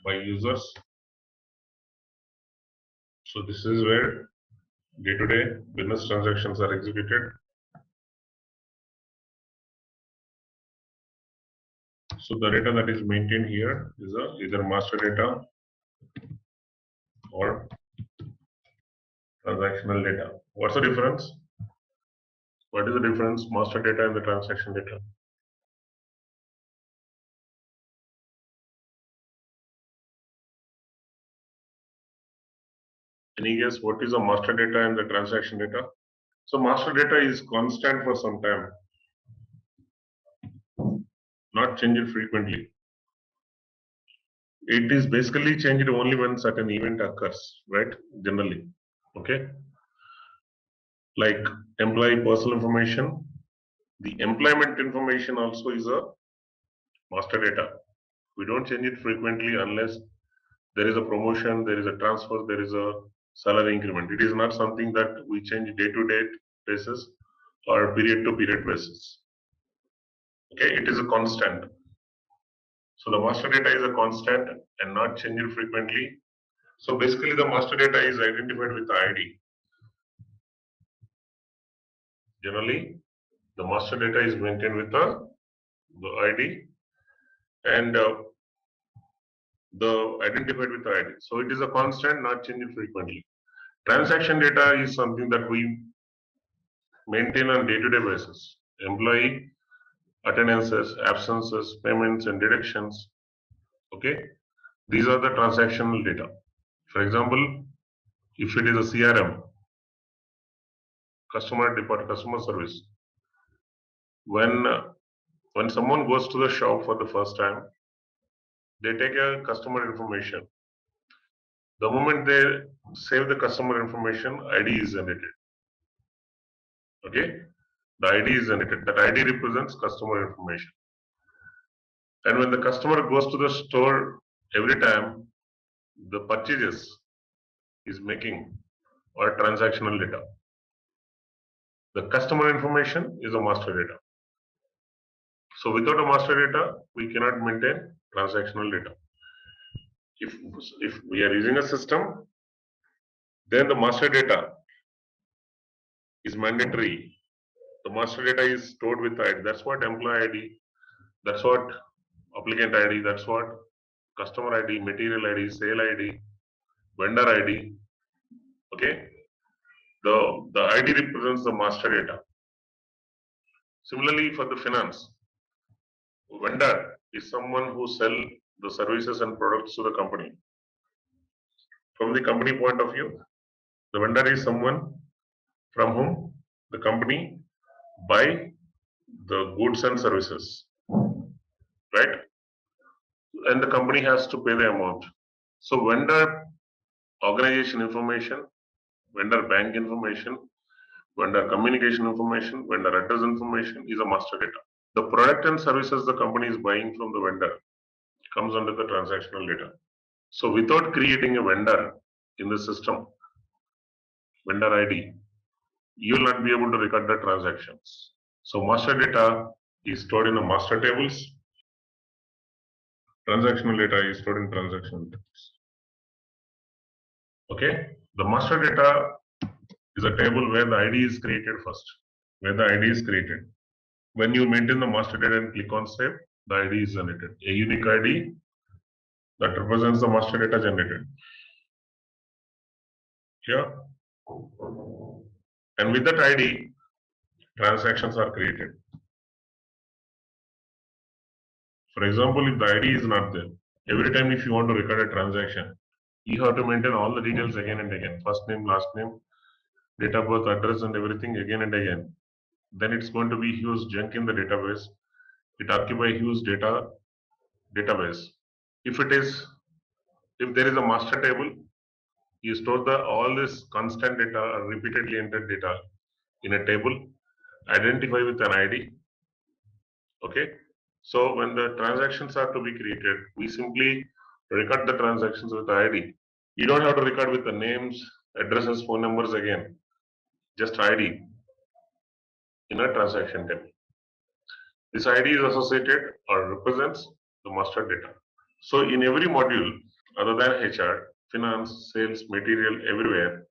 By users. So this is where day-to-day business transactions are executed. So the data that is maintained here is either master data or transactional data. What's the difference? What is the difference, master data and the transaction data? Any guess what is the master data and the transaction data? So master data is constant for some time, not changed frequently. It is basically changed only when certain event occurs, right? Generally, okay? Like employee personal information, the employment information also is a master data. We don't change it frequently unless there is a promotion, there is a transfer, there is a salary increment. It is not something that we change day-to-day basis or period-to-period basis. Okay, it is a constant. So the master data is a constant and not changed frequently. So basically the master data is identified with the ID. Generally, the master data is maintained with the ID and the identified with the ID. So it is a constant, not changed frequently. Transaction data is something that we maintain on day-to-day basis. Employee attendances, absences, payments, and deductions. Okay, these are the transactional data. For example, if it is a CRM, customer service, when someone goes to the shop for the first time, they take a customer information. The moment they save the customer information, ID is generated. Okay, the ID is generated. That ID represents customer information. And when the customer goes to the store every time, the purchases is making or transactional data. The customer information is a master data. So without a master data, we cannot maintain transactional data. If we are using a system, then the master data is mandatory. The master data is stored with ID. That's what employee ID, that's what applicant ID, that's what customer ID, material ID, sale ID, vendor ID. Okay, the ID represents the master data. Similarly, for the finance, vendor is someone who sell the services and products to the company. From the company point of view, the vendor is someone from whom the company buy the goods and services, right? And the company has to pay the amount. So vendor organization information, vendor bank information, vendor communication information, vendor address information is a master data. The product and services the company is buying from the vendor comes under the transactional data. So without creating a vendor in the system, vendor ID, you will not be able to record the transactions. So master data is stored in the master tables. Transactional data is stored in transactional tables. Okay, the master data is a table where the ID is created first. Where the ID is created. When you maintain the master data and click on save, the ID is generated. A unique ID that represents the master data generated. Here, and with that ID, transactions are created. For example, if the ID is not there, every time if you want to record a transaction, you have to maintain all the details again and again, first name, last name, date of birth, address, and everything again and again. Then it's going to be huge junk in the database. It occupies huge database. If there is a master table, you store all this constant data or repeatedly entered data in a table, identify with an ID. Okay. So when the transactions are to be created, we simply record the transactions with the ID. You don't have to record with the names, addresses, phone numbers again. Just ID in a transaction table. This ID is associated or represents the master data. So in every module, other than HR, finance, sales, material, everywhere,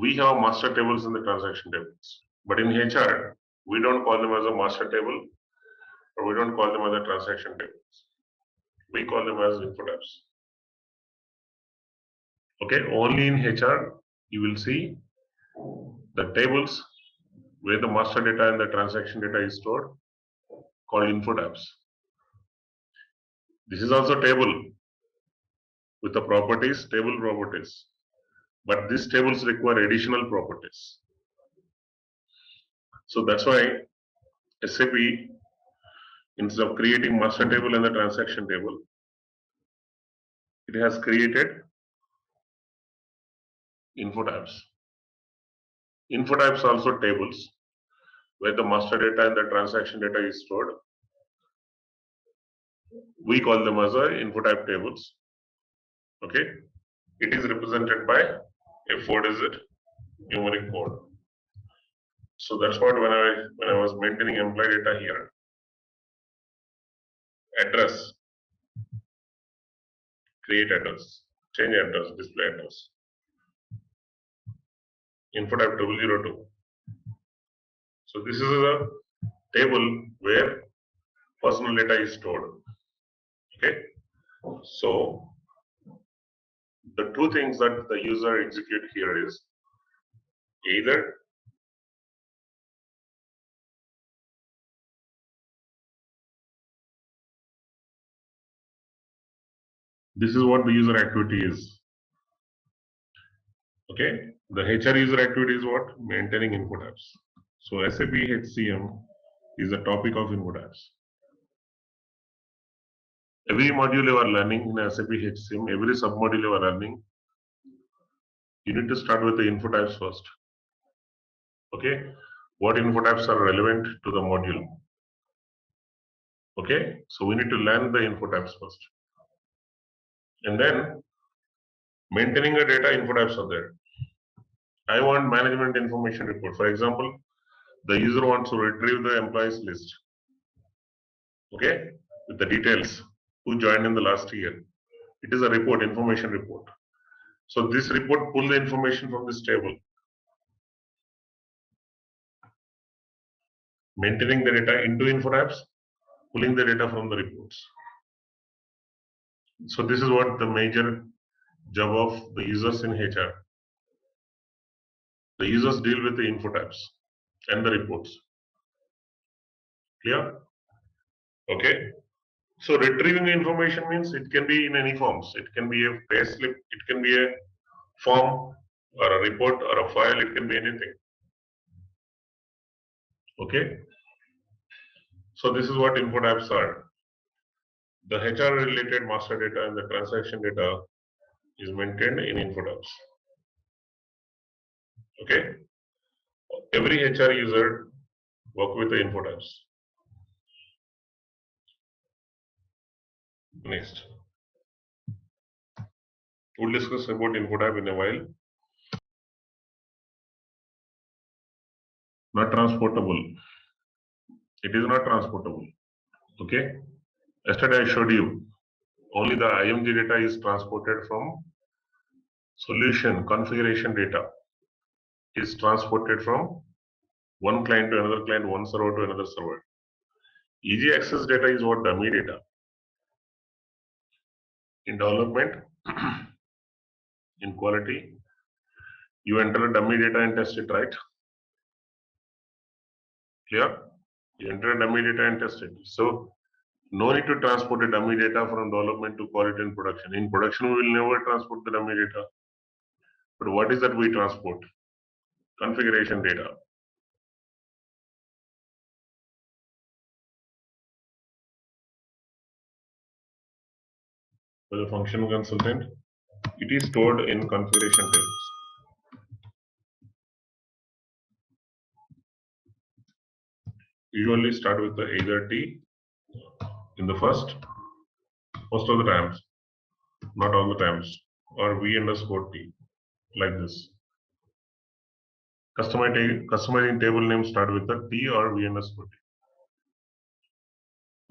we have master tables in the transaction tables. But in HR, we don't call them as a master table, or we don't call them as a transaction tables. We call them as info tabs. Okay, only in HR you will see the tables where the master data and the transaction data is stored, called info tabs. This is also table with the properties, table properties. But these tables require additional properties. So that's why SAP, instead of creating master table and the transaction table, it has created info tabs. Info tabs also tables where the master data and the transaction data is stored. We call them as info tab tables. Okay, it is represented by a 4-digit numeric code. So that's what when I was maintaining employee data here, address, create address, change address, display address, info tab 002. So this is a table where personal data is stored. Okay, so the two things that the user execute here is either this is what the user activity is. Okay, the HR user activity is what? Maintaining info tabs. So SAP HCM is the topic of info tabs. Every module you are learning in SAP HCM, every sub-module you are learning, you need to start with the info tabs first. Okay, what info tabs are relevant to the module? Okay, so we need to learn the info tabs first. And then maintaining the data, info tabs are there. I want management information report. For example, the user wants to retrieve the employees list. Okay, with the details who joined in the last year. It is a report, information report. So this report pull the information from this table. Maintaining the data into info tabs, pulling the data from the reports. So this is what the major job of the users in HR. The users deal with the info tabs and the reports. Clear? Okay. So retrieving information means it can be in any forms. It can be a payslip, it can be a form or a report or a file, it can be anything. Okay. So this is what info tabs are. The HR related master data and the transaction data is maintained in info tabs. Okay. Every HR user work with the info tabs. Next. We'll discuss about info tab in a while. Not transportable. It is not transportable. Okay. Yesterday I showed you only the IMG data is transported from solution configuration data is transported from one client to another client, one server to another server. Easy access data is what dummy data. In development, in quality, you enter a dummy data and test it, right? Clear? You enter a dummy data and test it. So no need to transport a dummy data from development to quality and production. In production, we will never transport the dummy data. But what is that we transport? Configuration data. For the functional consultant, it is stored in configuration tables. Usually start with the either T in the first, most of the times, not all the times, or V underscore T, like this. Customizing table name start with the T or V underscore T.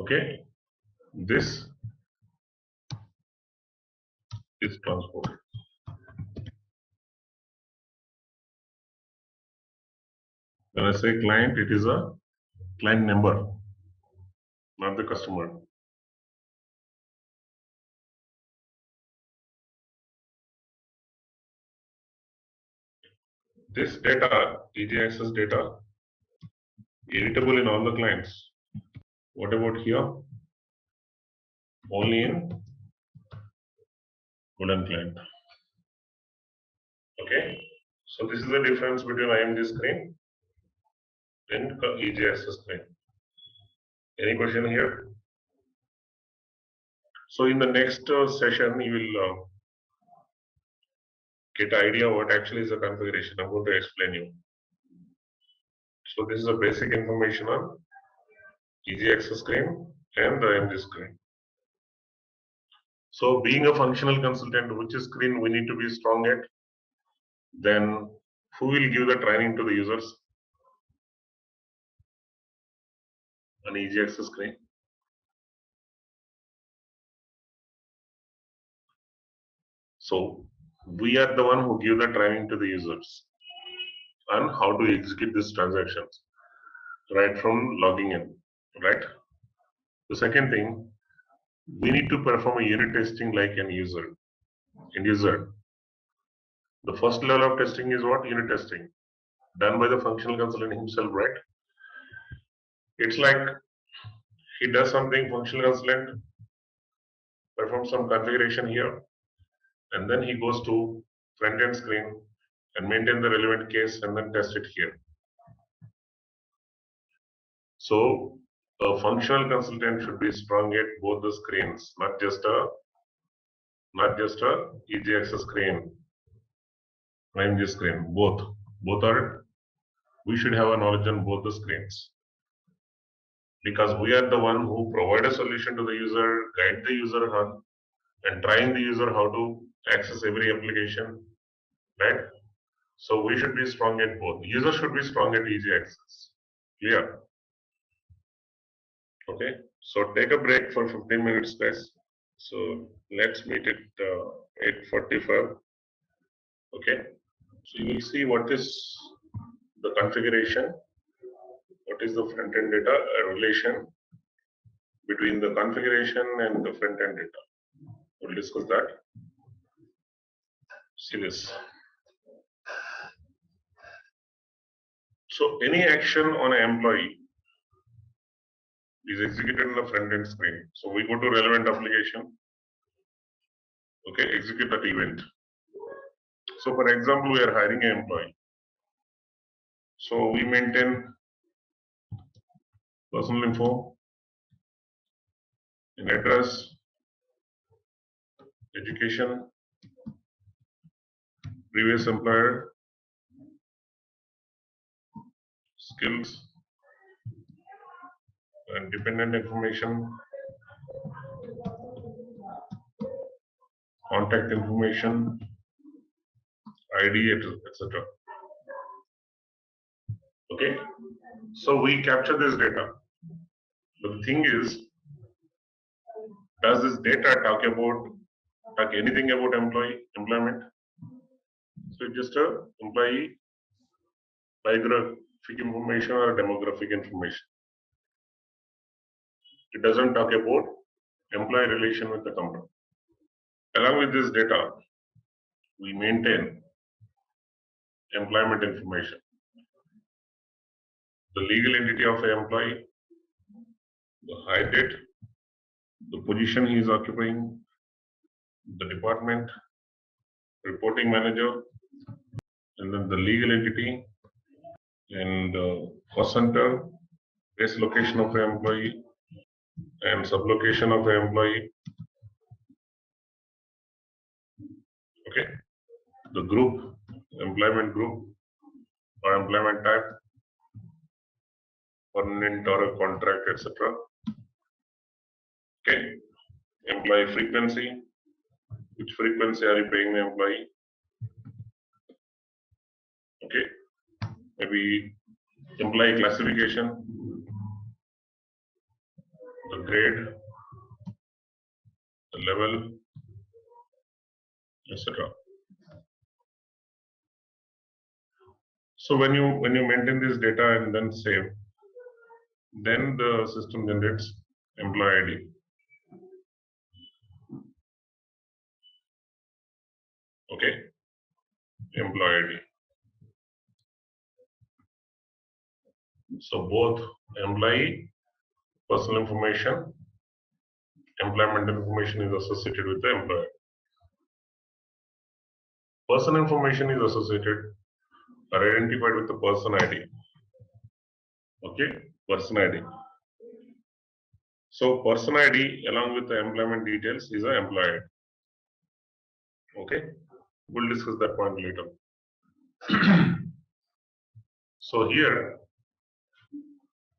Okay, this is transported. When I say client, it is a client number, not the customer. This data, easy access data, editable in all the clients. What about here? Only in golden client. Okay, so this is the difference between IMG screen and easy access screen. Any question here? So in the next session, you will get idea what actually is the configuration. I'm going to explain you. So this is the basic information on easy access screen and the IMG screen. So being a functional consultant, which screen we need to be strong at? Then who will give the training to the users? An easy access screen. So we are the one who give the training to the users on how to execute these transactions, right from logging in, right? The second thing, we need to perform a unit testing like an user, end user. The first level of testing is what? Unit testing, done by the functional consultant himself, right? It's like he does something, functional consultant performs some configuration here, and then he goes to front end screen and maintain the relevant case and then test it here. So a functional consultant should be strong at both the screens, not just a easy access screen, IMG screen. Both are. We should have a knowledge on both the screens, because we are the one who provide a solution to the user, guide the user on, and train the user how to access every application, right? So we should be strong at both. User should be strong at easy access. Clear? Okay. So take a break for 15 minutes, guys. So let's meet at 8:45. Okay. So you will see what is the configuration, what is the front end data, a relation between the configuration and the front end data. We'll discuss that. See this. So any action on an employee is executed on the front end screen. So we go to relevant application. Okay, execute that event. So for example, we are hiring an employee. So we maintain personal info, an address, education, previous employer, skills, and dependent information, contact information, ID, etc. Okay, so we capture this data. The thing is, does this data talk anything about employment? So it's just a employee biographic information or demographic information. It doesn't talk about employee relation with the company. Along with this data, we maintain employment information. The legal entity of an employee, the hire date, the position he is occupying, the department, reporting manager, and then the legal entity, and cost center, base location of an employee, and sublocation of an employee. Okay, the group, employment group or employment type, permanent or a contract, etc. Okay, employee frequency, which frequency are you paying the employee? Okay, maybe employee classification, the grade, the level, etc. So when you maintain this data and then save, then the system generates employee ID. Okay, employee ID. So both employee personal information, employment information is associated with the employer. Person information is associated or identified with the person ID. Okay, person ID. So person ID along with the employment details is an employee. Okay, we'll discuss that point later. So here,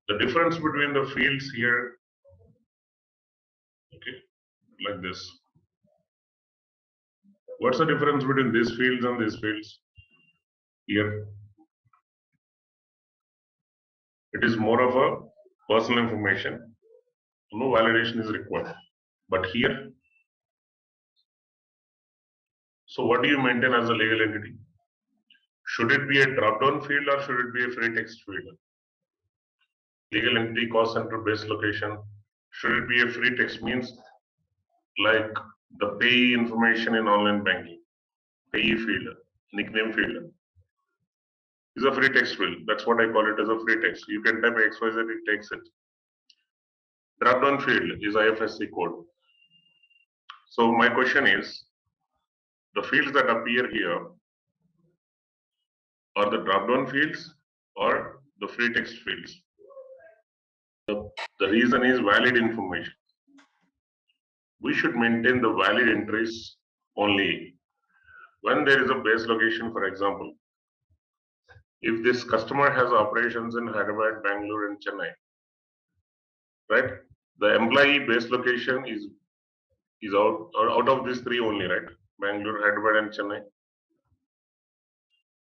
the difference between the fields here, okay, like this. What's the difference between these fields and these fields? Here, it is more of a personal information. No validation is required. But here, so what do you maintain as a legal entity? Should it be a drop-down field or should it be a free text field? Legal entity, cost center, base location. Should it be a free text? Means like the payee information in online banking. Payee field, nickname field is a free text field. That's what I call it as a free text. You can type XYZ, it takes it. Drop-down field is IFSC code. So my question is, the fields that appear here are the drop-down fields or the free text fields? The reason is valid information. We should maintain the valid entries only. When there is a base location, for example, if this customer has operations in Hyderabad, Bangalore, and Chennai, right? The employee base location is out of these three only, right? Bangalore, Hyderabad, and Chennai.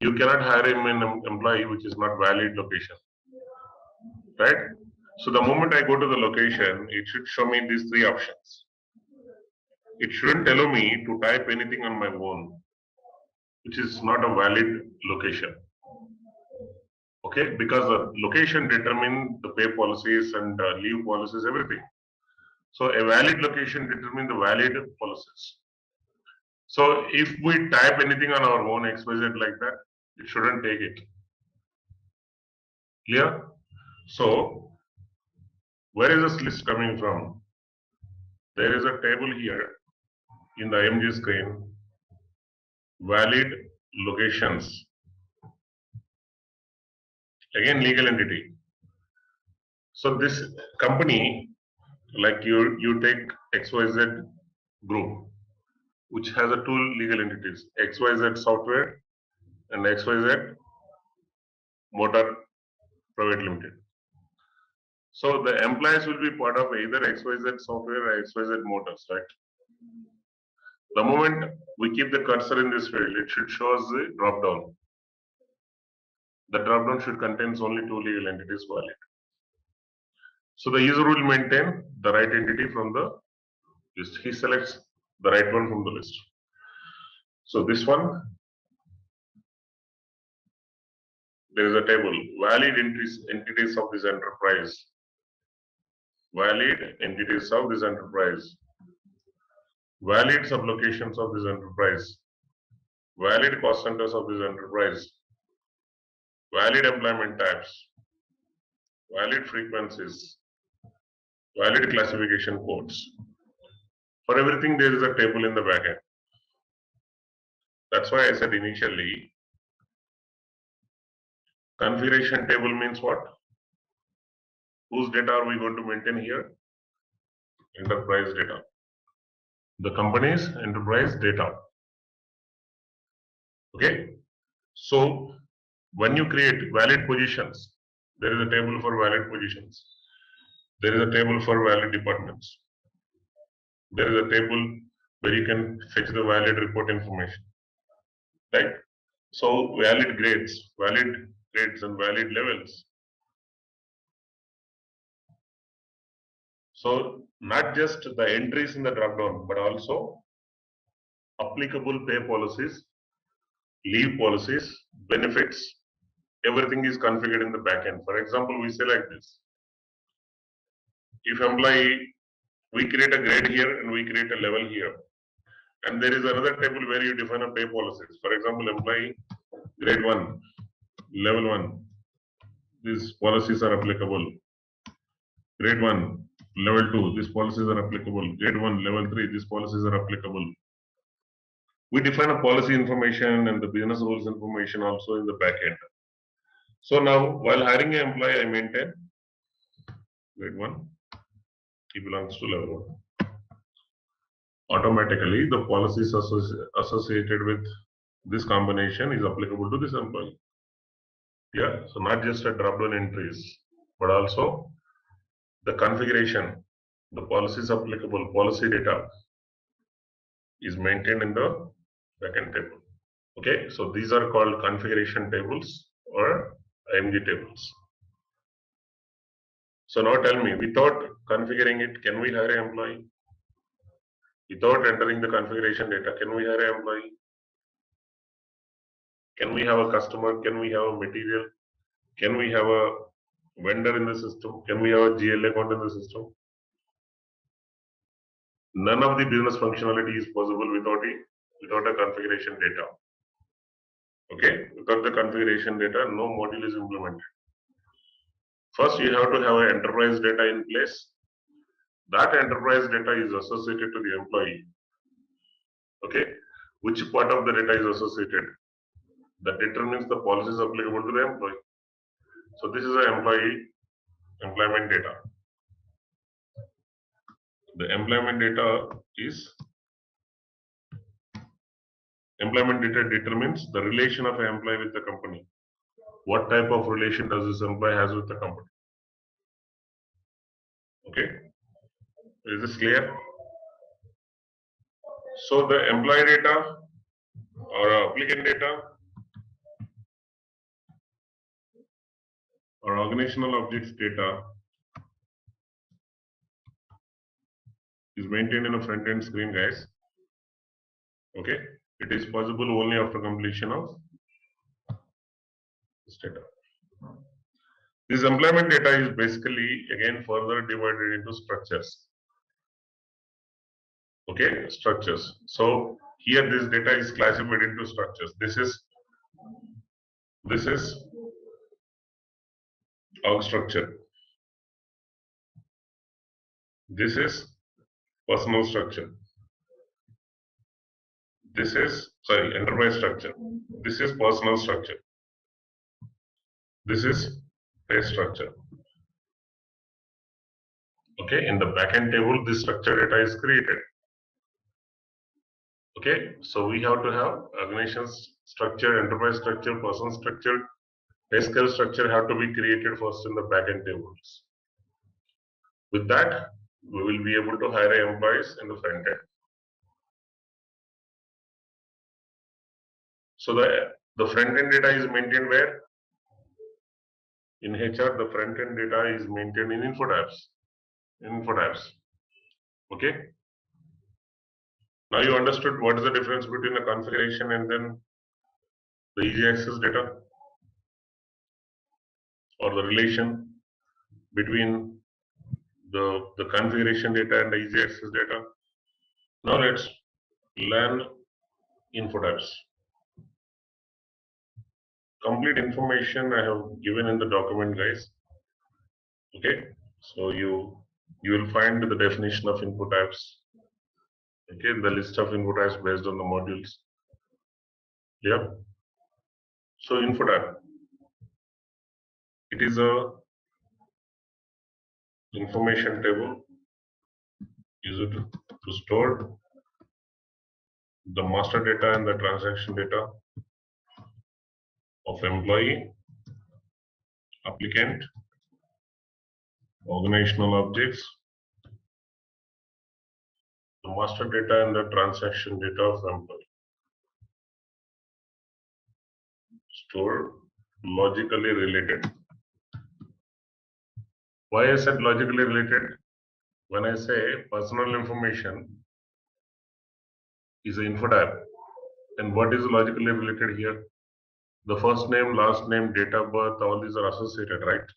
You cannot hire him an employee which is not valid location, right? So the moment I go to the location, it should show me these three options. It shouldn't allow me to type anything on my own, which is not a valid location. Okay, because the location determines the pay policies and leave policies, everything. So a valid location determines the valid policies. So if we type anything on our own XYZ like that, it shouldn't take it. Clear? So where is this list coming from? There is a table here in the IMG screen, valid locations. Again, legal entity. So this company, like you take XYZ group, which has a two legal entities, XYZ software and XYZ motor private limited. So the employees will be part of either XYZ software or XYZ motors, right? The moment we keep the cursor in this field, it should show us the drop down. The drop down should contain only two legal entities valid. So the user will maintain the right entity from the list. He selects the right one from the list. So this one, there is a table, valid entities of this enterprise. Valid entities of this enterprise. valid sublocations of this enterprise, valid cost centers of this enterprise, valid employment types, valid frequencies, valid classification codes. For everything, there is a table in the backend. That's why I said initially, configuration table means what? Whose data are we going to maintain here? Enterprise data. The company's enterprise data. Okay. So when you create valid positions, there is a table for valid positions. There is a table for valid departments. There is a table where you can fetch the valid report information. Right? So valid grades and valid levels. So not just the entries in the drop-down, but also applicable pay policies, leave policies, benefits, everything is configured in the backend. For example, we say like this. If employee, we create a grade here and we create a level here. And there is another table where you define a pay policies. For example, employee grade 1, level 1, these policies are applicable. Grade 1, level 2, these policies are applicable. Grade 1, level 3, these policies are applicable. We define a policy information and the business rules information also in the backend. So now, while hiring an employee, I maintain grade 1, he belongs to level 1. Automatically, the policies associated with this combination is applicable to this employee. Yeah, so not just a drop-down entries, but also the configuration, the policies applicable, policy data is maintained in the backend table. Okay, so these are called configuration tables or IMG tables. So now tell me, without configuring it, can we hire an employee? Without entering the configuration data, can we hire an employee? Can we have a customer? Can we have a material? Can we have a vendor in the system? Can we have a GL account in the system? None of the business functionality is possible without a configuration data. Okay, without the configuration data, no module is implemented. First, you have to have an enterprise data in place. That enterprise data is associated to the employee. Okay, which part of the data is associated? That determines the policies applicable to the employee. So this is an employment data. The employment data determines the relation of an employee with the company. What type of relation does this employee has with the company? Okay, is this clear? So the employee data or applicant data or organizational objects data is maintained in a front-end screen, guys. Okay, it is possible only after completion of this data. This employment data is basically again further divided into structures. Okay, structures. So here this data is classified into structures. This is org structure. This is personal structure. This is enterprise structure. This is personal structure. This is pay structure. Okay, in the backend table, this structure data is created. Okay, so we have to have organization structure, enterprise structure, person structure, pay scale structure have to be created first in the backend tables. With that, we will be able to hire employees in the front end. So the front end data is maintained where? In HR, the front end data is maintained in info tabs. Okay. Now you understood what is the difference between the configuration and then the easy access data, or the relation between the configuration data and the easy access data. Now let's learn info types. Complete information I have given in the document, guys. Okay, so you will find the definition of input types. Okay, the list of input types based on the modules. Yeah. So info type, it is a information table used to store the master data and the transaction data of employee, applicant, organizational objects, the master data and the transaction data of employee. Store logically related. Why I said logically related? When I say personal information is an info type, and what is logically related here? The first name, last name, date of birth, all these are associated, right?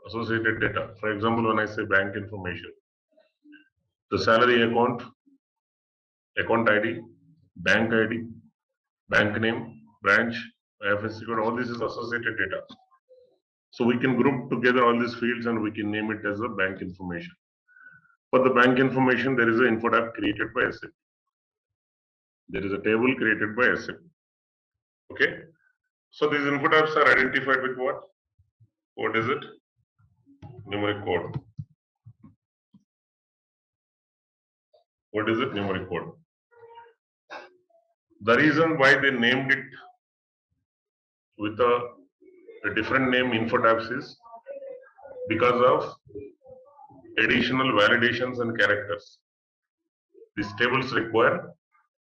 Associated data. For example, when I say bank information, the salary account, account ID, bank name, branch, IFSC code, all this is associated data. So we can group together all these fields and we can name it as a bank information. For the bank information, there is an info type created by SAP. There is a table created by SAP. Okay. So these info types are identified with what? What is it? Numeric code. What is it? Numeric code. The reason why they named it with a different name info types is because of additional validations and characters. These tables require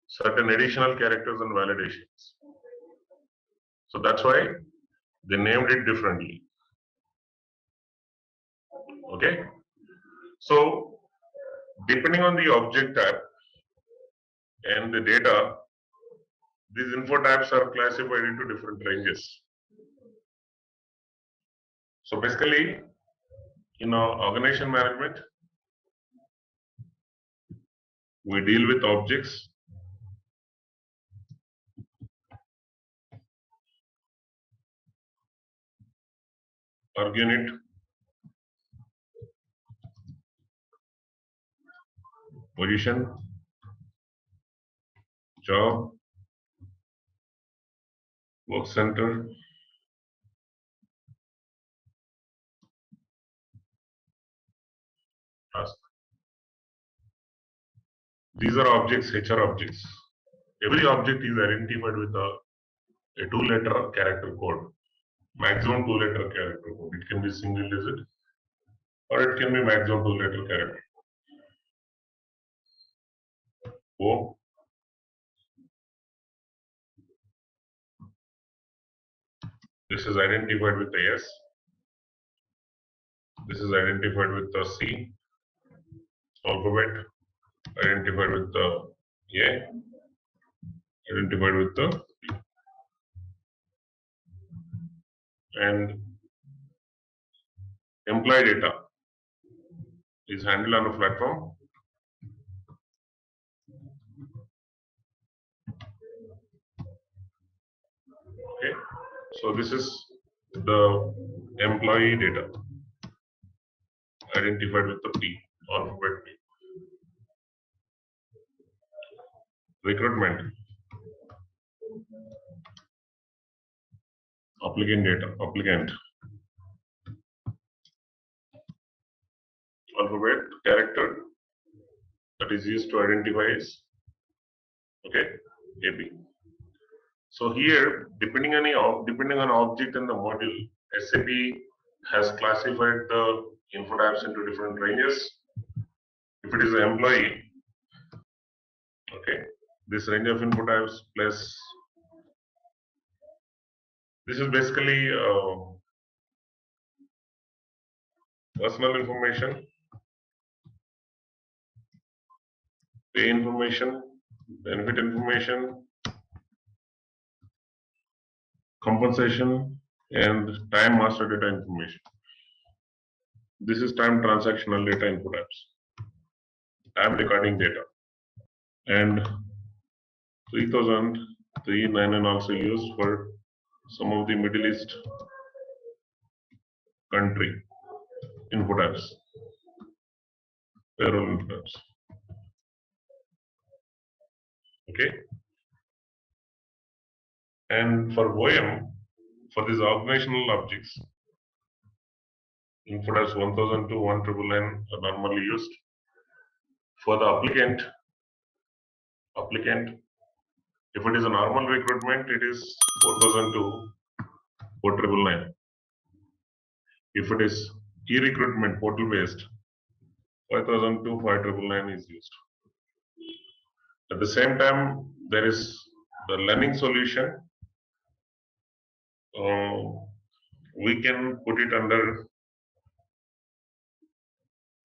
certain additional characters and validations. So that's why they named it differently. Okay. So depending on the object type and the data, these info types are classified into different ranges. So basically, in organization management, we deal with objects, org unit, position, job, work center, task. These are objects, HR objects. Every object is identified with a two-letter character code, maximum two-letter character code. It can be single digit or it can be maximum two-letter character. O. This is identified with the S. This is identified with the C. Alphabet identified with the A. Identified with the B. And employee data is handled on a platform. Okay, so this is the employee data identified with the P, alphabet P. Recruitment, applicant data, applicant, alphabet character that is used to identify is okay, AB. So here, depending on object and the module, SAP has classified the info types into different ranges. If it is an employee, okay, this range of info types plus this is basically personal information, pay information, benefit information, compensation, and time master data information. This is time transactional data info types, time recording data. and 3000 also used for some of the Middle East country input apps, payroll input apps. Okay, and for OM, for these organizational objects, input apps 1002, 1999 are normally used. For the applicant, if it is a normal recruitment, it is 4002, 4999. If it is e-recruitment portal based, 5002, 5999 is used. At the same time, there is the learning solution. We can put it under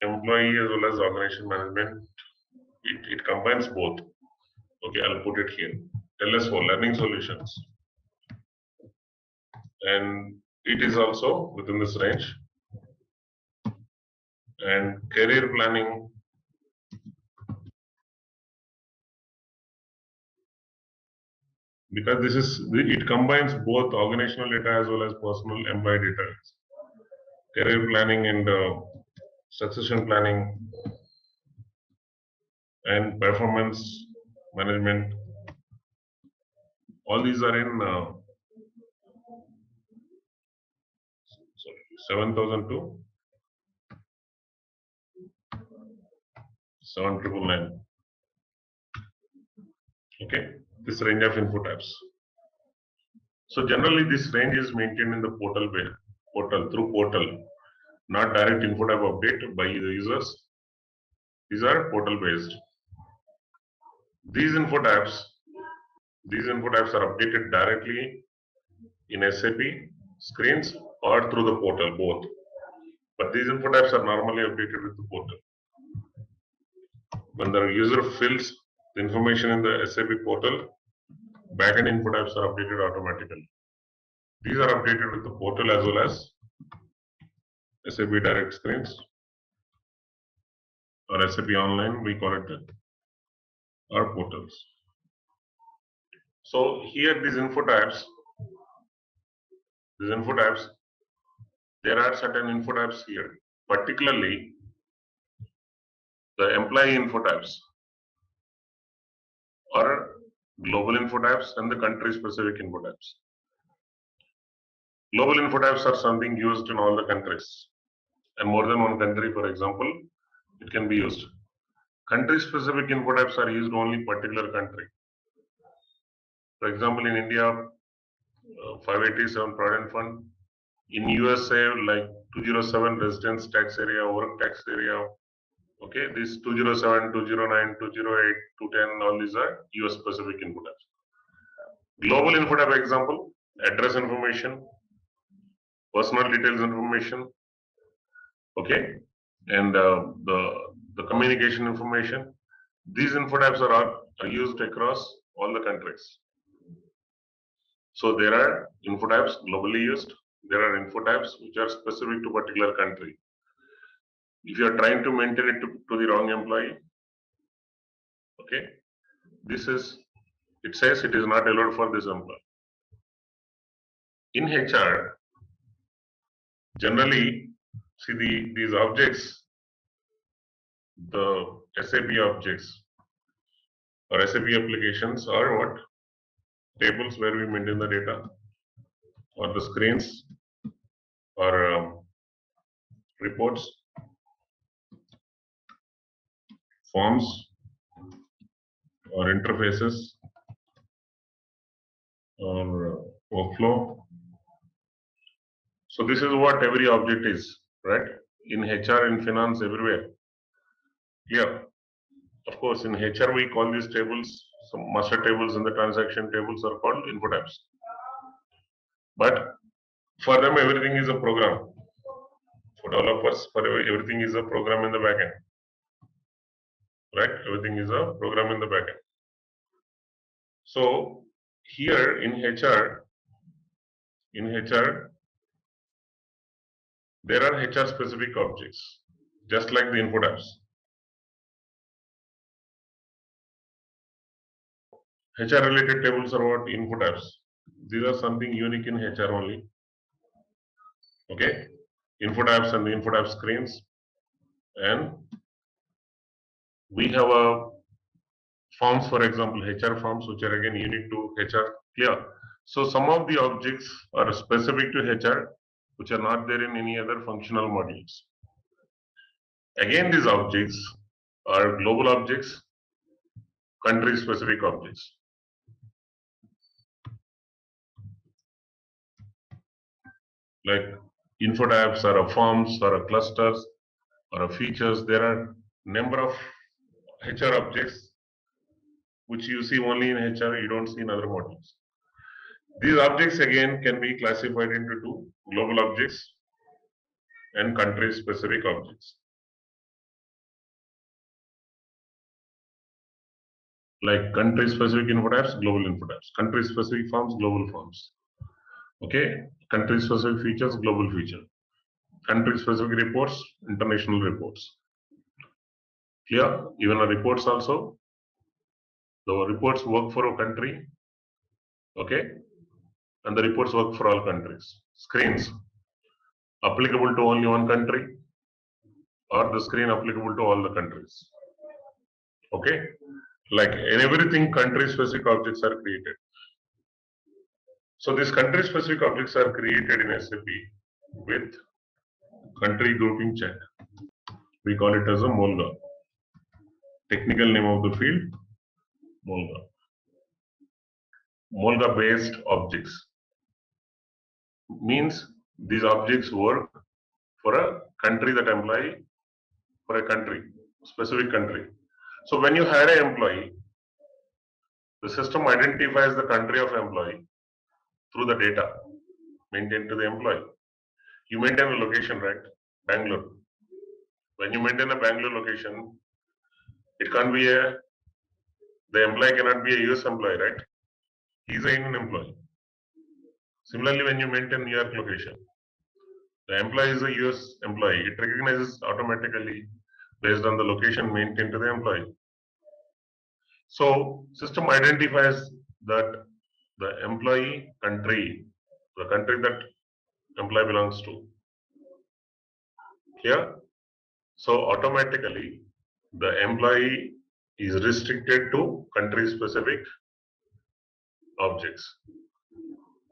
employee as well as organization management. It combines both. Okay, I'll put it here. LS4, learning solutions. And it is also within this range. And career planning, because it combines both organizational data as well as personal employee data. Career planning and succession planning and performance management. All these are in 7002, 7999. Okay, this range of input apps. So generally, this range is maintained in the portal through portal, not direct input app update by the users. These are portal based. These input apps are updated directly in SAP screens or through the portal, both. But these input apps are normally updated with the portal. When the user fills the information in the SAP portal, backend input apps are updated automatically. These are updated with the portal as well as SAP direct screens or SAP online, we call it our portals. So here these input apps, there are certain input apps here, particularly the employee input apps or global input apps and the country specific input apps. Global input apps are something used in all the countries and more than one country, for example, it can be used. Country specific input apps are used only in particular country. For example, in India, 587 Provident Fund. In USA, like 207 residence tax area, work tax area. Okay, these 207, 209, 208, 210, all these are US specific input apps. Global input app example, address information, personal details information, okay, and the communication information. These input apps are used across all the countries. So there are input apps globally used. There are input apps which are specific to particular country. If you are trying to maintain it to the wrong employee, okay, it says it is not allowed for this employee. In HR, generally, see these objects, the SAP objects or SAP applications are what? Tables where we maintain the data, or the screens, or reports, forms, or interfaces, or workflow. So this is what every object is, right? In HR, in finance, everywhere. Yeah, of course, in HR we call these tables, some master tables and the transaction tables are called input apps. But for them, everything is a program. For developers, everything is a program in the backend. Right? Everything is a program in the backend. So here in HR, there are HR specific objects, just like the input apps. HR related tables are what? Info tabs. These are something unique in HR only. Okay. Info tabs and the info tab screens. And we have a forms, for example, HR forms, which are again unique to HR. Clear. So some of the objects are specific to HR, which are not there in any other functional modules. Again, these objects are global objects, country specific objects. Like info tabs or a forms or a clusters or a features. There are number of HR objects which you see only in HR, you don't see in other modules. These objects again can be classified into two: global objects and country specific objects. Like country specific info tabs, global info tabs, country specific forms, global forms. Okay, country specific features, global feature, country specific reports, international reports. Clear? Even the reports also, the reports work for a country, okay, and the reports work for all countries. Screens applicable to only one country, or the screen applicable to all the countries. Okay, like in everything, country specific objects are created. So these country specific objects are created in SAP with country grouping check. We call it as a MOLGA. Technical name of the field, MOLGA. MOLGA based objects means these objects work for a country that employ for a country, specific country. So when you hire an employee, the system identifies the country of employee through the data maintained to the employee. You maintain a location, right? Bangalore. When you maintain a Bangalore location, it can't be the employee cannot be a US employee, right? He's an Indian employee. Similarly, when you maintain New York location, the employee is a US employee. It recognizes automatically based on the location maintained to the employee. So system identifies that the employee country, the country that employee belongs to. Here, so automatically the employee is restricted to country specific objects.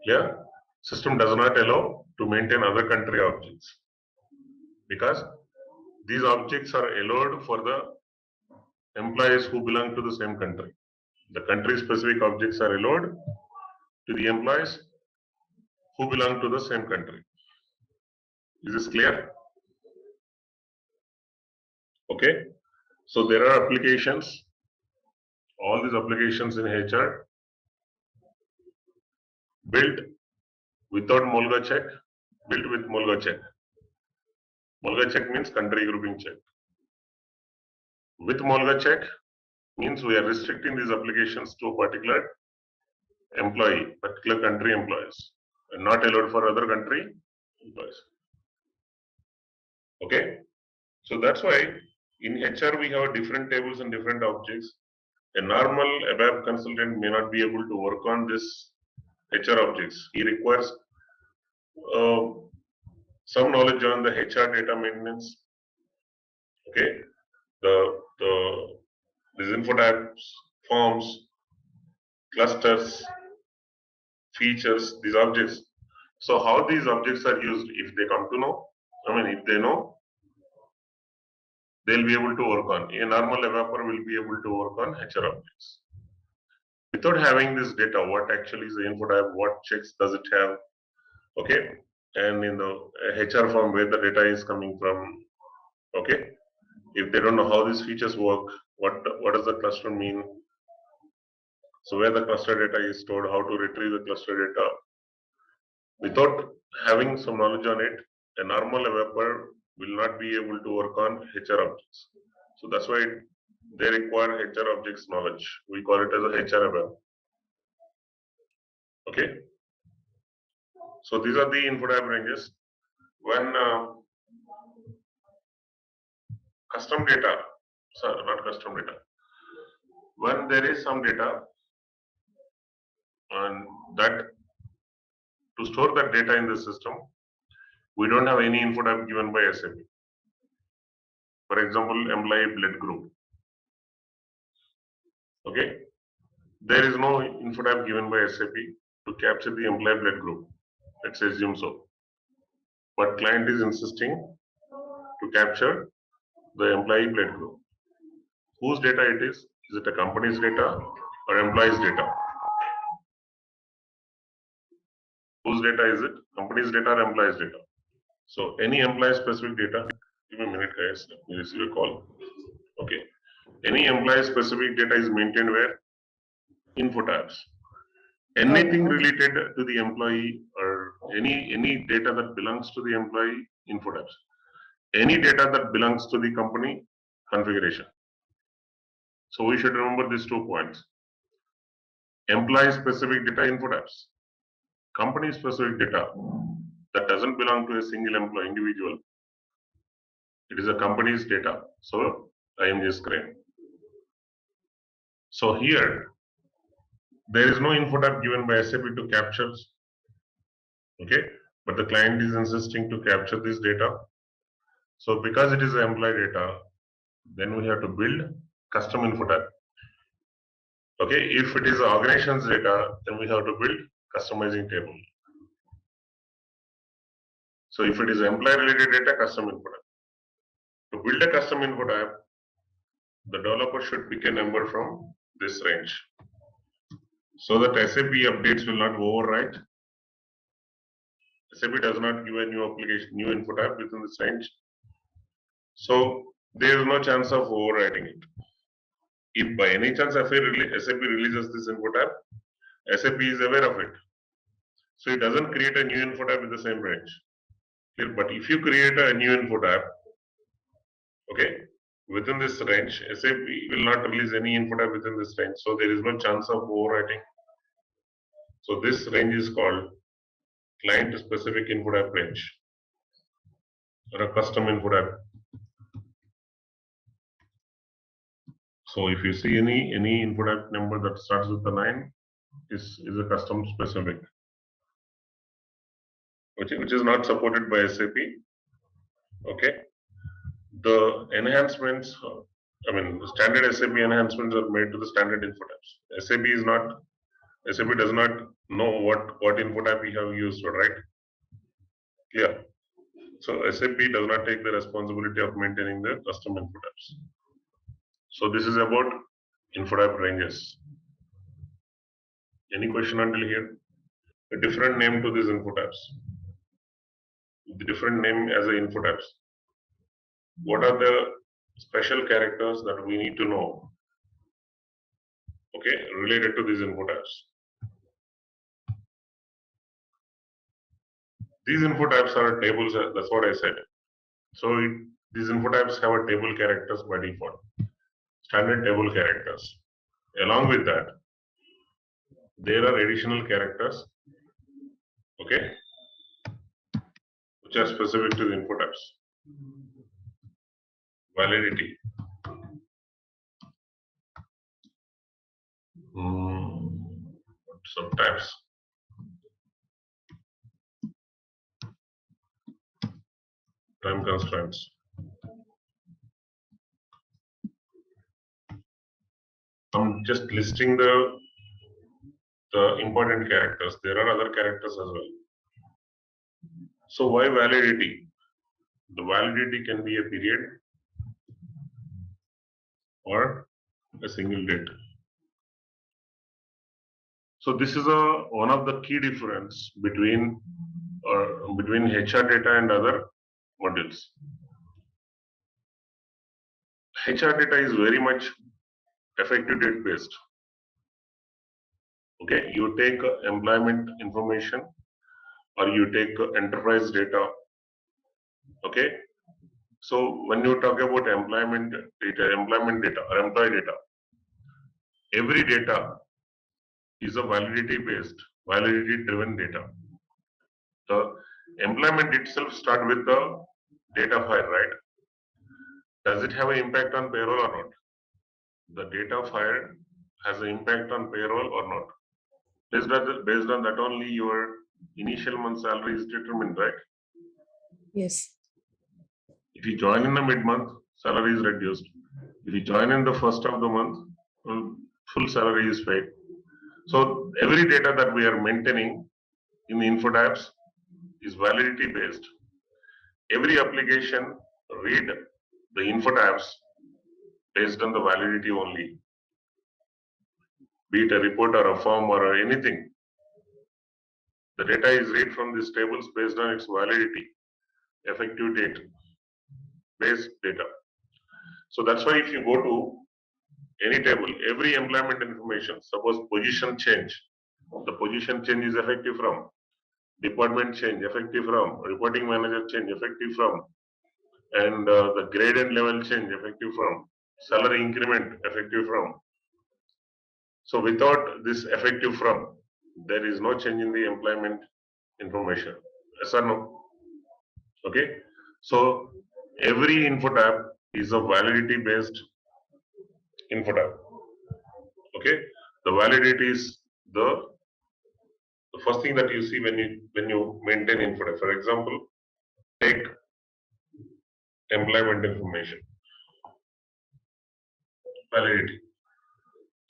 Clear? System does not allow to maintain other country objects because these objects are allowed for the employees who belong to the same country. The country specific objects are allowed to the employees who belong to the same country. Is this clear? Okay. So there are applications, all these applications in HR built without MOLGA check, built with MOLGA check. MOLGA check means country grouping check. With MOLGA check means we are restricting these applications to a particular employee, particular country employees, and not allowed for other country employees. Okay, so that's why in HR we have different tables and different objects. A normal ABAP consultant may not be able to work on this HR objects. He requires some knowledge on the HR data maintenance. Okay, these info tabs, forms, clusters, features, these objects. So how these objects are used, if they come to know, if they know, they'll be able to work on. A normal developer will be able to work on HR objects. Without having this data, what actually is the info tab, what checks does it have, okay? And in the HR form, where the data is coming from, okay? If they don't know how these features work, what does the cluster mean? So where the cluster data is stored, how to retrieve the cluster data. Without having some knowledge on it, a normal developer will not be able to work on HR objects. So that's why they require HR objects knowledge. We call it as a HR ABAP. Okay. So these are the info tab ranges. When custom data, sorry, not custom data. When there is some data and that to store that data in the system, we don't have any info type given by SAP. For example, employee blood group. Okay, there is no info type given by SAP to capture the employee blood group. Let's assume so. But client is insisting to capture the employee blood group. Whose data it is? Is it a company's data or employee's data? Whose data is it? Company's data or employee's data? So any employee specific data, give me a minute guys, let me receive a call. Okay. Any employee specific data is maintained where? Info tabs. Anything related to the employee or any data that belongs to the employee, info tabs. Any data that belongs to the company, configuration. So we should remember these 2 points. Employee specific data, info tabs. Company specific data that doesn't belong to a single employee individual. It is a company's data. So IMG screen. So here there is no info tab given by SAP to capture. Okay, but the client is insisting to capture this data. So because it is employee data, then we have to build custom info tab. Okay, if it is organization's data, then we have to build customizing table. So if it is employee related data, custom info tab. To build a custom info tab, the developer should pick a number from this range so that SAP updates will not overwrite. SAP does not give a new application, new info tab within this range. So there is no chance of overwriting it. If by any chance SAP releases this info tab, SAP is aware of it. So it doesn't create a new info tab in the same range. But if you create a new info tab, okay, within this range, SAP will not release any info tab within this range. So there is no chance of overwriting. So this range is called client specific info tab range or a custom info tab. So if you see any info tab number that starts with the 9 is a custom specific, which is not supported by SAP. Okay, the enhancements, the standard SAP enhancements are made to the standard info tabs. SAP does not know what info tab we have used, right? Yeah. So SAP does not take the responsibility of maintaining the custom info tabs. So this is about info tab ranges. Any question until here? A different name to these info tabs. The different name as a info tabs. What are the special characters that we need to know? Okay, related to these info tabs. These info tabs are tables. That's what I said. So these info tabs have a table characters by default. Standard table characters. Along with that, there are additional characters, okay, which are specific to the info tabs. Validity. Sometimes. Time constraints. I'm just listing the important characters. There are other characters as well. So why validity? The validity can be a period or a single date. So this is one of the key difference between HR data and other modules. HR data is very much effective date based. Okay, you take employment information or you take enterprise data. Okay, so when you talk about employment data or employee data, every data is a validity driven data. The employment itself start with the data file, right? Does it have an impact on payroll or not? The data file has an impact on payroll or not? Based on that only your initial month salary is determined, right? Yes. If you join in the mid-month, salary is reduced. If you join in the first of the month, full salary is paid. So every data that we are maintaining in the info tabs is validity based. Every application read the info tabs based on the validity only, be it a report or a form or anything. The data is read from these tables based on its validity, effective date, based data. So that's why if you go to any table, every employment information, suppose position change, the position change is effective from, department change effective from, reporting manager change effective from, and the grade and level change effective from, salary increment effective from. So without this effective from, there is no change in the employment information. Yes or no? Okay. So every info tab is a validity based info tab. Okay. The validity is the first thing that you see when you maintain info tab. For example, take employment information. Validity.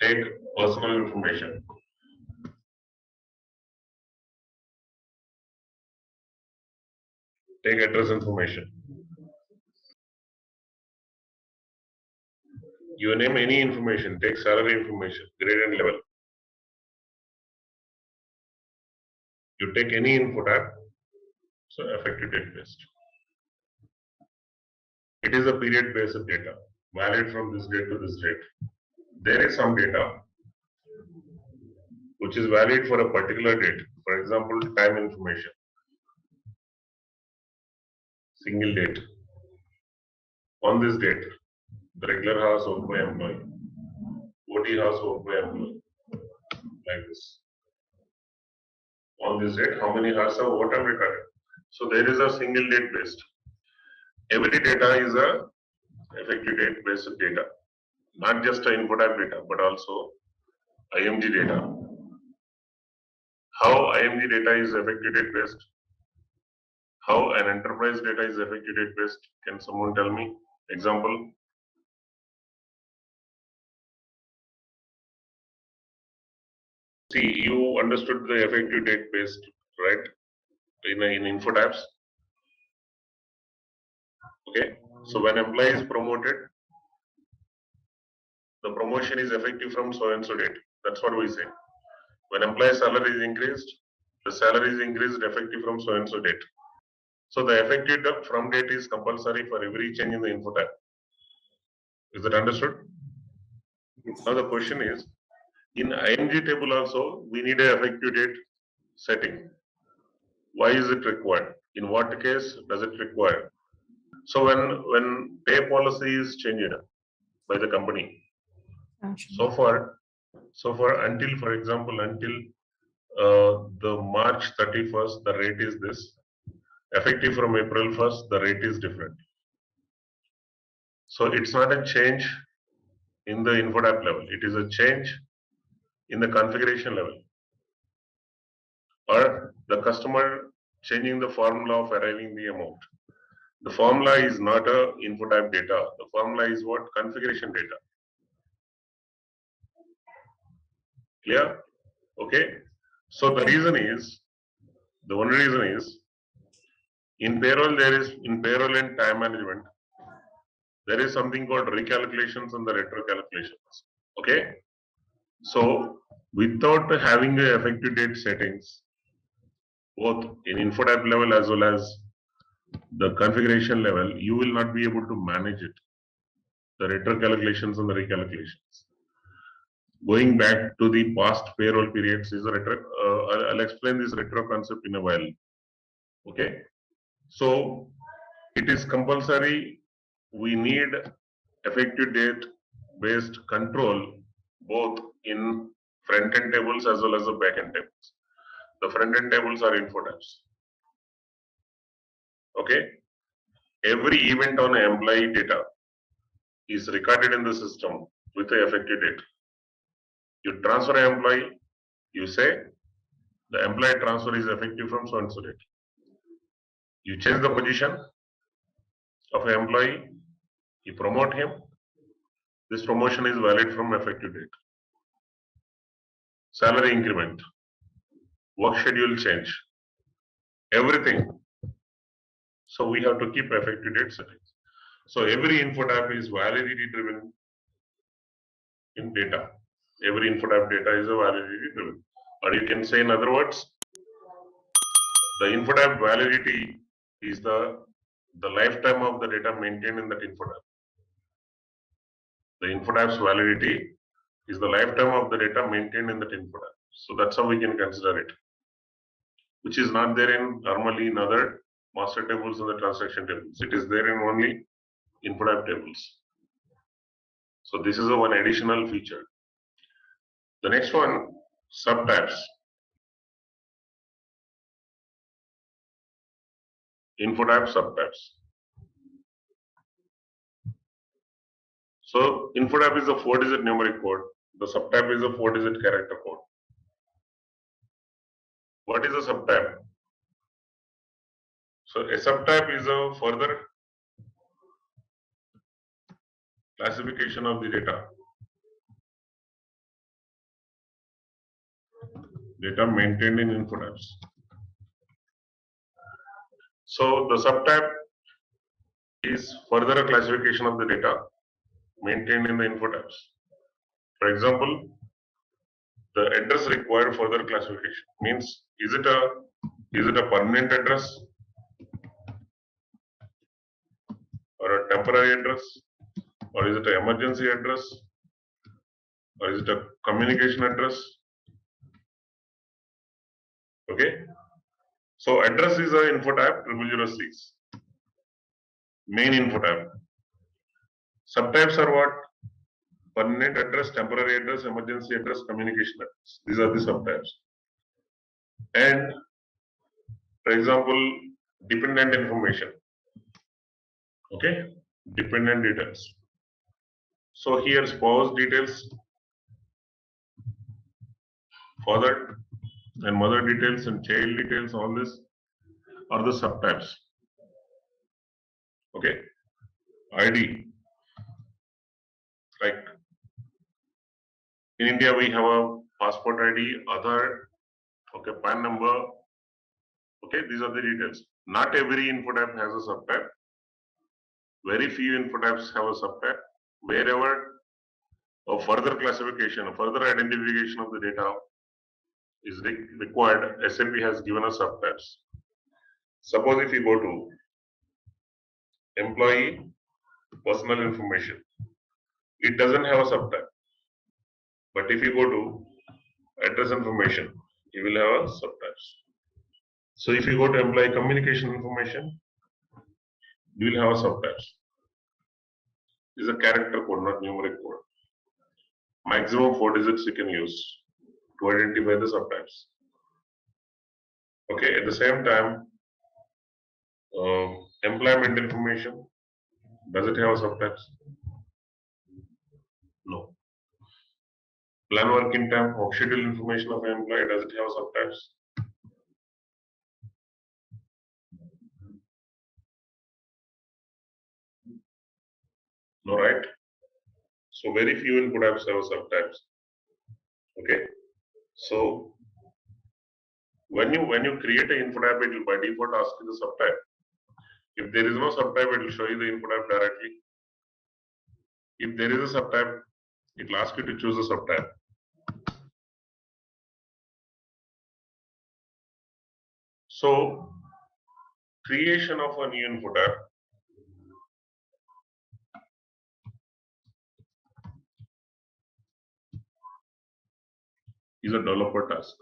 Take personal information. Take address information. You name any information, take salary information, grade and level. You take any info tab, so effective date based. It is a period based data, valid from this date to this date. There is some data which is valid for a particular date. For example, time information, single date. On this date, the regular hours worked by employee, OT hours worked by employee, like this. On this date, how many hours of overtime recorded? So there is a single date based. Every data is a effective date based data, not just a info tab data, but also IMG data. How IMG data is effective date based? How an enterprise data is effective date based? Can someone tell me? Example. See, you understood the effective date based, right? In info tabs. Okay. So when employee is promoted, the promotion is effective from so and so date. That's what we say. When employee salary is increased, the salary is increased effective from so and so date. So the effective from date is compulsory for every change in the info tab. Is that understood? Now the question is, in IMG table also, we need a effective date setting. Why is it required? In what case does it require? So when pay policy is changed by the company, so far until, for example, until the March 31st, the rate is this. Effective from April 1st, the rate is different. So it's not a change in the info tab level. It is a change in the configuration level, or the customer changing the formula of arriving the amount. The formula is not a info tab data. The formula is what? Configuration data. Clear? Okay. So the reason is, the only reason is, in payroll and time management, there is something called recalculations and the retro calculations. Okay. So without having the effective date settings, both in info tab level as well as the configuration level, you will not be able to manage it. The retro calculations and the recalculations. Going back to the past payroll periods is a retro. I'll explain this retro concept in a while. Okay. So it is compulsory. We need effective date based control both in front end tables as well as the back end tables. The front end tables are info tabs. Okay. Every event on employee data is recorded in the system with the effective date. You transfer an employee, You say the employee transfer is effective from so and so date. You change the position of an employee, you promote him. This promotion is valid from effective date. Salary increment, work schedule change, everything. So we have to keep effective date settings. So every info type is validity driven in data. Every info type data is a validity driven. Or you can say in other words, the info type validity is the lifetime of the data maintained in that info type. The info type's validity is the lifetime of the data maintained in that info type. So that's how we can consider it, which is not there in normally in other master tables and the transaction tables. It is there in only info type tables. So this is a one additional feature. The next one, subtypes. Info type subtypes. So info type is a 4-digit numeric code. The subtype is a 4-digit character code. What is a subtype? So a subtype is a further classification of the data. Data maintained in info types. So the subtype is further a classification of the data maintained in the info types. For example, the address required further classification means is it a permanent address or a temporary address, or is it an emergency address, or is it a communication address? Okay. So address is a info type 0006, main info type. Subtypes are what? Permanent address, temporary address, emergency address, communication address. These are the subtypes. And for example, dependent information. Okay, dependent details. So here spouse details, father and mother details and child details, all this are the subtypes. Okay, ID. Like in India, we have a passport ID, Aadhaar, okay, PAN number. Okay, these are the details. Not every info type has a subtype. Very few info types have a subtype. Wherever a further classification, a further identification of the data is required, SAP has given us subtypes. Suppose if you go to employee personal information, it doesn't have a subtype. But if you go to address information, you will have a subtypes. So if you go to employee communication information, you will have a subtypes. This is a character code, not numeric code. Maximum 4 digits you can use to identify the subtypes. Okay, at the same time, employment information, does it have subtypes? No. Plan working time, work schedule information of an employee, does it have subtypes? No, right? So very few input types have subtypes. Okay. So when you create an info type, it will by default ask you the subtype. If there is no subtype, it will show you the info type directly. If there is a subtype, it will ask you to choose a subtype. So creation of a new info type is a developer task.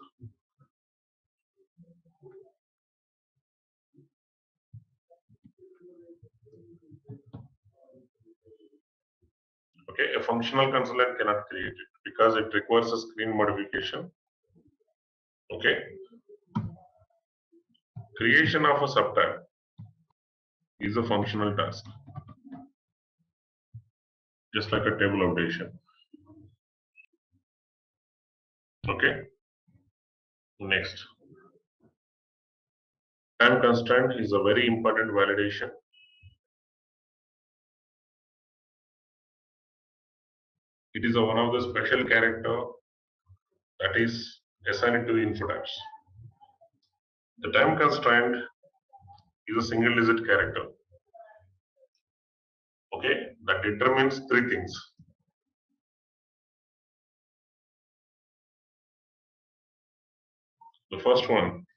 Okay, a functional consultant cannot create it because it requires a screen modification. Okay, creation of a subtype is a functional task, just like a table updation. Okay, Next, time constraint is a very important validation. It is one of the special character that is assigned to info types. The time constraint is a single digit character. Okay, that determines three things. The first one,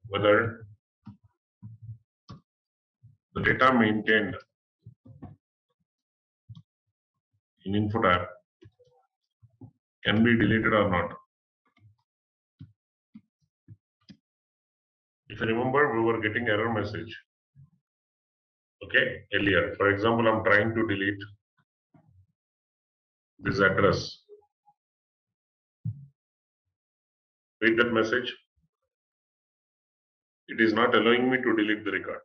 whether the data maintained in info tab can be deleted or not. If you remember, we were getting error message. Okay, earlier. For example, I'm trying to delete this address. Read that message. It is not allowing me to delete the record.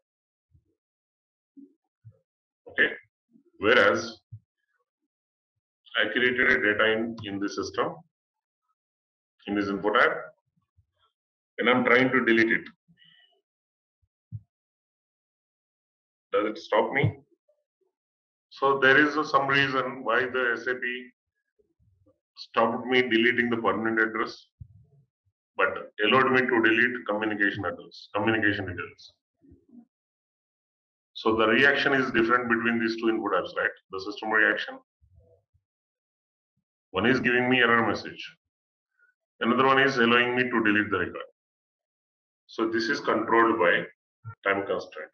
Okay, whereas I created a data in the system, in this info tab, and I'm trying to delete it. Does it stop me? So there is some reason why the SAP stopped me deleting the permanent address, but allowed me to delete communication address, communication details. So the reaction is different between these two input tabs, right? The system reaction. One is giving me error message. Another one is allowing me to delete the record. So this is controlled by time constraint.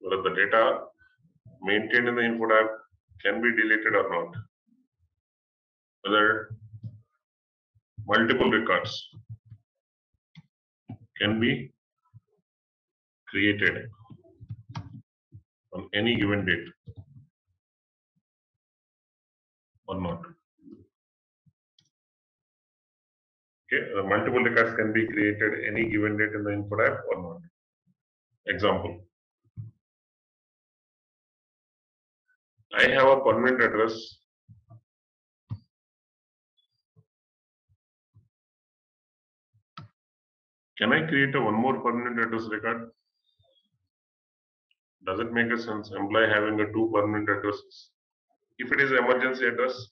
Whether the data maintained in the info tab can be deleted or not. Whether multiple records can be created on any given date or not. Okay, multiple records can be created any given date in the info tab or not. Example, I have a permanent address. Can I create one more permanent address record? Does it make a sense? Employee having two permanent addresses. If it is emergency address,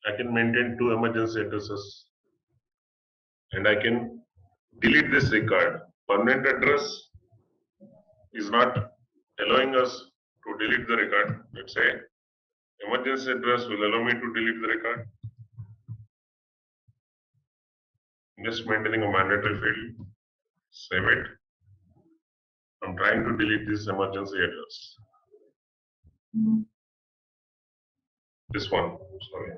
I can maintain two emergency addresses and I can delete this record. Permanent address is not allowing us to delete the record. Let's say emergency address will allow me to delete the record. Just maintaining a mandatory field. Save it. I'm trying to delete this emergency address. This one, sorry.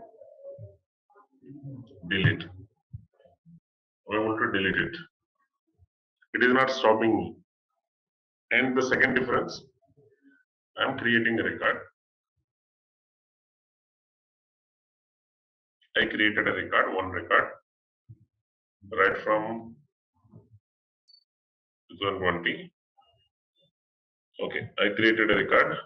Delete. I want to delete it. It is not stopping me. And the second difference, I'm creating a record. I created a record, one record, right from 2020. Okay, I created a record.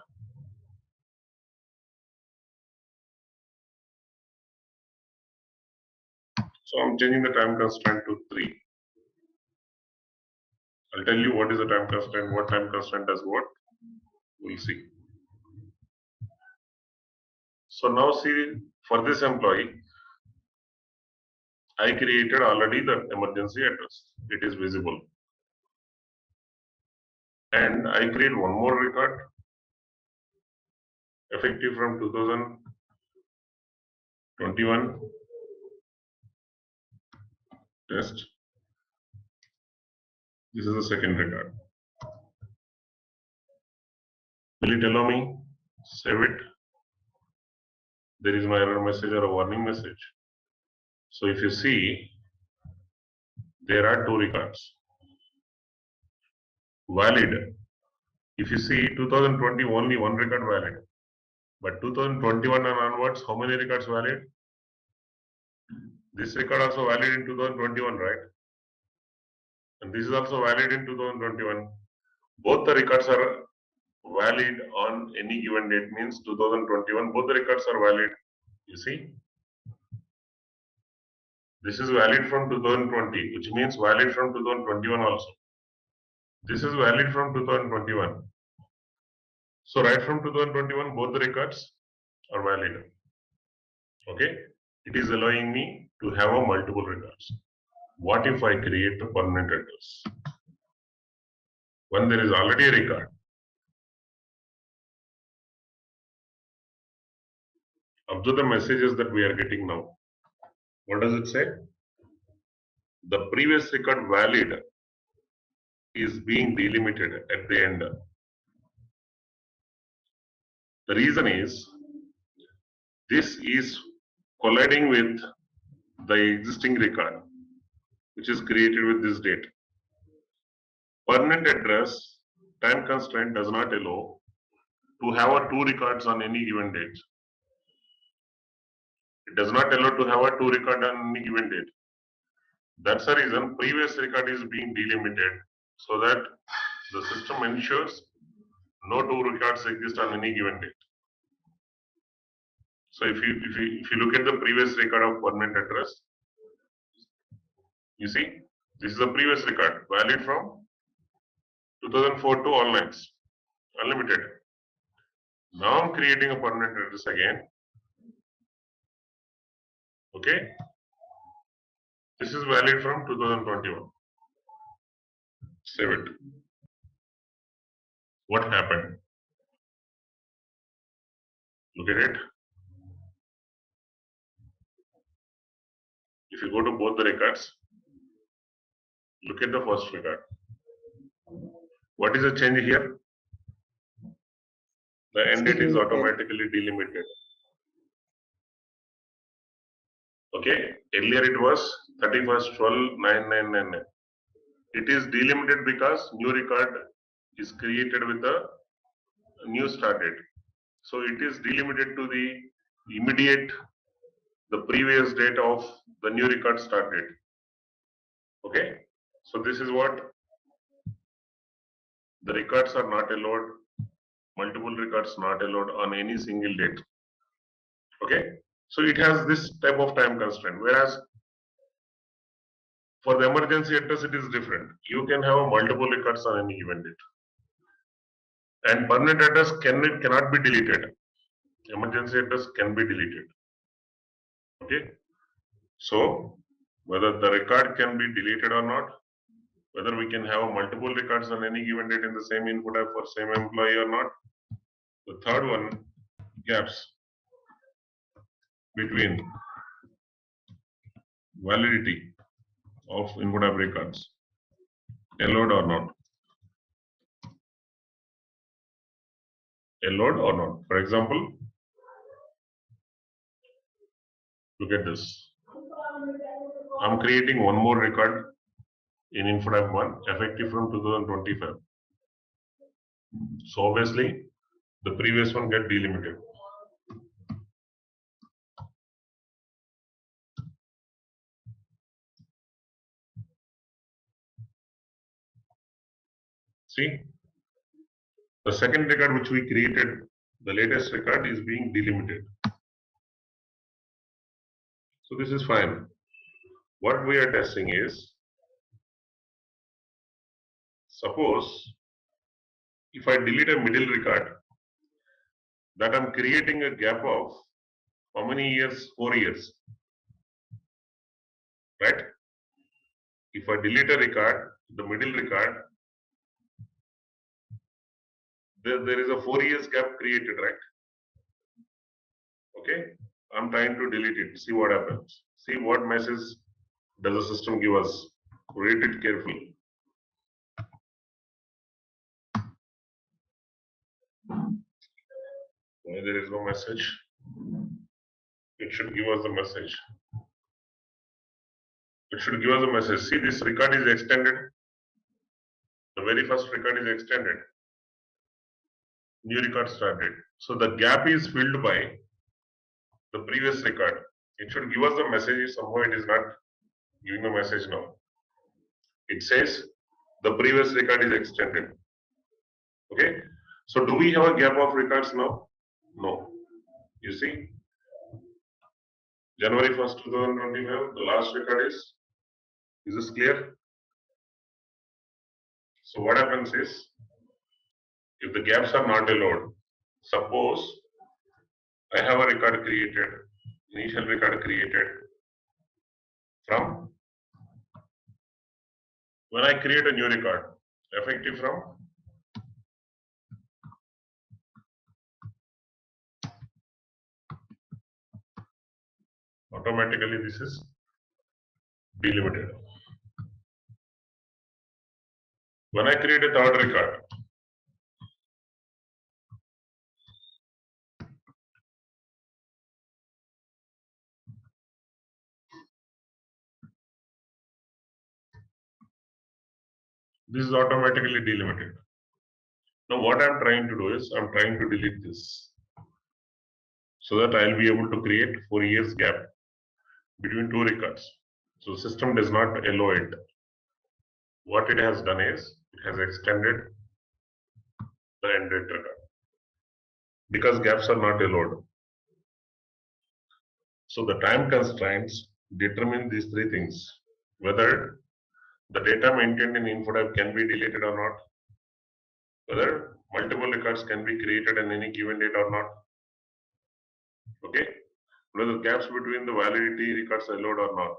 So I'm changing the time constraint to 3. I'll tell you what is the time constraint, what time constraint does what. We'll see. So now see, for this employee, I created already the emergency address. It is visible. And I create one more record effective from 2021 test. This is the second record. Will it allow me? Save it. There is no error message or a warning message. So if you see, there are two records. Valid. If you see 2020 only one record valid. But 2021 and onwards, how many records valid? This record also valid in 2021, right? And this is also valid in 2021. Both the records are valid on any given date, means 2021, both the records are valid. You see, this is valid from 2020, which means valid from 2021 also. This is valid from 2021. So right from 2021, both the records are valid. Okay, it is allowing me to have a multiple records. What if I create a permanent address? When there is already a record, observe the messages that we are getting now. What does it say? The previous record valid is being delimited at the end. The reason is this is colliding with the existing record, which is created with this date. Permanent address time constraint does not allow to have two records on any given date. It does not allow to have two records on any given date. That's the reason previous record is being delimited so that the system ensures no two records exist on any given date. So if you look at the previous record of permanent address, you see this is the previous record valid from 2004 to all nights, unlimited. Now I'm creating a permanent address again. Okay, this is valid from 2021. Save it. What happened? Look at it. If you go to both the records, look at the first record. What is the change here? The end date is automatically delimited. Okay, earlier it was 31st/12/9999. It is delimited because new record is created with a new start date. So it is delimited to the immediate, the previous date of the new record start date. Okay, so this is what the records are not allowed, multiple records not allowed on any single date. Okay, so it has this type of time constraint, whereas for the emergency address it is different. You can have multiple records on any given date, and permanent address cannot be deleted. Emergency address can be deleted. Okay, so whether the record can be deleted or not, whether we can have multiple records on any given date in the same input app for same employee or not. The third one, gaps between validity of input app records, allowed or not. Allowed or not. For example, look at this. I'm creating one more record in input app 1 effective from 2025. So obviously the previous one get delimited. See, the second record which we created, the latest record is being delimited. So this is fine. What we are testing is, suppose if I delete a middle record, that I'm creating a gap of how many years? 4 years. Right? If I delete a record, the middle record, there is a 4 years gap created, right? Okay, I'm trying to delete it. See what happens. See what message does the system give us. Read it carefully. Why there is no message? It should give us the message. It should give us a message. See, this record is extended. The very first record is extended. New record started. So the gap is filled by the previous record. It should give us the message. Somehow it is not giving the message now. It says the previous record is extended. Okay. So do we have a gap of records now? No. You see, January 1st, 2025, the last record is this clear? So what happens is, if the gaps are not allowed, suppose I have a record created, initial record created from when I create a new record, effective from automatically this is delimited. When I create a third record, this is automatically delimited. Now what I'm trying to do is, I'm trying to delete this so that I'll be able to create 4 years gap between two records. So system does not allow it. What it has done is, it has extended the end date record because gaps are not allowed. So the time constraints determine these three things: whether the data maintained in InfoDev can be deleted or not, whether multiple records can be created in any given date or not, okay, whether gaps between the validity records are allowed or not.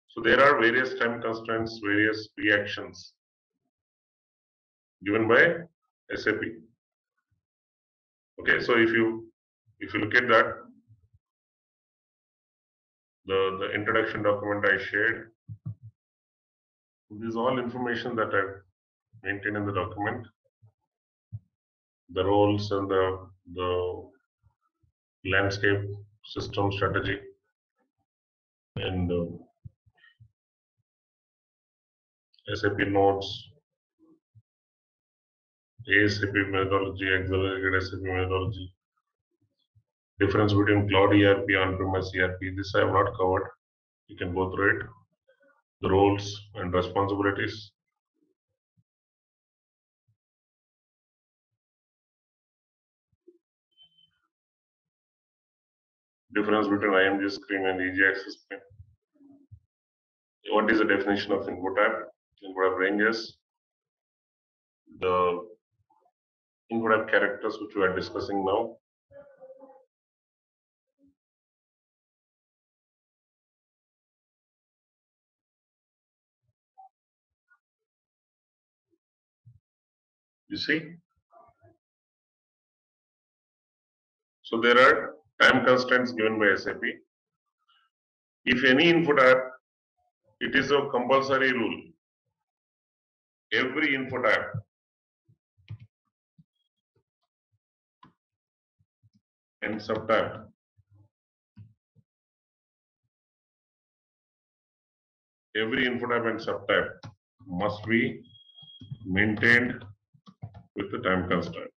So there are various time constraints, various reactions given by SAP. Okay, so if you look at that, the introduction document I shared, this is all information that I've maintained in the document. The roles and the landscape, system strategy, and SAP nodes, ASAP methodology, accelerated SAP methodology, difference between cloud ERP, on-premise ERP. This I have not covered. You can go through it. The roles and responsibilities. Difference between IMG screen and EG access screen. What is the definition of input app? Input app ranges. The input app characters which we are discussing now. You see? So there are time constraints given by SAP. If any input app, it is a compulsory rule. Every input app and subtab must be maintained with the time constraint.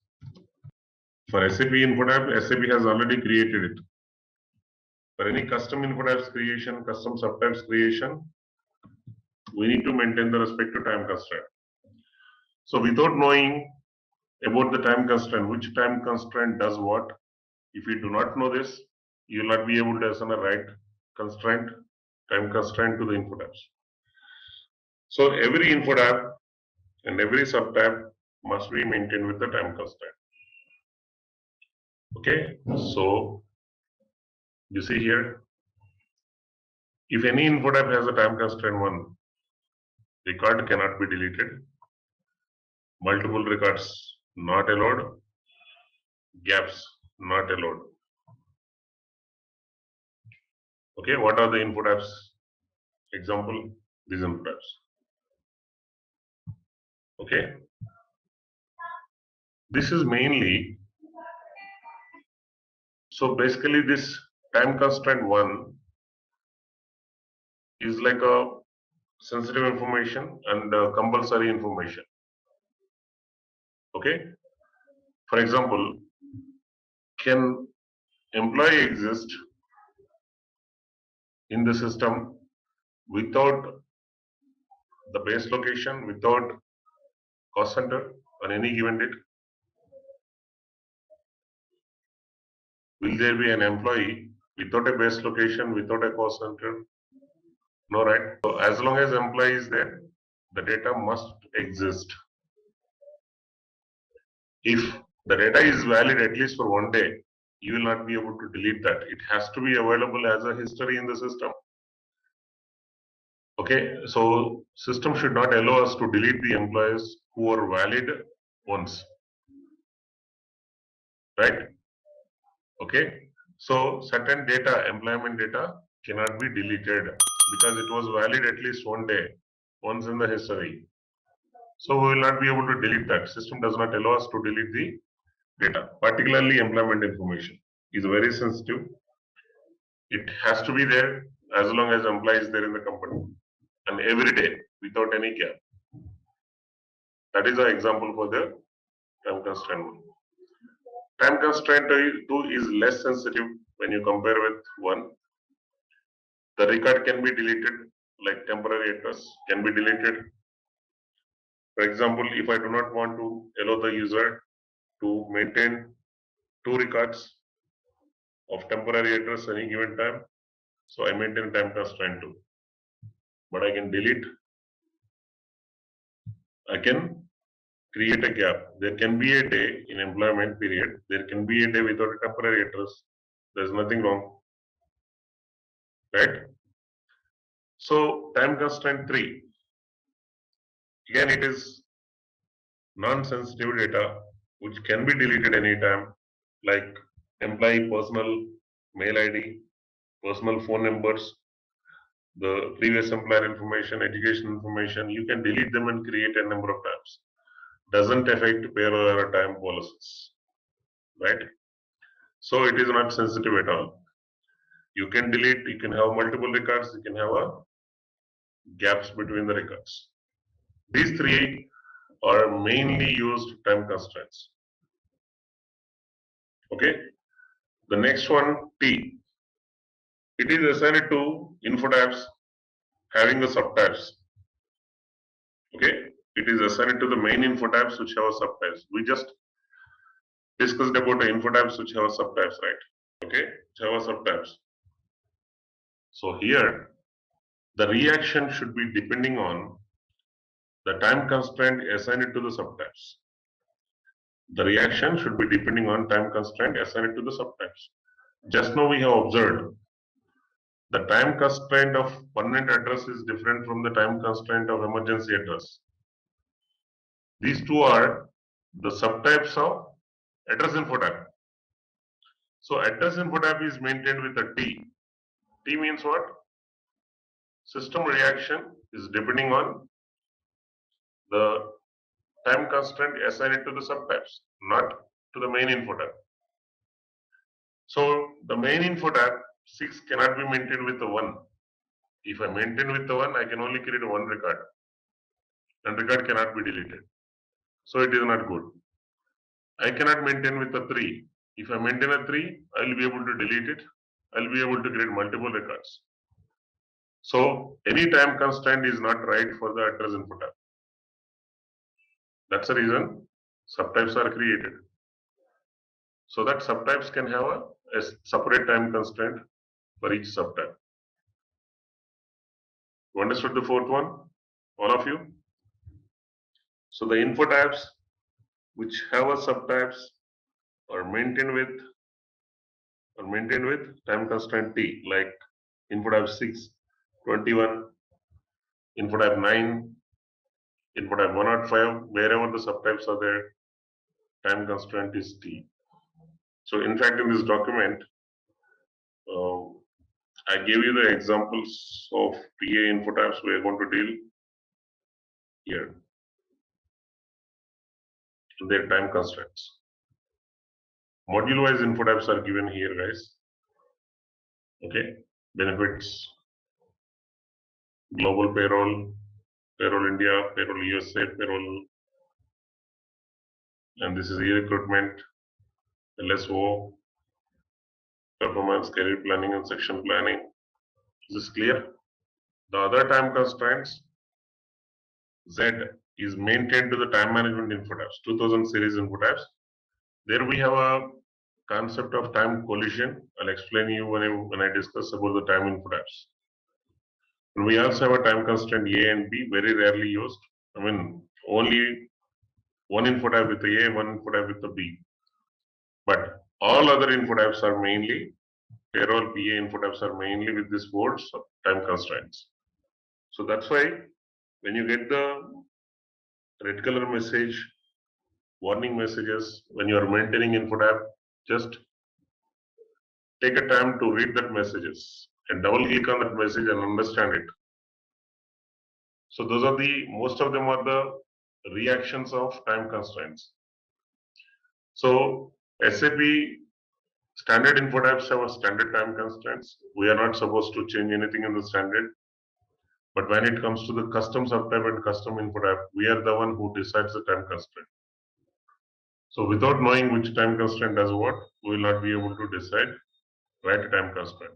For SAP input app, SAP has already created it. For any custom input apps creation, custom subtabs creation, we need to maintain the respective time constraint. So without knowing about the time constraint, which time constraint does what, if you do not know this, you will not be able to assign a right constraint, time constraint to the input apps. So every input app and every subtab must be maintained with the time constraint. Okay, so you see here, if any input app has a time constraint 1, record cannot be deleted, multiple records not allowed, gaps not allowed. Okay, what are the input apps? Example, these input apps. Okay, this is mainly, so basically this time constraint 1 is like a sensitive information and compulsory information. Okay, for example, can employee exist in the system without the base location, without cost center on any given date? Will there be an employee without a base location, without a cost center? No, right? So as long as employee is there, the data must exist. If the data is valid at least for 1 day, you will not be able to delete that. It has to be available as a history in the system. Okay, so system should not allow us to delete the employees who are valid once, right? Okay, so certain data, employment data cannot be deleted because it was valid at least 1 day, once in the history. So we will not be able to delete that. System does not allow us to delete the data, particularly employment information is very sensitive. It has to be there as long as employee is there in the company and every day without any gap. That is the example for the time constraint one. Time constraint 2 is less sensitive when you compare with 1. The record can be deleted, like temporary address can be deleted. For example, if I do not want to allow the user to maintain 2 records of temporary address any given time, so I maintain time constraint 2. But I can delete, I can create a gap. There can be a day in employment period, there can be a day without a temporary address. There's nothing wrong, right? So time constraint 3, again it is non-sensitive data which can be deleted anytime, like employee personal mail ID, personal phone numbers, the previous employer information, education information. You can delete them and create a number of times. Doesn't affect payroll or time policies, right? So it is not sensitive at all. You can delete, you can have multiple records, you can have gaps between the records. These 3 are mainly used time constraints. Okay. The next one, T. It is assigned to info types having the subtypes. Okay. It is assigned to the main info types which have subtypes. We just discussed about the info types which have subtypes, right? Okay. Which have subtypes. So here, the reaction should be depending on the time constraint assigned to the subtypes. The reaction should be depending on time constraint assigned to the subtypes. Just now we have observed the time constraint of permanent address is different from the time constraint of emergency address. These 2 are the subtypes of address info type. So address info type is maintained with a T. T means what? System reaction is depending on the time constraint assigned to the subtypes, not to the main info type. So the main info type 6 cannot be maintained with the 1. If I maintain with the 1, I can only create 1 record, and record cannot be deleted. So it is not good. I cannot maintain with a 3. If I maintain a 3, I will be able to delete it. I will be able to create multiple records. So any time constraint is not right for the address info type. That's the reason subtypes are created. So that subtypes can have a separate time constraint for each subtype. You understood the 4th one? All of you? So the info types which have a subtypes are maintained with time constraint T, like info type 6, 21, info type 9, info type 105, wherever the subtypes are there, time constraint is T. So in fact, in this document, I gave you the examples of PA info types we are going to deal here. Their time constraints. Module-wise info types are given here, guys. Okay, benefits, global payroll, payroll India, payroll USA, payroll, and this is e-recruitment, LSO, performance, career planning, and section planning. Is this clear? The other time constraints, Z is maintained to the time management info types, 2000 series info types. There we have a concept of time collision. I'll explain you when I discuss about the time info types. And we also have a time constraint A and B, very rarely used. I mean, only one info type with the A, one info type with the B. But all other info types are mainly, payroll, PA info types are mainly with these words of time constraints. So that's why when you get the red color message, warning messages, when you are maintaining info type, just take a time to read that messages and double click on that message and understand it. So those are most of them are the reactions of time constraints. So SAP standard info types have a standard time constraints. We are not supposed to change anything in the standard. But when it comes to the custom subtype and custom info type, we are the one who decides the time constraint. So without knowing which time constraint does what, we will not be able to decide right time constraint.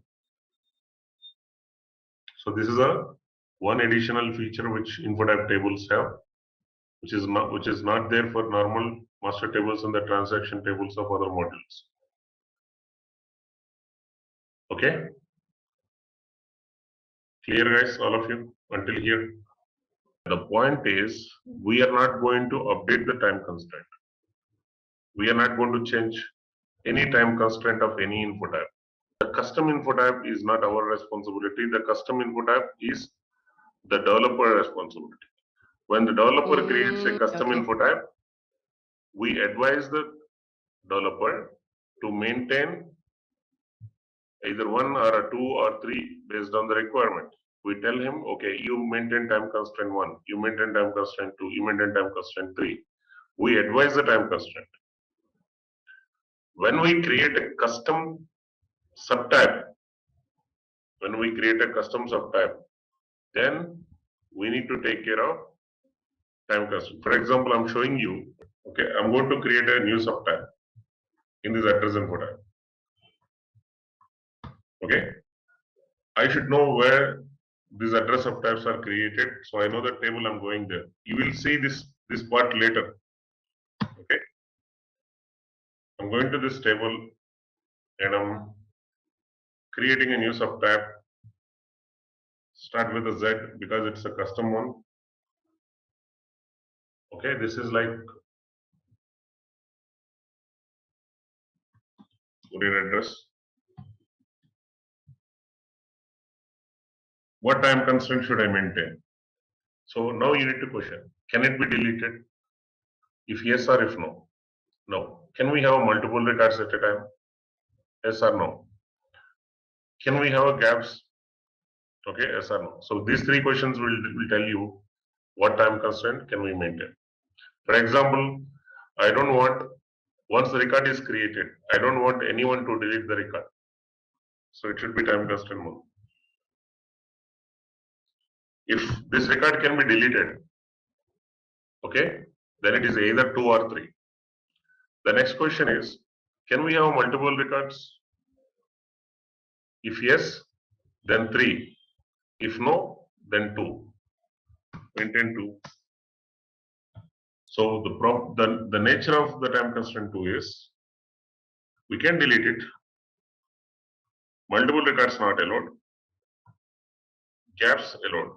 So this is one additional feature which info type tables have, which is not there for normal master tables and the transaction tables of other modules. Okay, clear guys, all of you until here? The point is, we are not going to update the time constraint. We are not going to change any time constraint of any info type. The custom info type is not our responsibility. The custom info type is the developer responsibility. When the developer creates a custom info type, we advise the developer to maintain either one or a two or three based on the requirement. We tell him, okay, you maintain time constraint 1, you maintain time constraint 2, you maintain time constraint 3. We advise the time constraint. When we create a custom subtype, then we need to take care of time constraint. For example, I'm showing you, okay, I'm going to create a new subtype in this address info type. Okay, I should know where these address subtypes are created, so I know the table I'm going there. You will see this part later. Okay, I'm going to this table and I'm creating a new subtype. Start with a Z because it's a custom one. Okay, this is like courier address. What time constraint should I maintain? So now you need to question, can it be deleted? If yes or if no? No. Can we have multiple records at a time? Yes or no? Can we have gaps? Okay, yes or no? So these three questions will tell you what time constraint can we maintain. For example, I don't want, once the record is created, I don't want anyone to delete the record. So it should be time constraint mode. If this record can be deleted, okay, then it is either 2 or 3. The next question is, can we have multiple records? If yes, then 3. If no, then 2. Maintain 2. So the nature of the time constraint 2 is, we can delete it. Multiple records not allowed. Gaps allowed.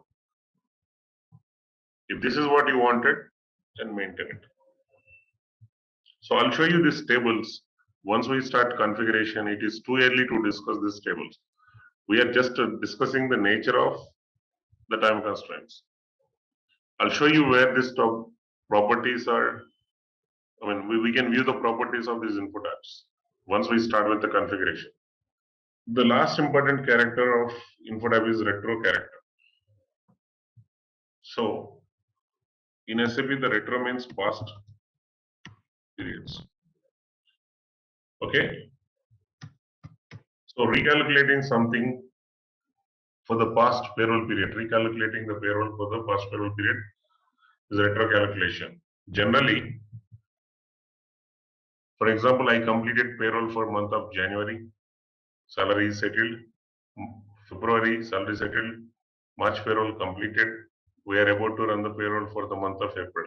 If this is what you wanted, then maintain it. So I'll show you these tables. Once we start configuration, it is too early to discuss these tables. We are just discussing the nature of the time constraints. I'll show you where these properties are. I mean, we can view the properties of these info types once we start with the configuration. The last important character of info type is retro character. So in SAP, the retro means past periods. Okay. So recalculating something for the past payroll period, recalculating the payroll for the past payroll period is retro calculation. Generally, for example, I completed payroll for month of January, salary is settled. February, salary settled. March payroll completed. We are about to run the payroll for the month of April.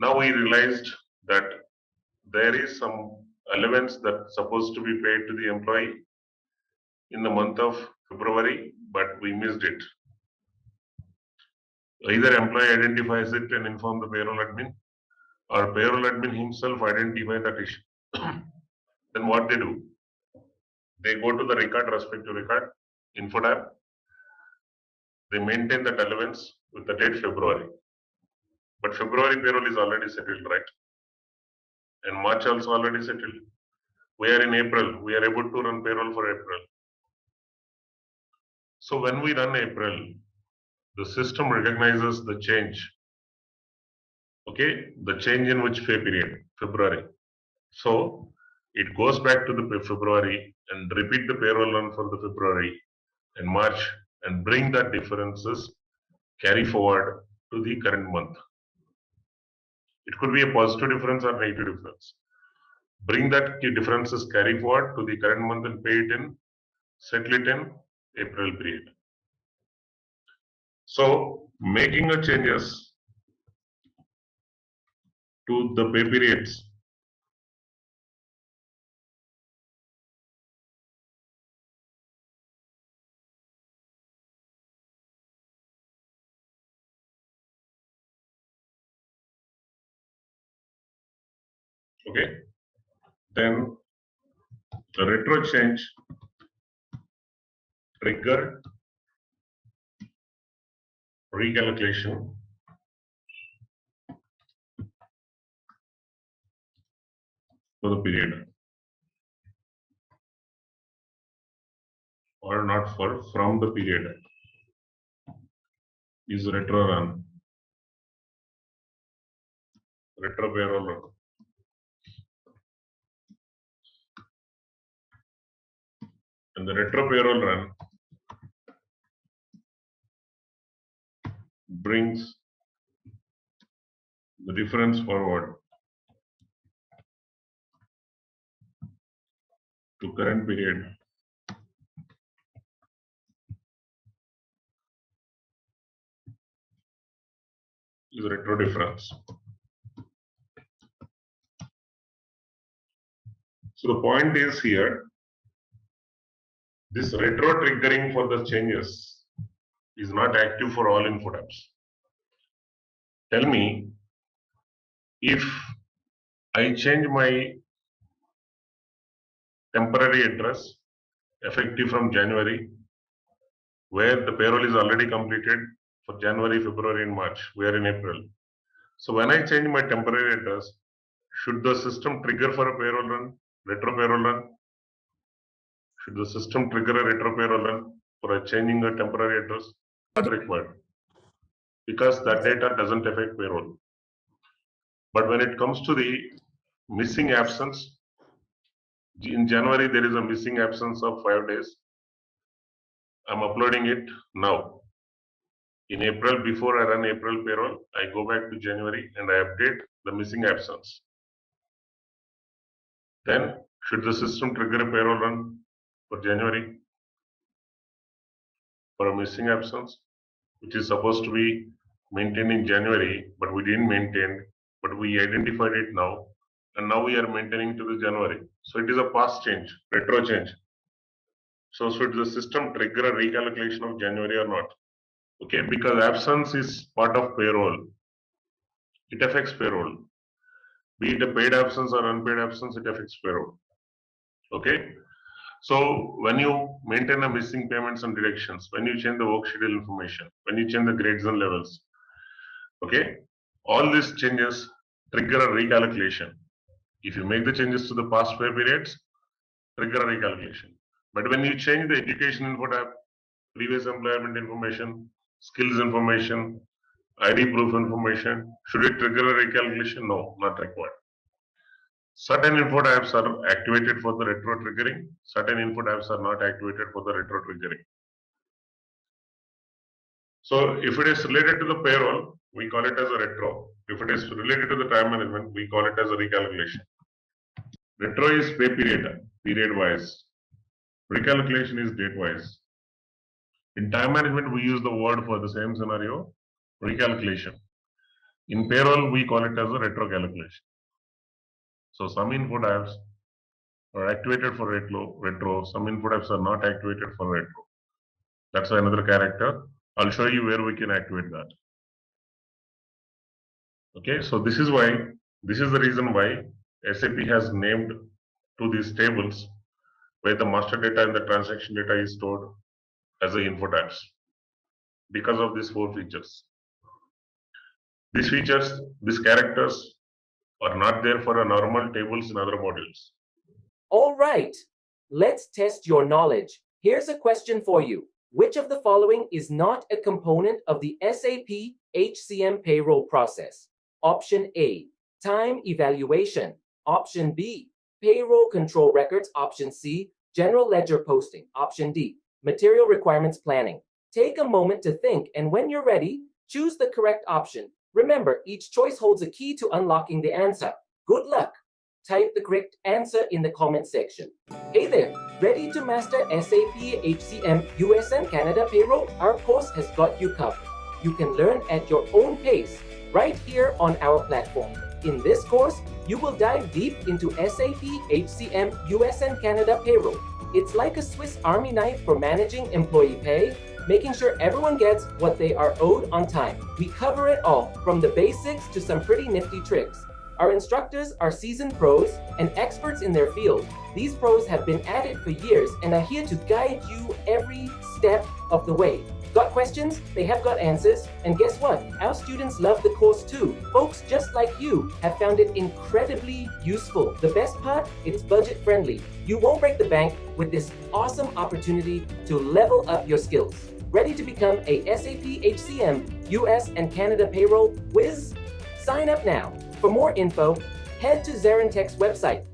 Now we realized that there is some allowance that's supposed to be paid to the employee in the month of February, but we missed it. Either employee identifies it and inform the payroll admin, or payroll admin himself identify that issue. Then what they do? They go to the record, respective record, info tab. They maintain that allowance with the date February. But February payroll is already settled, right? And March also already settled. We are in April. We are able to run payroll for April. So when we run April, the system recognizes the change. Okay, the change in which pay period? February. So it goes back to the February and repeat the payroll run for the February and March and bring that differences carry forward to the current month. It could be a positive difference or negative difference. Bring that differences carry forward to the current month and pay it in, settle it in April period. So making a changes to the pay periods okay, then the retro change trigger recalculation for the period or not for from the period is retro run, retro payroll run. And the retro payroll run brings the difference forward to current period is retro difference. So the point is here, this retro triggering for the changes is not active for all info tabs. Tell me, if I change my temporary address effective from January, where the payroll is already completed for January, February, and March, we are in April. So when I change my temporary address, should the system trigger for a payroll run, retro payroll run? Should the system trigger a retro payroll run for a changing a temporary address? Not required, because that data doesn't affect payroll. But when it comes to the missing absence, in January there is a missing absence of 5 days. I'm uploading it now. In April, before I run April payroll, I go back to January and I update the missing absence. Then, should the system trigger a payroll run for January for a missing absence, which is supposed to be maintained in January, but we didn't maintain, but we identified it now, and now we are maintaining to the January. So it is a past change, retro change. So should the system trigger a recalculation of January or not? Okay, because absence is part of payroll. It affects payroll. Be it a paid absence or unpaid absence, it affects payroll. Okay. So when you maintain a missing payments and deductions, when you change the work schedule information, when you change the grades and levels, okay, all these changes trigger a recalculation. If you make the changes to the past pay periods, trigger a recalculation. But when you change the education info tab, previous employment information, skills information, ID proof information, should it trigger a recalculation? No, not required. Certain info tabs are activated for the retro triggering, certain info tabs are not activated for the retro triggering. So if it is related to the payroll, we call it as a retro. If it is related to the time management, we call it as a recalculation. Retro is pay period wise. Recalculation is date wise. In time management, we use the word for the same scenario, recalculation. In payroll, we call it as a retro calculation. So some info types are activated for retro, some info types are not activated for retro. That's another character. I'll show you where we can activate that. Okay, so this is the reason why SAP has named to these tables where the master data and the transaction data is stored as the info types because of these 4 features. These features, these characters are not there for a normal tables in other modules. All right, let's test your knowledge. Here's a question for you. Which of the following is not a component of the SAP HCM payroll process? Option A, time evaluation. Option B, payroll control records. Option C, general ledger posting. Option D, material requirements planning. Take a moment to think, and when you're ready, choose the correct option. Remember, each choice holds a key to unlocking the answer. Good luck! Type the correct answer in the comment section. Hey there, ready to master SAP HCM US and Canada payroll? Our course has got you covered. You can learn at your own pace right here on our platform. In this course, you will dive deep into SAP HCM US and Canada payroll. It's like a Swiss Army knife for managing employee pay, making sure everyone gets what they are owed on time. We cover it all, from the basics to some pretty nifty tricks. Our instructors are seasoned pros and experts in their field. These pros have been at it for years and are here to guide you every step of the way. Got questions? They have got answers. And guess what? Our students love the course too. Folks just like you have found it incredibly useful. The best part? It's budget friendly. You won't break the bank with this awesome opportunity to level up your skills. Ready to become a SAP HCM US and Canada payroll whiz? Sign up now. For more info, head to ZaranTech's website